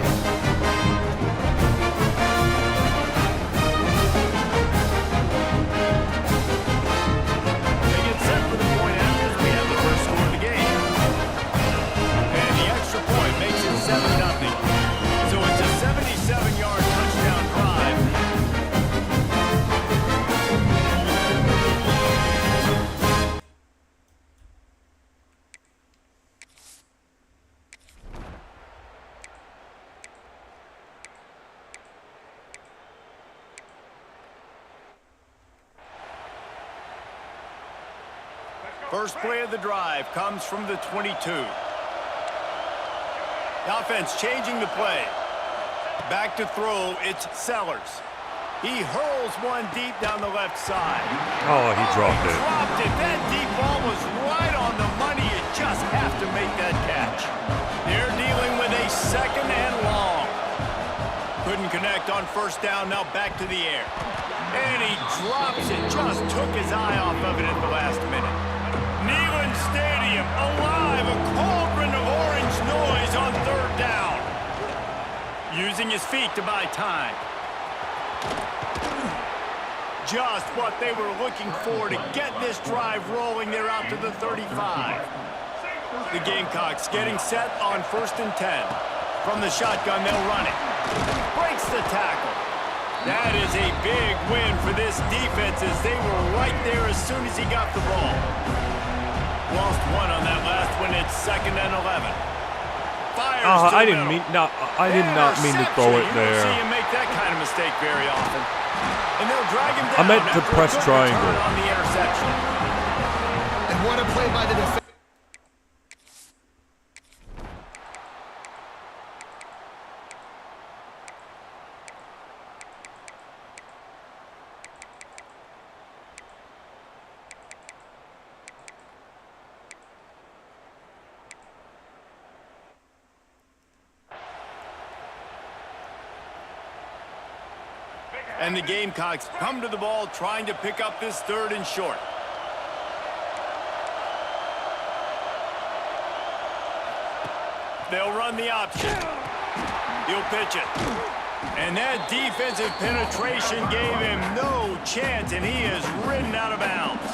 Speaker 8: First play of the drive comes from the 22. The offense changing the play. Back to throw, it's Sellers. He hurls one deep down the left side.
Speaker 3: Oh, he dropped it.
Speaker 8: Dropped it. That deep ball was right on the money. You just have to make that catch. They're dealing with a second and long. Couldn't connect on first down. Now back to the air. And he drops it. Just took his eye off of it at the last minute. Neyland Stadium alive. A cauldron of orange noise on third down. Using his feet to buy time. Just what they were looking for to get this drive rolling. They're out to the 35. The Gamecocks getting set on 1st and 10. From the shotgun, they'll run it. Breaks the tackle. That is a big win for this defense as they were right there as soon as he got the ball. Lost one on that last one. It's 2nd and 11. Fires to
Speaker 3: I
Speaker 8: the
Speaker 3: didn't
Speaker 8: middle.
Speaker 3: mean I did not mean to throw it
Speaker 8: You don't see
Speaker 3: there.
Speaker 8: him make that kind of mistake very often. And they'll drag him down.
Speaker 3: I meant to
Speaker 8: after a
Speaker 3: press
Speaker 8: good
Speaker 3: triangle.
Speaker 8: return on the interception.
Speaker 11: And what a play by the defense.
Speaker 8: And the Gamecocks come to the ball trying to pick up this 3rd and short. They'll run the option. He'll pitch it. And that defensive penetration gave him no chance, and he is ridden out of bounds.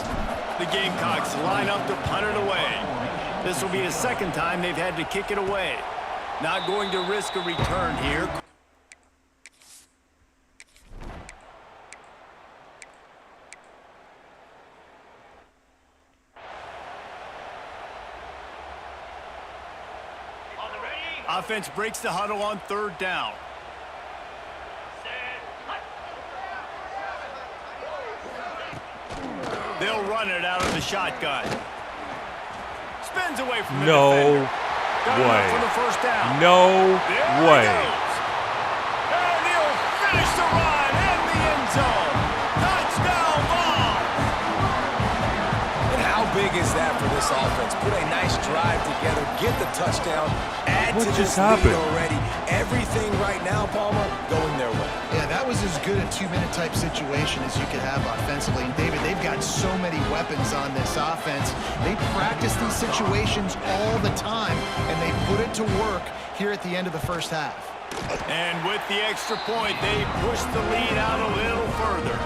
Speaker 8: The Gamecocks line up to punt it away. This will be the 2nd time they've had to kick it away. Not going to risk a return here. Offense breaks the huddle on 3rd down. They'll run it out of the shotgun. Spins away from the defender. Got enough for the first down.
Speaker 3: No
Speaker 8: There
Speaker 3: way.
Speaker 8: he goes. And he'll finish the run in the end zone. Touchdown ball.
Speaker 16: And how big is that for this offense? Put a nice drive together, get the touchdown, add
Speaker 3: What
Speaker 16: to
Speaker 3: just
Speaker 16: this lead
Speaker 3: happened?
Speaker 16: already. Everything right now, Palmer, going their way.
Speaker 11: Yeah, that was as good a 2-minute type situation as you could have offensively. And David, they've got so many weapons on this offense. They practice these situations all the time, and they put it to work here at the end of the first half.
Speaker 8: And with the extra point, they push the lead out a little further.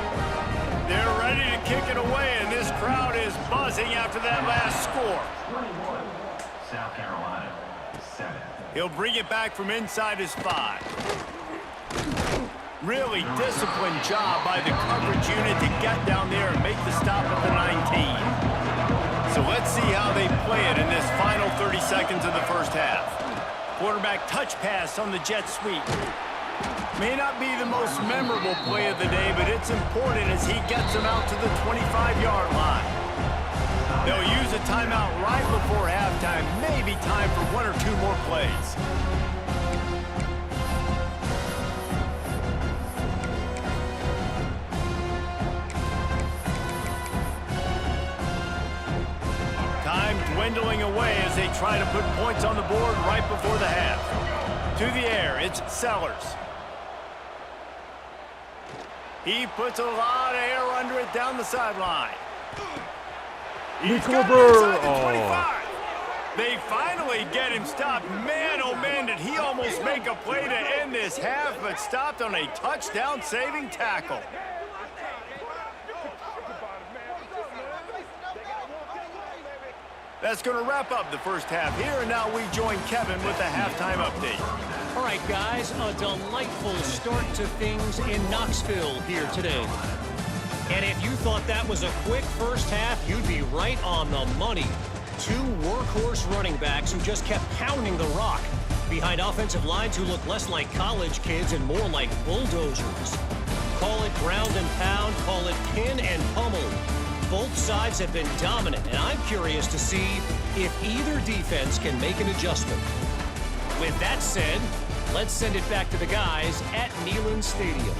Speaker 8: They're ready to kick it away, and this crowd is buzzing after that last score.
Speaker 4: South Carolina, 7.
Speaker 8: He'll bring it back from inside his 5. Really disciplined job by the coverage unit to get down there and make the stop at the 19. So let's see how they play it in this final 30 seconds of the first half. Quarterback touch pass on the jet sweep. May not be the most memorable play of the day, but it's important as he gets them out to the 25-yard line. They'll use a timeout right before halftime. Maybe time for 1 or 2 more plays. Time dwindling away as they try to put points on the board right before the half. To the air, it's Sellers. He puts a lot of air under it down the sideline. He's got it inside the 25. They finally get him stopped. Man, oh man, did he almost make a play to end this half, but stopped on a touchdown-saving tackle. That's going to wrap up the first half here, and now we join Kevin with the halftime update.
Speaker 22: All right, guys, a delightful start to things in Knoxville here today. And if you thought that was a quick first half, you'd be right on the money. 2 workhorse running backs who just kept pounding the rock behind offensive lines who look less like college kids and more like bulldozers. Call it ground and pound, call it pin and pummel. both sides have been dominant, and I'm curious to see if either defense can make an adjustment. With that said, let's send it back to the guys at Neyland Stadium.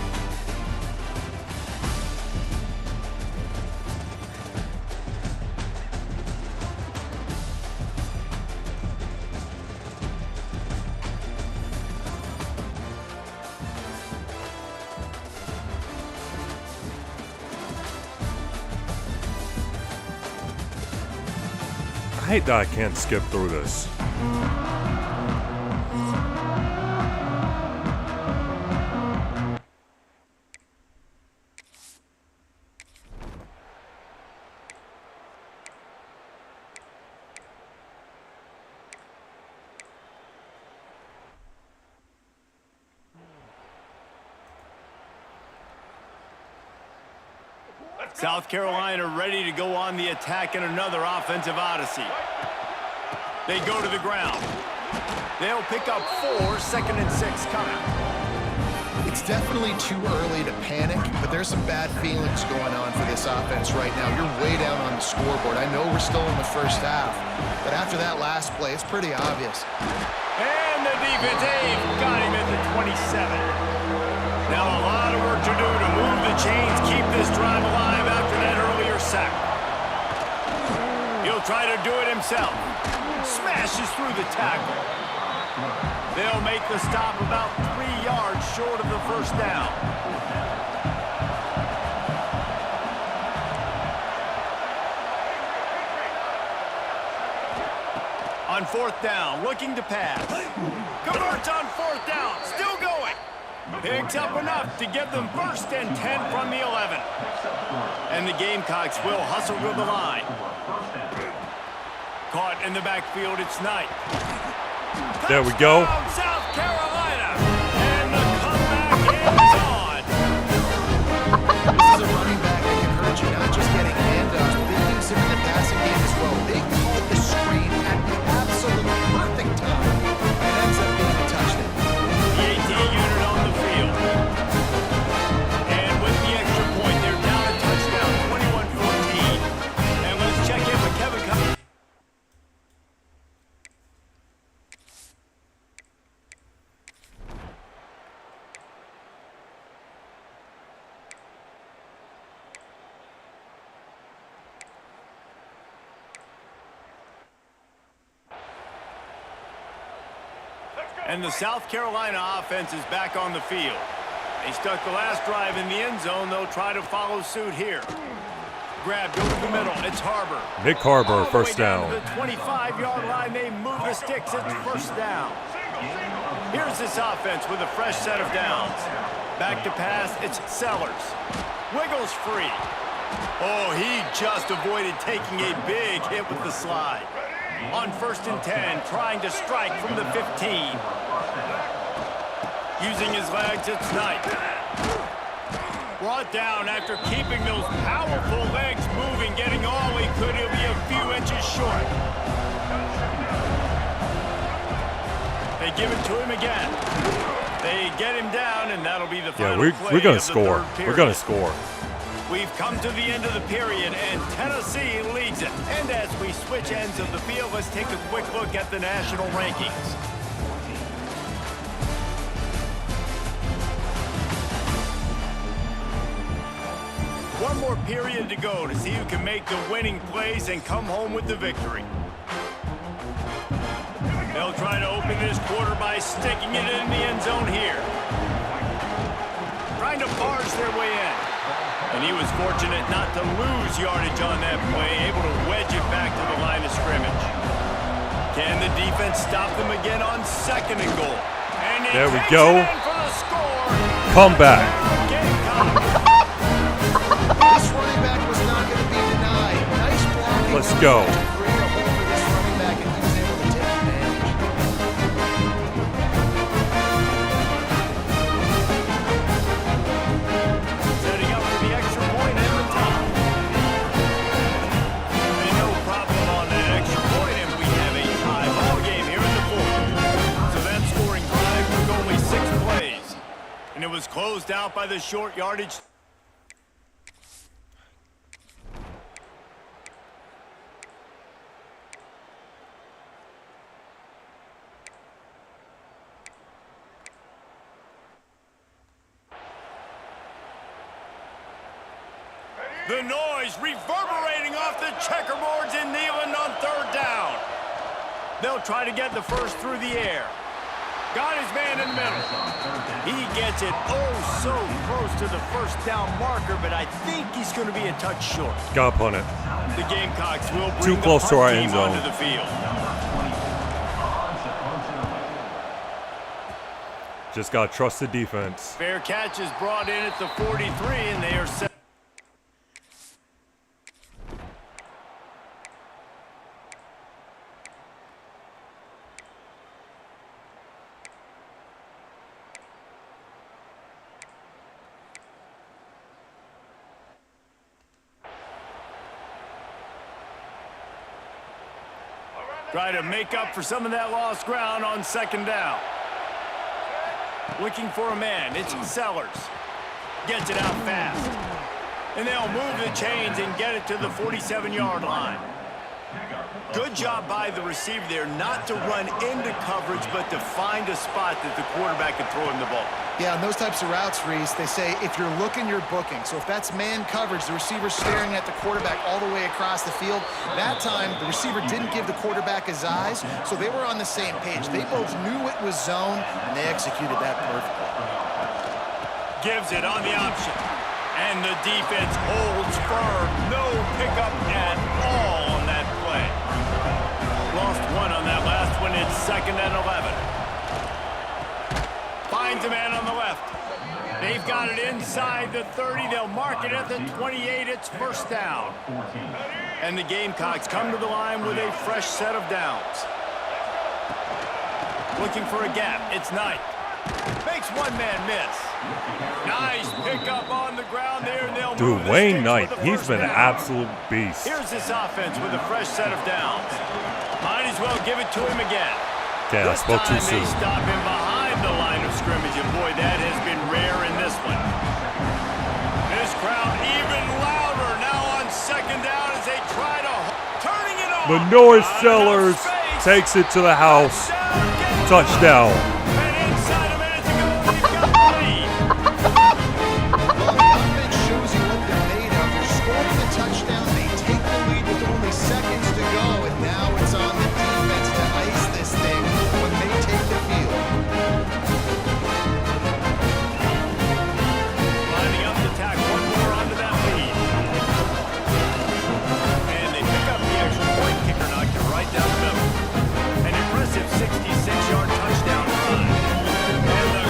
Speaker 3: I hate that I can't skip through this.
Speaker 8: South Carolina ready to go on the attack in another offensive odyssey. They go to the ground. They'll pick up 4, 2nd and 6 coming.
Speaker 11: It's definitely too early to panic, but there's some bad feelings going on for this offense right now. You're way down on the scoreboard. I know we're still in the first half, but after that last play, it's pretty obvious.
Speaker 8: And the defense, got him at the 27. Now a lot of work to do to move the chains, keep this drive alive after that earlier sack. He'll try to do it himself. Smashes through the tackle. They'll make the stop about 3 yards short of the first down. On 4th down, looking to pass. Converts on 4th down, still going. Picks up enough to give them 1st and 10 from the 11. And the Gamecocks will hustle to the line. Caught in the backfield, it's Knight.
Speaker 3: There we go.
Speaker 8: South Carolina. And the comeback is on.
Speaker 11: This is a running back that can hurt you, not just getting handoffs, but they use him in the passing game as well. They called the screen at the absolute perfect time. It ends up being a touchdown.
Speaker 8: The 18 unit on the field. And with the extra point, they're down a touchdown, 21-14. And let's check in with Kevin Cummings. And the South Carolina offense is back on the field. They stuck the last drive in the end zone. They'll try to follow suit here. Grab, go to the middle. It's Harbor.
Speaker 3: Nick Harbor, first down.
Speaker 8: To the 25-yard line, they move the sticks. It's first down. Here's this offense with a fresh set of downs. Back to pass, it's Sellers. Wiggles free. Oh, he just avoided taking a big hit with the slide. On 1st and 10, trying to strike from the 15. Using his legs, it's Knight. Brought down after keeping those powerful legs moving, getting all he could. He'll be a few inches short. They give it to him again. They get him down, and that'll be the final play.
Speaker 3: Yeah, we're going to score. We're going to score.
Speaker 8: We've come to the end of the period, and Tennessee leads it. And as we switch ends of the field, let's take a quick look at the national rankings. One more period to go to see who can make the winning plays and come home with the victory. They'll try to open this quarter by sticking it in the end zone here. Trying to barge their way in. And he was fortunate not to lose yardage on that play, able to wedge it back to the line of scrimmage. Can the defense stop them again on 2nd and goal? And
Speaker 3: there we go. Come back.
Speaker 11: This running back was not going to be denied. Nice blocking.
Speaker 3: Let's go.
Speaker 8: And it was closed out by the short yardage. The noise reverberating off the checkerboards in Neyland on third down. They'll try to get the first through the air. Got his man in the middle. He gets it oh so close to the first down marker, but I think he's going to be a touch short.
Speaker 3: Got punt it.
Speaker 8: The Gamecocks will bring
Speaker 3: Too close to our
Speaker 8: the
Speaker 3: end
Speaker 8: punt
Speaker 3: zone.
Speaker 8: team onto the field.
Speaker 3: Just got to trust the defense.
Speaker 8: Fair catch is brought in at the 43, and they are set. Try to make up for some of that lost ground on second down. Looking for a man. It's Sellers. Gets it out fast. And they'll move the chains and get it to the 47-yard line. Good job by the receiver there not to run into coverage, but to find a spot that the quarterback can throw him the ball.
Speaker 11: Yeah, on those types of routes, Reese, they say if you're looking, you're booking. So if that's man coverage, the receiver's staring at the quarterback all the way across the field. That time, the receiver didn't give the quarterback his eyes, so they were on the same page. They both knew it was zone, and they executed that perfectly.
Speaker 8: Gives it on the option. And the defense holds firm. No pickup at all on that play. Lost one on that last one. It's 2nd and 11. Finds a man on the left. They've got it inside the 30. They'll mark it at the 28. It's first down. And the Gamecocks come to the line with a fresh set of downs. Looking for a gap. It's Knight. Makes one man miss. Nice pickup on the ground there, and they'll
Speaker 3: Dude,
Speaker 8: move the
Speaker 3: Wayne
Speaker 8: sticks
Speaker 3: Knight,
Speaker 8: with the
Speaker 3: he's
Speaker 8: first
Speaker 3: been an
Speaker 8: down.
Speaker 3: absolute beast.
Speaker 8: Here's this offense with a fresh set of downs. Might as well give it to him again.
Speaker 3: Okay, I spoke too soon.
Speaker 8: They stop him behind the line of scrimmage, and boy, that has been rare in this one. This crowd even louder now on second down as they try to turning it on.
Speaker 3: The North Sellers takes it to the house. Touchdown.
Speaker 11: Shows you what they're made of. They're scoring the touchdown. They take the lead with only seconds to go, and now it's on the defense to ice this thing when they take the field.
Speaker 8: Lining up to tack one more onto that lead. And they pick up the extra point. Kicker knocked it right down the middle. An impressive 66-yard touchdown run. And the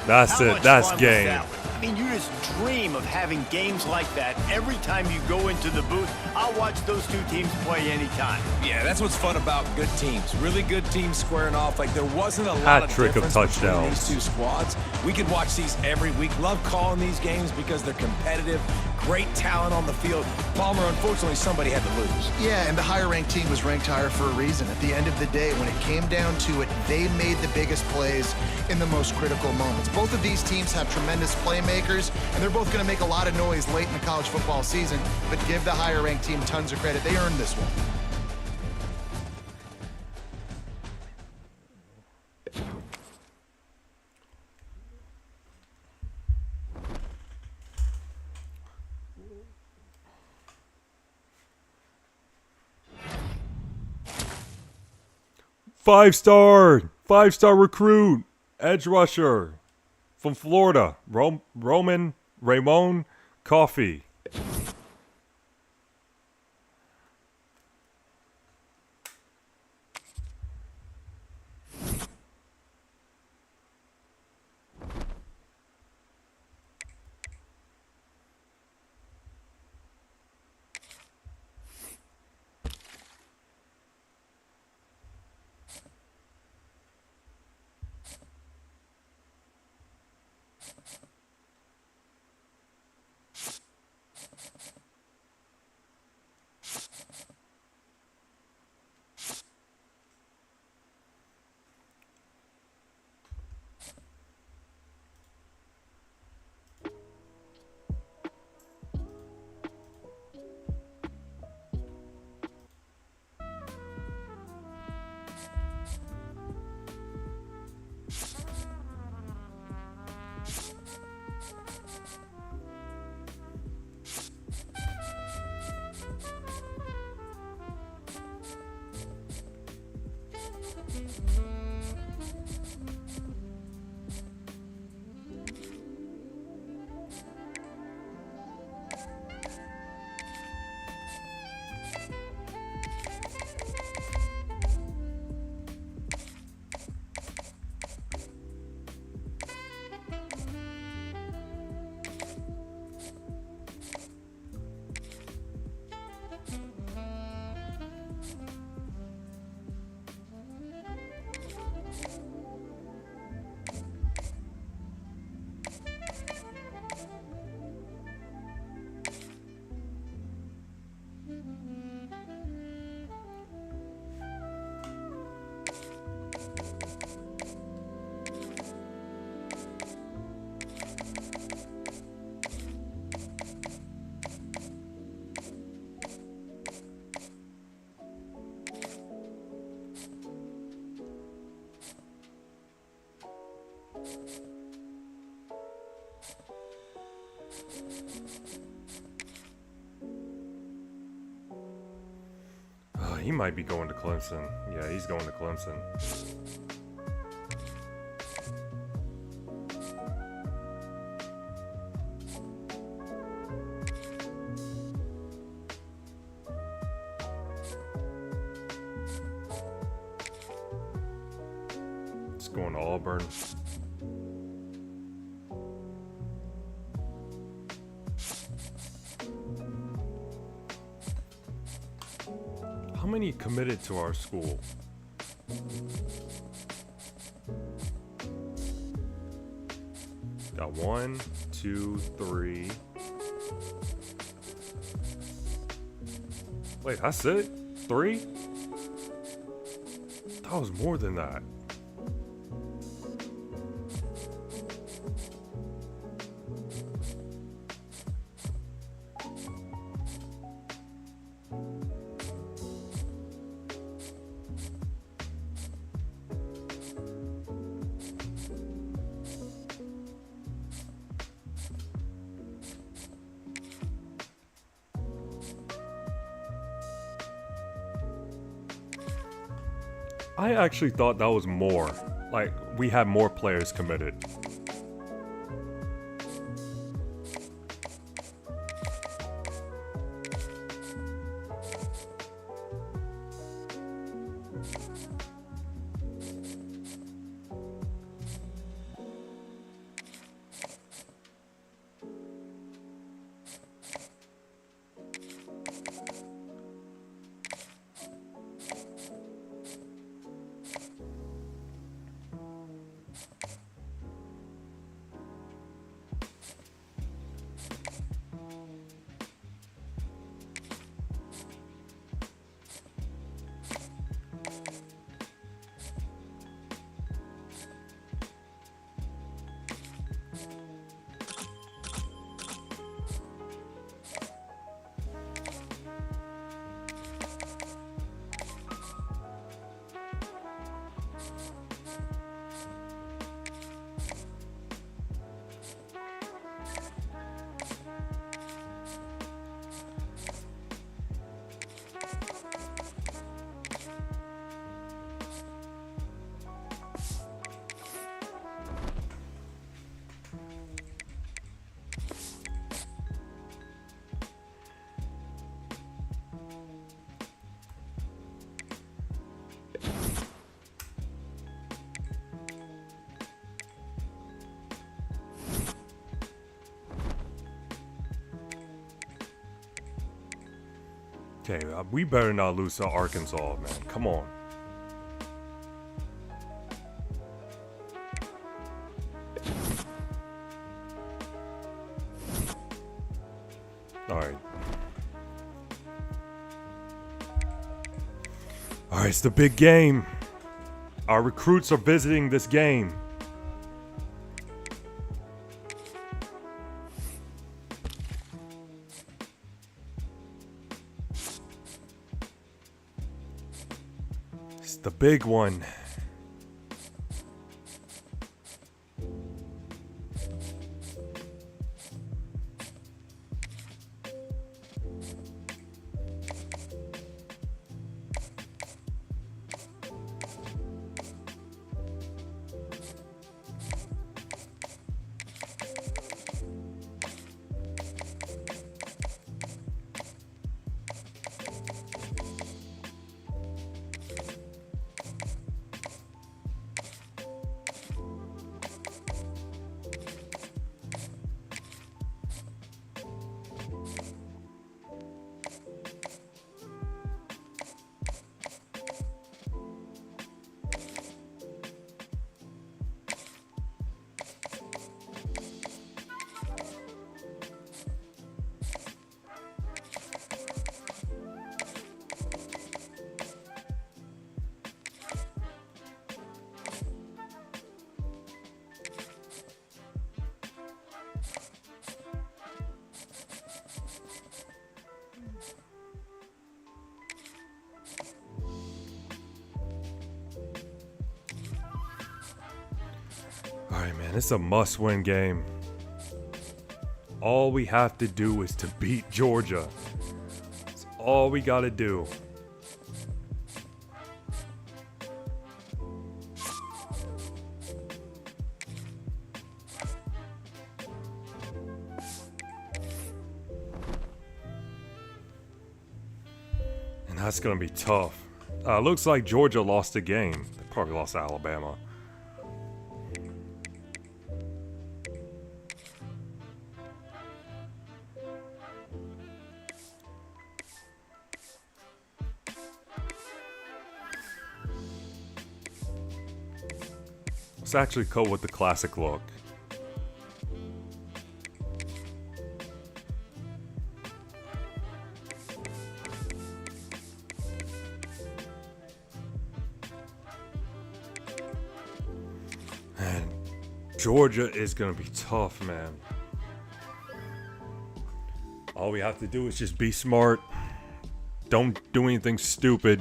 Speaker 3: That's
Speaker 8: How
Speaker 3: it.
Speaker 8: much
Speaker 3: That's
Speaker 8: fun was
Speaker 3: game.
Speaker 8: that one? I mean, you just dream of having games like that every time you go into the booth. I'll watch those two teams play anytime.
Speaker 16: Yeah, that's what's fun about good teams. Really good teams squaring off. Like, there wasn't a lot
Speaker 3: Hat
Speaker 16: of
Speaker 3: trick of
Speaker 16: difference between
Speaker 3: touchdowns.
Speaker 16: these two squads. We could watch these every week. Love calling these games because they're competitive. Great talent on the field. Palmer, unfortunately, somebody had to lose.
Speaker 11: Yeah, and the higher-ranked team was ranked higher for a reason. At the end of the day, when it came down to it, they made the biggest plays in the most critical moments. Both of these teams have tremendous playmakers, and they're both going to make a lot of noise late in the college football season, but give the higher-ranked team tons of credit. They earned this one.
Speaker 3: Five-star recruit, edge rusher from Florida, Ramon Coffee. He might be going to Clemson. Yeah, he's going to Clemson. It's going to Auburn. How many committed to our school? Got 1, 2, 3. Wait, that's it? 3? That was more than that. I actually thought that was more. Like, we had more players committed. Okay, we better not lose to Arkansas, man. Come on. Alright. Alright, it's the big game. Our recruits are visiting this game. It's the big one. Alright, man, it's a must-win game. All we have to do is to beat Georgia. That's all we gotta do. And that's gonna be tough. Looks like Georgia lost the game. They probably lost to Alabama. Let's actually go with the classic look. And Georgia is going to be tough, man. All we have to do is just be smart. Don't do anything stupid.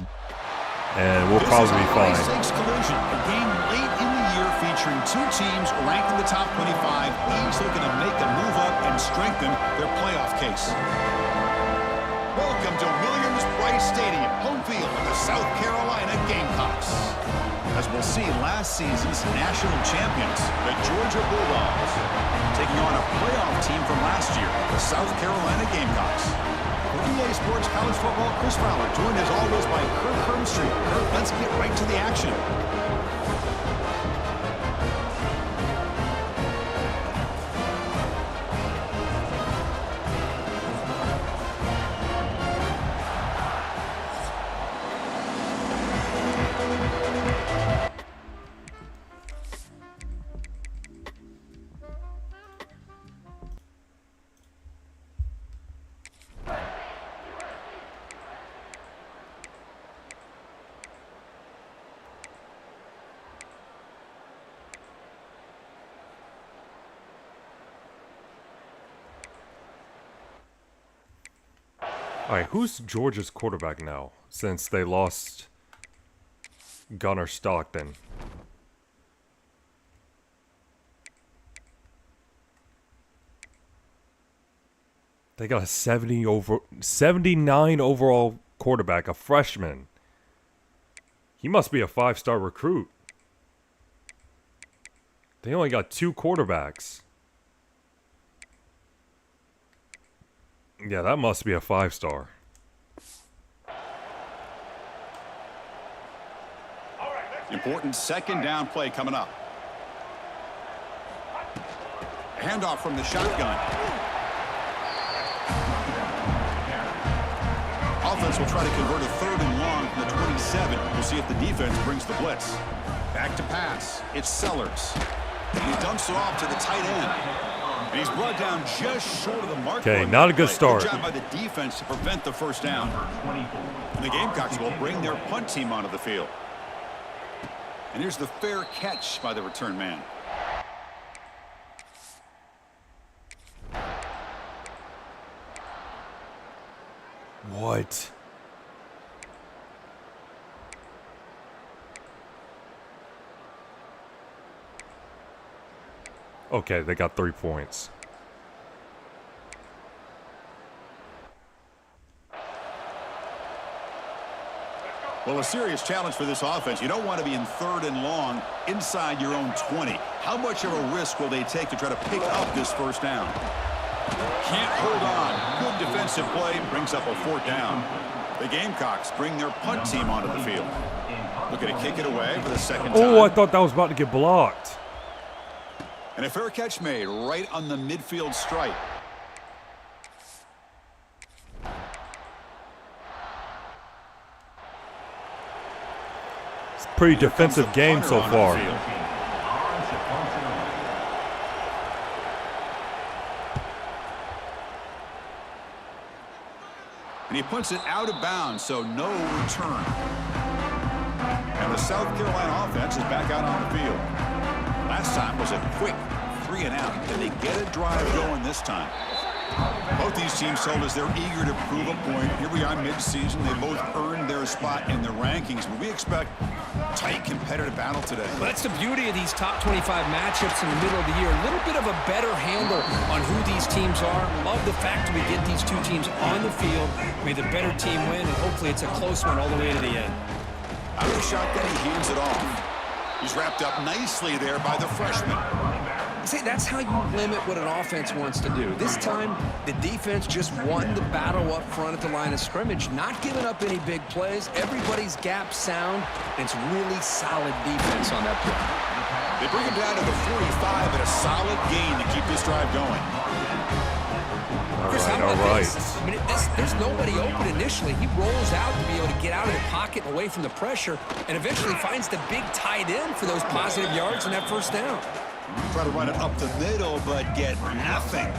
Speaker 3: And we'll probably be fine.
Speaker 2: High-stakes collision, a game late in the year featuring two teams ranked in the top 25, each looking to make a move up and strengthen their playoff case. Welcome to Williams-Brice Stadium, home field of the South Carolina Gamecocks. As we'll see, last season's national champions, the Georgia Bulldogs, taking on a playoff team from last year, the South Carolina Gamecocks. For EA Sports College Football, Chris Fowler, joined as always by Kirk Hermstreet. Kirk, let's get right to the action.
Speaker 3: Alright, who's Georgia's quarterback now, since they lost Gunnar Stockton? They got a 79 overall quarterback, a freshman. He must be a 5-star recruit. They only got 2 quarterbacks. Yeah, that must be a 5-star.
Speaker 2: Important second down play coming up. Handoff from the shotgun. Offense will try to convert a 3rd and long from the 27. We'll see if the defense brings the blitz. Back to pass. It's Sellers. And he dumps it off to the tight end. And he's brought down just short of the mark.
Speaker 3: Okay, not a good start.
Speaker 2: Good job by the defense to prevent the first down. And the Gamecocks will bring their punt team onto the field. And here's the fair catch by the return man.
Speaker 3: What? Okay, they got 3 points.
Speaker 2: Well, a serious challenge for this offense. You don't want to be in 3rd and long inside your own 20. How much of a risk will they take to try to pick up this first down? Can't hold on. Good defensive play brings up a 4th down. The Gamecocks bring their punt team onto the field. Looking to kick it away for the second time.
Speaker 3: Oh, I thought that was about to get blocked.
Speaker 2: And a fair catch made right on the midfield stripe.
Speaker 3: It's a pretty defensive game so far.
Speaker 2: And he puts it out of bounds, so no return. And the South Carolina offense is back out on the field. Last time was a quick 3 and out. Can they get a drive going this time? Both these teams told us they're eager to prove a point. Here we are mid-season. They both earned their spot in the rankings, but we expect tight competitive battle today.
Speaker 19: Well, that's the beauty of these top 25 matchups in the middle of the year. A little bit of a better handle on who these teams are. Love the fact that we get these two teams on the field. May the better team win, and hopefully it's a close one all the way to the end.
Speaker 2: Out of the shotgun, he hands it off. He's wrapped up nicely there by the freshman.
Speaker 19: See, that's how you limit what an offense wants to do. This time, the defense just won the battle up front at the line of scrimmage, not giving up any big plays. Everybody's gap sound, and it's really solid defense on that play.
Speaker 2: They bring him down to the 45 and a solid gain to keep this drive going.
Speaker 19: Chris, how about this? I mean, there's nobody open initially. He rolls out to be able to get out of the pocket and away from the pressure, and eventually finds the big tight end for those positive yards and that first down.
Speaker 2: Try to run it up the middle, but get nothing.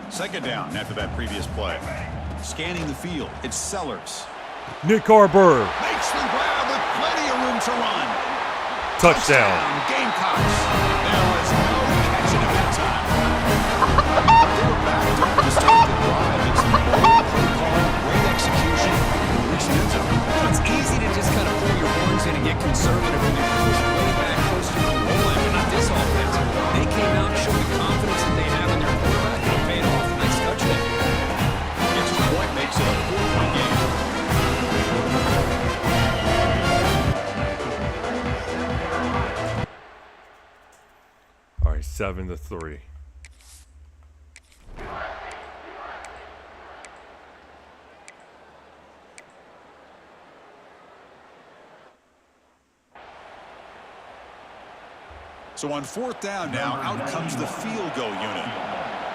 Speaker 2: Second down after that previous play. Scanning the field, it's Sellers.
Speaker 3: Nick Arbor.
Speaker 2: Makes the grab with plenty of room to run.
Speaker 3: Touchdown.
Speaker 2: Gamecocks. There was no catching at that time. They were backed up to start the drive. It's great execution.
Speaker 19: It's easy to just kind of pull your horns in and get conservative when you're pushed way back close to the goal line, but not this offense. They came out and showed the confidence that they have in their quarterback, and it paid off. Nice touchdown.
Speaker 2: Extra point makes it a 4-point game.
Speaker 3: All right, 7-3.
Speaker 2: So on fourth down now, out comes the field goal unit.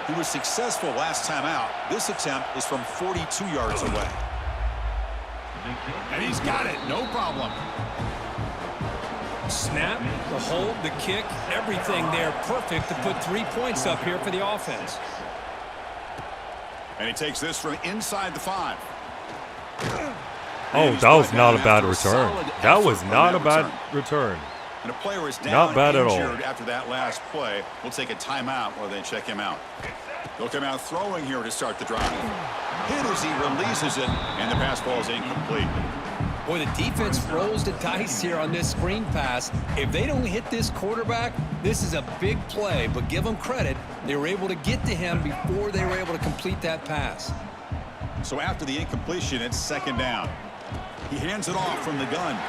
Speaker 2: He was successful last time out. This attempt is from 42 yards away. And he's got it, no problem.
Speaker 19: Snap, the hold, the kick, everything there perfect to put 3 points up here for the offense.
Speaker 2: And he takes this from inside the 5.
Speaker 3: Oh, that was not a bad return. That was not a bad return.
Speaker 2: And a player is down
Speaker 3: Not bad at all.
Speaker 2: injured after that last play. We'll take a timeout while they check him out. They'll come out throwing here to start the drive. Hit as he releases it, and the pass ball is incomplete.
Speaker 19: Boy, the defense rolls the dice here on this screen pass. If they don't hit this quarterback, this is a big play, but give them credit. They were able to get to him before they were able to complete that pass.
Speaker 2: So after the incompletion, it's second down. He hands it off from the gun.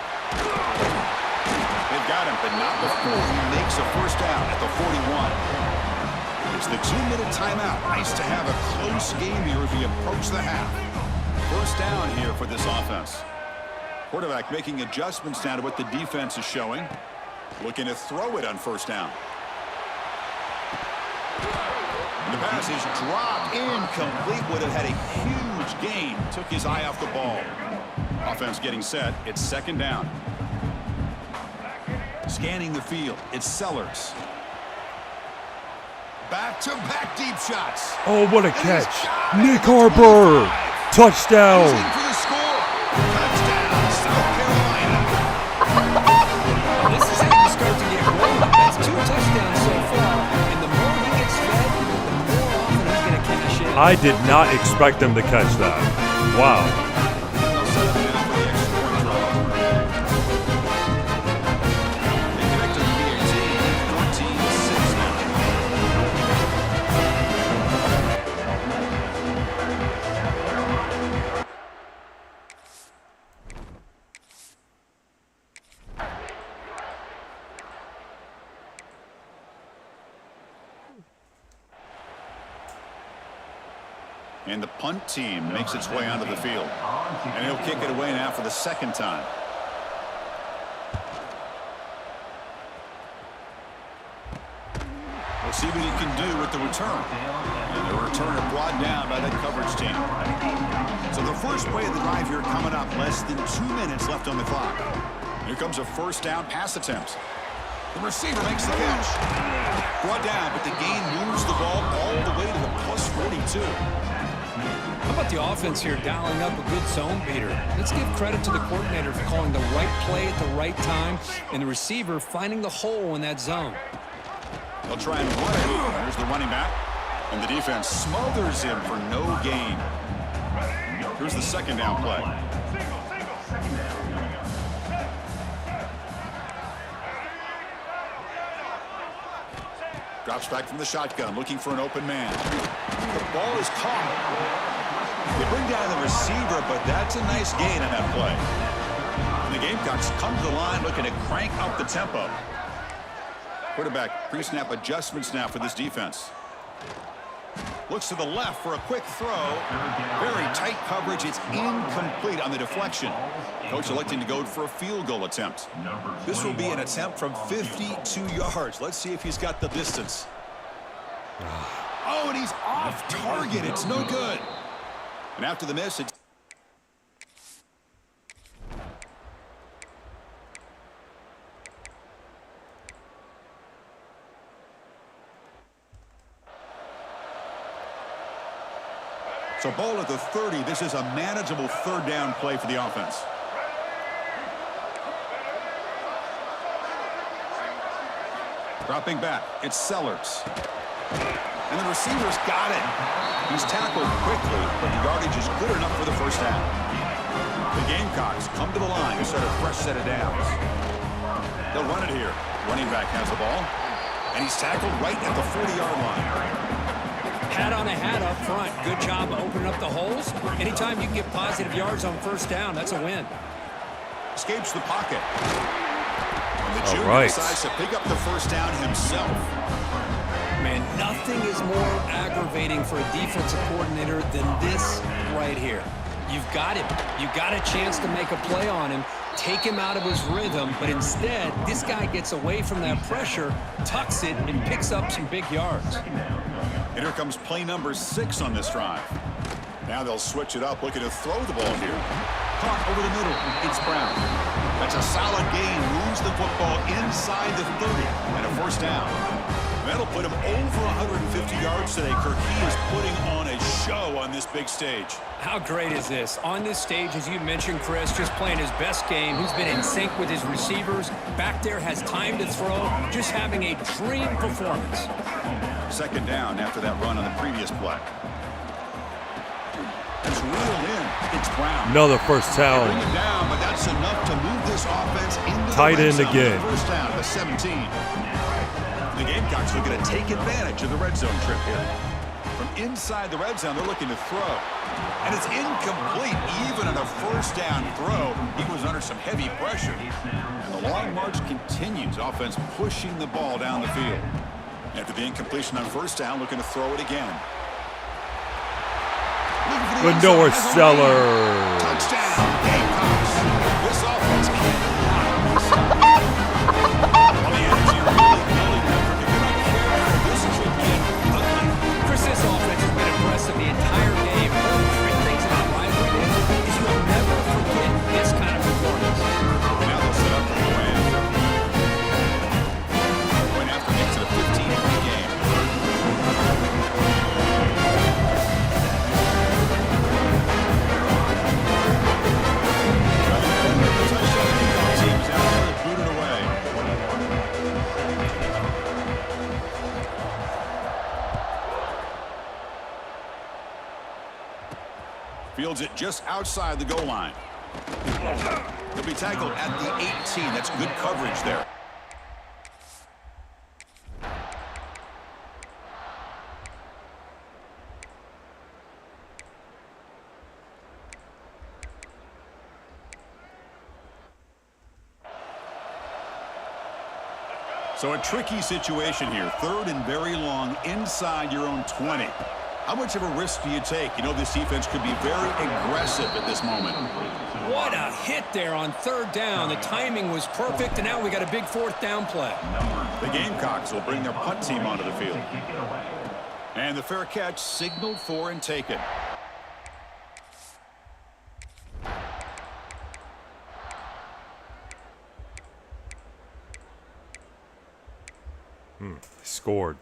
Speaker 2: They've got him, but not before he makes a first down at the 41. It's the 2-minute timeout. Nice to have a close game here as we approach the half. First down here for this offense. Quarterback making adjustments now to what the defense is showing. Looking to throw it on first down. The pass is dropped incomplete. Would have had a huge gain. Took his eye off the ball. Offense getting set. It's second down. Scanning the field. It's Sellers. Back-to-back deep shots.
Speaker 3: Oh, what a catch. Nick Arbor. Touchdown.
Speaker 2: He's in for the score. Touchdown, South Carolina.
Speaker 19: This is how you start to get rolling. That's 2 touchdowns so far, and the more he gets fed, the more often he's going to cash in.
Speaker 3: I did not expect them to catch that. Wow.
Speaker 2: And the punt team makes its way onto the field. And he'll kick it away now for the second time. We'll see what he can do with the return. And the returner brought down by that coverage team. So the first play of the drive here coming up. Less than 2 minutes left on the clock. Here comes a first down pass attempt. The receiver makes the catch. Brought down, but the gain moves the ball all the way to the plus 42.
Speaker 19: How about the offense here dialing up a good zone beater? Let's give credit to the coordinator for calling the right play at the right time and the receiver finding the hole in that zone.
Speaker 2: They'll try and run it. There's the running back. And the defense smothers him for no gain. Here's the second down play. Drops back from the shotgun, looking for an open man. The ball is caught. They bring down the receiver, but that's a nice gain on that play. And the Gamecocks come to the line looking to crank up the tempo. Quarterback pre-snap adjustments now for this defense. Looks to the left for a quick throw. Very tight coverage. It's incomplete on the deflection. Coach electing to go for a field goal attempt.
Speaker 16: This will be an attempt from 52 yards. Let's see if he's got the distance.
Speaker 2: Oh, and he's off target. It's no good. And after the miss, it's so ball at the 30. This is a manageable third down play for the offense. Dropping back, it's Sellers. And the receiver's got it. He's tackled quickly, but the yardage is good enough for the first half. The Gamecocks come to the line to start a fresh set of downs. They'll run it here. Running back has the ball, and he's tackled right at the 40-yard line.
Speaker 19: Hat on a hat up front. Good job opening up the holes. Anytime you can get positive yards on first down, that's a win.
Speaker 2: Escapes the pocket. And the junior decides to pick up the first down himself.
Speaker 19: Man, nothing is more aggravating for a defensive coordinator than this right here. You've got him. You've got a chance to make a play on him, take him out of his rhythm, but instead, this guy gets away from that pressure, tucks it, and picks up some big yards.
Speaker 2: And here comes play number 6 on this drive. Now they'll switch it up, looking to throw the ball here. Caught over the middle. It's Brown. That's a solid gain. Moves the football inside the 30 and a first down. That'll put him over 150 yards today. Kirk, he is putting on a show on this big stage.
Speaker 19: How great is this? On this stage, as you mentioned, Chris, just playing his best game. He's been in sync with his receivers. Back there, has time to throw. Just having a dream performance.
Speaker 2: Second down after that run on the previous play. It's reeled in. It's Brown.
Speaker 3: Another first down.
Speaker 2: Bring it down, but that's enough to move this offense into
Speaker 3: tight
Speaker 2: the red
Speaker 3: end
Speaker 2: zone.
Speaker 3: again.
Speaker 2: First down, the 17. The Gamecocks looking to take advantage of the red zone trip here. From inside the red zone, they're looking to throw. And it's incomplete. Even on a first down throw, he was under some heavy pressure. And the long march continues. Offense pushing the ball down the field. After the incompletion on first down, looking to throw it again.
Speaker 3: Lenore Sellers.
Speaker 2: Touchdown, Gamecocks. This offense can't
Speaker 19: Chris, this offense has been impressive the entire game. One of the great things about rivalry is you will never forget this kind of performance.
Speaker 2: And now they'll set up for the win. Win after makes it a 15-point game. Fields it just outside the goal line. He'll be tackled at the 18. That's good coverage there. So a tricky situation here. Third and very long inside your own 20. How much of a risk do you take? You know this defense could be very aggressive at this moment.
Speaker 19: What a hit there on third down. The timing was perfect, and now we got a big fourth down play.
Speaker 2: The Gamecocks will bring their punt team onto the field. And the fair catch signaled for and taken.
Speaker 3: Scored.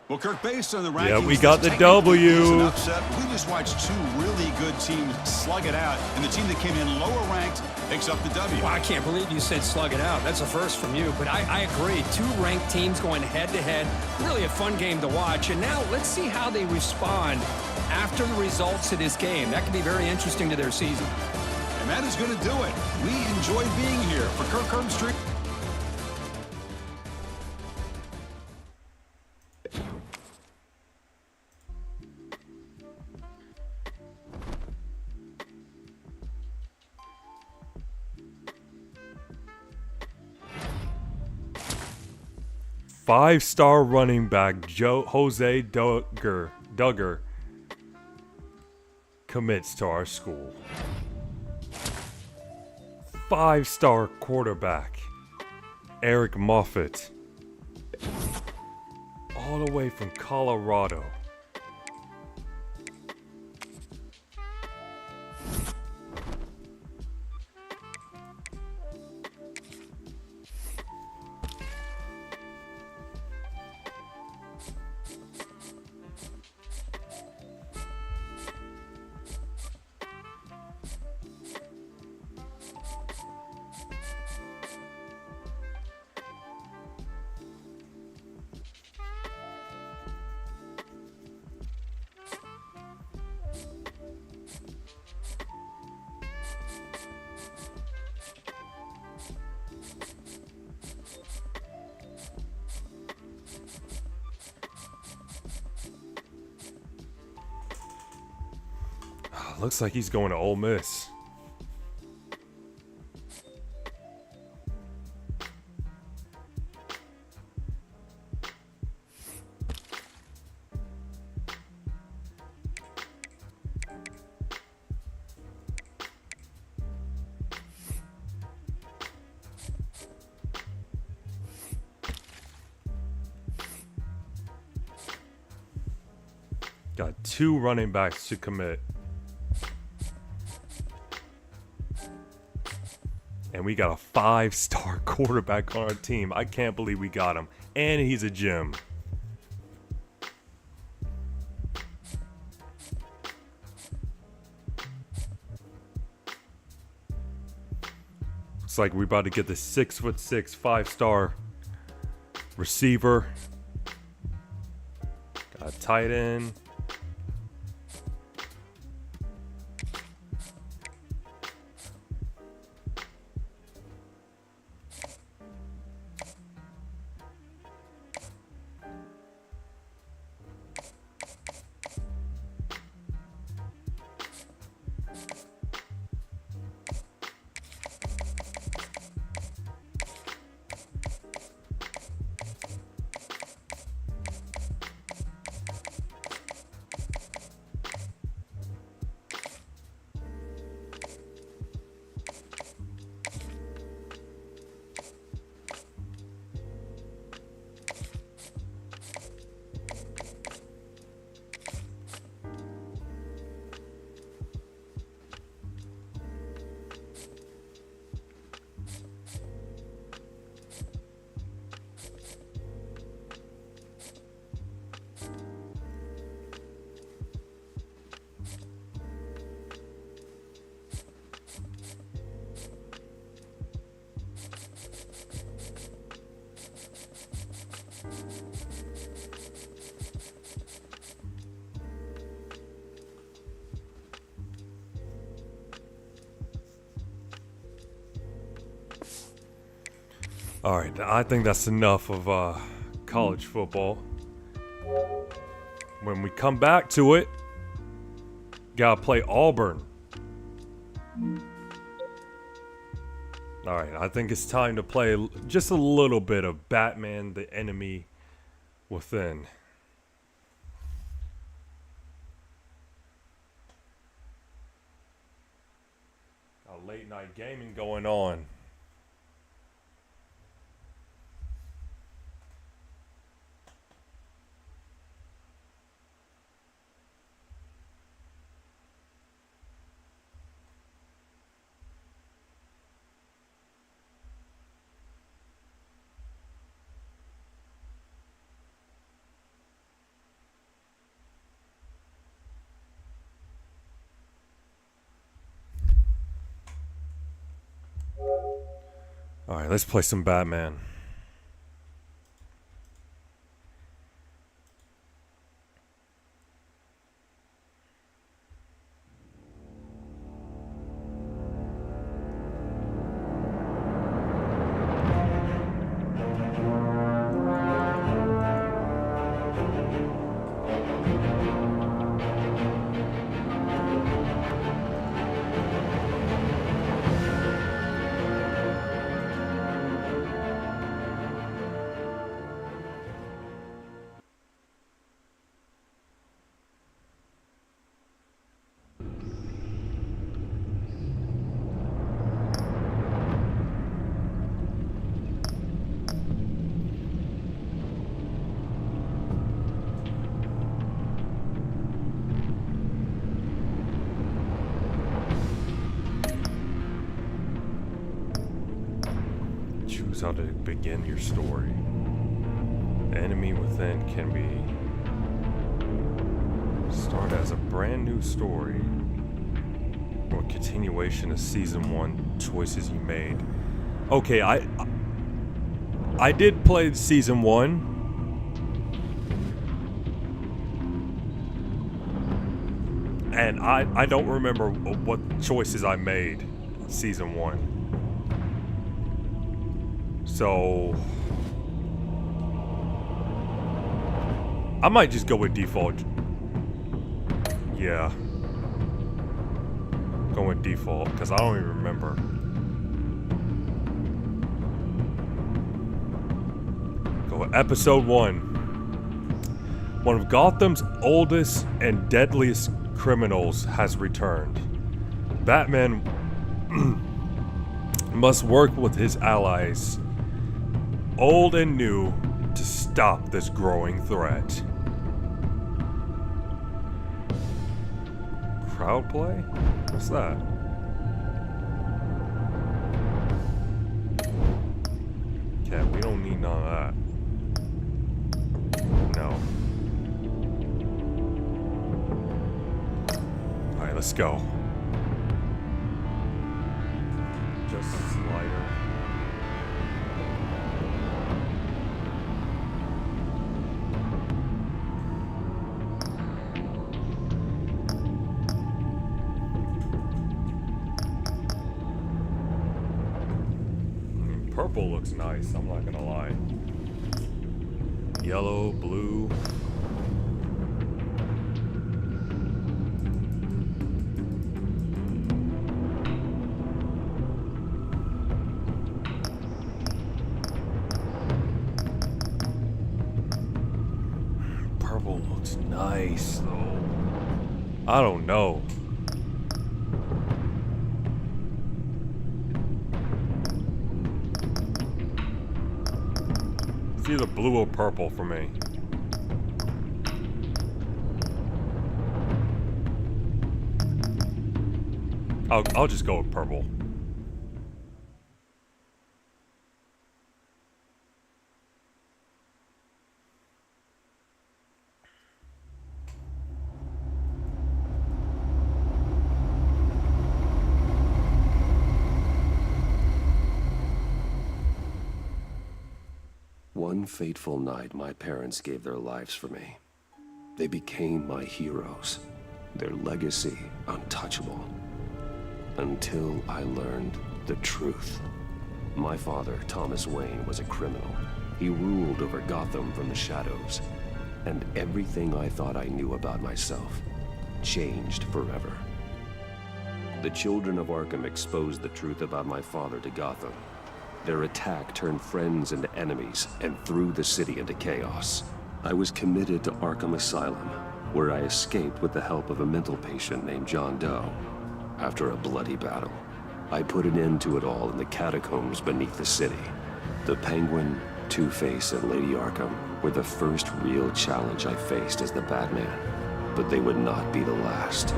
Speaker 2: Well, Kirk, based on the
Speaker 3: Yeah,
Speaker 2: rankings,
Speaker 3: we got the
Speaker 2: this technically is
Speaker 3: W.
Speaker 2: an upset. We just watched two really good teams slug it out, and the team that came in lower ranked picks up the W.
Speaker 19: Well, I can't believe you said slug it out. That's a first from you. But I agree. Two ranked teams going head-to-head. Really a fun game to watch. And now let's see how they respond after the results of this game. That could be very interesting to their season.
Speaker 2: And that is going to do it. We enjoyed being here for Kirk Herbstreit.
Speaker 3: Five-star running back Jose Duggar commits to our school. Five-star quarterback Eric Moffitt, all the way from Colorado. Looks like he's going to Ole Miss. Got two running backs to commit. And we got a five-star quarterback on our team. I can't believe we got him. And he's a gem. Looks like we're about to get the 6'6", five-star receiver. Got a tight end. All right, I think that's enough of college football. When we come back to it, gotta play Auburn. All right, I think it's time to play just a little bit of Batman: The Enemy Within. Got late night gaming going on. Alright, let's play some Batman. Choose how to begin your story. The enemy within can be start as a brand new story or continuation of season 1 choices you made. Okay, I did play season 1. And I don't remember what choices I made in season 1. So I might just go with default. Yeah. Go with default, because I don't even remember. Go with episode 1. One of Gotham's oldest and deadliest criminals has returned. Batman must work with his allies, old and new, to stop this growing threat. Crowd play? What's that? Okay, we don't need none of that. No. Alright, let's go. Just slider. Purple looks nice, I'm not gonna lie. Yellow, blue. Purple looks nice, though. I don't know. It's either blue or purple for me. I'll just go with purple.
Speaker 15: One fateful night, my parents gave their lives for me. They became my heroes, their legacy untouchable. Until I learned the truth. My father, Thomas Wayne, was a criminal. He ruled over Gotham from the shadows. And everything I thought I knew about myself changed forever. The children of Arkham exposed the truth about my father to Gotham. Their attack turned friends into enemies and threw the city into chaos. I was committed to Arkham Asylum, where I escaped with the help of a mental patient named John Doe. After a bloody battle, I put an end to it all in the catacombs beneath the city. The Penguin, Two-Face, and Lady Arkham were the first real challenge I faced as the Batman, but they would not be the last.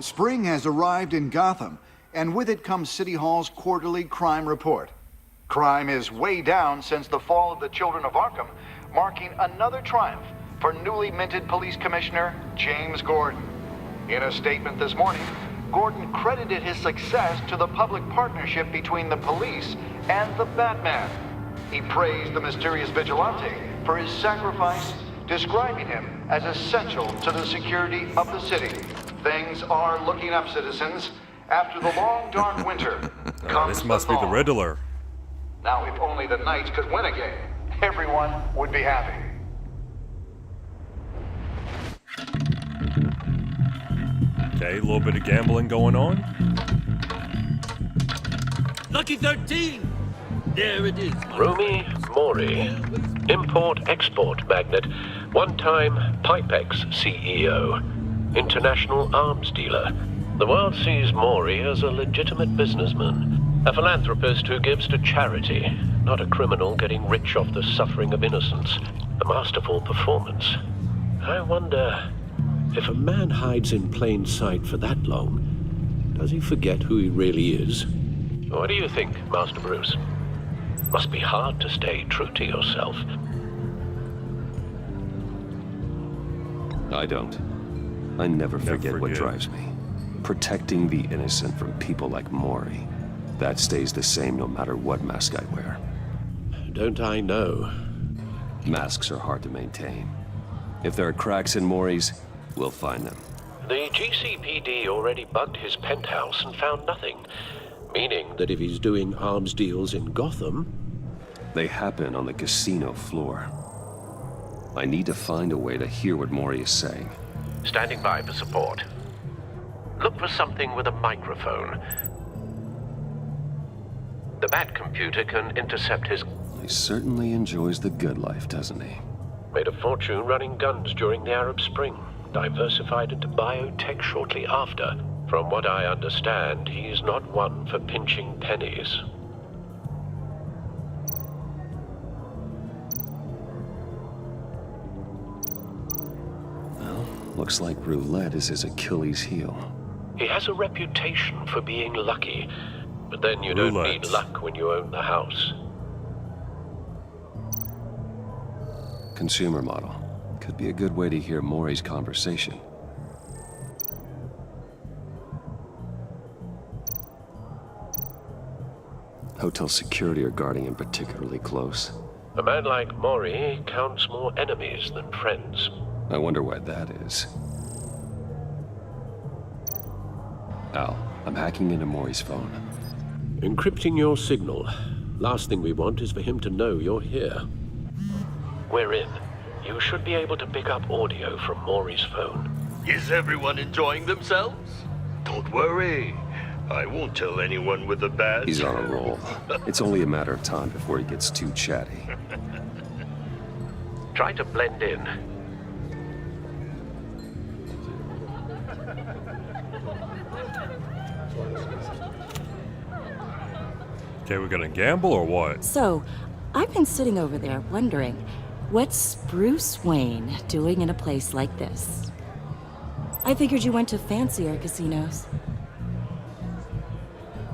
Speaker 17: Spring has arrived in Gotham, and with it comes City Hall's quarterly crime report. Crime is way down since the fall of the Children of Arkham, marking another triumph for newly minted Police Commissioner James Gordon. In a statement this morning, Gordon credited his success to the public partnership between the police and the Batman. He praised the mysterious vigilante for his sacrifice, describing him as essential to the security of the city. Things are looking up, citizens. After the long, dark winter comes
Speaker 3: this must be the Riddler.
Speaker 17: Now, if only the Knights could win again, everyone would be happy.
Speaker 3: Okay, a little bit of gambling going on.
Speaker 9: Lucky 13! There it is.
Speaker 21: Rumi Mori, import-export magnate, one-time Pipex CEO, international arms dealer. The world sees Mori as a legitimate businessman, a philanthropist who gives to charity, not a criminal getting rich off the suffering of innocence. A masterful performance. I wonder, if a man hides in plain sight for that long, does he forget who he really is? What do you think, Master Bruce? Must be hard to stay true to yourself.
Speaker 15: I don't. I never forget what drives me. Protecting the innocent from people like Mori. That stays the same no matter what mask I wear.
Speaker 21: Don't I know?
Speaker 15: Masks are hard to maintain. If there are cracks in Mori's, we'll find them.
Speaker 21: The GCPD already bugged his penthouse and found nothing. Meaning that if he's doing arms deals in Gotham...
Speaker 15: They happen on the casino floor. I need to find a way to hear what Mori is saying.
Speaker 21: Standing by for support. Look for something with a microphone. The Bat computer can intercept his...
Speaker 15: He certainly enjoys the good life, doesn't he?
Speaker 21: Made a fortune running guns during the Arab Spring. Diversified into biotech shortly after. From what I understand, he's not one for pinching pennies.
Speaker 15: Well, looks like roulette is his Achilles heel.
Speaker 21: He has a reputation for being lucky, but then you don't need luck when you own the house.
Speaker 15: Consumer model. Could be a good way to hear Mori's conversation. Hotel security are guarding him particularly close.
Speaker 21: A man like Mori counts more enemies than friends.
Speaker 15: I wonder why that is. Al, I'm hacking into Mori's phone.
Speaker 21: Encrypting your signal. Last thing we want is for him to know you're here. We're in. You should be able to pick up audio from Mori's phone.
Speaker 9: Is everyone enjoying themselves? Don't worry. I won't tell anyone with a badge.
Speaker 15: He's on a roll. It's only a matter of time before he gets too chatty.
Speaker 21: Try to blend in.
Speaker 3: Okay, we're gonna gamble or what?
Speaker 1: So, I've been sitting over there wondering, what's Bruce Wayne doing in a place like this? I figured you went to fancier casinos.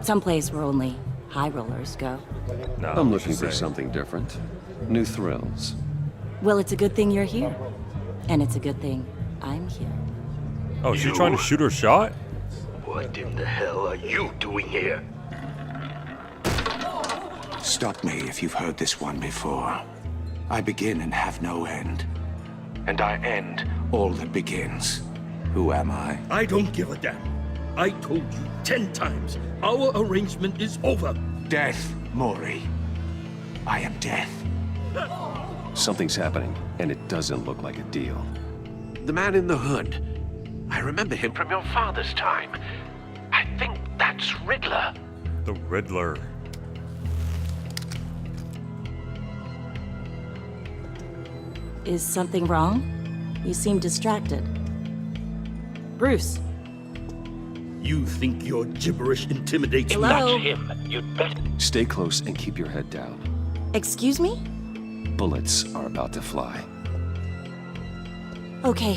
Speaker 1: Someplace where only high rollers go.
Speaker 3: No,
Speaker 15: I'm looking for something different. New thrills.
Speaker 1: Well, it's a good thing you're here. And it's a good thing I'm here.
Speaker 3: Oh, is she trying to shoot her shot?
Speaker 9: What in the hell are you doing here?
Speaker 23: Stop me if you've heard this one before. I begin and have no end. And I end all that begins. Who am I?
Speaker 9: I don't give a damn. I told you 10 times. Our arrangement is over.
Speaker 23: Death, Mori. I am death.
Speaker 15: Something's happening, and it doesn't look like a deal.
Speaker 21: The man in the hood. I remember him from your father's time. I think that's Riddler.
Speaker 3: The Riddler.
Speaker 1: Is something wrong? You seem distracted. Bruce.
Speaker 9: You think your gibberish intimidates me?
Speaker 1: Hello?
Speaker 21: Not him. You'd better...
Speaker 15: Stay close and keep your head down.
Speaker 1: Excuse me?
Speaker 15: Bullets are about to fly.
Speaker 1: Okay.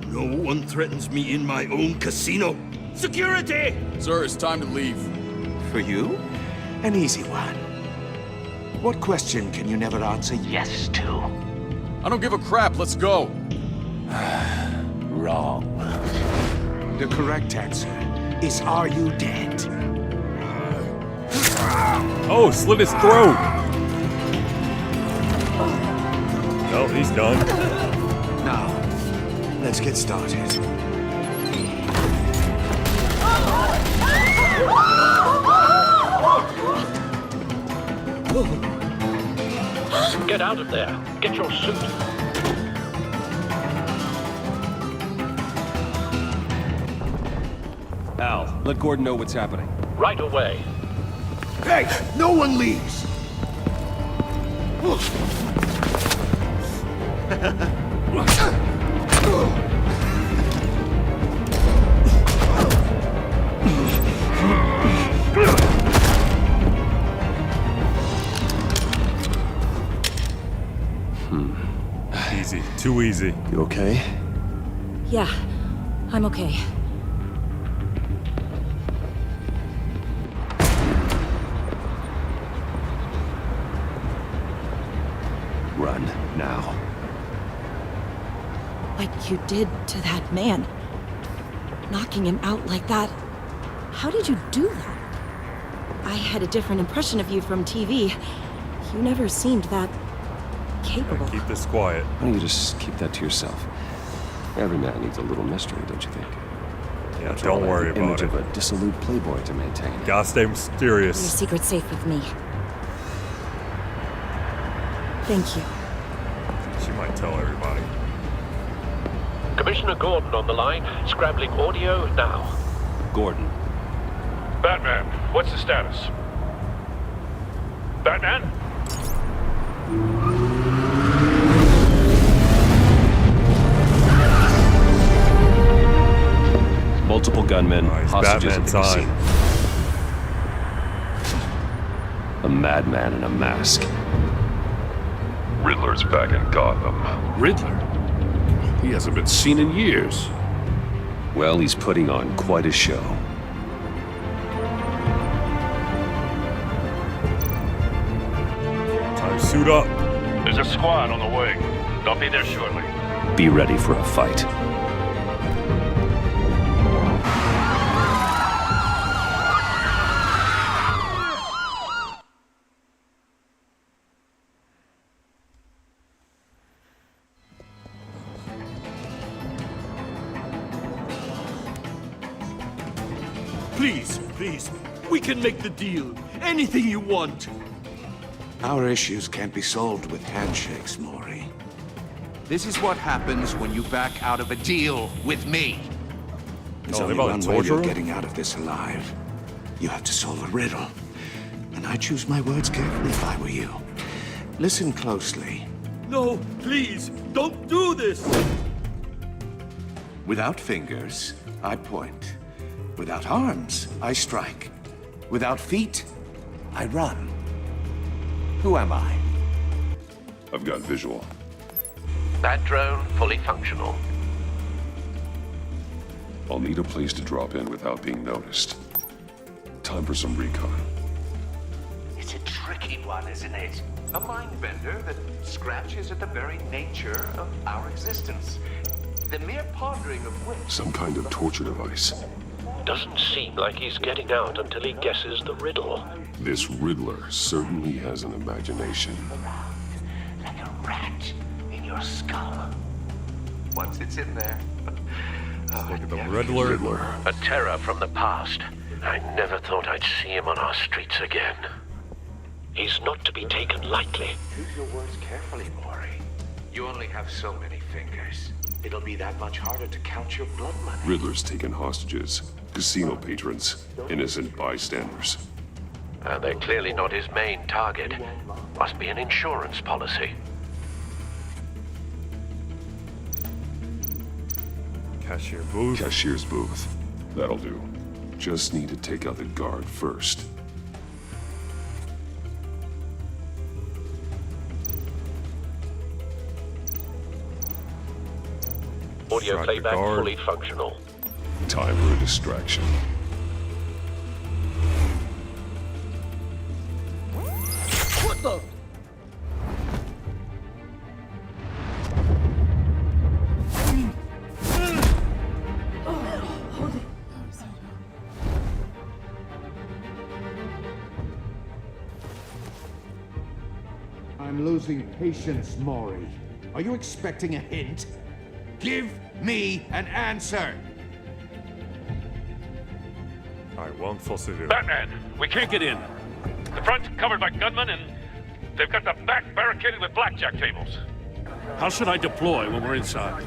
Speaker 9: No one threatens me in my own casino. Security!
Speaker 24: Sir, it's time to leave.
Speaker 23: For you? An easy one. What question can you never answer yes to?
Speaker 24: I don't give a crap. Let's go.
Speaker 23: Wrong. The correct answer is, are you dead?
Speaker 3: Oh, slit his throat. No, he's done.
Speaker 23: Now, let's get started.
Speaker 21: Get out of there. Get your suit.
Speaker 16: Al, let Gordon know what's happening.
Speaker 21: Right away.
Speaker 23: Hey, no one leaves!
Speaker 3: Easy. Too easy.
Speaker 15: You okay?
Speaker 1: Yeah, I'm okay.
Speaker 15: Run, now.
Speaker 1: What you did to that man. Knocking him out like that. How did you do that? I had a different impression of you from TV. You never seemed that capable.
Speaker 3: Keep this quiet.
Speaker 15: Why don't you just keep that to yourself? Every man needs a little mystery, don't you think?
Speaker 3: Yeah, don't worry about
Speaker 15: image
Speaker 3: it.
Speaker 15: Of a dissolute playboy to maintain.
Speaker 3: Gotta stay mysterious.
Speaker 1: Your secret's safe with me. Thank you.
Speaker 3: She might tell everybody.
Speaker 21: Commissioner Gordon on the line. Scrambling audio now.
Speaker 16: Gordon.
Speaker 5: Batman, what's the status? Batman?
Speaker 16: Multiple gunmen, hostages at the casino. A madman in a mask.
Speaker 5: Riddler's back in Gotham.
Speaker 9: Riddler? He hasn't been seen in years.
Speaker 15: Well, he's putting on quite a show.
Speaker 3: Time to suit up.
Speaker 5: There's a squad on the way. They'll be there shortly.
Speaker 15: Be ready for a fight.
Speaker 9: Please, we can make the deal. Anything you want.
Speaker 23: Our issues can't be solved with handshakes, Maury.
Speaker 12: This is what happens when you back out of a deal with me.
Speaker 23: There's
Speaker 3: Oh,
Speaker 23: only
Speaker 3: they're about
Speaker 23: one
Speaker 3: to
Speaker 23: way
Speaker 3: torture
Speaker 23: you're
Speaker 3: him?
Speaker 23: getting out of this alive. You have to solve a riddle. And I choose my words carefully if I were you. Listen closely.
Speaker 9: No, please, don't do this.
Speaker 23: Without fingers, I point. Without arms, I strike. Without feet, I run. Who am I?
Speaker 5: I've got visual.
Speaker 21: That drone fully functional.
Speaker 5: I'll need a place to drop in without being noticed. Time for some recon.
Speaker 12: It's a tricky one, isn't it? A mind bender that scratches at the very nature of our existence. The mere pondering of which...
Speaker 5: Some kind of torture device.
Speaker 21: Doesn't seem like he's getting out until he guesses the riddle.
Speaker 5: This Riddler certainly has an imagination.
Speaker 12: Like a rat in your skull. Once it's in there...
Speaker 3: Look at the Riddler.
Speaker 21: A terror from the past. I never thought I'd see him on our streets again. He's not to be taken lightly.
Speaker 12: Choose your words carefully, Maury. You only have so many fingers. It'll be that much harder to count your blood money.
Speaker 5: Riddler's taken hostages. Casino patrons. Innocent bystanders.
Speaker 21: They're clearly not his main target. Must be an insurance policy.
Speaker 3: Cashier booth.
Speaker 5: Cashier's booth. That'll do. Just need to take out the guard first.
Speaker 21: Audio
Speaker 5: Distract the
Speaker 21: playback
Speaker 5: guard.
Speaker 21: fully functional.
Speaker 5: Time for a distraction.
Speaker 9: What the?
Speaker 23: I'm losing patience, Maury. Are you expecting a hint? Give me an answer!
Speaker 3: Alright, what am I supposed to do?
Speaker 6: Batman, we can't get in. The front's covered by gunmen, and they've got the back barricaded with blackjack tables. How should I deploy when we're inside?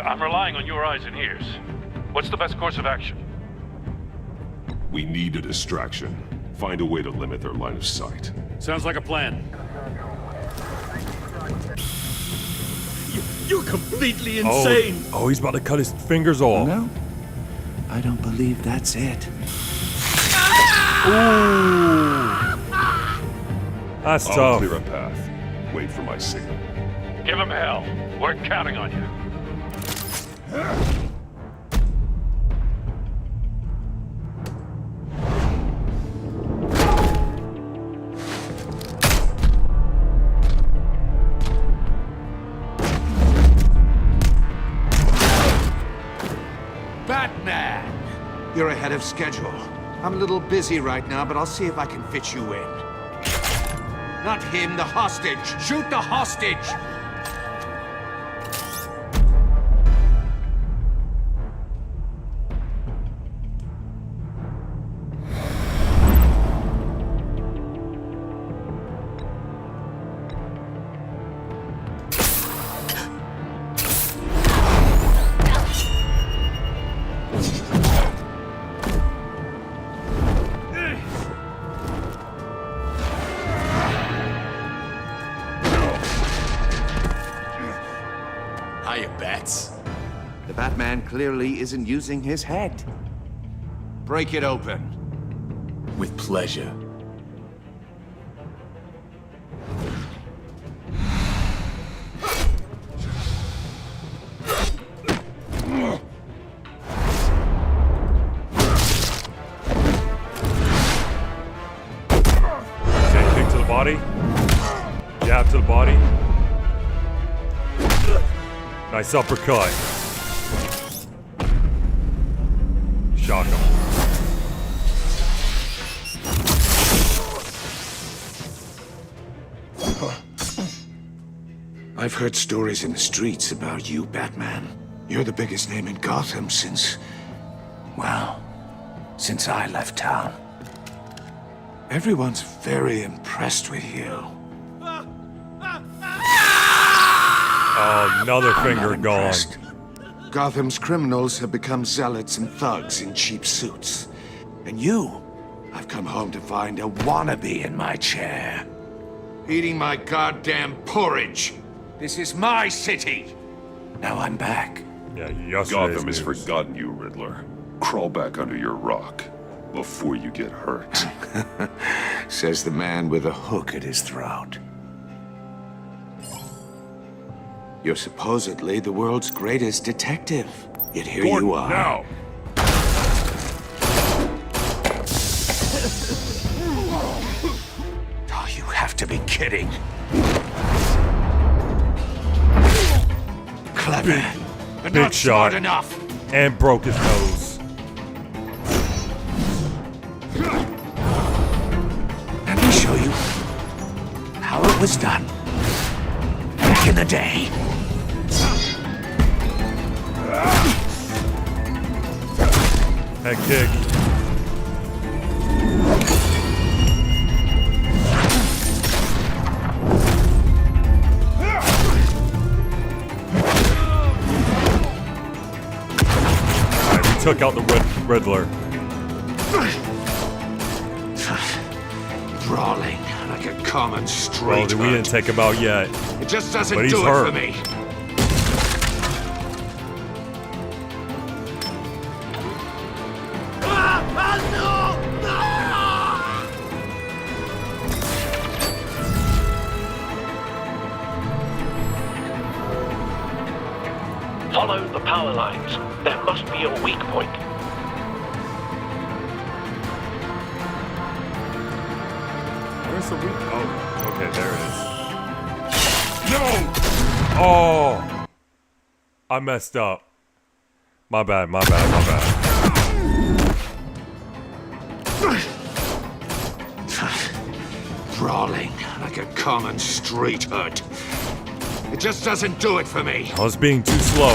Speaker 6: I'm relying on your eyes and ears. What's the best course of action?
Speaker 5: We need a distraction. Find a way to limit their line of sight.
Speaker 6: Sounds like a plan. You're completely insane!
Speaker 3: Oh, he's about to cut his fingers off.
Speaker 23: No, I don't believe that's it.
Speaker 3: Ooh. That's
Speaker 5: I'll
Speaker 3: tough.
Speaker 5: clear a path. Wait for my signal.
Speaker 6: Give him hell. We're counting on you.
Speaker 23: Batman! You're ahead of schedule. I'm a little busy right now, but I'll see if I can fit you in. Not him, the hostage! Shoot the hostage!
Speaker 16: Hiya, Bats.
Speaker 23: The Batman clearly isn't using his head. Break it open.
Speaker 16: With pleasure.
Speaker 3: Okay, kick to the body. Jab to the body. Nice uppercut. Shock him.
Speaker 23: I've heard stories in the streets about you, Batman. You're the biggest name in Gotham since... well, since I left town. Everyone's very impressed with you.
Speaker 3: Oh, another finger gone.
Speaker 23: Gotham's criminals have become zealots and thugs in cheap suits. And you, I've come home to find a wannabe in my chair. Eating my goddamn porridge. This is my city. Now I'm back.
Speaker 3: Yeah,
Speaker 5: Gotham has forgotten you, Riddler. Crawl back under your rock before you get hurt.
Speaker 23: Says the man with a hook at his throat. You're supposedly the world's greatest detective. Yet here
Speaker 5: Gordon,
Speaker 23: you are.
Speaker 5: now!
Speaker 23: Oh, you have to be kidding. Clever. But
Speaker 3: Big
Speaker 23: not
Speaker 3: shot.
Speaker 23: smart enough.
Speaker 3: And broke his nose.
Speaker 23: Let me show you how it was done back in the day.
Speaker 3: Head kick. Alright, we took out the Riddler.
Speaker 23: Brawling like a common street
Speaker 3: Well, we didn't take him out yet.
Speaker 23: It just doesn't
Speaker 3: But he's
Speaker 23: do
Speaker 3: hurt.
Speaker 23: it for me.
Speaker 21: Follow the power lines. There must be a weak point.
Speaker 3: Where's the weak? Oh, okay, there it is. No! Oh! I messed up. My bad, my bad, my bad.
Speaker 23: Brawling like like a common street hood. It just doesn't do it for me.
Speaker 3: I was being too slow.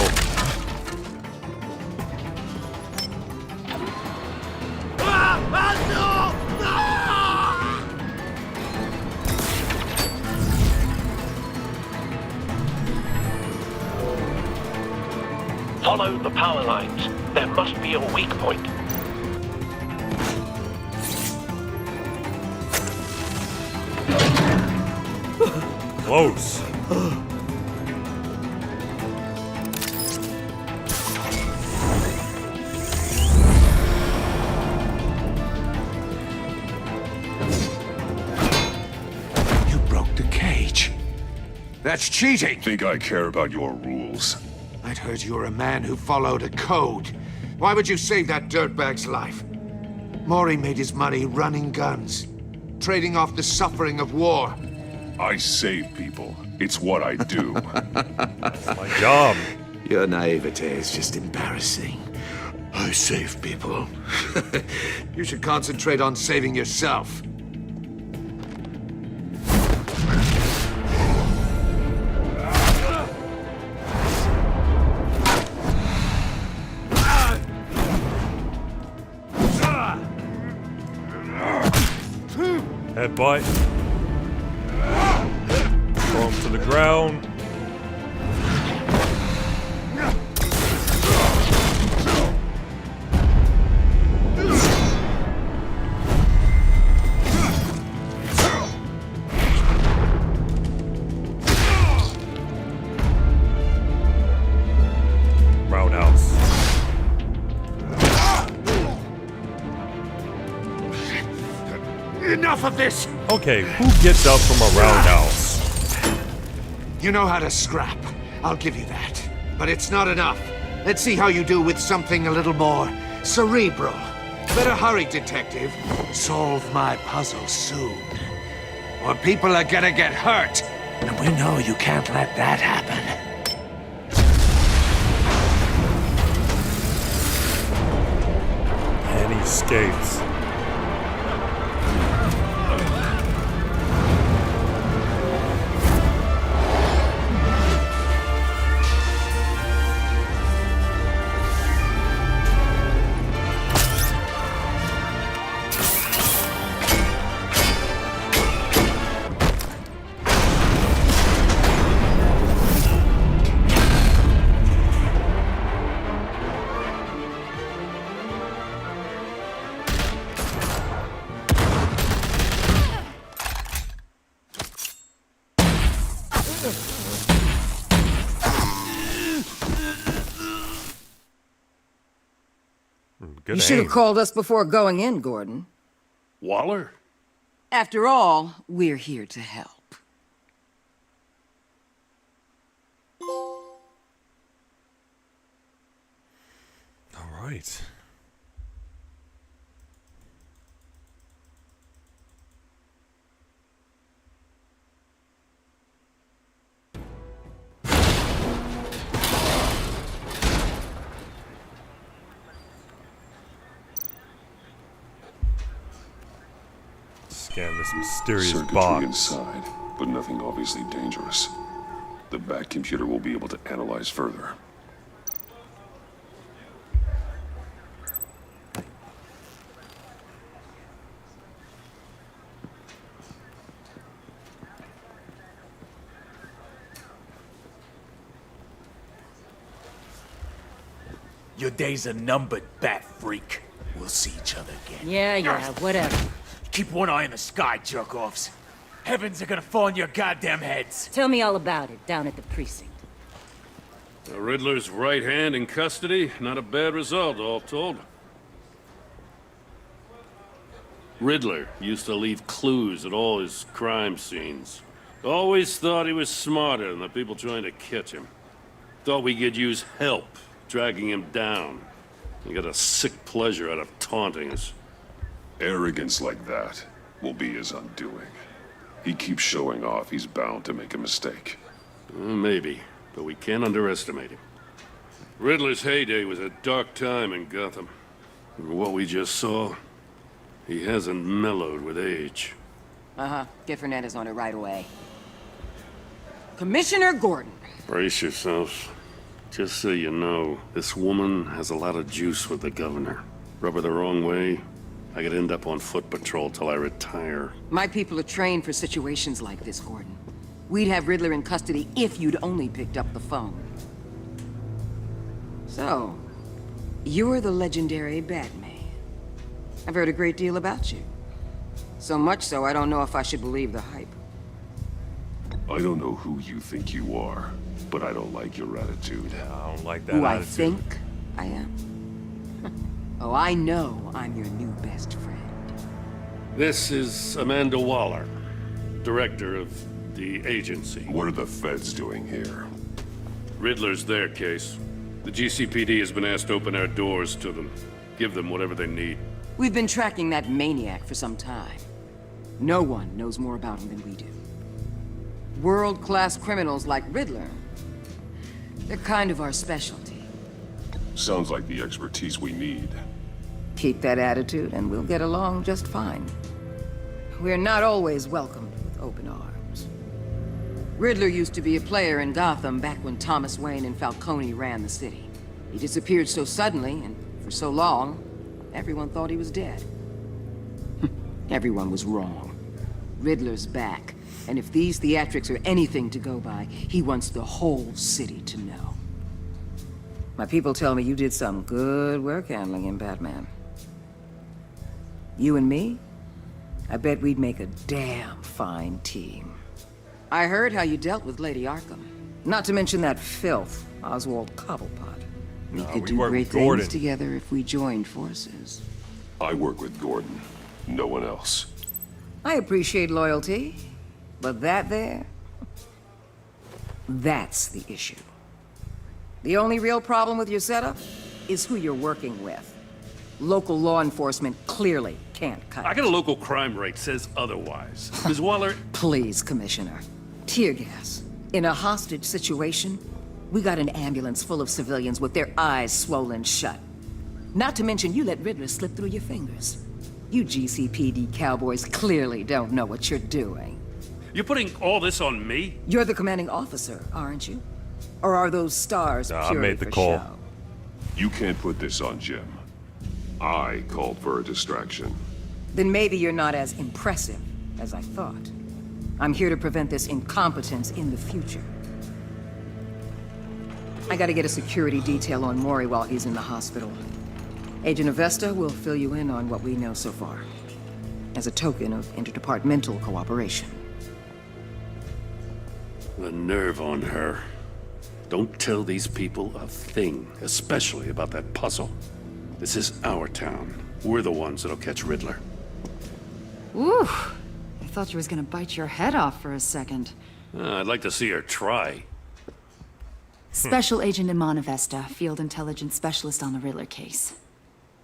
Speaker 21: Follow the power lines. There must be a weak point.
Speaker 3: Close.
Speaker 23: You broke the cage. That's cheating.
Speaker 5: Think I care about your rules?
Speaker 23: I'd heard you were a man who followed a code. Why would you save that dirtbag's life? Maury made his money running guns, trading off the suffering of war.
Speaker 5: I save people. It's what I do.
Speaker 3: My job.
Speaker 23: Your naivete is just embarrassing. I save people. You should concentrate on saving yourself.
Speaker 3: Headbutt. Throw him to the ground. Roundhouse.
Speaker 23: Enough of this!
Speaker 3: Okay, who gets up from a roundhouse?
Speaker 23: You know how to scrap. I'll give you that. But it's not enough. Let's see how you do with something a little more cerebral. Better hurry, detective. Solve my puzzle soon. Or people are gonna get hurt. And we know you can't let that happen.
Speaker 3: And he escapes.
Speaker 13: You should have called us before going in, Gordon.
Speaker 6: Waller?
Speaker 13: After all, we're here to help.
Speaker 3: All right. Scan this mysterious
Speaker 5: Circuitry
Speaker 3: box.
Speaker 5: inside, but nothing obviously dangerous. The back computer will be able to analyze further.
Speaker 8: Your days are numbered, bat freak. We'll see each other again.
Speaker 13: Yeah, whatever.
Speaker 8: Keep one eye in the sky, jerk-offs. Heavens are gonna fall on your goddamn heads.
Speaker 13: Tell me all about it down at the precinct.
Speaker 6: The Riddler's right hand in custody. Not a bad result, all told. Riddler used to leave clues at all his crime scenes. Always thought he was smarter than the people trying to catch him. Thought we could use help dragging him down. He got a sick pleasure out of taunting us.
Speaker 5: Arrogance like that will be his undoing. He keeps showing off, he's bound to make a mistake.
Speaker 6: Maybe, but we can't underestimate him. Riddler's heyday was a dark time in Gotham. And what we just saw, he hasn't mellowed with age.
Speaker 13: Uh-huh. Get Fernandez on it right away. Commissioner Gordon.
Speaker 6: Brace yourselves. Just so you know, this woman has a lot of juice with the governor. Rub her the wrong way, I could end up on foot patrol till I retire.
Speaker 13: My people are trained for situations like this, Gordon. We'd have Riddler in custody if you'd only picked up the phone. So, you're the legendary Batman. I've heard a great deal about you. So much so, I don't know if I should believe the hype.
Speaker 5: I don't know who you think you are, but I don't like your attitude.
Speaker 3: I don't like that
Speaker 13: Who
Speaker 3: attitude.
Speaker 13: I think I am? Oh, I know I'm your new best friend.
Speaker 6: This is Amanda Waller, director of the agency.
Speaker 5: What are the feds doing here?
Speaker 6: Riddler's their case. The GCPD has been asked to open our doors to them. Give them whatever they need.
Speaker 13: We've been tracking that maniac for some time. No one knows more about him than we do. World-class criminals like Riddler, they're kind of our specialty.
Speaker 5: Sounds like the expertise we need.
Speaker 13: Keep that attitude and we'll get along just fine. We're not always welcomed with open arms. Riddler used to be a player in Gotham back when Thomas Wayne and Falcone ran the city. He disappeared so suddenly and for so long, everyone thought he was dead. Everyone was wrong. Riddler's back, and if these theatrics are anything to go by, he wants the whole city to know. My people tell me you did some good work handling him, Batman. You and me? I bet we'd make a damn fine team. I heard how you dealt with Lady Arkham. Not to mention that filth, Oswald Cobblepot. We could do great things together if we joined forces.
Speaker 5: I work with Gordon. No one else.
Speaker 13: I appreciate loyalty, but that there... that's the issue. The only real problem with your setup is who you're working with. Local law enforcement clearly can't cut it.
Speaker 6: I got a local crime rate says otherwise. Ms. Waller...
Speaker 13: Please, Commissioner. Tear gas. In a hostage situation, we got an ambulance full of civilians with their eyes swollen shut. Not to mention you let Riddler slip through your fingers. You GCPD cowboys clearly don't know what you're doing.
Speaker 6: You're putting all this on me?
Speaker 13: You're the commanding officer, aren't you? Or are those stars purely
Speaker 3: I made the call.
Speaker 13: show?
Speaker 5: You can't put this on Jim. I called for a distraction.
Speaker 13: Then maybe you're not as impressive as I thought. I'm here to prevent this incompetence in the future. I gotta get a security detail on Mori while he's in the hospital. Agent Avesta will fill you in on what we know so far, as a token of interdepartmental cooperation.
Speaker 6: The nerve on her. Don't tell these people a thing, especially about that puzzle. This is our town. We're the ones that'll catch Riddler.
Speaker 10: Ooh, I thought you was gonna bite your head off for a second.
Speaker 6: I'd like to see her try.
Speaker 10: Special Agent Iman Avesta, Field Intelligence Specialist on the Riddler case.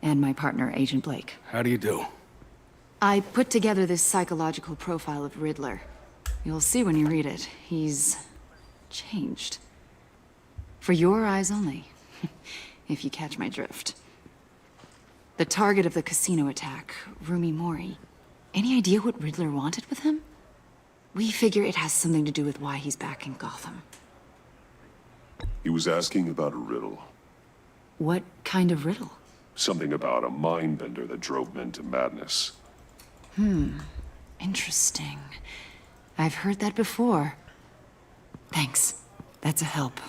Speaker 10: And my partner, Agent Blake.
Speaker 16: How do you do?
Speaker 10: I put together this psychological profile of Riddler. You'll see when you read it. He's changed. For your eyes only, if you catch my drift. The target of the casino attack, Rumi Mori. Any idea what Riddler wanted with him? We figure it has something to do with why he's back in Gotham.
Speaker 5: He was asking about a riddle.
Speaker 10: What kind of riddle?
Speaker 5: Something about a mind bender that drove men to madness.
Speaker 10: Interesting. I've heard that before. Thanks. That's a help.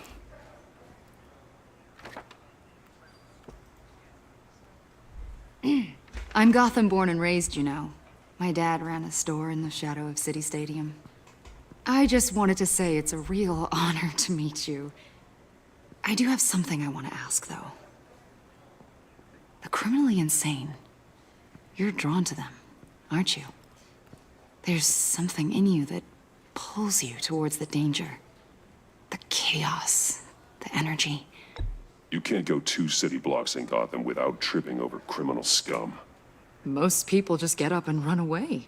Speaker 10: I'm Gotham born and raised, you know. My dad ran a store in the shadow of City Stadium. I just wanted to say it's a real honor to meet you. I do have something I want to ask, though. The criminally insane. You're drawn to them, aren't you? There's something in you that pulls you towards the danger. The chaos, the energy.
Speaker 5: You can't go 2 city blocks in Gotham without tripping over criminal scum.
Speaker 10: Most people just get up and run away.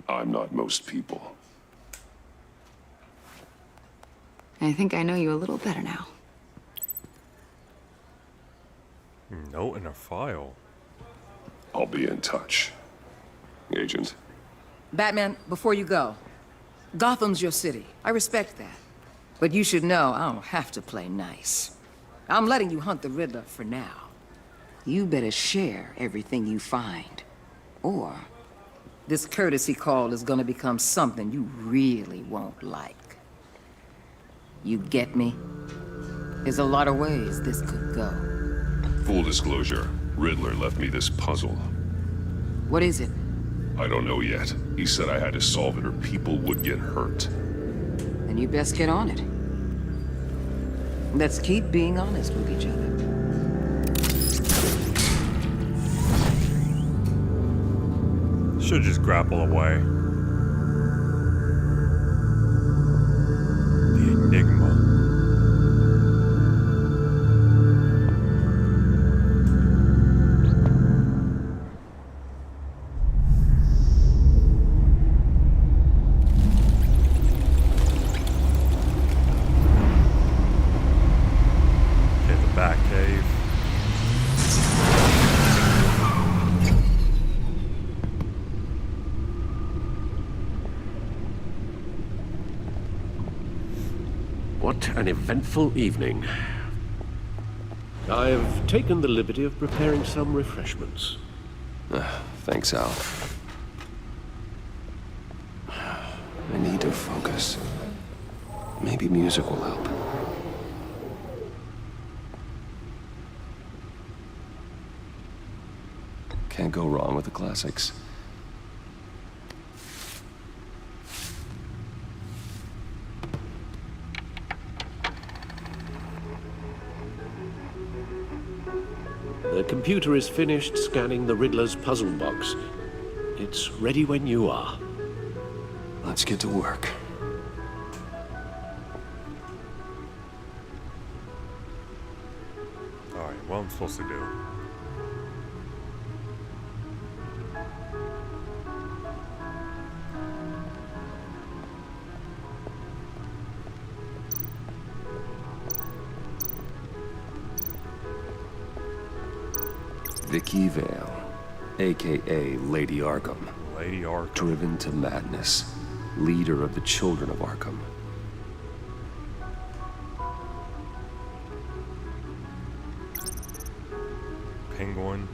Speaker 5: I'm not most people.
Speaker 10: I think I know you a little better now.
Speaker 3: Note in a file.
Speaker 5: I'll be in touch. Agent.
Speaker 13: Batman, before you go, Gotham's your city. I respect that. But you should know I don't have to play nice. I'm letting you hunt the Riddler for now. You better share everything you find. Or this courtesy call is gonna become something you really won't like. You get me? There's a lot of ways this could go.
Speaker 5: Full disclosure, Riddler left me this puzzle.
Speaker 13: What is it?
Speaker 5: I don't know yet. He said I had to solve it or people would get hurt.
Speaker 13: Then you best get on it. Let's keep being honest with each other.
Speaker 3: Should just grapple away. The Enigma. Okay, the Batcave.
Speaker 21: What an eventful evening. I've taken the liberty of preparing some refreshments.
Speaker 15: Thanks, Al. I need to focus. Maybe music will help. Can't go wrong with the classics.
Speaker 21: The computer is finished scanning the Riddler's puzzle box. It's ready when you are.
Speaker 15: Let's get to work.
Speaker 3: Alright, what am I supposed to do?
Speaker 15: Vicky Vale, a.k.a. Lady Arkham.
Speaker 3: Lady Arkham.
Speaker 15: Driven to madness. Leader of the Children of Arkham.
Speaker 3: Penguin.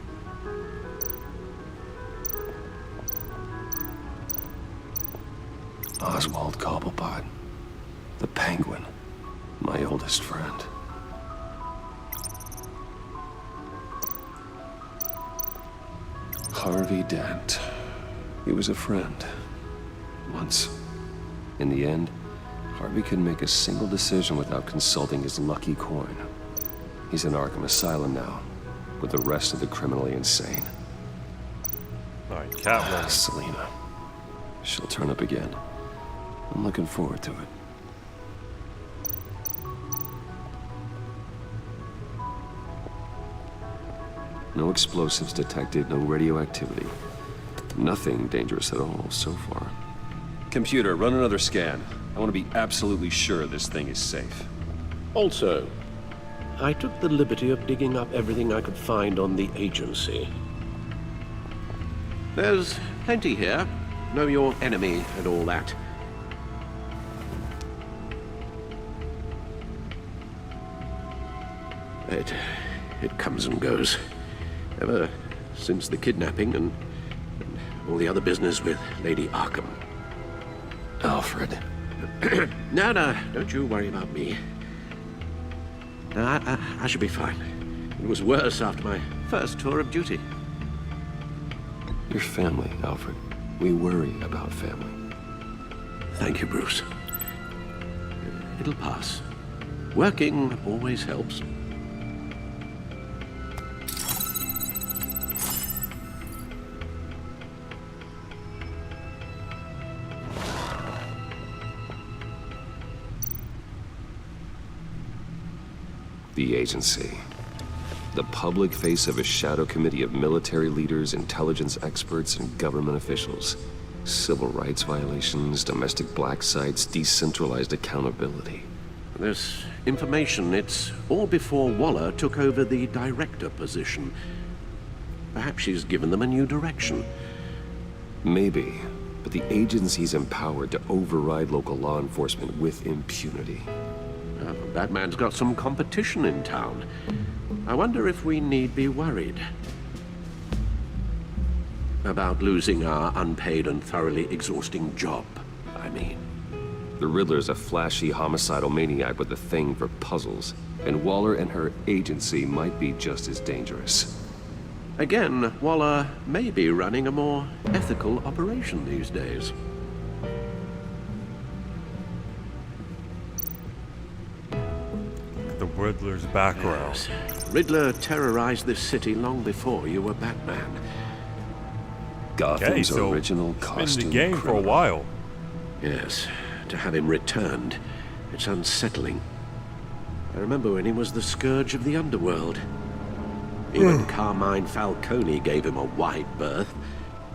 Speaker 15: Oswald Cobblepot. The Penguin. My oldest friend. Harvey Dent. He was a friend. Once. In the end, Harvey couldn't make a single decision without consulting his lucky coin. He's in Arkham Asylum now, with the rest of the criminally insane.
Speaker 3: Alright, Catwoman.
Speaker 15: Selina. She'll turn up again. I'm looking forward to it. No explosives detected, no radioactivity. Nothing dangerous at all so far. Computer, run another scan. I want to be absolutely sure this thing is safe.
Speaker 21: Also, I took the liberty of digging up everything I could find on the agency. There's plenty here. Know your enemy and all that. It comes and goes. Ever since the kidnapping and all the other business with Lady Arkham.
Speaker 15: Alfred.
Speaker 21: No, don't you worry about me. No, I should be fine. It was worse after my first tour of duty.
Speaker 15: Your family, Alfred. We worry about family.
Speaker 21: Thank you, Bruce. It'll pass. Working always helps.
Speaker 15: The agency. The public face of a shadow committee of military leaders, intelligence experts, and government officials. Civil rights violations, domestic black sites, decentralized accountability.
Speaker 21: This information, it's all before Waller took over the director position. Perhaps she's given them a new direction.
Speaker 15: Maybe, but the agency's empowered to override local law enforcement with impunity.
Speaker 21: Batman's got some competition in town. I wonder if we need be worried about losing our unpaid and thoroughly exhausting job, I mean.
Speaker 15: The Riddler's a flashy homicidal maniac with a thing for puzzles, and Waller and her agency might be just as dangerous.
Speaker 21: Again, Waller may be running a more ethical operation these days.
Speaker 3: The Riddler's background.
Speaker 21: Yes. Riddler terrorized this city long before you were Batman.
Speaker 15: Gotham's original costume
Speaker 3: been the game
Speaker 15: criminal.
Speaker 3: for a while.
Speaker 21: Yes, to have him returned, it's unsettling. I remember when he was the scourge of the underworld. Even Carmine Falcone gave him a wide berth.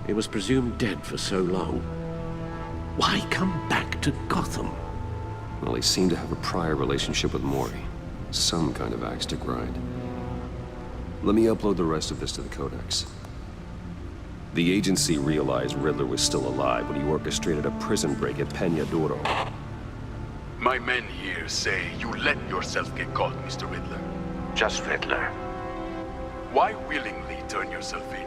Speaker 21: He was presumed dead for so long. Why come back to Gotham?
Speaker 15: Well, he seemed to have a prior relationship with Mori. Some kind of axe to grind. Let me upload the rest of this to the Codex. The agency realized Riddler was still alive when he orchestrated a prison break at Peña Duro.
Speaker 7: My men here say you let yourself get caught, Mr. Riddler.
Speaker 12: Just Riddler.
Speaker 7: Why willingly turn yourself in?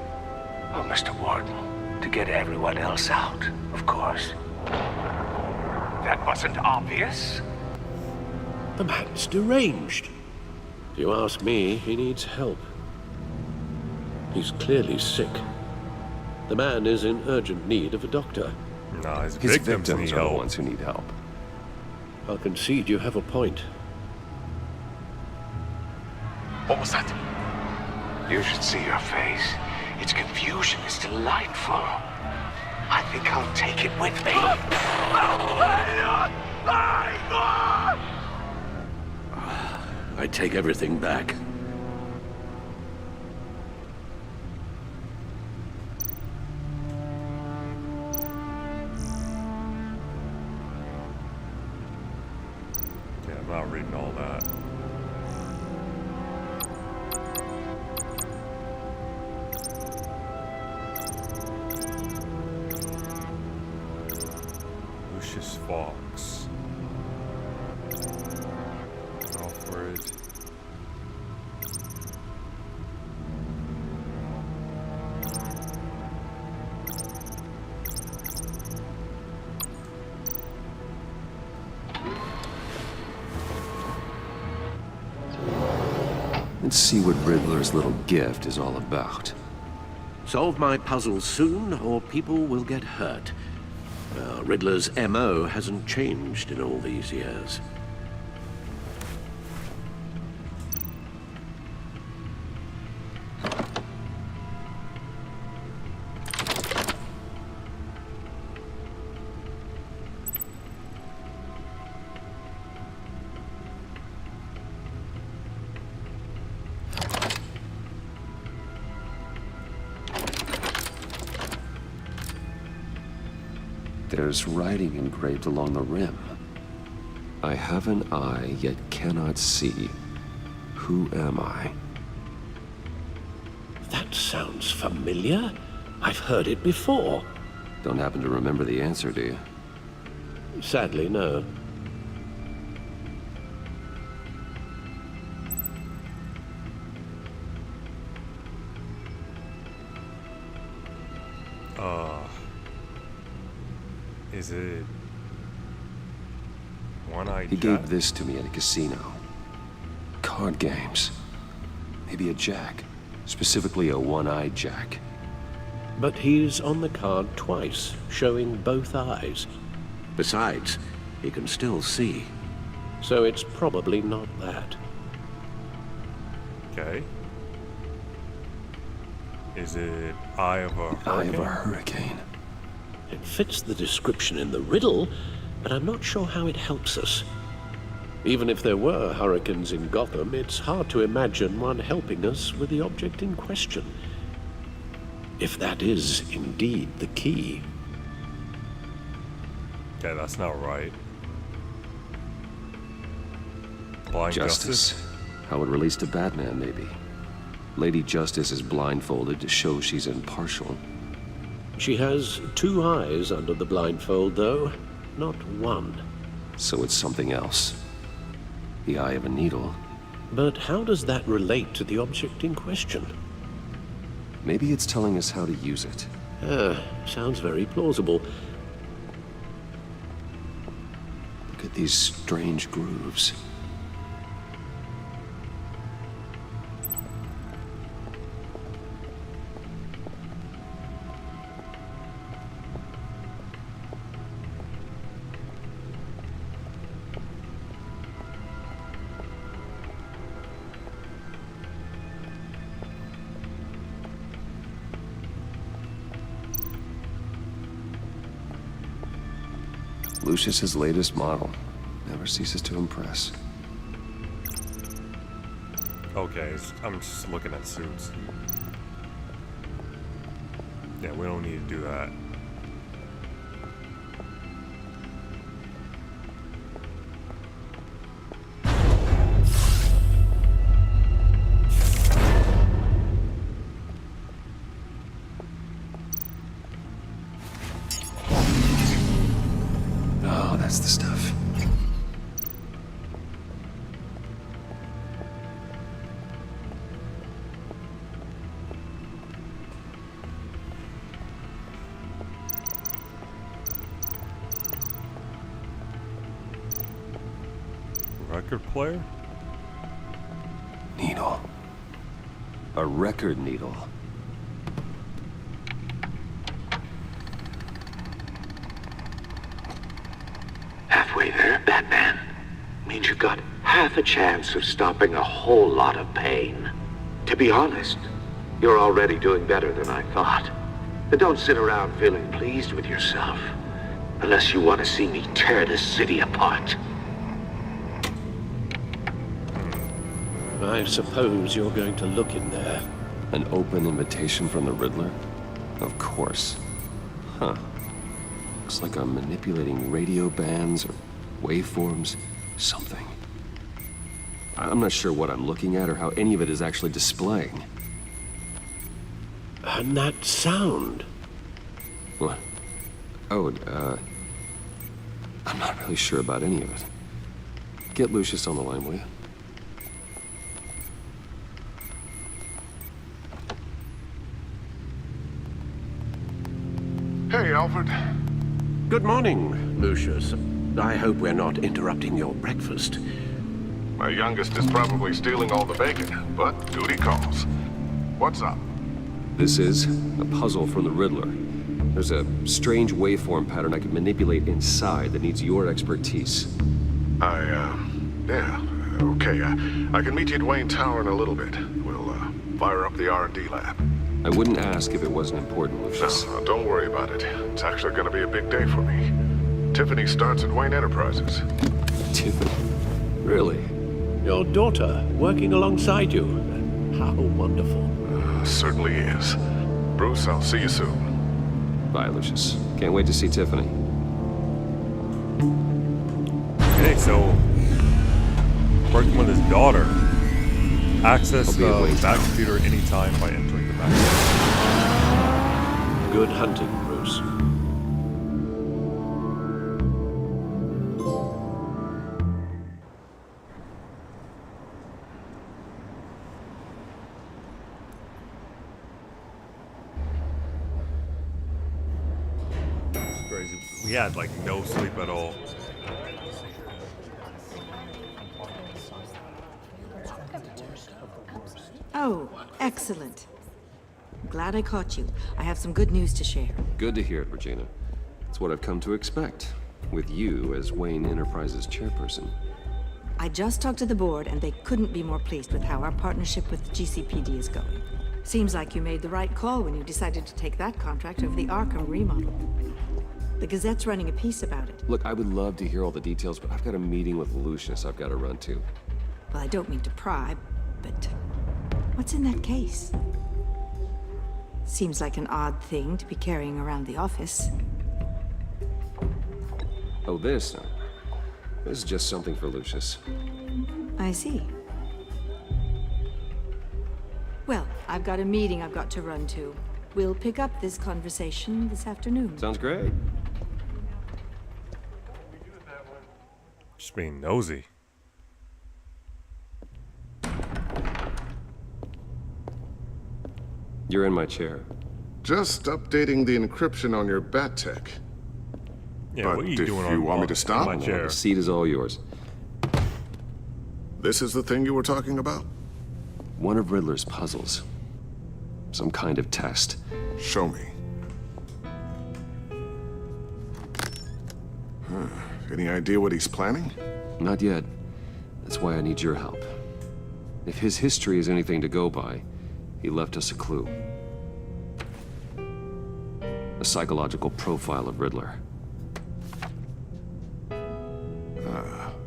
Speaker 12: Oh, Mr. Warden, to get everyone else out, of course. That wasn't obvious.
Speaker 21: The man's deranged. If you ask me, he needs help. He's clearly sick. The man is in urgent need of a doctor.
Speaker 3: Nah, his
Speaker 15: victims
Speaker 3: need
Speaker 15: are the
Speaker 3: help.
Speaker 15: ones who need help.
Speaker 21: I'll concede you have a point.
Speaker 7: What was that?
Speaker 12: You should see your face. Its confusion is delightful. I think I'll take it with me.
Speaker 21: I take everything back.
Speaker 3: Yeah, I'm not reading all that. Lucius Fox. Alfred.
Speaker 15: Let's see what Riddler's little gift is all about.
Speaker 21: Solve my puzzles soon, or people will get hurt. Riddler's MO hasn't changed in all these years.
Speaker 15: There's writing engraved along the rim. I have an eye, yet cannot see. Who am I?
Speaker 21: That sounds familiar. I've heard it before.
Speaker 15: Don't happen to remember the answer, do you?
Speaker 21: Sadly, no.
Speaker 3: Is it One-Eyed
Speaker 15: He
Speaker 3: Jack?
Speaker 15: gave this to me at a casino. Card games. Maybe a jack. Specifically a one-eyed jack.
Speaker 21: But he's on the card twice, showing both eyes. Besides, he can still see. So it's probably not that.
Speaker 3: Okay. Is it Eye of a Hurricane?
Speaker 15: Eye of a hurricane.
Speaker 21: It fits the description in the riddle, but I'm not sure how it helps us. Even if there were hurricanes in Gotham, it's hard to imagine one helping us with the object in question. If that is indeed the key.
Speaker 3: Okay, that's not right. Blind
Speaker 15: Justice. How it relates to Batman, maybe. Lady Justice is blindfolded to show she's impartial.
Speaker 21: She has 2 eyes under the blindfold, though, not 1.
Speaker 15: So it's something else. The eye of a needle.
Speaker 21: But how does that relate to the object in question?
Speaker 15: Maybe it's telling us how to use it.
Speaker 21: Sounds very plausible.
Speaker 15: Look at these strange grooves. Lucius's latest model. Never ceases to impress.
Speaker 3: Okay, I'm just looking at suits. Yeah, we don't need to do that.
Speaker 15: Oh, that's the stuff.
Speaker 3: Record player?
Speaker 15: Needle. A record needle.
Speaker 12: Halfway there, Batman. Means you got half a chance of stopping a whole lot of pain. To be honest, you're already doing better than I thought. But don't sit around feeling pleased with yourself. Unless you want to see me tear this city apart.
Speaker 21: I suppose you're going to look in there.
Speaker 15: An open invitation from the Riddler? Of course. Huh. Looks like I'm manipulating radio bands or waveforms. Something. I'm not sure what I'm looking at or how any of it is actually displaying.
Speaker 21: And that sound?
Speaker 15: What? Oh, I'm not really sure about any of it. Get Lucius on the line, will you?
Speaker 5: Hey, Alfred.
Speaker 21: Good morning, Lucius. I hope we're not interrupting your breakfast.
Speaker 5: My youngest is probably stealing all the bacon, but duty calls. What's up?
Speaker 15: This is a puzzle from the Riddler. There's a strange waveform pattern I can manipulate inside that needs your expertise.
Speaker 5: Yeah, okay. I can meet you at Wayne Tower in a little bit. We'll, fire up the R&D lab.
Speaker 15: I wouldn't ask if it wasn't important, Lucius.
Speaker 5: No, don't worry about it. It's actually gonna be a big day for me. Tiffany starts at Wayne Enterprises.
Speaker 15: Tiffany? Really?
Speaker 21: Your daughter working alongside you. How wonderful.
Speaker 5: Certainly is. Bruce, I'll see you soon.
Speaker 15: Bye, Lucius. Can't wait to see Tiffany.
Speaker 3: Okay, so working with his daughter. Access the back computer anytime by entering the back.
Speaker 21: Good hunting, Bruce.
Speaker 3: It's crazy. We had like no sleep at all.
Speaker 14: Oh, excellent. Glad I caught you. I have some good news to share.
Speaker 15: Good to hear it, Regina. It's what I've come to expect, with you as Wayne Enterprises chairperson.
Speaker 14: I just talked to the board, and they couldn't be more pleased with how our partnership with GCPD is going. Seems like you made the right call when you decided to take that contract over the Arkham remodel. The Gazette's running a piece about it.
Speaker 15: Look, I would love to hear all the details, but I've got a meeting with Lucius I've got to run to.
Speaker 14: Well, I don't mean to pry, but what's in that case? Seems like an odd thing to be carrying around the office.
Speaker 15: Oh, this? No. This is just something for Lucius.
Speaker 14: I see. Well, I've got a meeting I've got to run to. We'll pick up this conversation this afternoon.
Speaker 15: Sounds great.
Speaker 3: Just being nosy.
Speaker 15: You're in my chair.
Speaker 23: Just updating the encryption on your bat tech.
Speaker 3: Yeah,
Speaker 23: but
Speaker 3: what are you
Speaker 23: if
Speaker 3: doing
Speaker 23: you
Speaker 3: on
Speaker 23: want me to stop,
Speaker 3: my chair?
Speaker 15: The seat is all yours.
Speaker 23: This is the thing you were talking about?
Speaker 15: One of Riddler's puzzles. Some kind of test.
Speaker 23: Show me. Any idea what he's planning?
Speaker 15: Not yet. That's why I need your help. If his history is anything to go by, he left us a clue. A psychological profile of Riddler.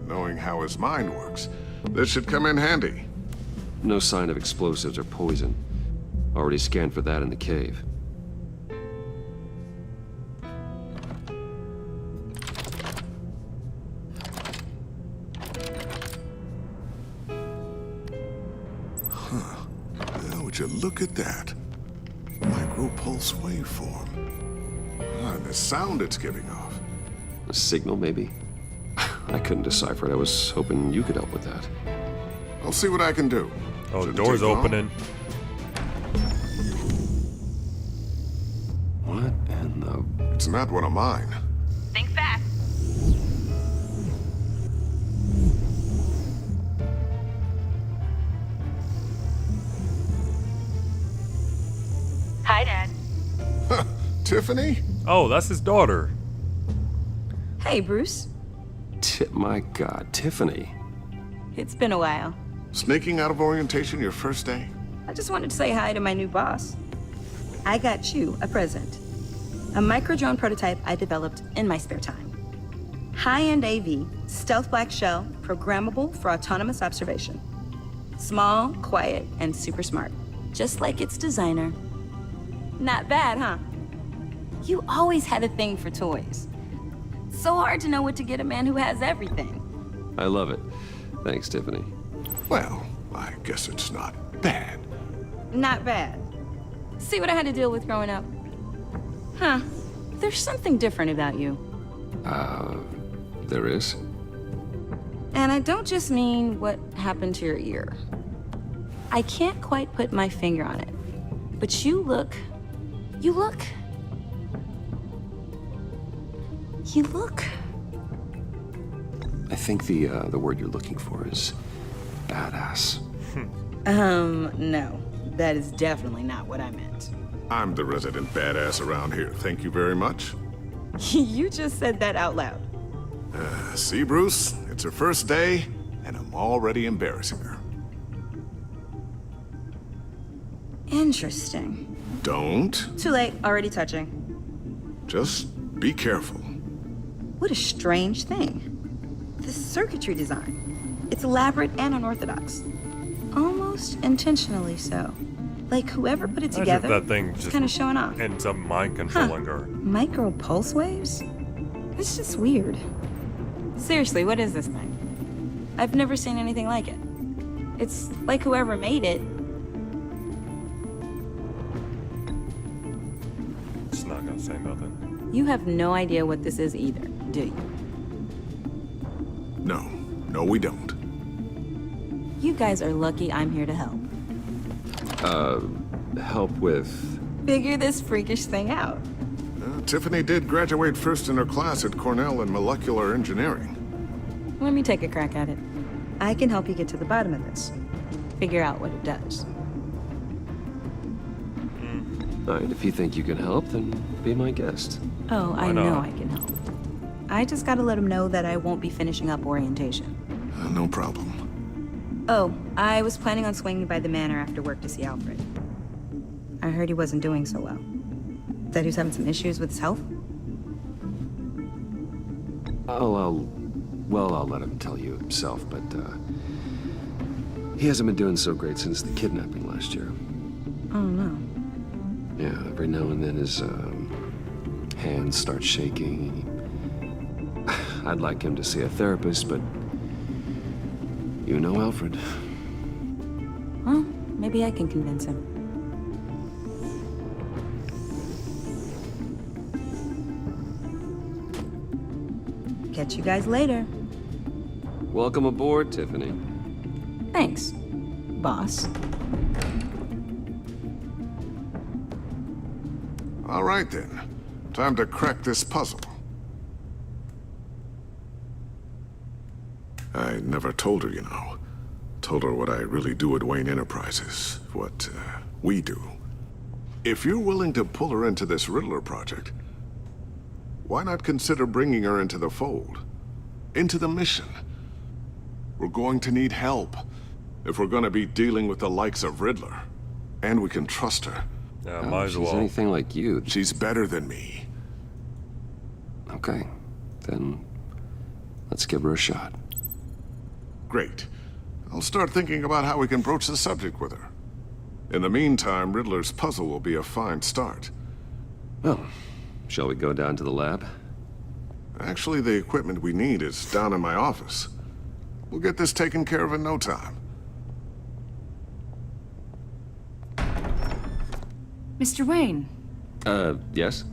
Speaker 23: Knowing how his mind works, this should come in handy.
Speaker 15: No sign of explosives or poison. Already scanned for that in the cave.
Speaker 23: Now, would you look at that? Micropulse waveform. And the sound it's giving off.
Speaker 15: A signal, maybe? I couldn't decipher it. I was hoping you could help with that.
Speaker 23: I'll see what I can do.
Speaker 3: Oh, the
Speaker 23: Shouldn't
Speaker 3: door's
Speaker 23: take long.
Speaker 3: opening.
Speaker 15: What in the...
Speaker 23: It's not one of mine.
Speaker 1: Think fast. Hi, Dad.
Speaker 23: Tiffany?
Speaker 3: Oh, that's his daughter.
Speaker 1: Hey, Bruce.
Speaker 15: My God, Tiffany.
Speaker 1: It's been a while.
Speaker 23: Sneaking out of orientation your first day?
Speaker 1: I just wanted to say hi to my new boss. I got you a present. A micro-drone prototype I developed in my spare time. High-end AV, stealth black shell, programmable for autonomous observation. Small, quiet, and super smart. Just like its designer. Not bad, huh? You always had a thing for toys. So hard to know what to get a man who has everything.
Speaker 15: I love it. Thanks, Tiffany.
Speaker 23: Well, I guess it's not bad.
Speaker 1: Not bad. See what I had to deal with growing up? Huh. There's something different about you.
Speaker 15: There is?
Speaker 1: And I don't just mean what happened to your ear. I can't quite put my finger on it. But you look...
Speaker 15: I think the word you're looking for is badass.
Speaker 1: No. That is definitely not what I meant.
Speaker 23: I'm the resident badass around here. Thank you very much.
Speaker 1: You just said that out loud.
Speaker 23: See, Bruce? It's her first day, and I'm already embarrassing her.
Speaker 1: Interesting.
Speaker 23: Don't.
Speaker 1: Too late. Already touching.
Speaker 23: Just be careful.
Speaker 1: What a strange thing. The circuitry design. It's elaborate and unorthodox. Almost intentionally so. Like whoever put it together
Speaker 3: that thing just
Speaker 1: kind of showing off.
Speaker 3: ends up mind controlling her.
Speaker 1: Micro pulse waves? It's just weird. Seriously, what is this thing? I've never seen anything like it. It's like whoever made it.
Speaker 3: Just not gonna say nothing.
Speaker 1: You have no idea what this is either, do you?
Speaker 23: No, we don't.
Speaker 1: You guys are lucky I'm here to help.
Speaker 15: Help with...
Speaker 1: Figure this freakish thing out.
Speaker 23: Tiffany did graduate first in her class at Cornell in molecular engineering.
Speaker 1: Let me take a crack at it. I can help you get to the bottom of this. Figure out what it does.
Speaker 15: All right, if you think you can help, then be my guest.
Speaker 1: Oh, I
Speaker 3: not?
Speaker 1: know I can help. I just gotta let him know that I won't be finishing up orientation.
Speaker 23: No problem.
Speaker 1: Oh, I was planning on swinging by the manor after work to see Alfred. I heard he wasn't doing so well. That he was having some issues with his health?
Speaker 15: I'll let him tell you himself, but, he hasn't been doing so great since the kidnapping last year.
Speaker 1: Oh, no.
Speaker 15: Yeah, every now and then his, hands start shaking. I'd like him to see a therapist, but you know Alfred.
Speaker 1: Well, maybe I can convince him.
Speaker 4: Catch you guys later.
Speaker 15: Welcome aboard, Tiffany.
Speaker 4: Thanks, boss.
Speaker 18: All right then. Time to crack this puzzle. I never told her, you know. Told her what I really do at Wayne Enterprises. What, we do. If you're willing to pull her into this Riddler project, why not consider bringing her into the fold? Into the mission? We're going to need help if we're going to be dealing with the likes of Riddler. And we can trust her.
Speaker 3: Yeah, might as well.
Speaker 15: She's anything like you.
Speaker 18: She's better than me.
Speaker 15: Okay, then let's give her a shot.
Speaker 18: Great. I'll start thinking about how we can broach the subject with her. In the meantime, Riddler's puzzle will be a fine start.
Speaker 15: Well, shall we go down to the lab?
Speaker 18: Actually, the equipment we need is down in my office. We'll get this taken care of in no time.
Speaker 10: Mr. Wayne.
Speaker 15: Yes?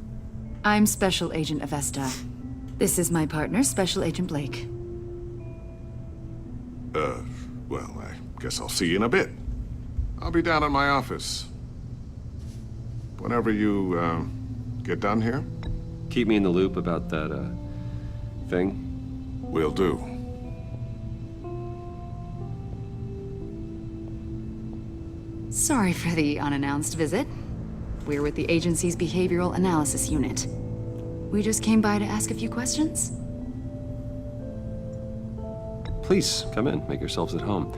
Speaker 10: I'm Special Agent Avesta. This is my partner, Special Agent Blake.
Speaker 18: Well, I guess I'll see you in a bit. I'll be down in my office. Whenever you, get done here?
Speaker 15: Keep me in the loop about that, thing?
Speaker 18: Will do.
Speaker 10: Sorry for the unannounced visit. We're with the agency's Behavioral Analysis Unit. We just came by to ask a few questions.
Speaker 15: Please, come in. Make yourselves at home.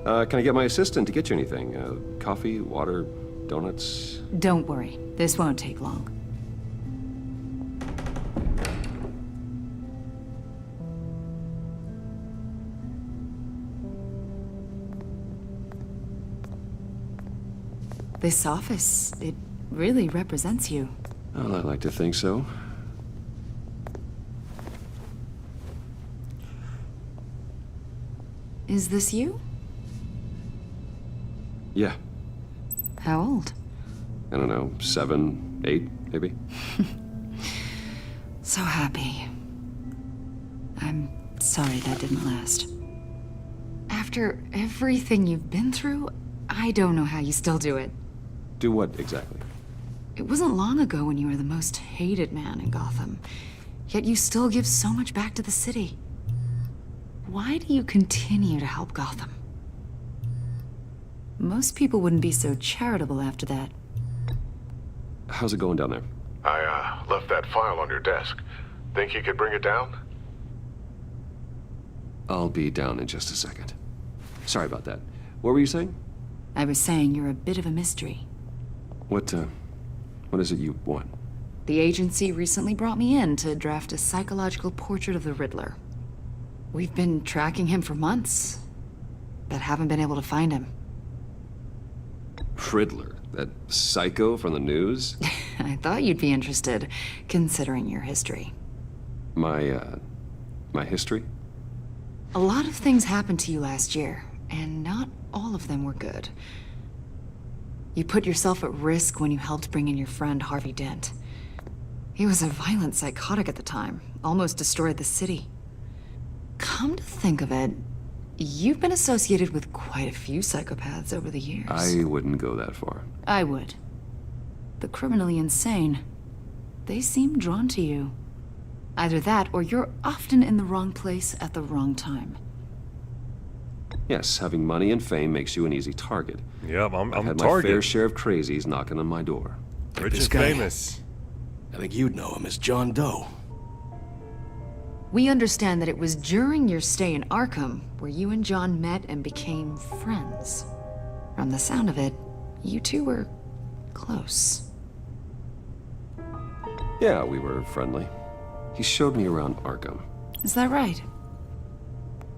Speaker 15: Can I get my assistant to get you anything? Coffee, water, donuts?
Speaker 10: Don't worry. This won't take long. This office, it really represents you.
Speaker 15: Well, I like to think so.
Speaker 10: Is this you?
Speaker 15: Yeah.
Speaker 10: How old?
Speaker 15: I don't know, 7, 8, maybe?
Speaker 10: So happy. I'm sorry that didn't last. After everything you've been through, I don't know how you still do it.
Speaker 15: Do what, exactly?
Speaker 10: It wasn't long ago when you were the most hated man in Gotham, yet you still give so much back to the city. Why do you continue to help Gotham? Most people wouldn't be so charitable after that.
Speaker 15: How's it going down there?
Speaker 18: I, left that file on your desk. Think you could bring it down?
Speaker 15: I'll be down in just a second. Sorry about that. What were you saying?
Speaker 10: I was saying you're a bit of a mystery.
Speaker 15: What is it you want?
Speaker 10: The agency recently brought me in to draft a psychological portrait of the Riddler. We've been tracking him for months, but haven't been able to find him.
Speaker 15: Riddler? That psycho from the news?
Speaker 10: I thought you'd be interested, considering your history.
Speaker 15: My history?
Speaker 10: A lot of things happened to you last year, and not all of them were good. You put yourself at risk when you helped bring in your friend Harvey Dent. He was a violent psychotic at the time, almost destroyed the city. Come to think of it, you've been associated with quite a few psychopaths over the years.
Speaker 15: I wouldn't go that far.
Speaker 10: I would. The criminally insane. They seem drawn to you. Either that, or you're often in the wrong place at the wrong time.
Speaker 15: Yes, having money and fame makes you an easy target.
Speaker 3: Yep,
Speaker 15: I've had
Speaker 3: target.
Speaker 15: my fair share of crazies knocking on my door.
Speaker 3: Rich
Speaker 16: This
Speaker 3: and
Speaker 16: guy,
Speaker 3: famous.
Speaker 16: I think you'd know him as John Doe.
Speaker 10: We understand that it was during your stay in Arkham where you and John met and became friends. From the sound of it, you two were close.
Speaker 15: Yeah, we were friendly. He showed me around Arkham.
Speaker 10: Is that right?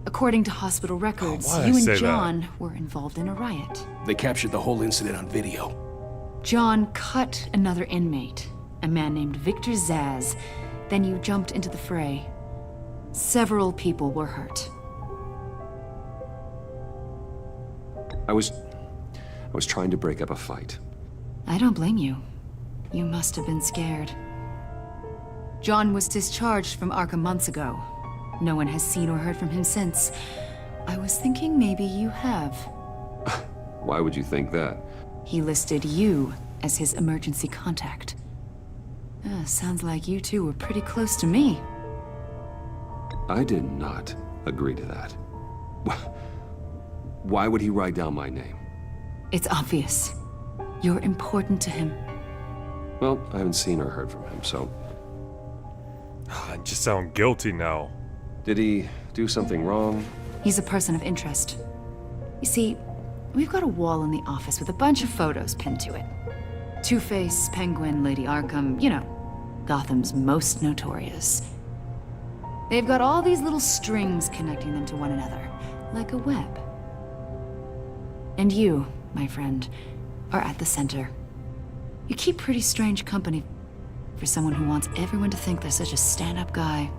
Speaker 10: According to hospital records,
Speaker 3: why'd I
Speaker 10: you
Speaker 3: say
Speaker 10: and
Speaker 3: that?
Speaker 10: John were involved in a riot.
Speaker 16: They captured the whole incident on video.
Speaker 10: John cut another inmate, a man named Victor Zsasz. Then you jumped into the fray. Several people were hurt.
Speaker 15: I was trying to break up a fight.
Speaker 10: I don't blame you. You must have been scared. John was discharged from Arkham months ago. No one has seen or heard from him since. I was thinking maybe you have.
Speaker 15: Why would you think that?
Speaker 10: He listed you as his emergency contact. Sounds like you two were pretty close to me.
Speaker 15: I did not agree to that. Why would he write down my name?
Speaker 10: It's obvious. You're important to him.
Speaker 15: Well, I haven't seen or heard from him, so...
Speaker 3: I just sound guilty now.
Speaker 15: Did he do something wrong?
Speaker 10: He's a person of interest. You see, we've got a wall in the office with a bunch of photos pinned to it. Two-Face, Penguin, Lady Arkham, you know, Gotham's most notorious. They've got all these little strings connecting them to one another, like a web. And you, my friend, are at the center. You keep pretty strange company for someone who wants everyone to think they're such a stand-up guy.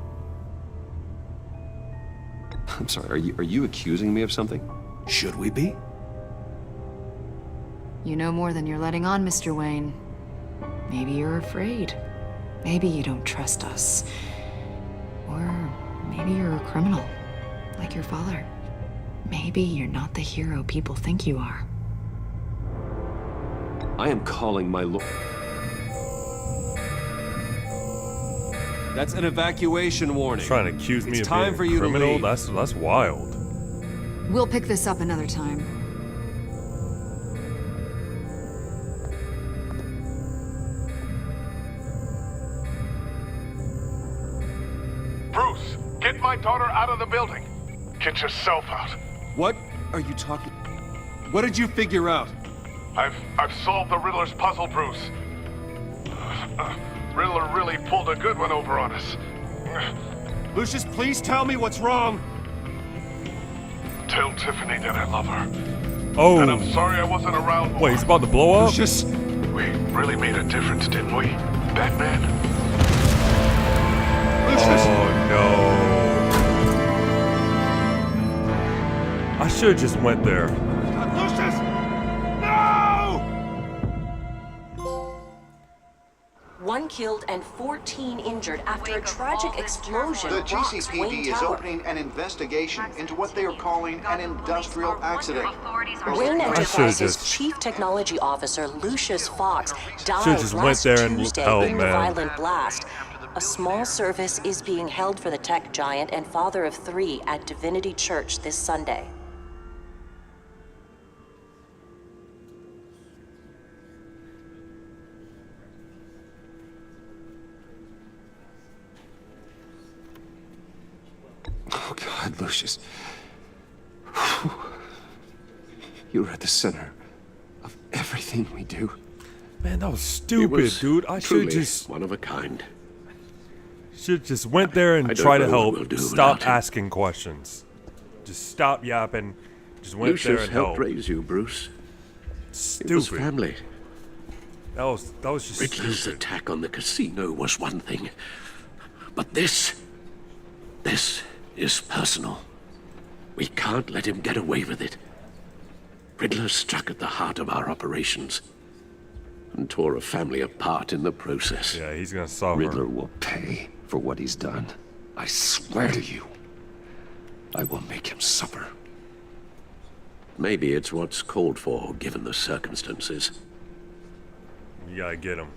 Speaker 15: I'm sorry, are you accusing me of something?
Speaker 23: Should we be?
Speaker 10: You know more than you're letting on, Mr. Wayne. Maybe you're afraid. Maybe you don't trust us. Or maybe you're a criminal, like your father. Maybe you're not the hero people think you are.
Speaker 15: I am calling my lord. That's an evacuation warning.
Speaker 3: Trying to accuse me
Speaker 15: It's
Speaker 3: of
Speaker 15: time
Speaker 3: being
Speaker 15: for
Speaker 3: a
Speaker 15: you to
Speaker 3: criminal?
Speaker 15: leave.
Speaker 3: That's wild.
Speaker 10: We'll pick this up another time.
Speaker 11: Bruce, get my daughter out of the building. Get yourself out.
Speaker 15: What are you talking? What did you figure out?
Speaker 11: I've solved the Riddler's puzzle, Bruce. Riddler really pulled a good one over on us.
Speaker 15: Lucius, please tell me what's wrong.
Speaker 11: Tell Tiffany that I love her.
Speaker 3: Oh.
Speaker 11: And I'm sorry I wasn't around more.
Speaker 3: Wait, he's about to blow up?
Speaker 15: Lucius!
Speaker 11: We really made a difference, didn't we, Batman?
Speaker 3: Oh no. I should have just went there.
Speaker 11: Lucius! No!
Speaker 1: 1 killed and 14 injured after a tragic explosion
Speaker 17: The
Speaker 1: rocks
Speaker 17: GCPD
Speaker 1: Wayne
Speaker 17: is
Speaker 1: Tower.
Speaker 17: opening an investigation into what they are calling an industrial accident.
Speaker 1: Wayne
Speaker 3: I should've
Speaker 1: Enterprises
Speaker 3: just-
Speaker 1: Chief Technology Officer Lucius Fox died
Speaker 3: Should've just went
Speaker 1: last
Speaker 3: there and
Speaker 1: Tuesday
Speaker 3: helped,
Speaker 1: in the
Speaker 3: man.
Speaker 1: violent blast. A small service is being held for the tech giant and father of 3 at Divinity Church this Sunday.
Speaker 15: Oh God, Lucius. You're at the center of everything we do.
Speaker 3: Man, that was stupid, dude. I should just
Speaker 9: one of a kind.
Speaker 3: should just went there and
Speaker 9: I don't
Speaker 3: try to
Speaker 9: know what
Speaker 3: help.
Speaker 9: we'll do
Speaker 3: Stop
Speaker 9: without him.
Speaker 3: asking questions. Just stop yapping. Just went there
Speaker 9: Lucius
Speaker 3: and
Speaker 9: helped
Speaker 3: helped.
Speaker 9: raise you, Bruce.
Speaker 3: Stupid.
Speaker 9: It was family.
Speaker 3: That was just
Speaker 9: Riddler's
Speaker 3: stupid.
Speaker 9: attack on the casino was one thing, but this is personal. We can't let him get away with it. Riddler struck at the heart of our operations and tore a family apart in the process.
Speaker 3: Yeah, he's gonna suffer.
Speaker 15: Riddler will pay for what he's done. I swear to you, I will make him suffer.
Speaker 9: Maybe it's what's called for, given the circumstances.
Speaker 3: You gotta get him.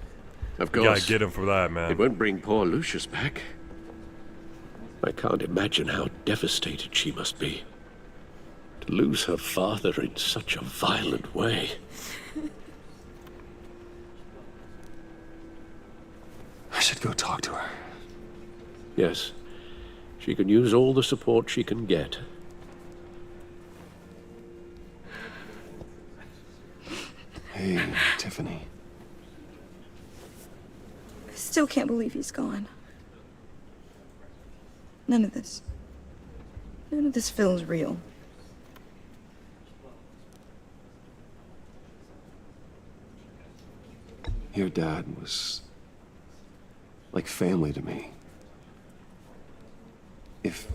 Speaker 9: Of
Speaker 3: You
Speaker 9: course.
Speaker 3: gotta get him for that, man.
Speaker 9: It won't bring poor Lucius back. I can't imagine how devastated she must be. To lose her father in such a violent way.
Speaker 15: I should go talk to her.
Speaker 9: Yes, she can use all the support she can get.
Speaker 15: Hey, Tiffany.
Speaker 20: I still can't believe he's gone. None of this feels real.
Speaker 15: Your dad was like family to me. If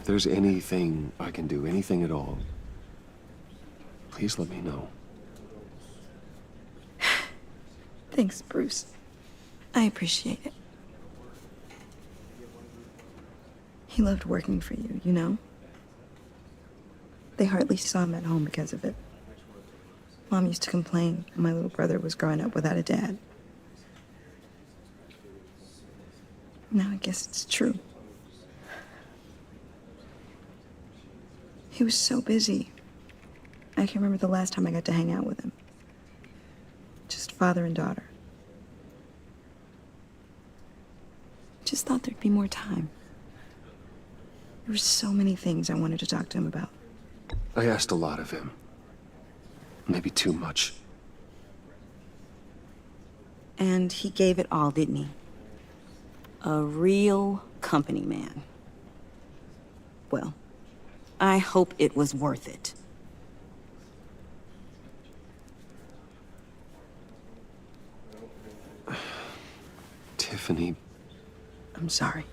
Speaker 15: there's anything I can do, anything at all, please let me know.
Speaker 20: Thanks, Bruce. I appreciate it. He loved working for you, you know? They hardly saw him at home because of it. Mom used to complain when my little brother was growing up without a dad. Now I guess it's true. He was so busy. I can remember the last time I got to hang out with him. Just father and daughter. Just thought there'd be more time. There were so many things I wanted to talk to him about.
Speaker 15: I asked a lot of him. Maybe too much.
Speaker 4: And he gave it all, didn't he? A real company man. Well, I hope it was worth it.
Speaker 15: Tiffany.
Speaker 20: I'm sorry.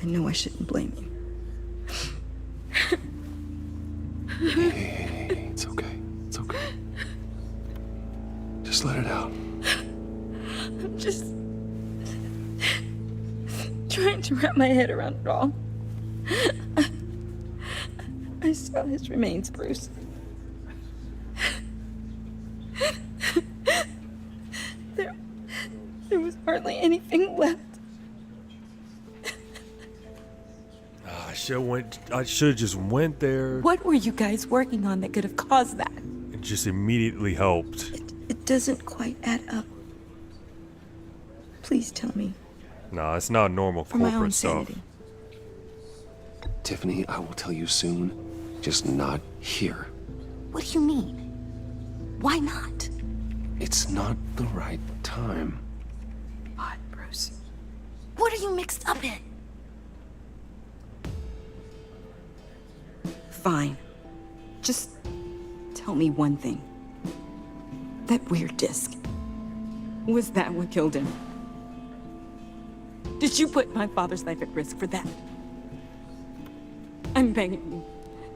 Speaker 20: I know I shouldn't blame you.
Speaker 15: Hey, it's okay. It's okay. Just let it out.
Speaker 20: I'm just trying to wrap my head around it all. I saw his remains, Bruce. There was hardly anything left.
Speaker 3: I should have just went there.
Speaker 20: What were you guys working on that could have caused that?
Speaker 3: It just immediately helped.
Speaker 20: It doesn't quite add up. Please tell me.
Speaker 3: Nah, it's not normal
Speaker 20: For my own
Speaker 3: corporate stuff.
Speaker 20: sanity.
Speaker 15: Tiffany, I will tell you soon. Just not here.
Speaker 1: What do you mean? Why not?
Speaker 15: It's not the right time.
Speaker 20: What, Bruce?
Speaker 1: What are you mixed up in?
Speaker 4: Fine. Just tell me one thing. That weird disc. Was that what killed him? Did you put my father's life at risk for that? I'm begging you.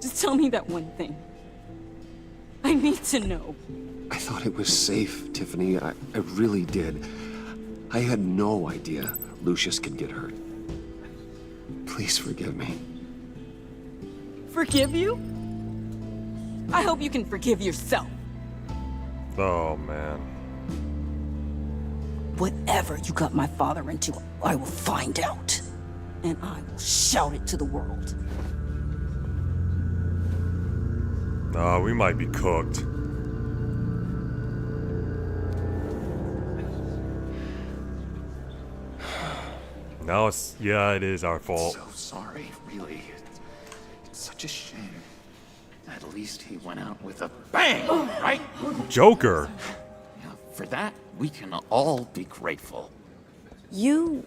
Speaker 4: Just tell me that one thing. I need to know.
Speaker 15: I thought it was safe, Tiffany. I really did. I had no idea Lucius could get hurt. Please forgive me.
Speaker 4: Forgive you? I hope you can forgive yourself.
Speaker 3: Oh, man.
Speaker 4: Whatever you got my father into, I will find out. And I will shout it to the world.
Speaker 3: We might be cooked. Now it is our fault.
Speaker 2: So sorry, really. It's such a shame. At least he went out with a bang, right?
Speaker 3: Joker.
Speaker 2: Yeah, for that, we can all be grateful.
Speaker 4: You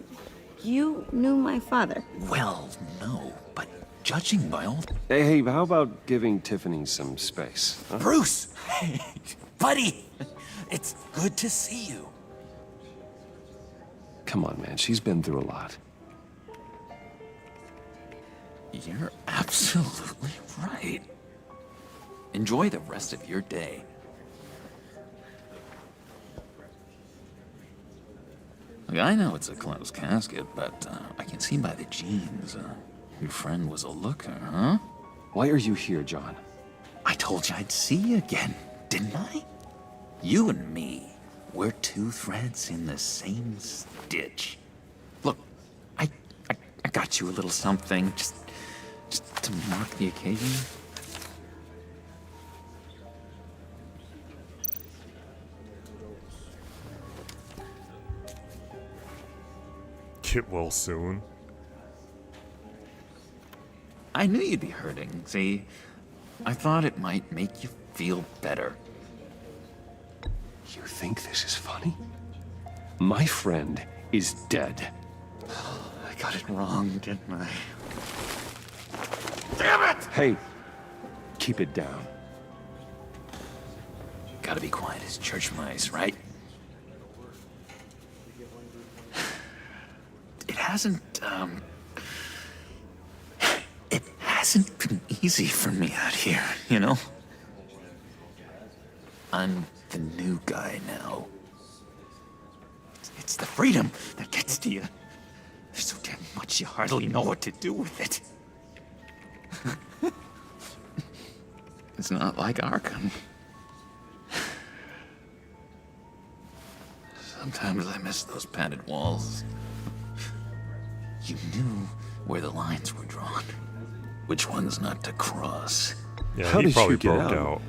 Speaker 4: knew my father.
Speaker 2: Well, no, but judging by all...
Speaker 15: Hey, how about giving Tiffany some space? Huh?
Speaker 2: Bruce! Hey, buddy! It's good to see you.
Speaker 15: Come on, man. She's been through a lot.
Speaker 2: You're absolutely right. Enjoy the rest of your day. Look, I know it's a closed casket, but I can see by the jeans, your friend was a looker, huh?
Speaker 15: Why are you here, John?
Speaker 2: I told you I'd see you again, didn't I? You and me, we're two threads in the same stitch. Look, I got you a little something, just to mark the occasion.
Speaker 3: Get well soon.
Speaker 2: I knew you'd be hurting, see? I thought it might make you feel better.
Speaker 15: You think this is funny? My friend is dead.
Speaker 2: I got it wrong, didn't I? Damn it!
Speaker 15: Hey, keep it down.
Speaker 2: Gotta be quiet as church mice, right? It hasn't been easy for me out here, you know? I'm the new guy now. It's the freedom that gets to you. There's so damn much you hardly know what to do with it. It's not like Arkham. Sometimes I miss those padded walls. You knew where the lines were drawn. Which ones not to cross.
Speaker 3: Yeah,
Speaker 15: How
Speaker 3: he
Speaker 15: did
Speaker 3: probably
Speaker 15: you get
Speaker 3: broke out.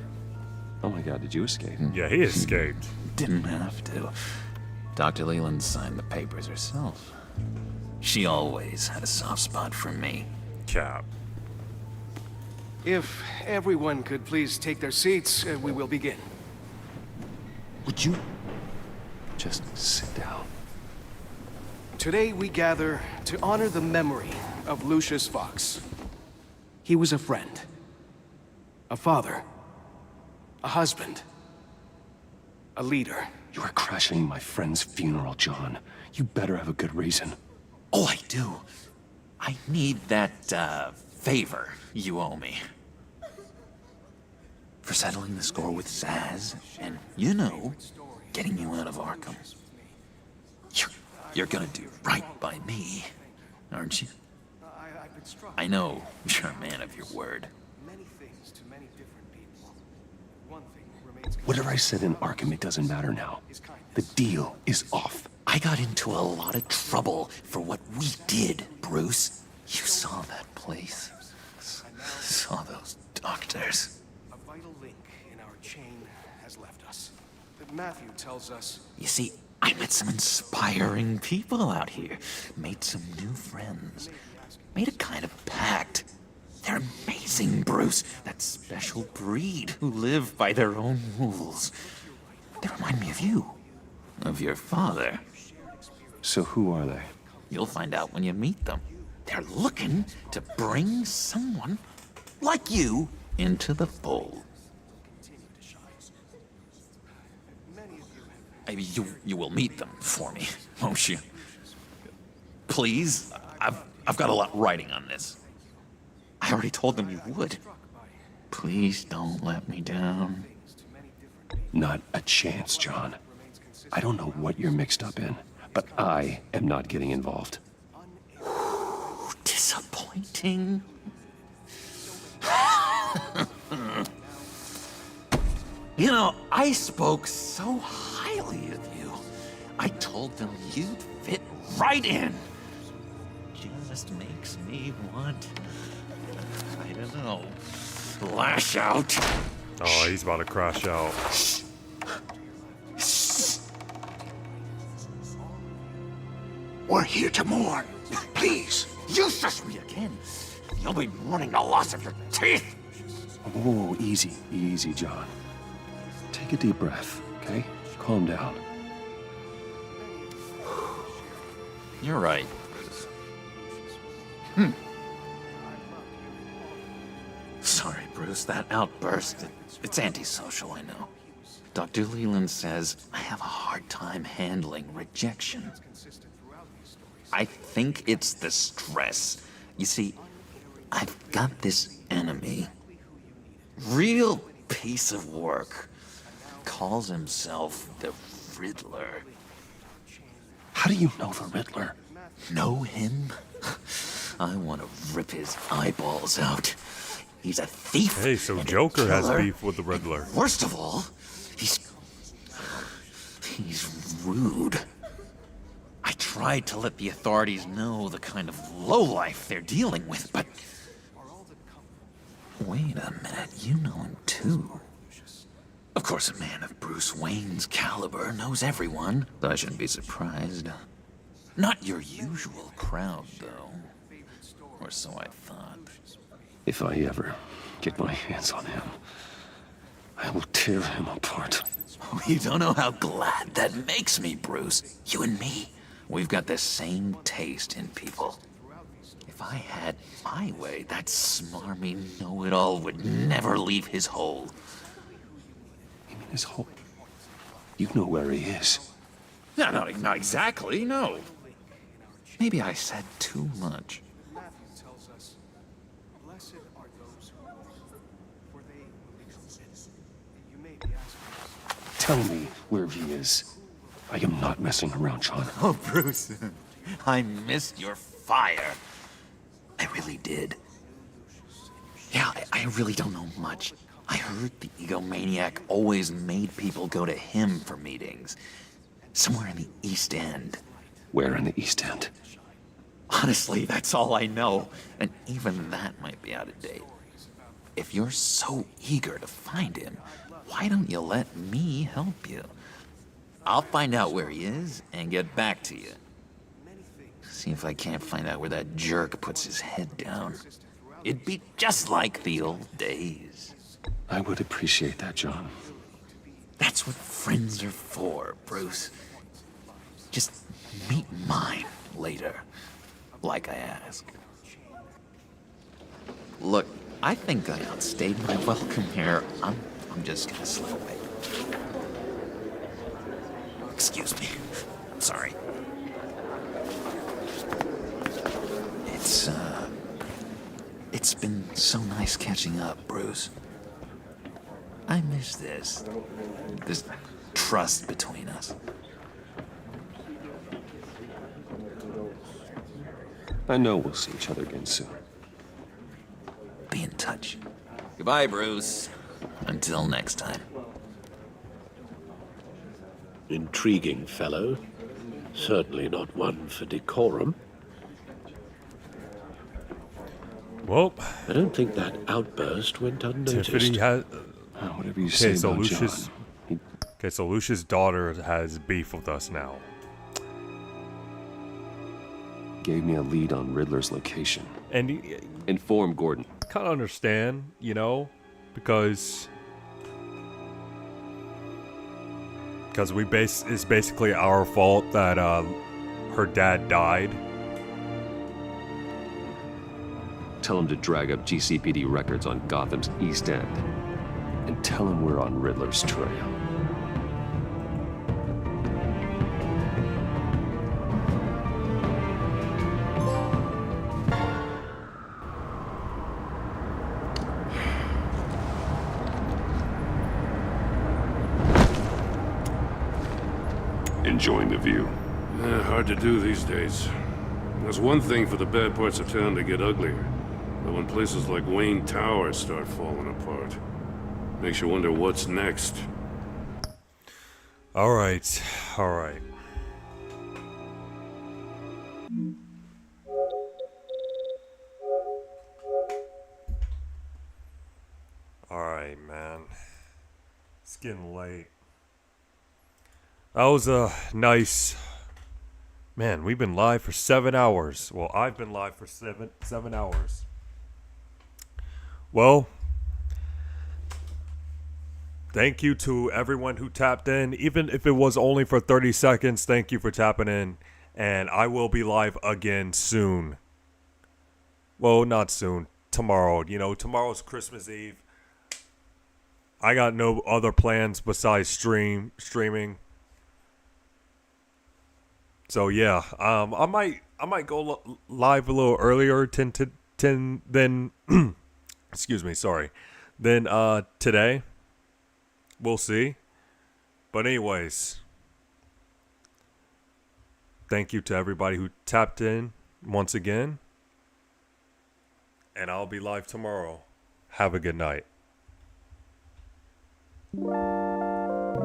Speaker 15: Oh my god, did you escape?
Speaker 3: Yeah, he escaped.
Speaker 2: Didn't have to. Dr. Leland signed the papers herself. She always had a soft spot for me.
Speaker 3: Cap.
Speaker 11: If everyone could please take their seats, we will begin.
Speaker 15: Would you just sit down?
Speaker 11: Today we gather to honor the memory of Lucius Fox. He was a friend, a father, a husband, a leader.
Speaker 15: You are crashing my friend's funeral, John. You better have a good reason.
Speaker 2: Oh, I do. I need that, favor you owe me. For settling the score with Zsasz, and, you know, getting you out of Arkham. You're gonna do right by me, aren't you? I know you're a man of your word.
Speaker 15: Whatever I said in Arkham, it doesn't matter now. The deal is off.
Speaker 2: I got into a lot of trouble for what we did, Bruce. You saw that place. Saw those doctors.
Speaker 11: A vital link in our chain has left us. But Matthew tells us...
Speaker 2: You see, I met some inspiring people out here. Made some new friends. Made a kind of pact. They're amazing, Bruce. That special breed who live by their own rules. They remind me of you. Of your father.
Speaker 15: So who are they?
Speaker 2: You'll find out when you meet them. They're looking to bring someone like you into the fold. Maybe you will meet them for me, won't you? Please, I've got a lot writing on this. I already told them you would. Please don't let me down.
Speaker 15: Not a chance, John. I don't know what you're mixed up in, but I am not getting involved.
Speaker 2: Disappointing. You know, I spoke so highly of you. I told them you'd fit right in. Just makes me want, I don't know, lash out.
Speaker 3: Oh, he's about to crash out.
Speaker 12: We're here to mourn. Please.
Speaker 2: You shush me again. You'll be mourning the loss of your teeth.
Speaker 15: Whoa, easy, easy, John. Take a deep breath, okay? Calm down.
Speaker 2: You're right. Sorry, Bruce, that outburst, it's antisocial, I know. Dr. Leland says I have a hard time handling rejection. I think it's the stress. You see, I've got this enemy. Real piece of work. Calls himself the Riddler.
Speaker 15: How do you know the Riddler?
Speaker 2: Know him? I want to rip his eyeballs out. He's a thief.
Speaker 3: Hey, so Joker has beef with the Riddler.
Speaker 2: Worst of all, he's rude. I tried to let the authorities know the kind of lowlife they're dealing with, but... Wait a minute, you know him too. Of course, a man of Bruce Wayne's caliber knows everyone, so I shouldn't be surprised. Not your usual crowd, though. Or so I thought.
Speaker 15: If I ever get my hands on him, I will tear him apart.
Speaker 2: Oh, you don't know how glad that makes me, Bruce. You and me, we've got the same taste in people. If I had my way, that smarmy know-it-all would never leave his hole.
Speaker 15: You mean his hole? You know where he is.
Speaker 2: No, not exactly, no. Maybe I said too much.
Speaker 15: Tell me where he is. I am not messing around, John.
Speaker 2: Oh, Bruce. I missed your fire. I really did. Yeah, I really don't know much. I heard the egomaniac always made people go to him for meetings. Somewhere in the East End.
Speaker 15: Where in the East End?
Speaker 2: Honestly, that's all I know. And even that might be out of date. If you're so eager to find him, why don't you let me help you? I'll find out where he is and get back to you. See if I can't find out where that jerk puts his head down. It'd be just like the old days.
Speaker 15: I would appreciate that, John.
Speaker 2: That's what friends are for, Bruce. Just meet mine later, like I asked. Look, I think I outstayed my welcome here. I'm just gonna slip away. Excuse me. I'm sorry. It's been so nice catching up, Bruce. I miss this trust between us.
Speaker 15: I know we'll see each other again soon.
Speaker 2: Be in touch. Goodbye, Bruce. Until next time.
Speaker 9: Intriguing fellow. Certainly not one for decorum.
Speaker 3: Well,
Speaker 9: I don't think that outburst went unnoticed.
Speaker 3: Tiffany has.
Speaker 15: Whatever you say about
Speaker 3: Lucius.
Speaker 15: John.
Speaker 3: Okay, so Lucius' daughter has beef with us now.
Speaker 15: Gave me a lead on Riddler's location.
Speaker 3: And
Speaker 15: inform Gordon.
Speaker 3: Kind of understand, you know, because it's basically our fault that her dad died.
Speaker 15: Tell him to drag up GCPD records on Gotham's East End. And tell him we're on Riddler's trail.
Speaker 5: Enjoying the view.
Speaker 6: Hard to do these days. There's one thing for the bad parts of town to get uglier. But when places like Wayne Tower start falling apart, makes you wonder what's next.
Speaker 3: All right. Alright, man. It's getting late. That was a nice... Man, we've been live for 7 hours. Well, I've been live for seven hours. Well, thank you to everyone who tapped in. Even if it was only for 30 seconds, thank you for tapping in. And I will be live again soon. Well, not soon. Tomorrow. You know, tomorrow's Christmas Eve. I got no other plans besides streaming. So yeah, I might go live a little earlier than excuse me, sorry. Then today. We'll see. But anyways, thank you to everybody who tapped in once again. And I'll be live tomorrow. Have a good night.